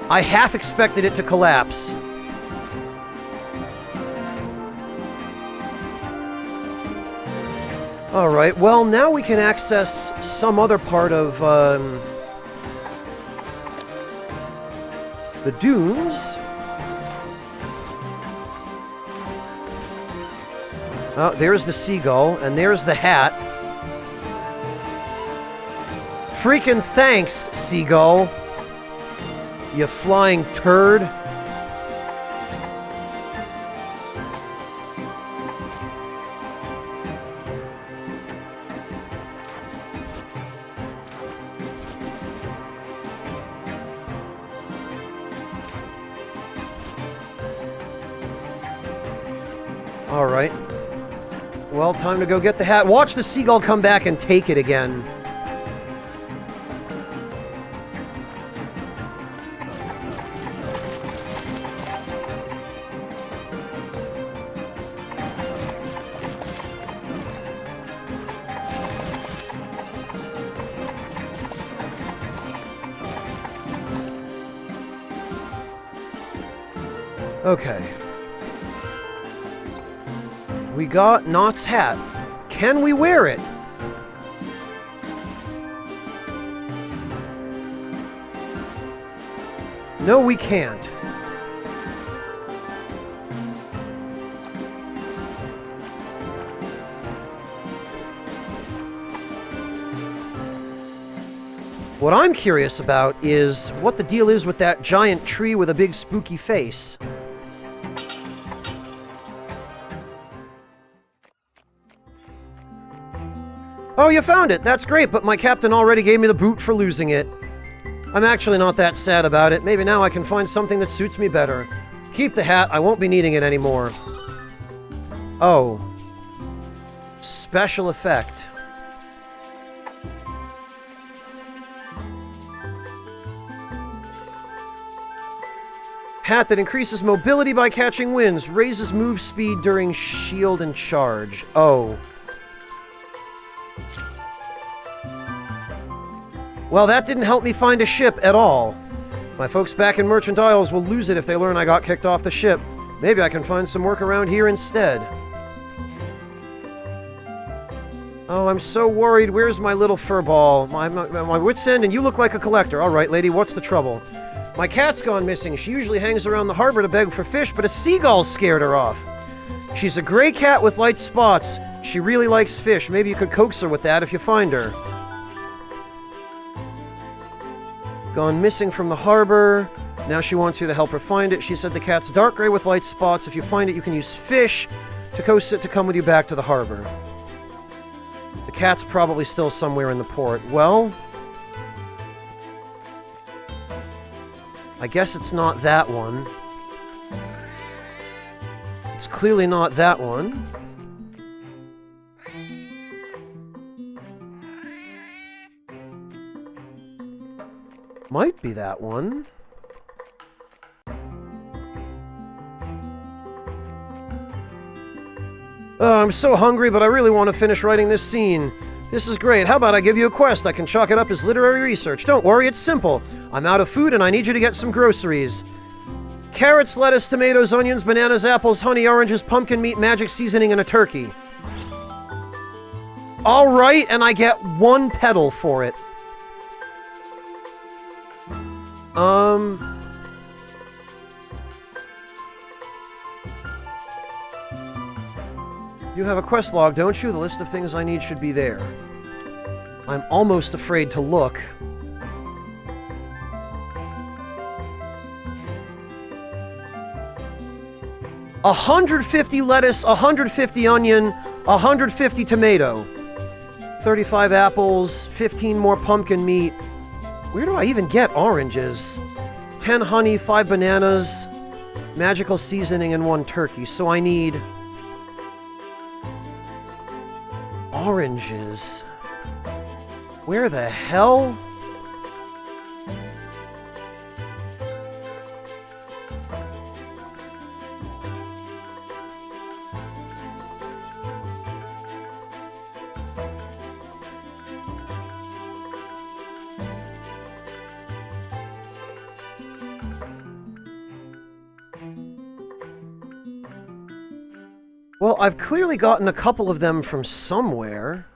I half expected it to collapse. Alright, well, now we can access some other part of, the dunes. Oh, there's the seagull, and there's the hat. Freaking thanks, seagull. You flying turd. All right. Well, time to go get the hat. Watch the seagull come back and take it again. Okay. We got Knott's hat. Can we wear it? No, we can't. What I'm curious about is what the deal is with that giant tree with a big spooky face. Oh, you found it! That's great, but my captain already gave me the boot for losing it. I'm actually not that sad about it. Maybe now I can find something that suits me better. Keep the hat, I won't be needing it anymore. Oh. Special effect. Hat that increases mobility by catching winds, raises move speed during shield and charge. Oh. Well, that didn't help me find a ship at all. My folks back in Merchant Isles will lose it if they learn I got kicked off the ship. Maybe I can find some work around here instead. Oh, I'm so worried. Where's my little fur ball? My wit's end, and you look like a collector. All right, lady, what's the trouble? My cat's gone missing. She usually hangs around the harbor to beg for fish, but a seagull scared her off. She's a gray cat with light spots. She really likes fish. Maybe you could coax her with that if you find her. Gone missing from the harbor. Now she wants you to help her find it. She said the cat's dark gray with light spots. If you find it, you can use fish to coax it to come with you back to the harbor. The cat's probably still somewhere in the port. Well, I guess it's not that one. It's clearly not that one. Might be that one. Oh, I'm so hungry, but I really want to finish writing this scene. This is great. How about I give you a quest? I can chalk it up as literary research. Don't worry, it's simple. I'm out of food and I need you to get some groceries. Carrots, lettuce, tomatoes, onions, bananas, apples, honey, oranges, pumpkin meat, magic seasoning, and a turkey. All right, and I get 1 petal for it. You have a quest log, don't you? The list of things I need should be there. I'm almost afraid to look. $150 lettuce, 150 onion, 150 tomato, 35 apples, 15 more pumpkin meat. Where do I even get oranges? 10 honey, 5 bananas, magical seasoning, and 1 turkey. So I need oranges. Where the hell? Well, I've clearly gotten a couple of them from somewhere.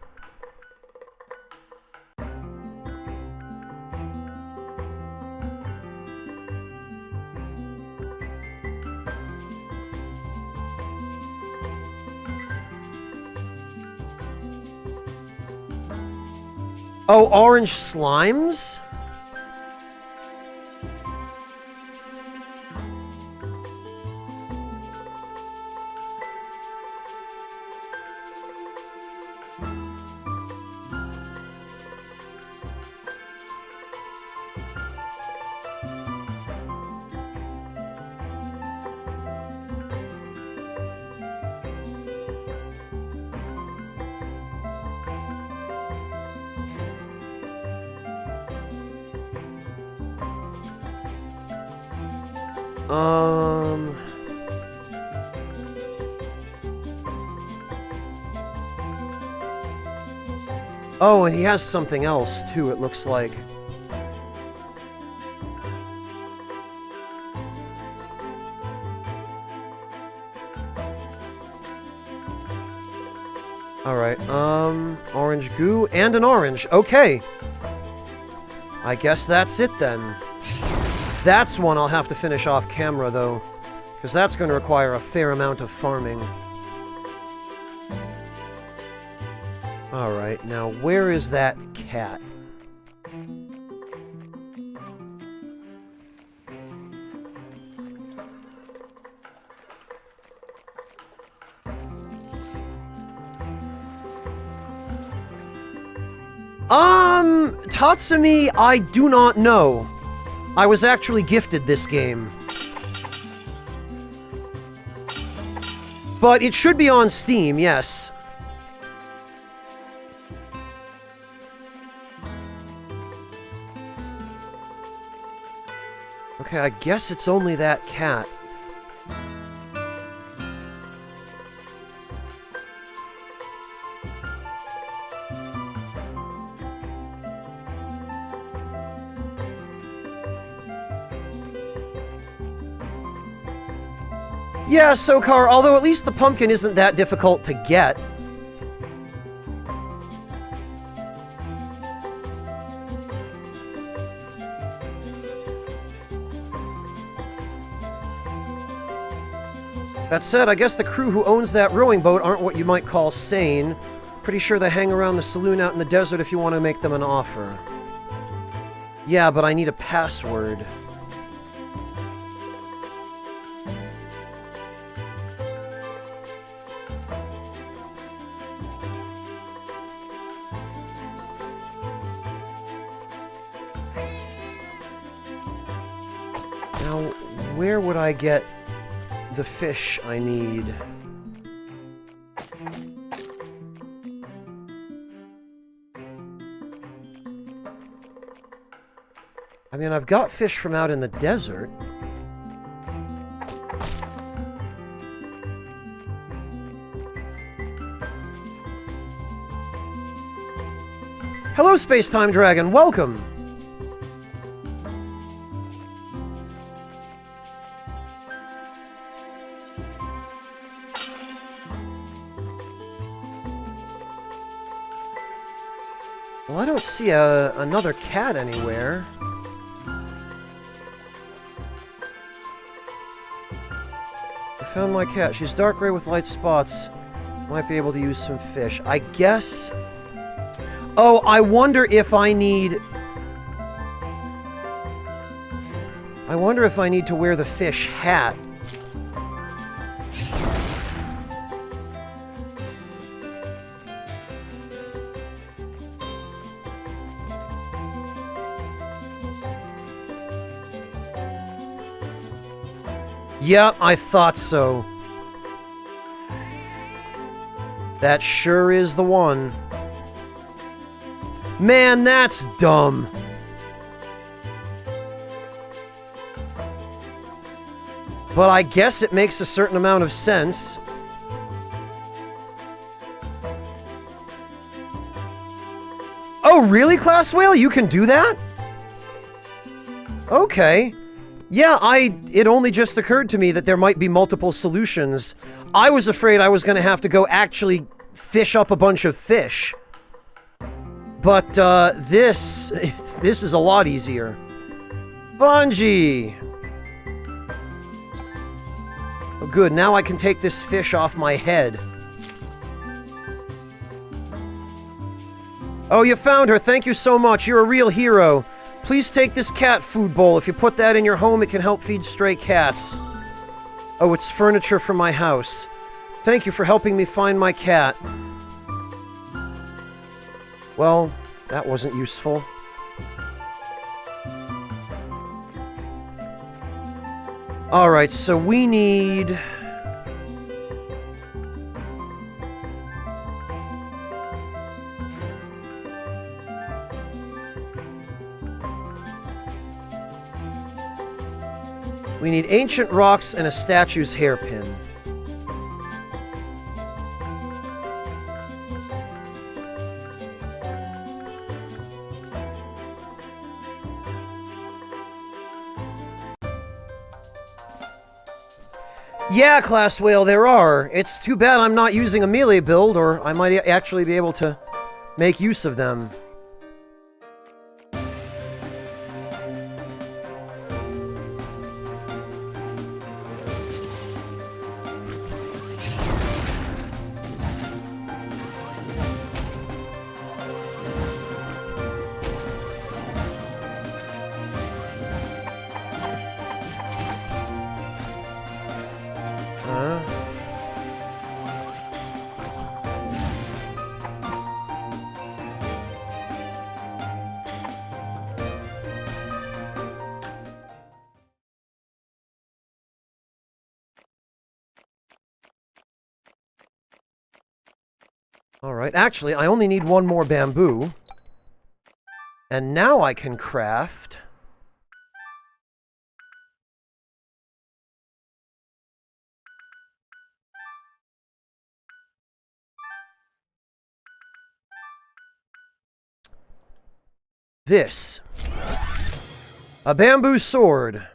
Oh, orange slimes? Oh, and he has something else, too, it looks like. Alright, orange goo and an orange. Okay. I guess that's it, then. That's one I'll have to finish off camera, though, because that's going to require a fair amount of farming. Alright, now where is that cat? Tatsumi, I do not know. I was actually gifted this game. But it should be on Steam, yes. Okay, I guess it's only that cat. Yeah, Sokar, although at least the pumpkin isn't that difficult to get. That said, I guess the crew who owns that rowing boat aren't what you might call sane. Pretty sure they hang around the saloon out in the desert if you want to make them an offer. Yeah, but I need a password. Now, where would I get the fish I need? I mean, I've got fish from out in the desert. Hello, Space-Time Dragon. Welcome. Well, I don't see another cat anywhere. I found my cat. She's dark gray with light spots. Might be able to use some fish. I guess... Oh, I wonder if I need... I wonder if I need to wear the fish hat. Yeah, I thought so. That sure is the one. Man, that's dumb. But I guess it makes a certain amount of sense. Oh, really, Class Whale? You can do that? Okay. Yeah, it only just occurred to me that there might be multiple solutions. I was afraid I was going to have to go actually fish up a bunch of fish. But, this is a lot easier. Bungie! Oh, good, now I can take this fish off my head. Oh, you found her! Thank you so much! You're a real hero! Please take this cat food bowl. If you put that in your home, it can help feed stray cats. Oh, it's furniture for my house. Thank you for helping me find my cat. Well, that wasn't useful. Alright, so we need... We need ancient rocks and a statue's hairpin. Yeah, Class Whale, there are. It's too bad I'm not using a melee build, or I might actually be able to make use of them. Alright, actually, I only need one more bamboo. And now I can craft... this. A bamboo sword.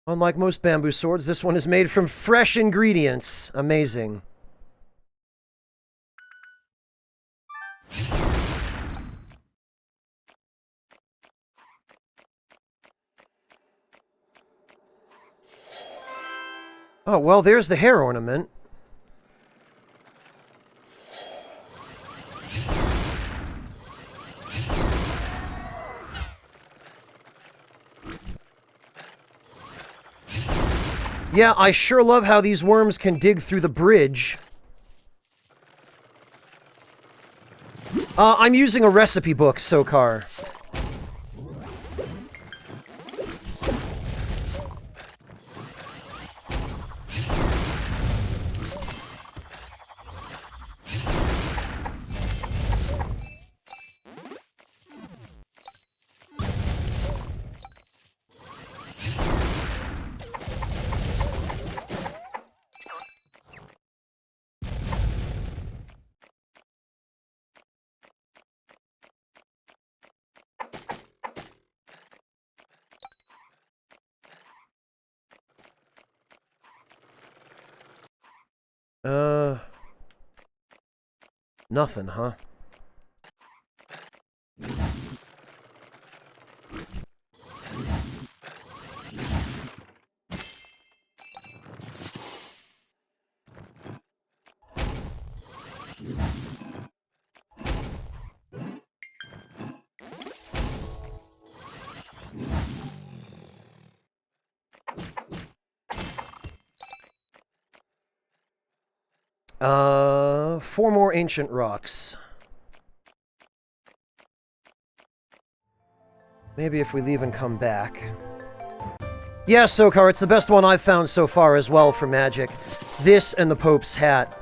Unlike most bamboo swords, this one is made from fresh ingredients. Amazing. Oh, well, there's the hair ornament. Yeah, I sure love how these worms can dig through the bridge. I'm using a recipe book, Sokar. Nothing, huh? Four more ancient rocks. Maybe if we leave and come back. Yeah, Sokar, it's the best one I've found so far as well for magic. This and the Pope's hat.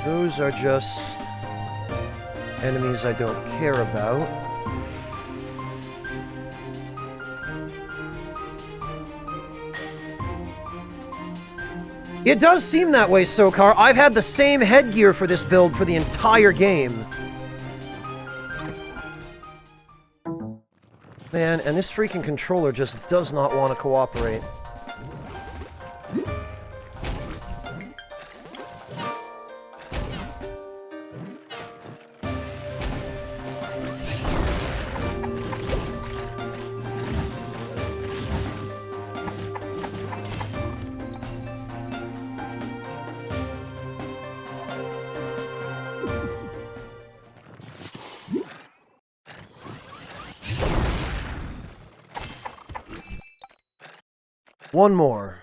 Those are just enemies I don't care about. It does seem that way, Sokar. I've had the same headgear for this build for the entire game. Man, and this freaking controller just does not want to cooperate. One more.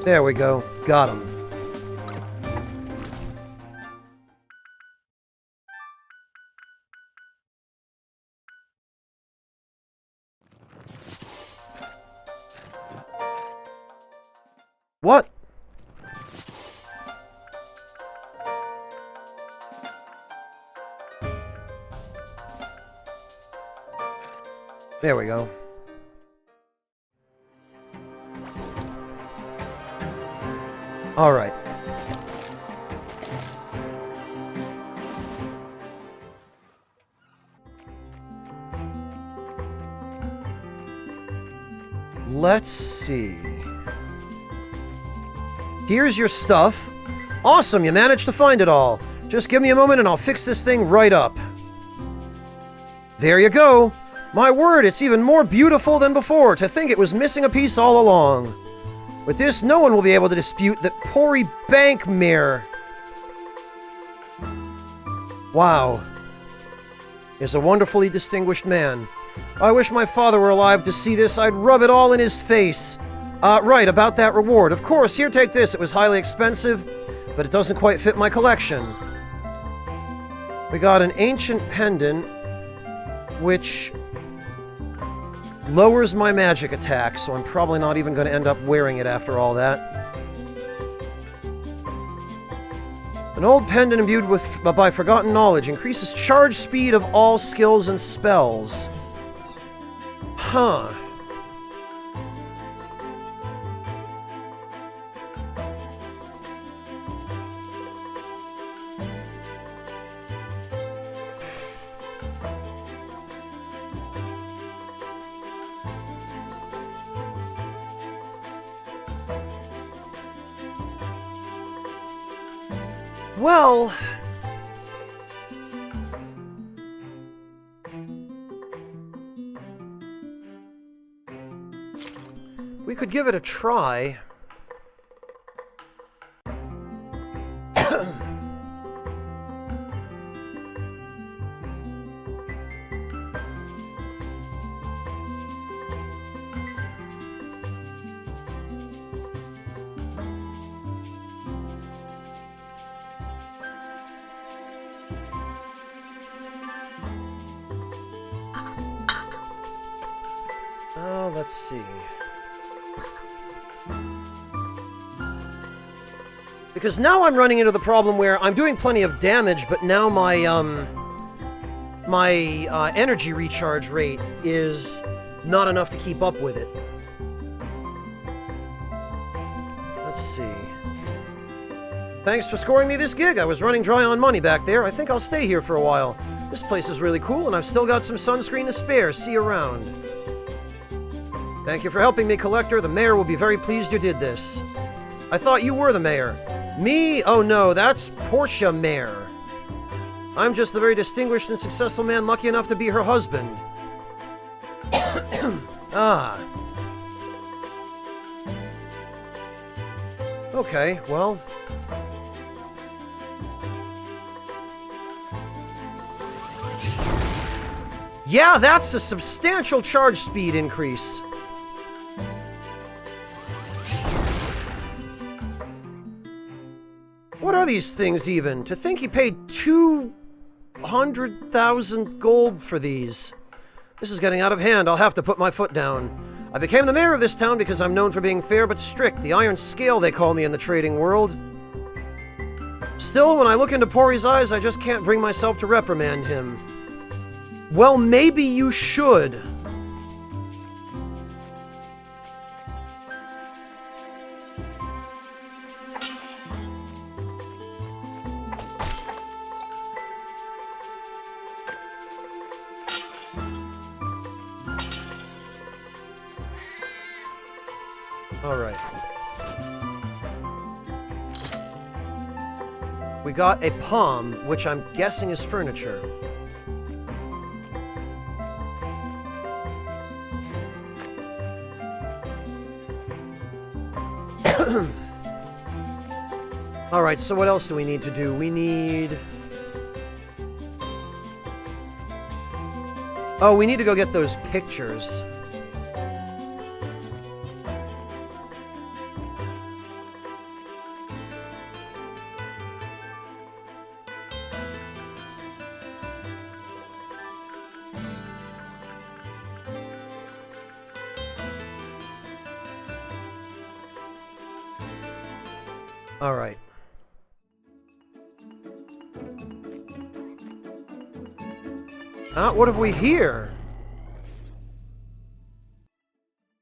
There we go. Got him. What? There we go. Alright. Let's see. Here's your stuff. Awesome, you managed to find it all. Just give me a moment and I'll fix this thing right up. There you go. My word, it's even more beautiful than before. To think it was missing a piece all along. With this, no one will be able to dispute that Pori Bankmere, wow, is a wonderfully distinguished man. I wish my father were alive to see this. I'd rub it all in his face. Right, about that reward. Of course, here, take this. It was highly expensive, but it doesn't quite fit my collection. We got an ancient pendant, which lowers my magic attack, so I'm probably not even going to end up wearing it after all that. An old pendant imbued with by forgotten knowledge increases charge speed of all skills and spells. Huh. Well, we could give it a try. Let's see. Because now I'm running into the problem where I'm doing plenty of damage, but now my energy recharge rate is not enough to keep up with it. Let's see. Thanks for scoring me this gig. I was running dry on money back there. I think I'll stay here for a while. This place is really cool, and I've still got some sunscreen to spare. See you around. Thank you for helping me, Collector. The mayor will be very pleased you did this. I thought you were the mayor. Me? Oh no, that's Portia Mayor. I'm just the very distinguished and successful man lucky enough to be her husband. Ah. Okay, well. Yeah, that's a substantial charge speed increase. What are these things even? To think he paid 200,000 gold for these. This is getting out of hand. I'll have to put my foot down. I became the mayor of this town because I'm known for being fair but strict. The Iron Scale, they call me in the trading world. Still, when I look into Pori's eyes, I just can't bring myself to reprimand him. Well, maybe you should. All right. We got a palm, which I'm guessing is furniture. All right, so what else do we need to do? We need... Oh, we need to go get those pictures. All right. What have we here?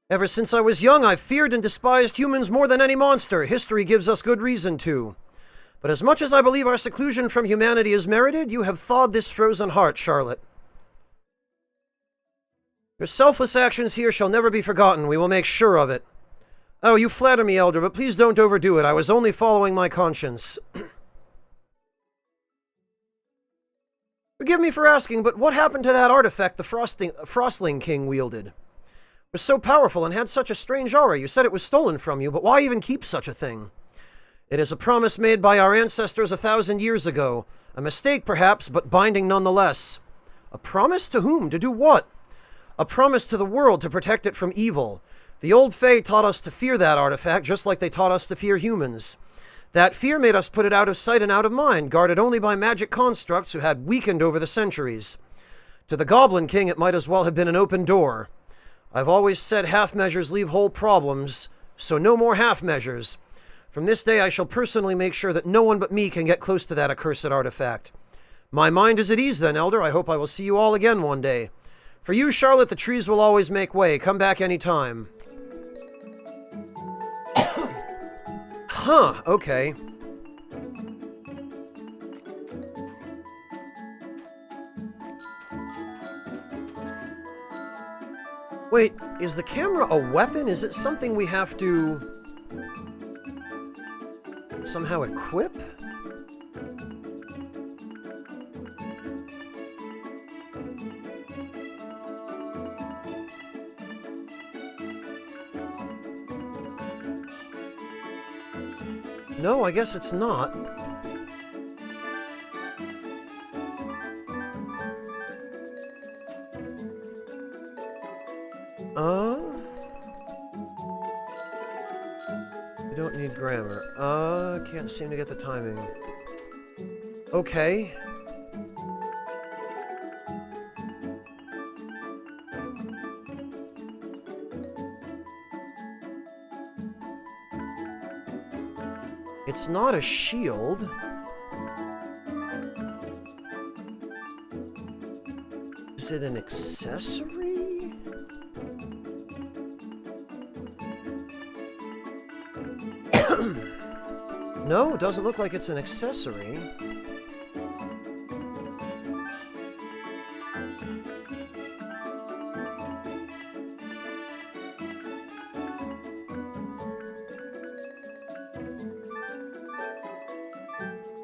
Ever since I was young, I've feared and despised humans more than any monster. History gives us good reason to. But as much as I believe our seclusion from humanity is merited, you have thawed this frozen heart, Charlotte. Your selfless actions here shall never be forgotten. We will make sure of it. Oh, you flatter me, Elder, but please don't overdo it. I was only following my conscience. Forgive me for asking, but what happened to that artifact the Frostling King wielded? It was so powerful and had such a strange aura. You said it was stolen from you, but why even keep such a thing? It is a promise made by our ancestors 1,000 years ago. A mistake, perhaps, but binding nonetheless. A promise to whom? To do what? A promise to the world to protect it from evil. The old Fae taught us to fear that artifact, just like they taught us to fear humans. That fear made us put it out of sight and out of mind, guarded only by magic constructs who had weakened over the centuries. To the Goblin King, it might as well have been an open door. I've always said half measures leave whole problems, so no more half measures. From this day, I shall personally make sure that no one but me can get close to that accursed artifact. My mind is at ease then, Elder. I hope I will see you all again one day. For you, Charlotte, the trees will always make way. Come back any time. Huh, okay. Wait, is the camera a weapon? Is it something we have to somehow equip? No, I guess it's not. You don't need grammar. Can't seem to get the timing. Okay. It's not a shield. Is it an accessory? No, it doesn't look like it's an accessory.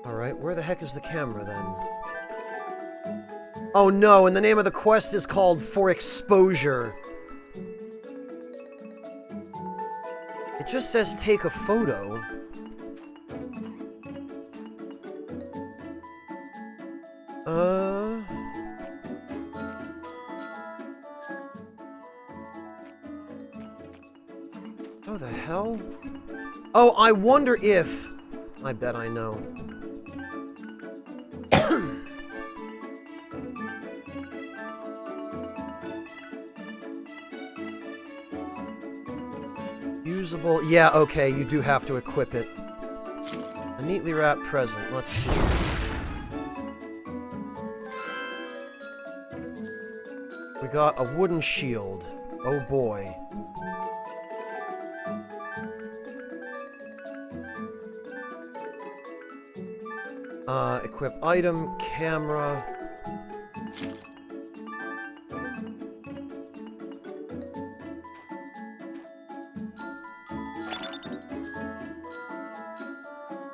Alright, where the heck is the camera then? Oh no, and the name of the quest is called For Exposure. It just says take a photo. Oh, the hell? Oh, I wonder if... I bet I know. Usable... Yeah, okay, you do have to equip it. A neatly wrapped present. Let's see. We got a wooden shield. Oh boy. Equip item, camera.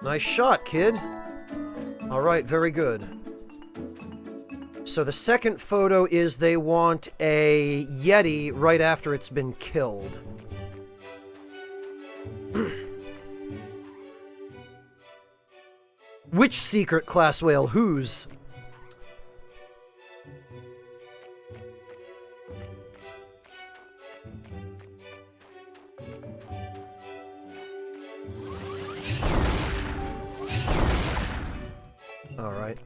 Nice shot, kid. Alright, very good. So the second photo is they want a Yeti right after it's been killed. Which secret, Class Whale? Whose? Alright.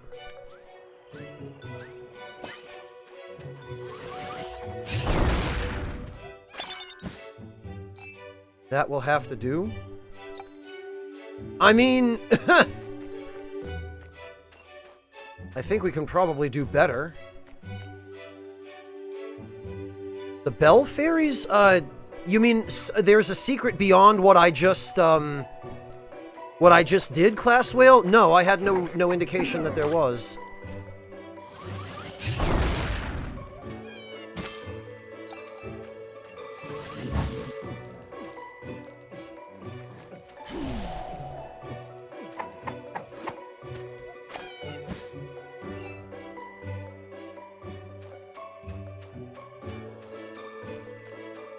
That will have to do. I mean... I think we can probably do better. The Bell Fairies? You mean there's a secret beyond what I just did, Class Whale? No, I had no indication that there was.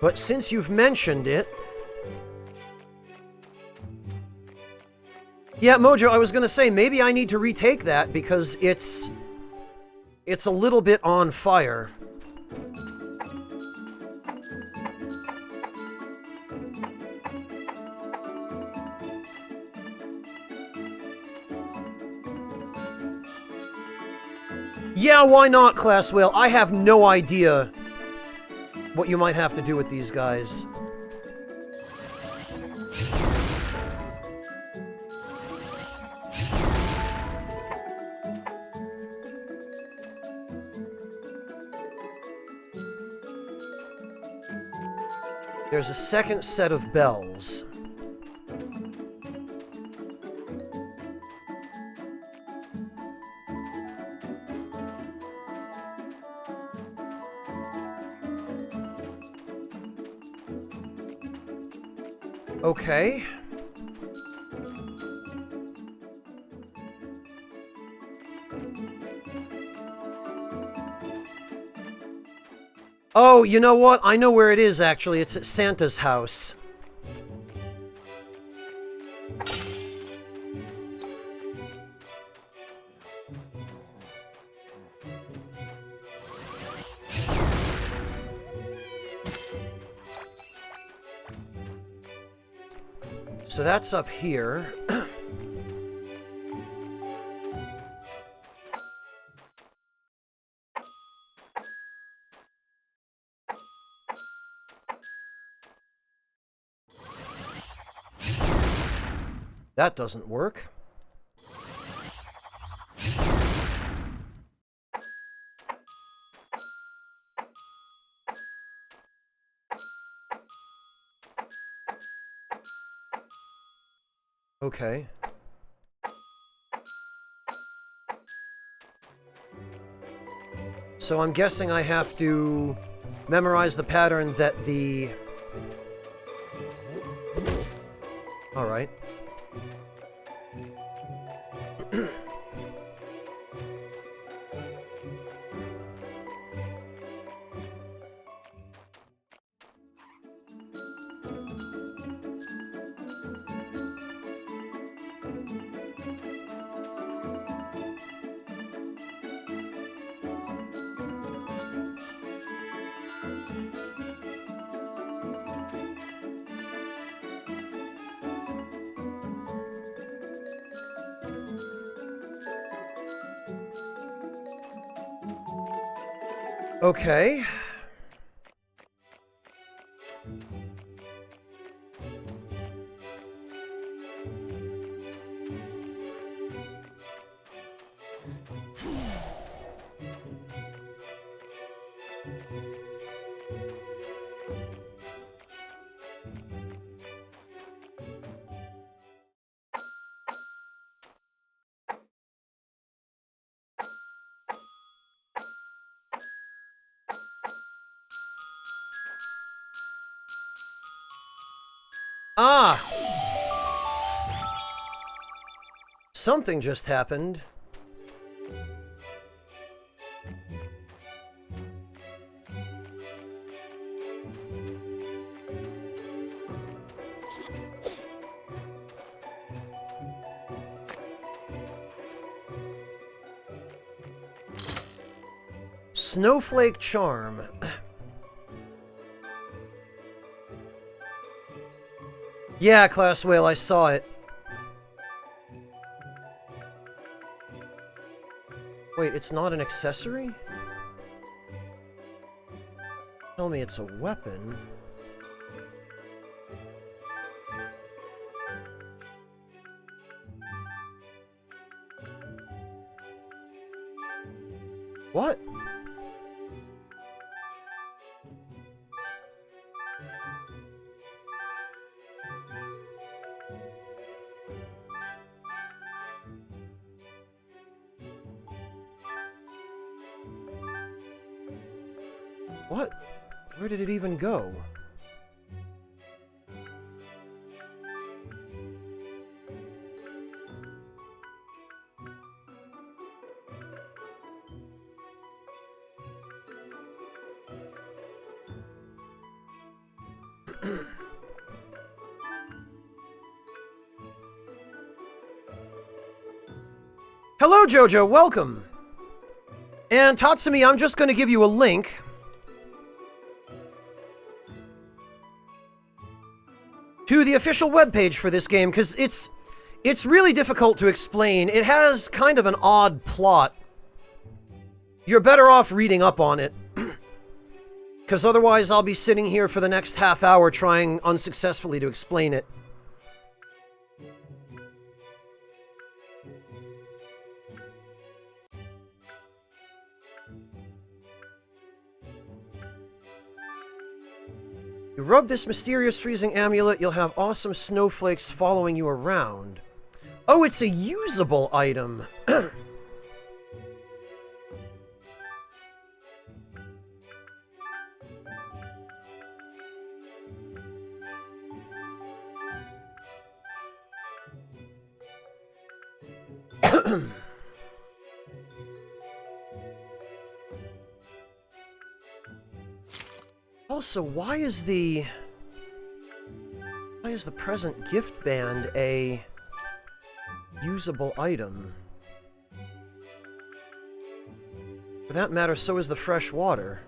But since you've mentioned it... Yeah, Mojo, I was gonna say, maybe I need to retake that, because it's a little bit on fire. Yeah, why not, Class Whale? I have no idea what you might have to do with these guys. There's a second set of bells. Okay. Oh, you know what? I know where it is, actually. It's at Santa's house. So that's up here. That doesn't work. Okay. So I'm guessing I have to memorize the pattern that the... Alright. Okay. Ah! Something just happened. Snowflake Charm. Yeah, Class Whale, I saw it. Wait, it's not an accessory? Tell me it's a weapon. What? What? Where did it even go? Hello, Jojo, welcome! And Tatsumi, I'm just going to give you a link. To the official webpage for this game, because it's really difficult to explain. It has kind of an odd plot. You're better off reading up on it. Because otherwise I'll be sitting here for the next half hour trying unsuccessfully to explain it. You rub this mysterious freezing amulet, you'll have awesome snowflakes following you around. Oh, it's a usable item. Also, why is the present gift band a usable item? For that matter, so is the fresh water.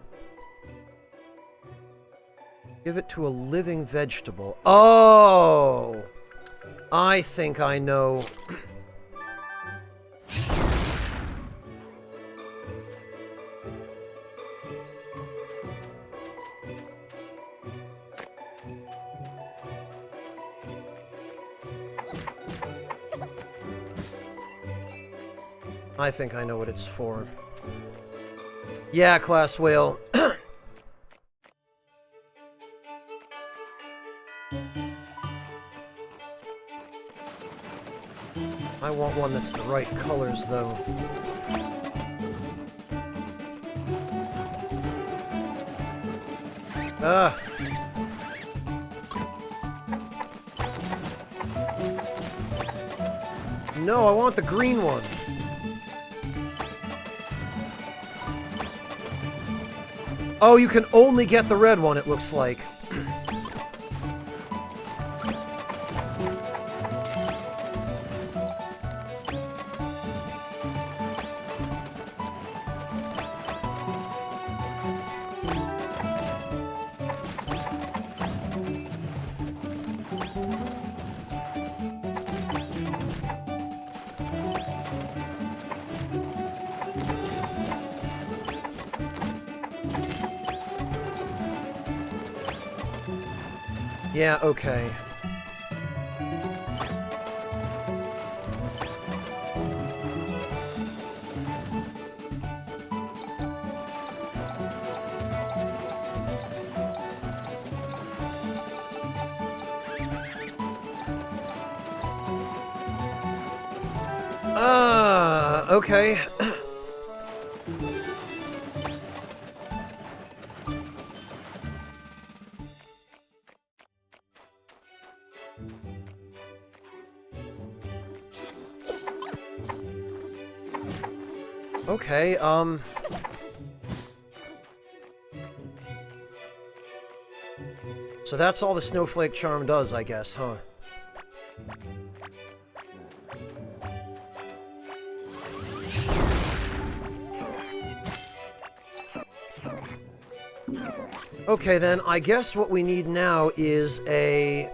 Give it to a living vegetable. Oh! I think I know. I think I know what it's for. Yeah, Class Whale. I want one that's the right colors, though. Ah. No, I want the green one. Oh, you can only get the red one, it looks like. Yeah, okay. Okay. Okay, so that's all the snowflake charm does, I guess, huh? Okay, then, I guess what we need now is a...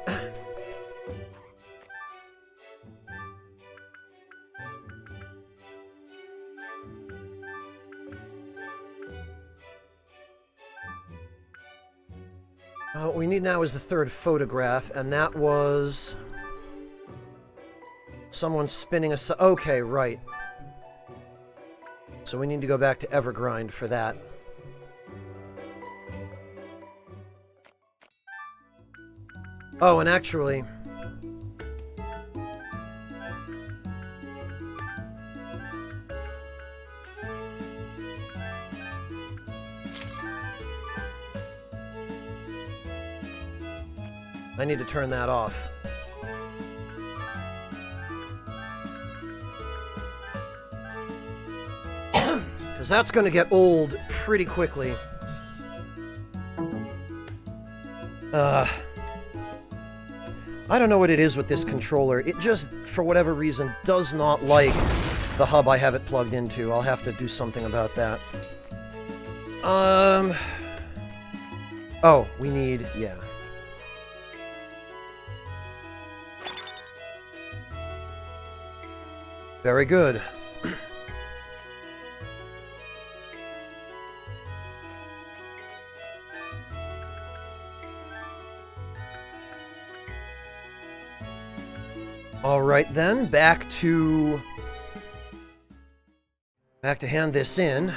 what we need now is the third photograph, and that was... someone spinning a... Okay, right. So we need to go back to Evergrind for that. Oh, and actually... I need to turn that off. Because that's going to get old pretty quickly. I don't know what it is with this controller. It just, for whatever reason, does not like the hub I have it plugged into. I'll have to do something about that. Oh, we need... yeah. Very good. All right then, back to hand this in.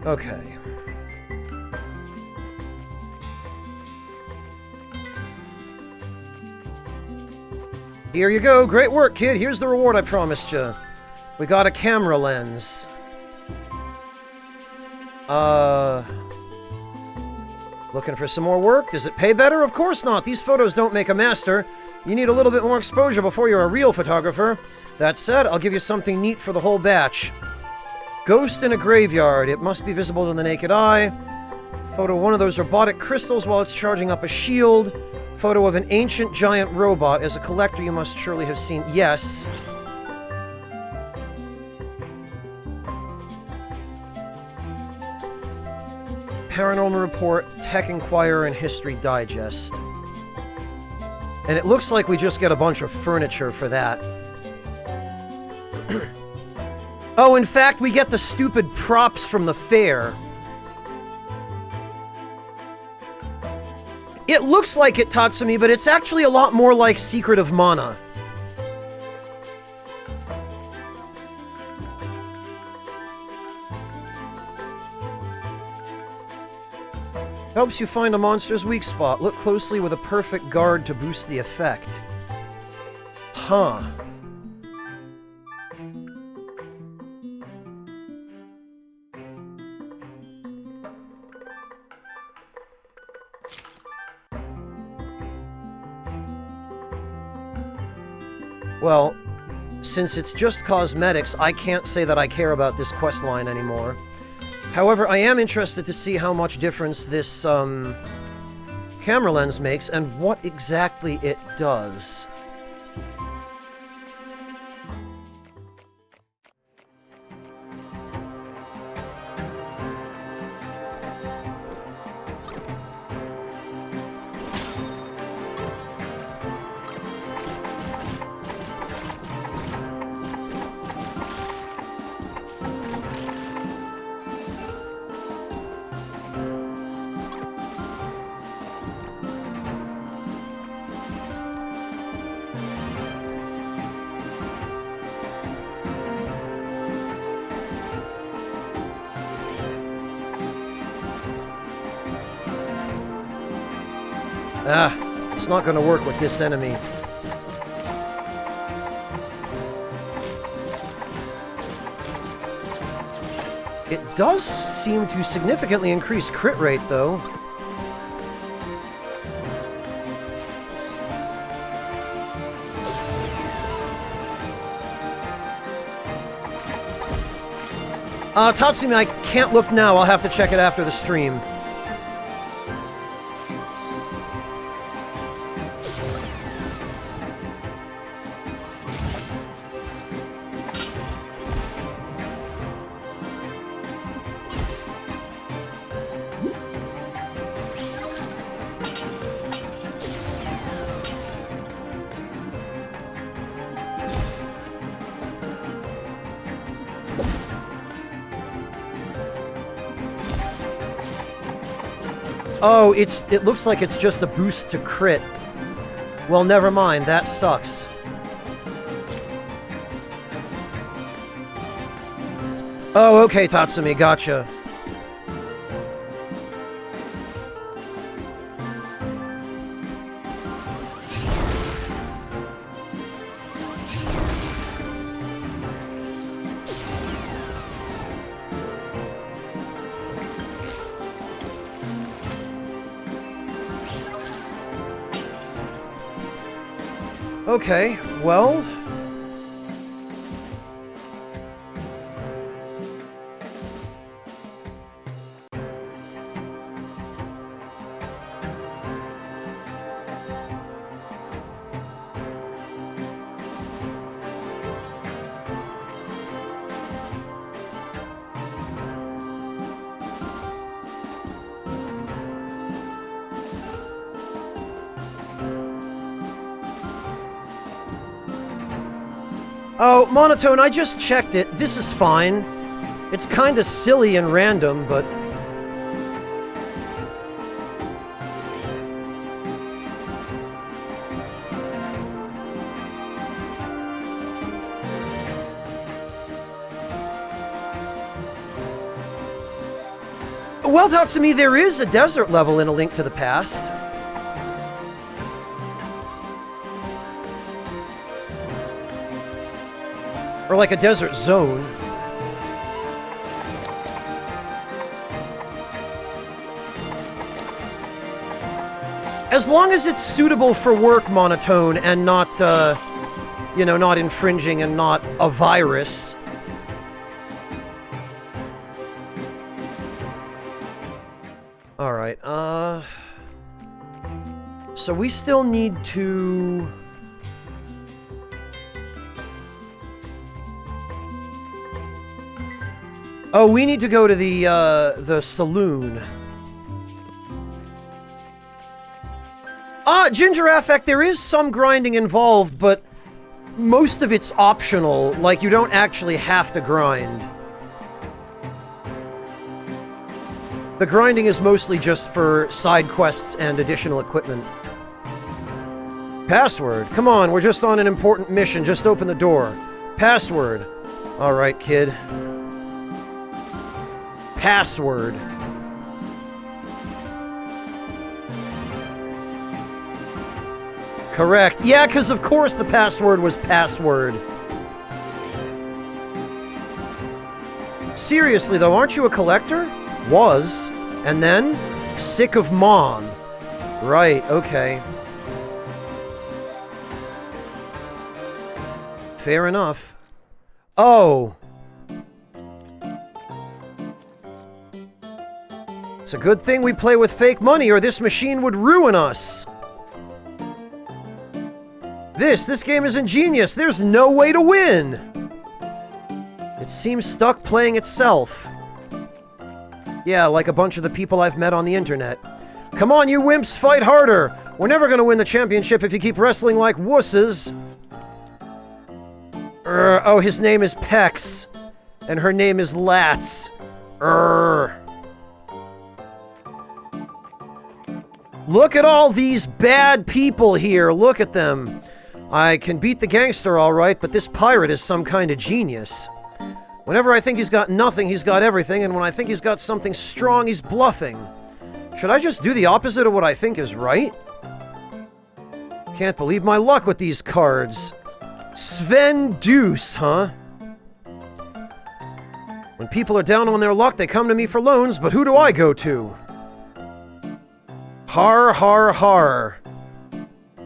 Okay. Here you go. Great work, kid. Here's the reward I promised you. We got a camera lens. Looking for some more work? Does it pay better? Of course not. These photos don't make a master. You need a little bit more exposure before you're a real photographer. That said, I'll give you something neat for the whole batch. Ghost in a graveyard. It must be visible to the naked eye. Photo of one of those robotic crystals while it's charging up a shield. Photo of an ancient giant robot. As a collector, you must surely have seen... yes. Paranormal Report, Tech Inquirer, and History Digest. And it looks like we just get a bunch of furniture for that. Oh, in fact, we get the stupid props from the fair. It looks like it, Tatsumi, but it's actually a lot more like Secret of Mana. Helps you find a monster's weak spot. Look closely with a perfect guard to boost the effect. Huh. Well, since it's just cosmetics, I can't say that I care about this quest line anymore. However, I am interested to see how much difference this, camera lens makes and what exactly it does. Ah, it's not going to work with this enemy. It does seem to significantly increase crit rate, though. Tatsumi, I can't look now. I'll have to check it after the stream. Oh, it looks like it's just a boost to crit. Well, never mind. That sucks. Oh, okay, Tatsumi. Gotcha. Okay, well... Oh, Monotone, I just checked it. This is fine. It's kinda silly and random, but... Well, Tatsumi, there is a desert level in A Link to the Past. Or like a desert zone. As long as it's suitable for work, Monotone, and not, you know, not infringing and not a virus. Alright, so we still need to... Oh, we need to go to the saloon. Ginger Affect, there is some grinding involved, but most of it's optional. Like, you don't actually have to grind. The grinding is mostly just for side quests and additional equipment. Password. Come on, we're just on an important mission. Just open the door. Password. Alright, kid. Password. Correct. Yeah, because of course the password was password. Seriously though, aren't you a collector? Was. And then? Sick of Mom. Right, okay. Fair enough. Oh. It's a good thing we play with fake money or this machine would ruin us. This game is ingenious. There's no way to win. It seems stuck playing itself. Yeah, like a bunch of the people I've met on the internet. Come on, you wimps, fight harder! We're never gonna win the championship if you keep wrestling like wusses. Oh, his name is Pex. And her name is Lats. Look at all these bad people here. Look at them. I can beat the gangster all right, but this pirate is some kind of genius. Whenever I think he's got nothing, he's got everything, and when I think he's got something strong, he's bluffing. Should I just do the opposite of what I think is right? Can't believe my luck with these cards. Sven Deuce, huh? When people are down on their luck, they come to me for loans, but who do I go to? Har, har, har.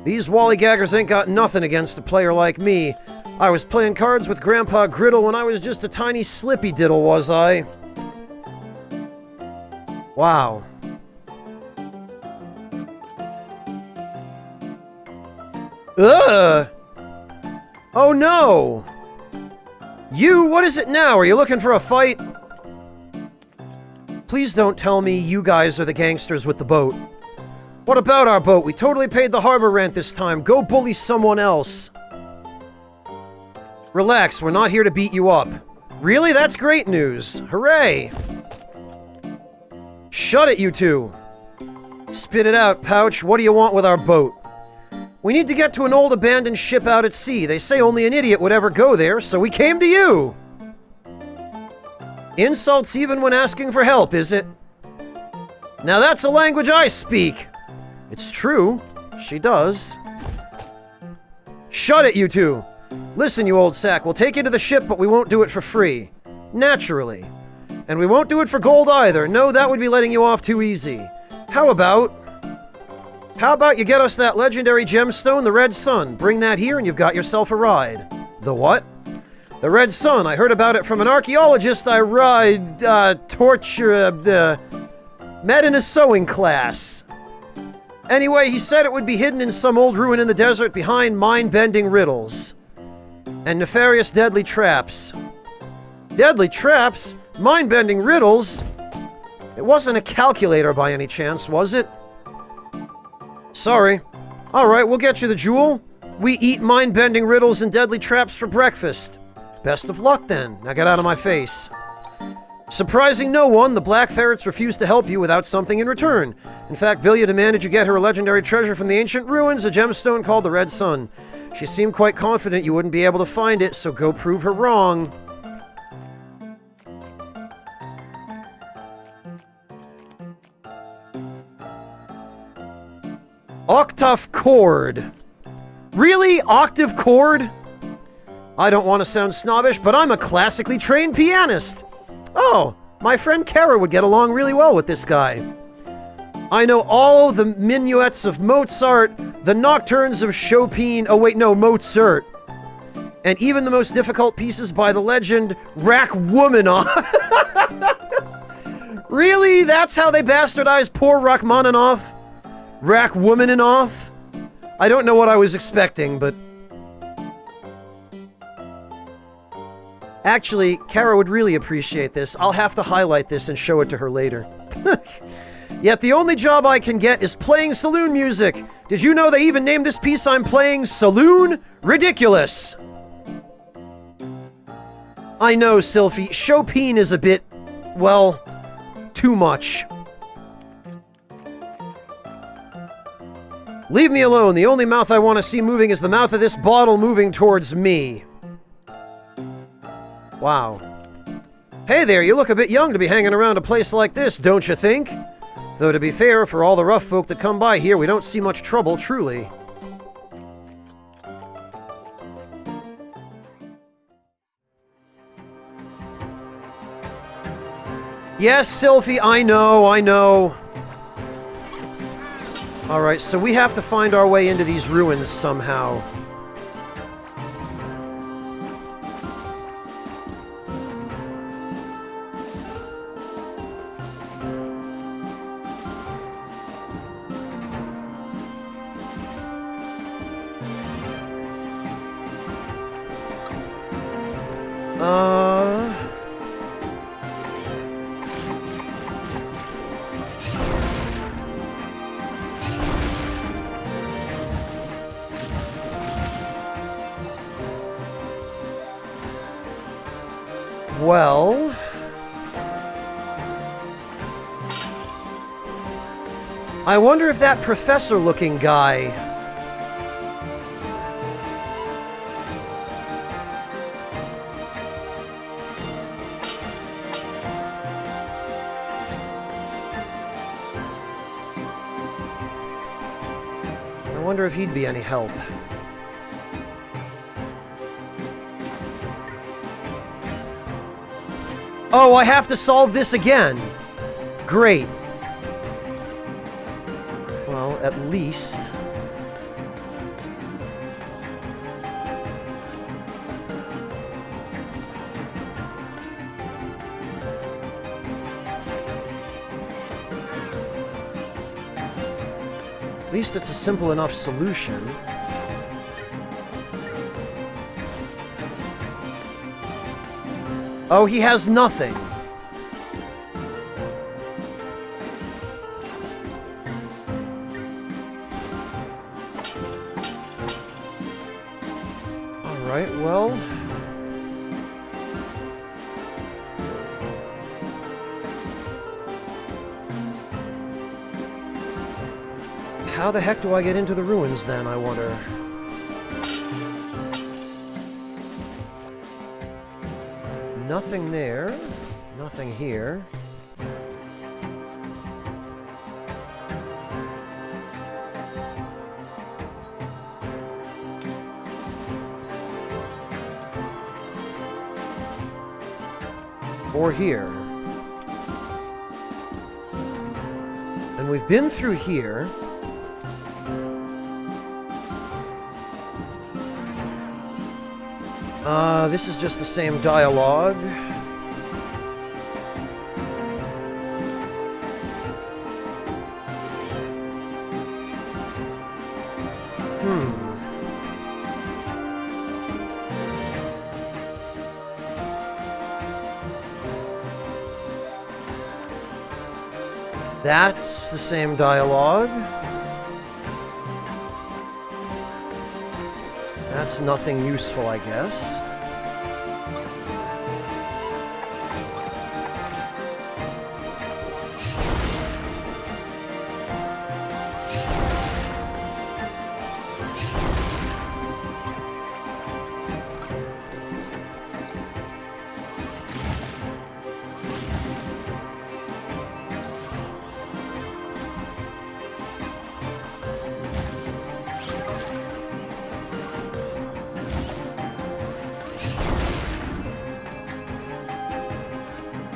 These Wallygaggers ain't got nothing against a player like me. I was playing cards with Grandpa Griddle when I was just a tiny slippy diddle, was I? Wow. Ugh! Oh no! You, what is it now? Are you looking for a fight? Please don't tell me you guys are the gangsters with the boat. What about our boat? We totally paid the harbor rent this time. Go bully someone else. Relax, we're not here to beat you up. Really? That's great news. Hooray! Shut it, you two. Spit it out, Pouch. What do you want with our boat? We need to get to an old abandoned ship out at sea. They say only an idiot would ever go there, so we came to you! Insults even when asking for help, is it? Now that's a language I speak! It's true. She does. Shut it, you two! Listen, you old sack, we'll take you to the ship, but we won't do it for free. Naturally. And we won't do it for gold either. No, that would be letting you off too easy. How about you get us that legendary gemstone, the Red Sun? Bring that here and you've got yourself a ride. The what? The Red Sun. I heard about it from an archaeologist I met in a sewing class. Anyway, he said it would be hidden in some old ruin in the desert behind mind-bending riddles. And nefarious deadly traps. Deadly traps? Mind-bending riddles? It wasn't a calculator by any chance, was it? Sorry. Alright, we'll get you the jewel. We eat mind-bending riddles and deadly traps for breakfast. Best of luck, then. Now get out of my face. Surprising no one, the black ferrets refused to help you without something in return. In fact, Vilya demanded you get her a legendary treasure from the ancient ruins, a gemstone called the Red Sun. She seemed quite confident you wouldn't be able to find it, so go prove her wrong. Octave chord. Really? Octave chord? I don't want to sound snobbish, but I'm a classically trained pianist. Oh, my friend Kara would get along really well with this guy. I know all the minuets of Mozart, the nocturnes of Chopin, oh wait, no, Mozart, and even the most difficult pieces by the legend Rachmaninoff. Really? That's how they bastardized poor Rachmaninoff? Rachmaninoff? I don't know what I was expecting, but... Actually, Kara would really appreciate this. I'll have to highlight this and show it to her later. Yet the only job I can get is playing saloon music. Did you know they even named this piece I'm playing Saloon? Ridiculous! I know, Sylphie. Chopin is a bit... well... too much. Leave me alone. The only mouth I want to see moving is the mouth of this bottle moving towards me. Wow. Hey there, you look a bit young to be hanging around a place like this, don't you think? Though to be fair, for all the rough folk that come by here, we don't see much trouble, truly. Yes, Sylphie, I know. Alright, so we have to find our way into these ruins somehow. Well... I wonder if that professor-looking guy... I wonder if he'd be any help. Oh, I have to solve this again! Great. Well, at least... At least it's a simple enough solution. Oh, he has nothing. Alright, well... How the heck do I get into the ruins then, I wonder? Nothing there. Nothing here. Or here. And we've been through here. This is just the same dialogue. That's the same dialogue. That's nothing useful, I guess.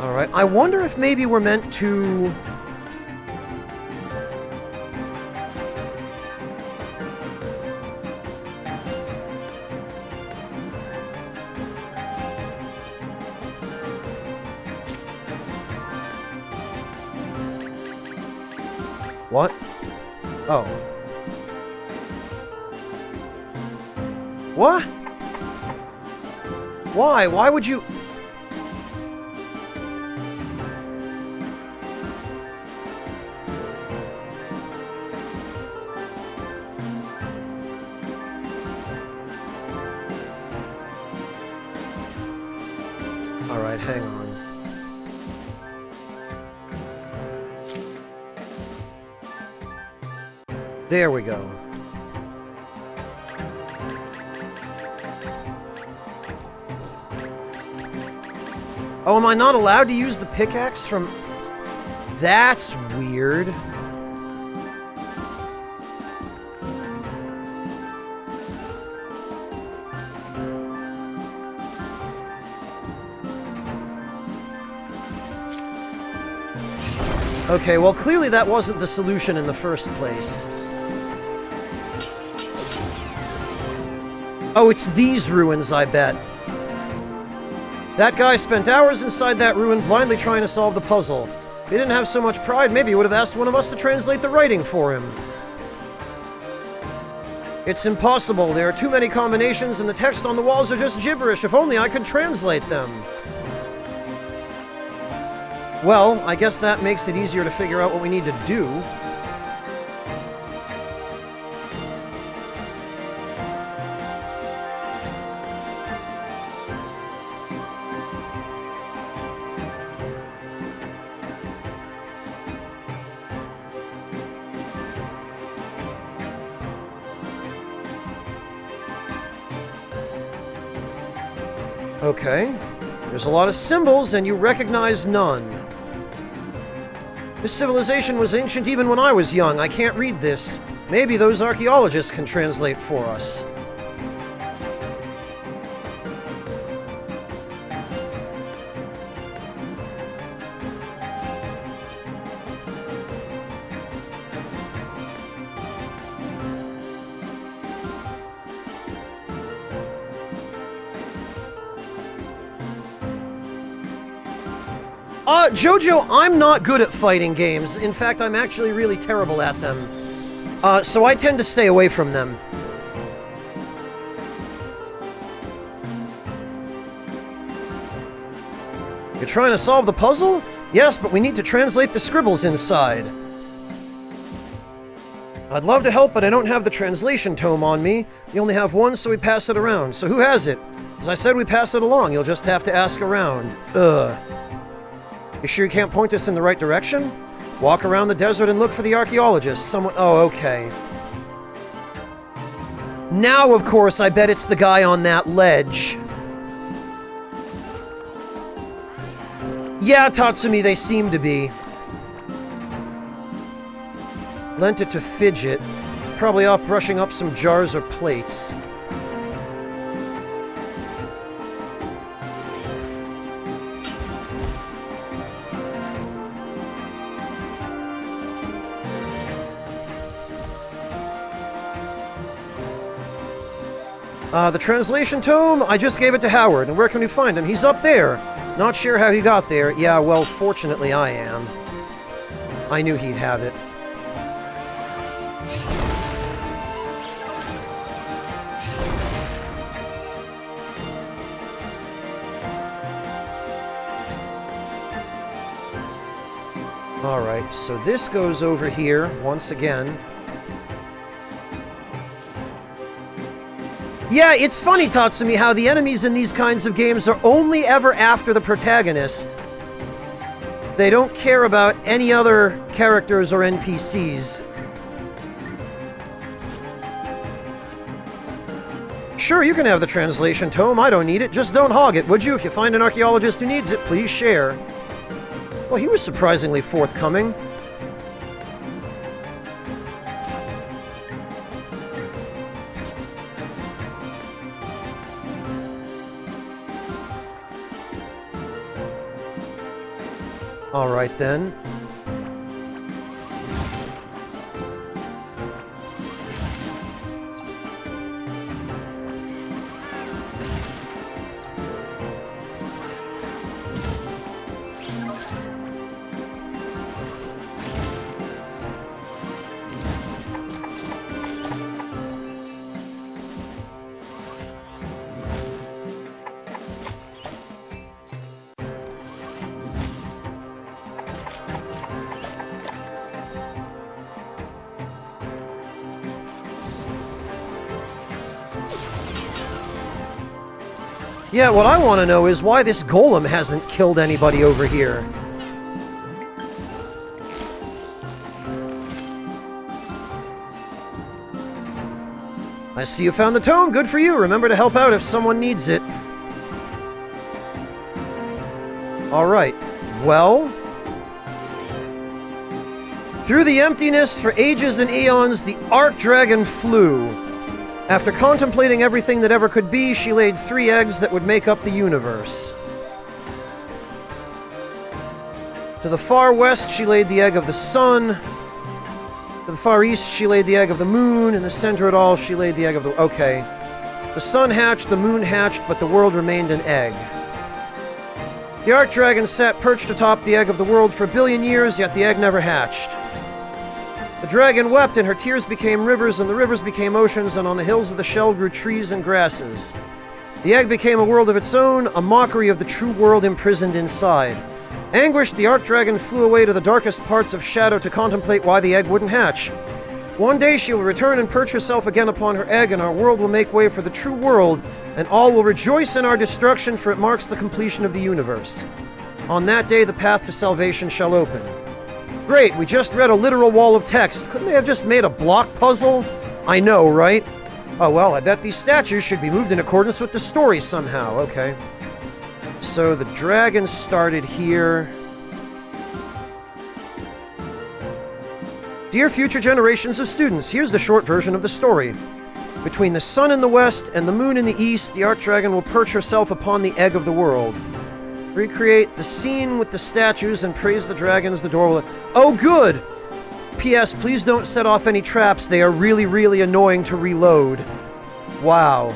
Alright, I wonder if maybe we're meant to... What? Oh. What? Why? Why would you... Alright, hang on. There we go. Oh, am I not allowed to use the pickaxe from... That's weird. Okay, well, clearly that wasn't the solution in the first place. Oh, it's these ruins, I bet. That guy spent hours inside that ruin blindly trying to solve the puzzle. If he didn't have so much pride, maybe he would have asked one of us to translate the writing for him. It's impossible. There are too many combinations and the text on the walls are just gibberish. If only I could translate them. Well, I guess that makes it easier to figure out what we need to do. Okay. There's a lot of symbols, and you recognize none. This civilization was ancient even when I was young. I can't read this. Maybe those archaeologists can translate for us. Jojo, I'm not good at fighting games. In fact, I'm actually really terrible at them. So I tend to stay away from them. You're trying to solve the puzzle? Yes, but we need to translate the scribbles inside. I'd love to help, but I don't have the translation tome on me. We only have one, so we pass it around. So who has it? As I said, we pass it along. You'll just have to ask around. Ugh. You sure you can't point us in the right direction? Walk around the desert and look for the archaeologists. Someone... Oh, okay. Now, of course, I bet it's the guy on that ledge. Yeah, Tatsumi, they seem to be. Lent it to Fidget. Probably off brushing up some jars or plates. The translation tome? I just gave it to Howard, and where can we find him? He's up there! Not sure how he got there. Yeah, well, fortunately I am. I knew he'd have it. Alright, so this goes over here, once again. Yeah, it's funny, Tatsumi, how the enemies in these kinds of games are only ever after the protagonist. They don't care about any other characters or NPCs. Sure, you can have the translation tome. I don't need it. Just don't hog it, would you? If you find an archaeologist who needs it, please share. Well, he was surprisingly forthcoming. All right, then. Yeah, what I want to know is why this golem hasn't killed anybody over here. I see you found the tome. Good for you. Remember to help out if someone needs it. Alright. Well... Through the emptiness for ages and eons, the Archdragon flew. After contemplating everything that ever could be, she laid 3 eggs that would make up the universe. To the far west, she laid the egg of the sun. To the far east, she laid the egg of the moon. In the center of it all, she laid the egg of the... Okay. The sun hatched, the moon hatched, but the world remained an egg. The Archdragon sat perched atop the egg of the world for 1 billion years, yet the egg never hatched. The dragon wept, and her tears became rivers, and the rivers became oceans, and on the hills of the shell grew trees and grasses. The egg became a world of its own, a mockery of the true world imprisoned inside. Anguished, the Archdragon flew away to the darkest parts of shadow to contemplate why the egg wouldn't hatch. One day she will return and perch herself again upon her egg, and our world will make way for the true world, and all will rejoice in our destruction, for it marks the completion of the universe. On that day, the path to salvation shall open. Great, we just read a literal wall of text. Couldn't they have just made a block puzzle? I know, right? Oh well, I bet these statues should be moved in accordance with the story somehow. Okay. So the dragon started here. Dear future generations of students, here's the short version of the story. Between the sun in the west and the moon in the east, the Archdragon will perch herself upon the egg of the world. Recreate the scene with the statues and praise the dragons. The door will... Oh, good! P.S. Please don't set off any traps. They are really, really annoying to reload. Wow.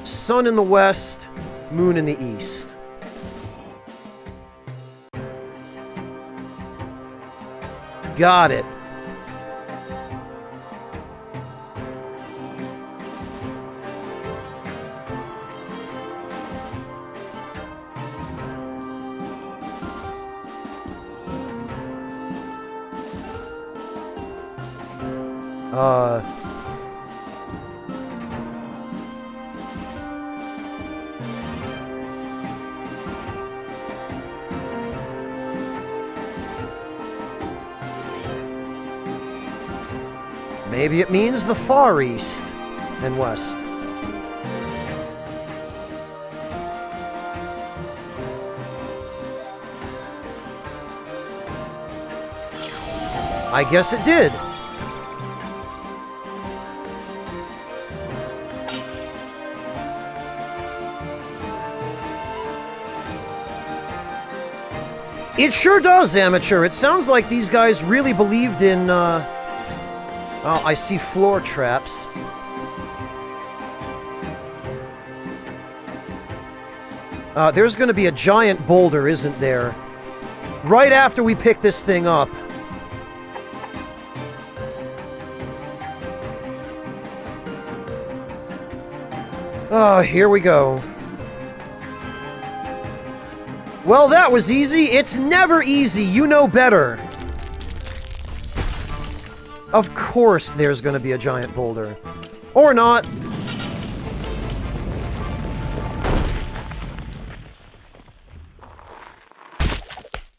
Sun in the west, moon in the east. Got it. Maybe it means the Far East and West. I guess it did. It sure does, Amateur. It sounds like these guys really believed in, Oh, I see floor traps. There's gonna be a giant boulder, isn't there? Right after we pick this thing up. Oh, here we go. Well, that was easy. It's never easy. You know better. Of course there's going to be a giant boulder. Or not.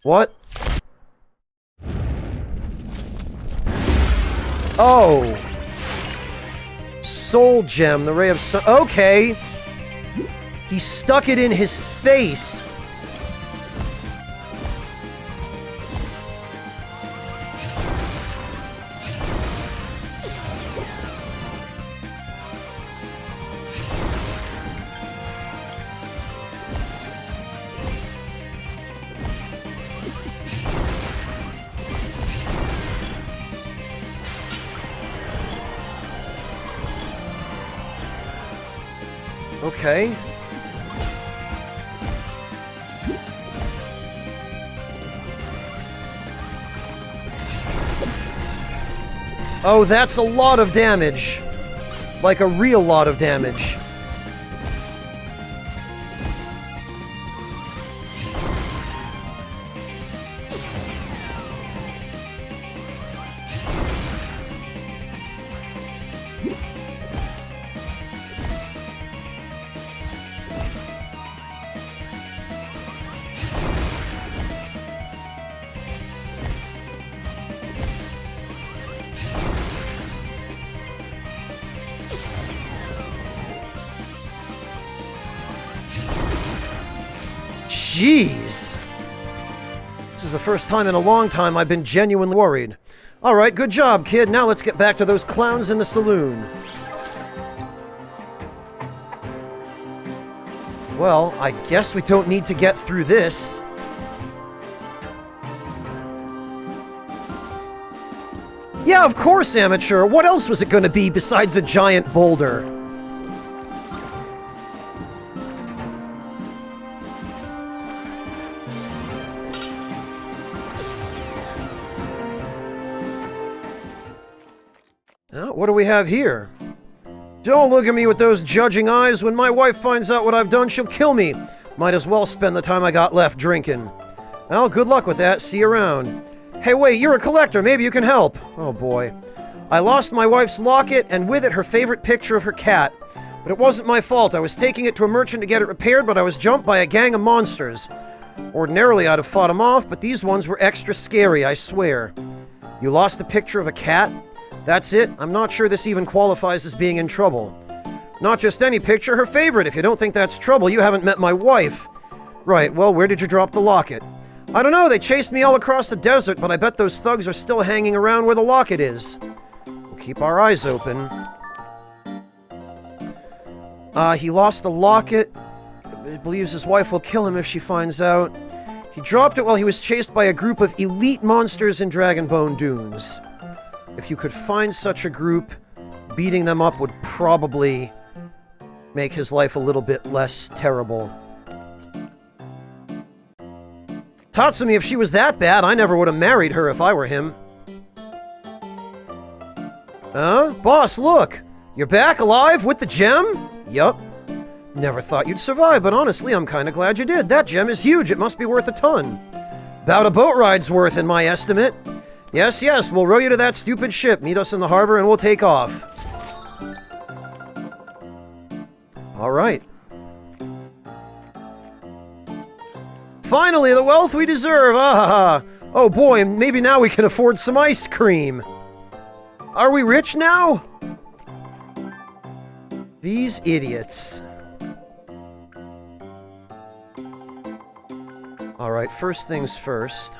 What? Oh. Soul gem, the ray of sun. Okay. He stuck it in his face. Okay. Oh, that's a lot of damage. Like a real lot of damage. Jeez! This is the first time in a long time I've been genuinely worried. Alright, good job, kid. Now let's get back to those clowns in the saloon. Well, I guess we don't need to get through this. Yeah, of course, amateur. What else was it going to be besides a giant boulder? What do we have here? Don't look at me with those judging eyes. When my wife finds out what I've done, she'll kill me. Might as well spend the time I got left drinking. Well, good luck with that. See you around. Hey, wait, you're a collector. Maybe you can help. Oh, boy. I lost my wife's locket, and with it her favorite picture of her cat. But it wasn't my fault. I was taking it to a merchant to get it repaired, but I was jumped by a gang of monsters. Ordinarily, I'd have fought them off, but these ones were extra scary, I swear. You lost a picture of a cat? That's it. I'm not sure this even qualifies as being in trouble. Not just any picture, her favorite. If you don't think that's trouble, you haven't met my wife. Right, well, where did you drop the locket? I don't know, they chased me all across the desert, but I bet those thugs are still hanging around where the locket is. We'll keep our eyes open. He lost the locket. He believes his wife will kill him if she finds out. He dropped it while he was chased by a group of elite monsters in Dragonbone Dunes. If you could find such a group, beating them up would probably make his life a little bit less terrible. Tatsumi, if she was that bad, I never would have married her if I were him. Huh? Boss, look! You're back alive with the gem? Yup. Never thought you'd survive, but honestly, I'm kinda glad you did. That gem is huge. It must be worth a ton. About a boat ride's worth, in my estimate. Yes, yes, we'll row you to that stupid ship. Meet us in the harbor and we'll take off. Alright. Finally, the wealth we deserve! Ah, oh boy, maybe now we can afford some ice cream. Are we rich now? These idiots. Alright, first things first.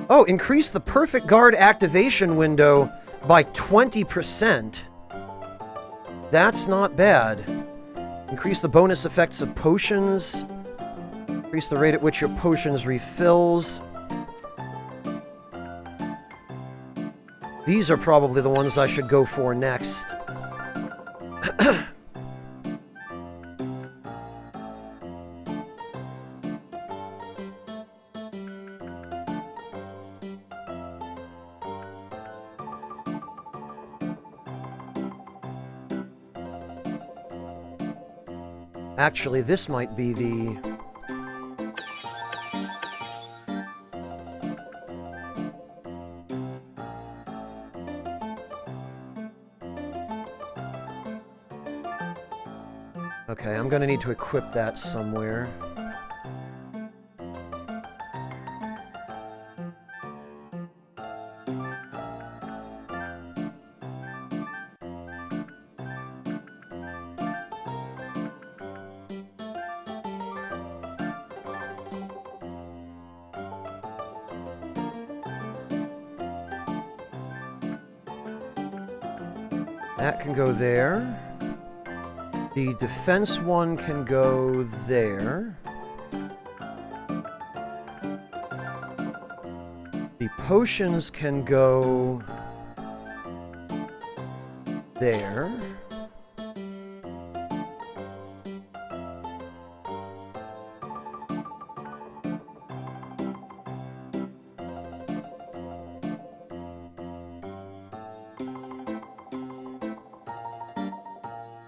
Oh, increase the perfect guard activation window by 20%. That's not bad. Increase the bonus effects of potions. Increase the rate at which your potions refills. These are probably the ones I should go for next. Actually, this might be the... Okay, I'm gonna need to equip that somewhere. That can go there. The defense one can go there. The potions can go there.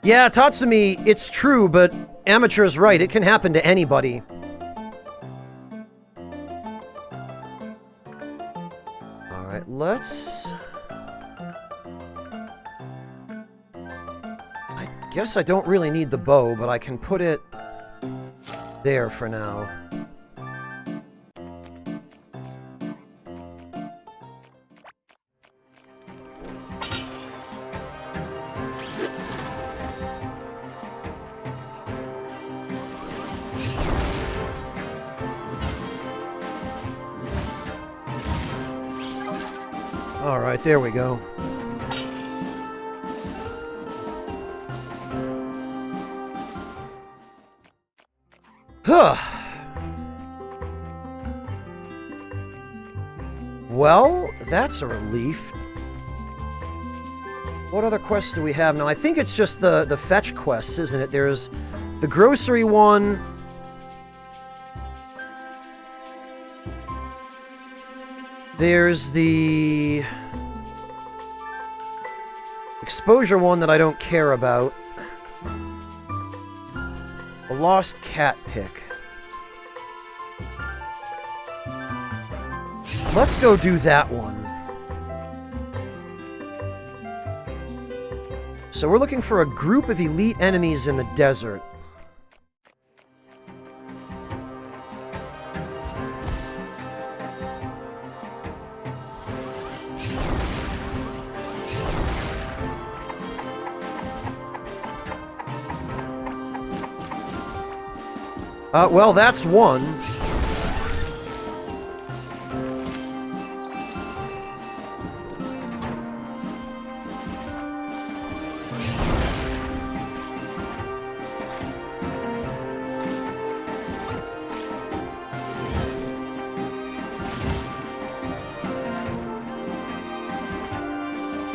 Yeah, Tatsumi, it's true, but Amateur's right. It can happen to anybody. Alright, let's... I guess I don't really need the bow, but I can put it there for now. Alright, there we go. Huh. Well, that's a relief. What other quests do we have now? I think it's just the fetch quests, isn't it? There's the grocery one. There's the exposure one that I don't care about. A lost cat pick. Let's go do that one. So we're looking for a group of elite enemies in the desert. Well, that's one.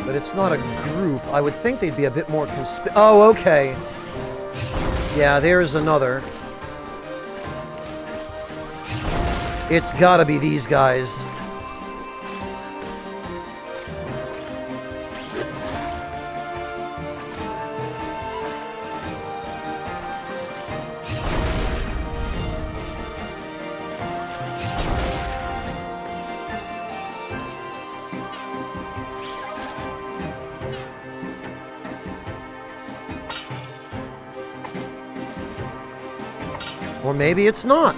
But it's not a group. I would think they'd be a bit more Oh, okay. Yeah, there's another. It's gotta be these guys. Or maybe it's not.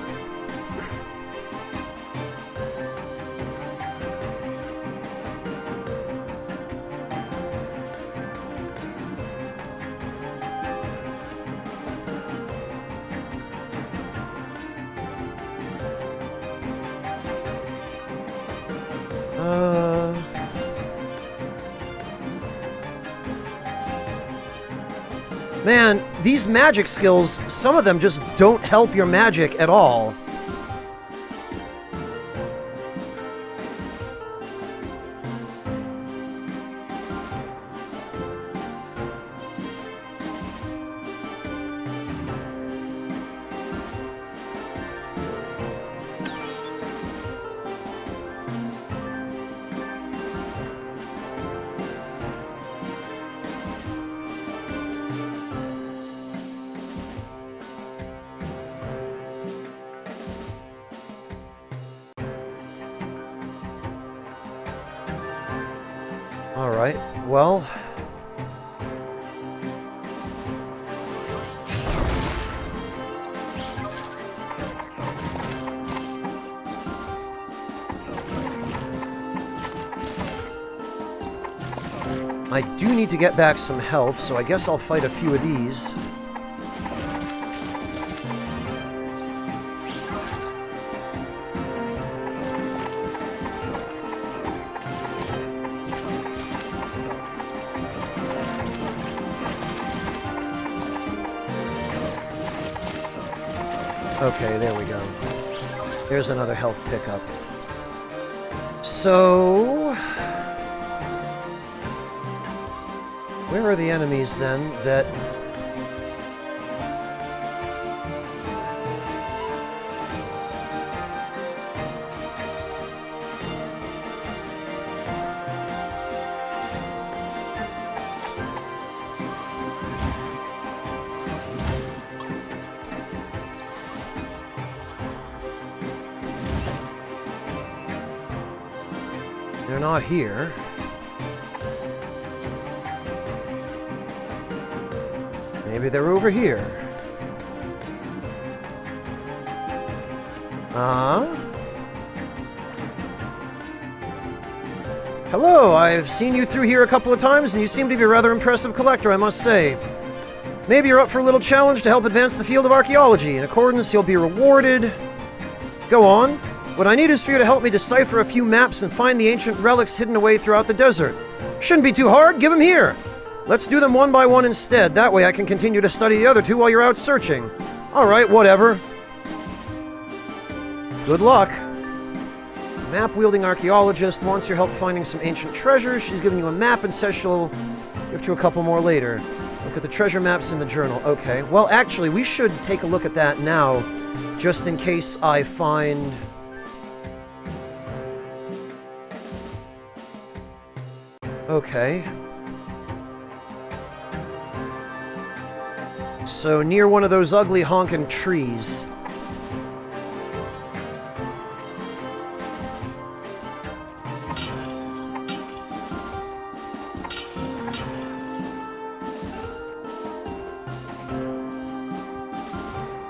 Man, these magic skills, some of them just don't help your magic at all. Alright, well... I do need to get back some health, so I guess I'll fight a few of these. Okay, there we go. There's another health pickup. So... where are the enemies, then, that... they're not here. Maybe they're over here. Hello, I've seen you through here a couple of times, and you seem to be a rather impressive collector, I must say. Maybe you're up for a little challenge to help advance the field of archaeology. In accordance, you'll be rewarded. Go on. What I need is for you to help me decipher a few maps and find the ancient relics hidden away throughout the desert. Shouldn't be too hard, give them here! Let's do them one by one instead. That way I can continue to study the other two while you're out searching. Alright, whatever. Good luck. Map-wielding archaeologist wants your help finding some ancient treasures. She's giving you a map and says she'll give you a couple more later. Look at the treasure maps in the journal. Okay. Well, actually, we should take a look at that now, just in case I find... Okay. So, near one of those ugly honking trees.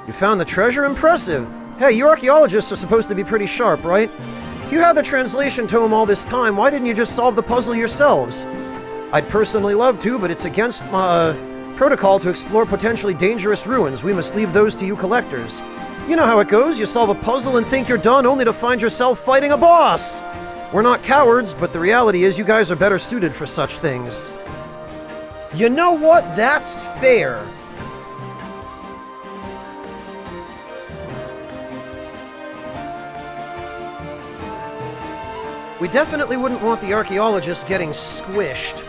You found the treasure? Impressive! Hey, you archaeologists are supposed to be pretty sharp, right? If you had the translation tome all this time, why didn't you just solve the puzzle yourselves? I'd personally love to, but it's against my... protocol to explore potentially dangerous ruins. We must leave those to you collectors. You know how it goes. You solve a puzzle and think you're done, only to find yourself fighting a boss! We're not cowards, but the reality is you guys are better suited for such things. You know what? That's fair. We definitely wouldn't want the archaeologists getting squished.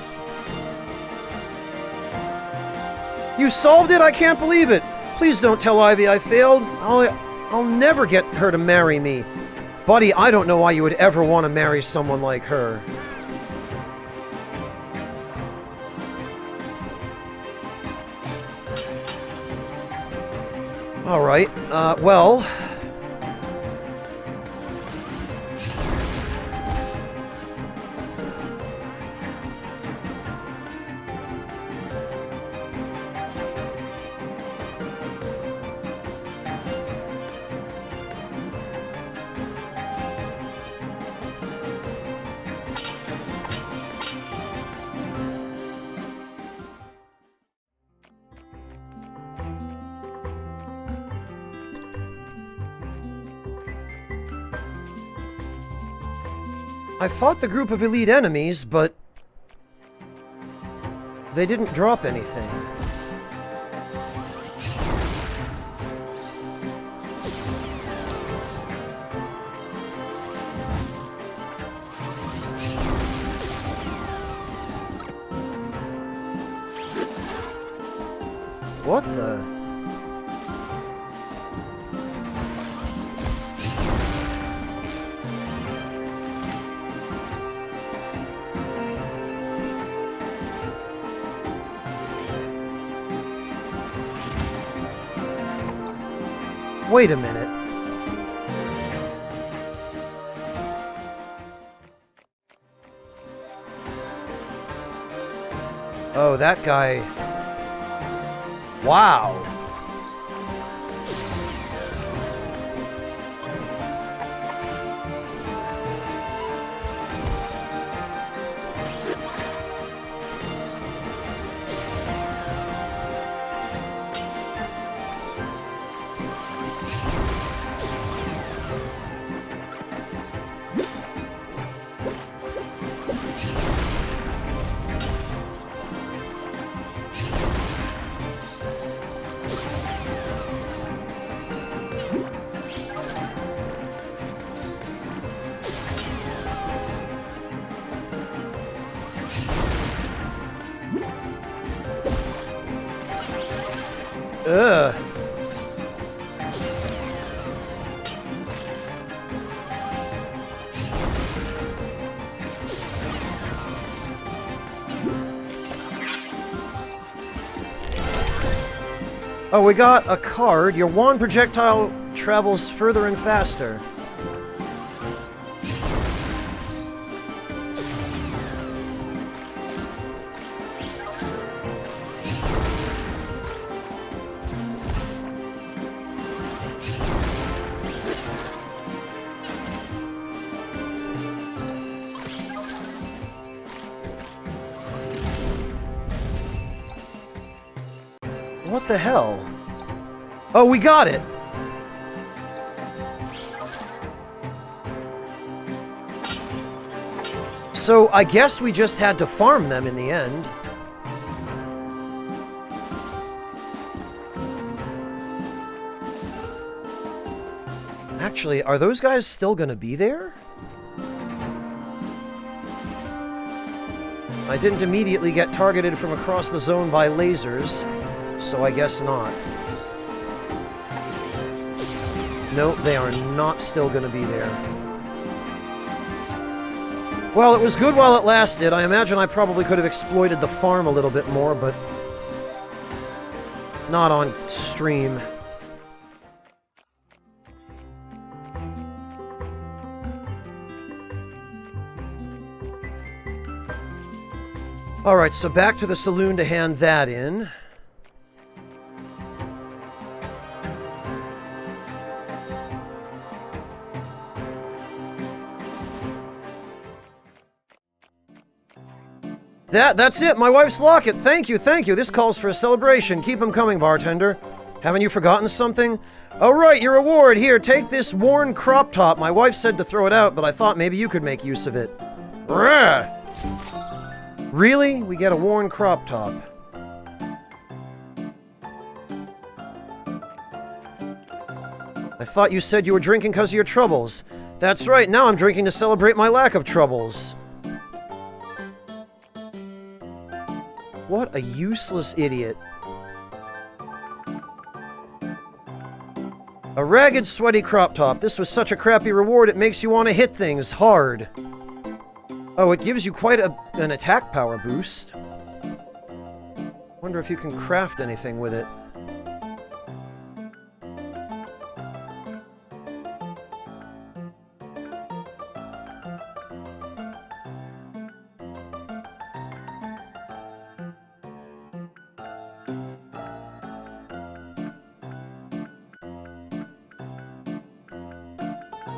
You solved it? I can't believe it! Please don't tell Ivy I failed. I'll never get her to marry me. Buddy, I don't know why you would ever want to marry someone like her. Alright, well... I fought the group of elite enemies, but they didn't drop anything. What the... Wait a minute. Oh, that guy. Wow. Ugh. Oh, we got a card. Your wand projectile travels further and faster. What the hell? Oh, we got it! So, I guess we just had to farm them in the end. Actually, are those guys still gonna be there? I didn't immediately get targeted from across the zone by lasers, so I guess not. No, they are not still gonna be there. Well, it was good while it lasted. I imagine I probably could have exploited the farm a little bit more, but not on stream. Alright, so back to the saloon to hand that in. That's it, my wife's locket. Thank you, thank you. This calls for a celebration. Keep them coming, bartender. Haven't you forgotten something? Oh, right, your reward. Here, take this worn crop top. My wife said to throw it out, but I thought maybe you could make use of it. Rah! Really? We get a worn crop top. I thought you said you were drinking because of your troubles. That's right, now I'm drinking to celebrate my lack of troubles. What a useless idiot. A ragged, sweaty crop top. This was such a crappy reward, it makes you want to hit things hard. Oh, it gives you quite an attack power boost. Wonder if you can craft anything with it.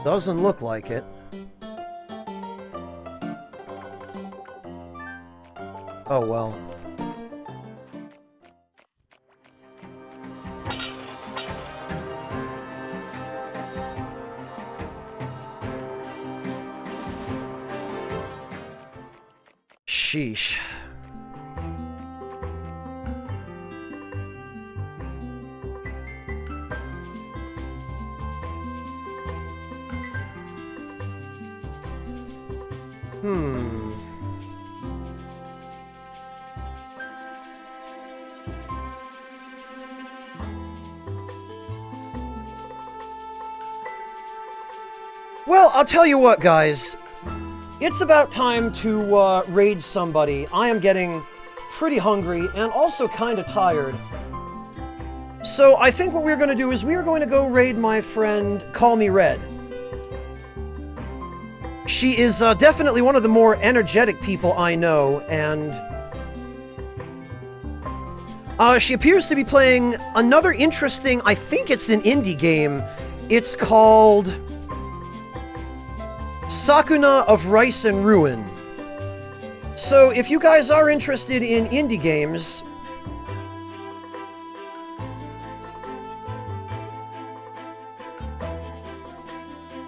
Doesn't look like it. Oh well. Sheesh. Well, I'll tell you what, guys. It's about time to raid somebody. I am getting pretty hungry and also kind of tired. So I think what we're going to do is we're going to go raid my friend Call Me Red. She is definitely one of the more energetic people I know, and She appears to be playing another interesting, I think it's an indie game. It's called Sakuna of Rice and Ruin. So if you guys are interested in indie games,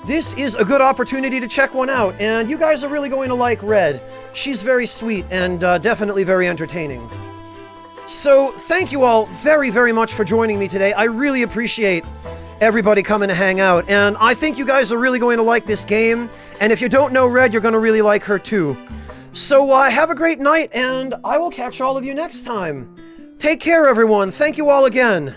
this is a good opportunity to check one out, and you guys are really going to like Red. She's very sweet and definitely very entertaining. So, thank you all very, very much for joining me today. I really appreciate everybody coming to hang out, and I think you guys are really going to like this game, and if you don't know Red, you're going to really like her too. So, have a great night, and I will catch all of you next time. Take care, everyone. Thank you all again.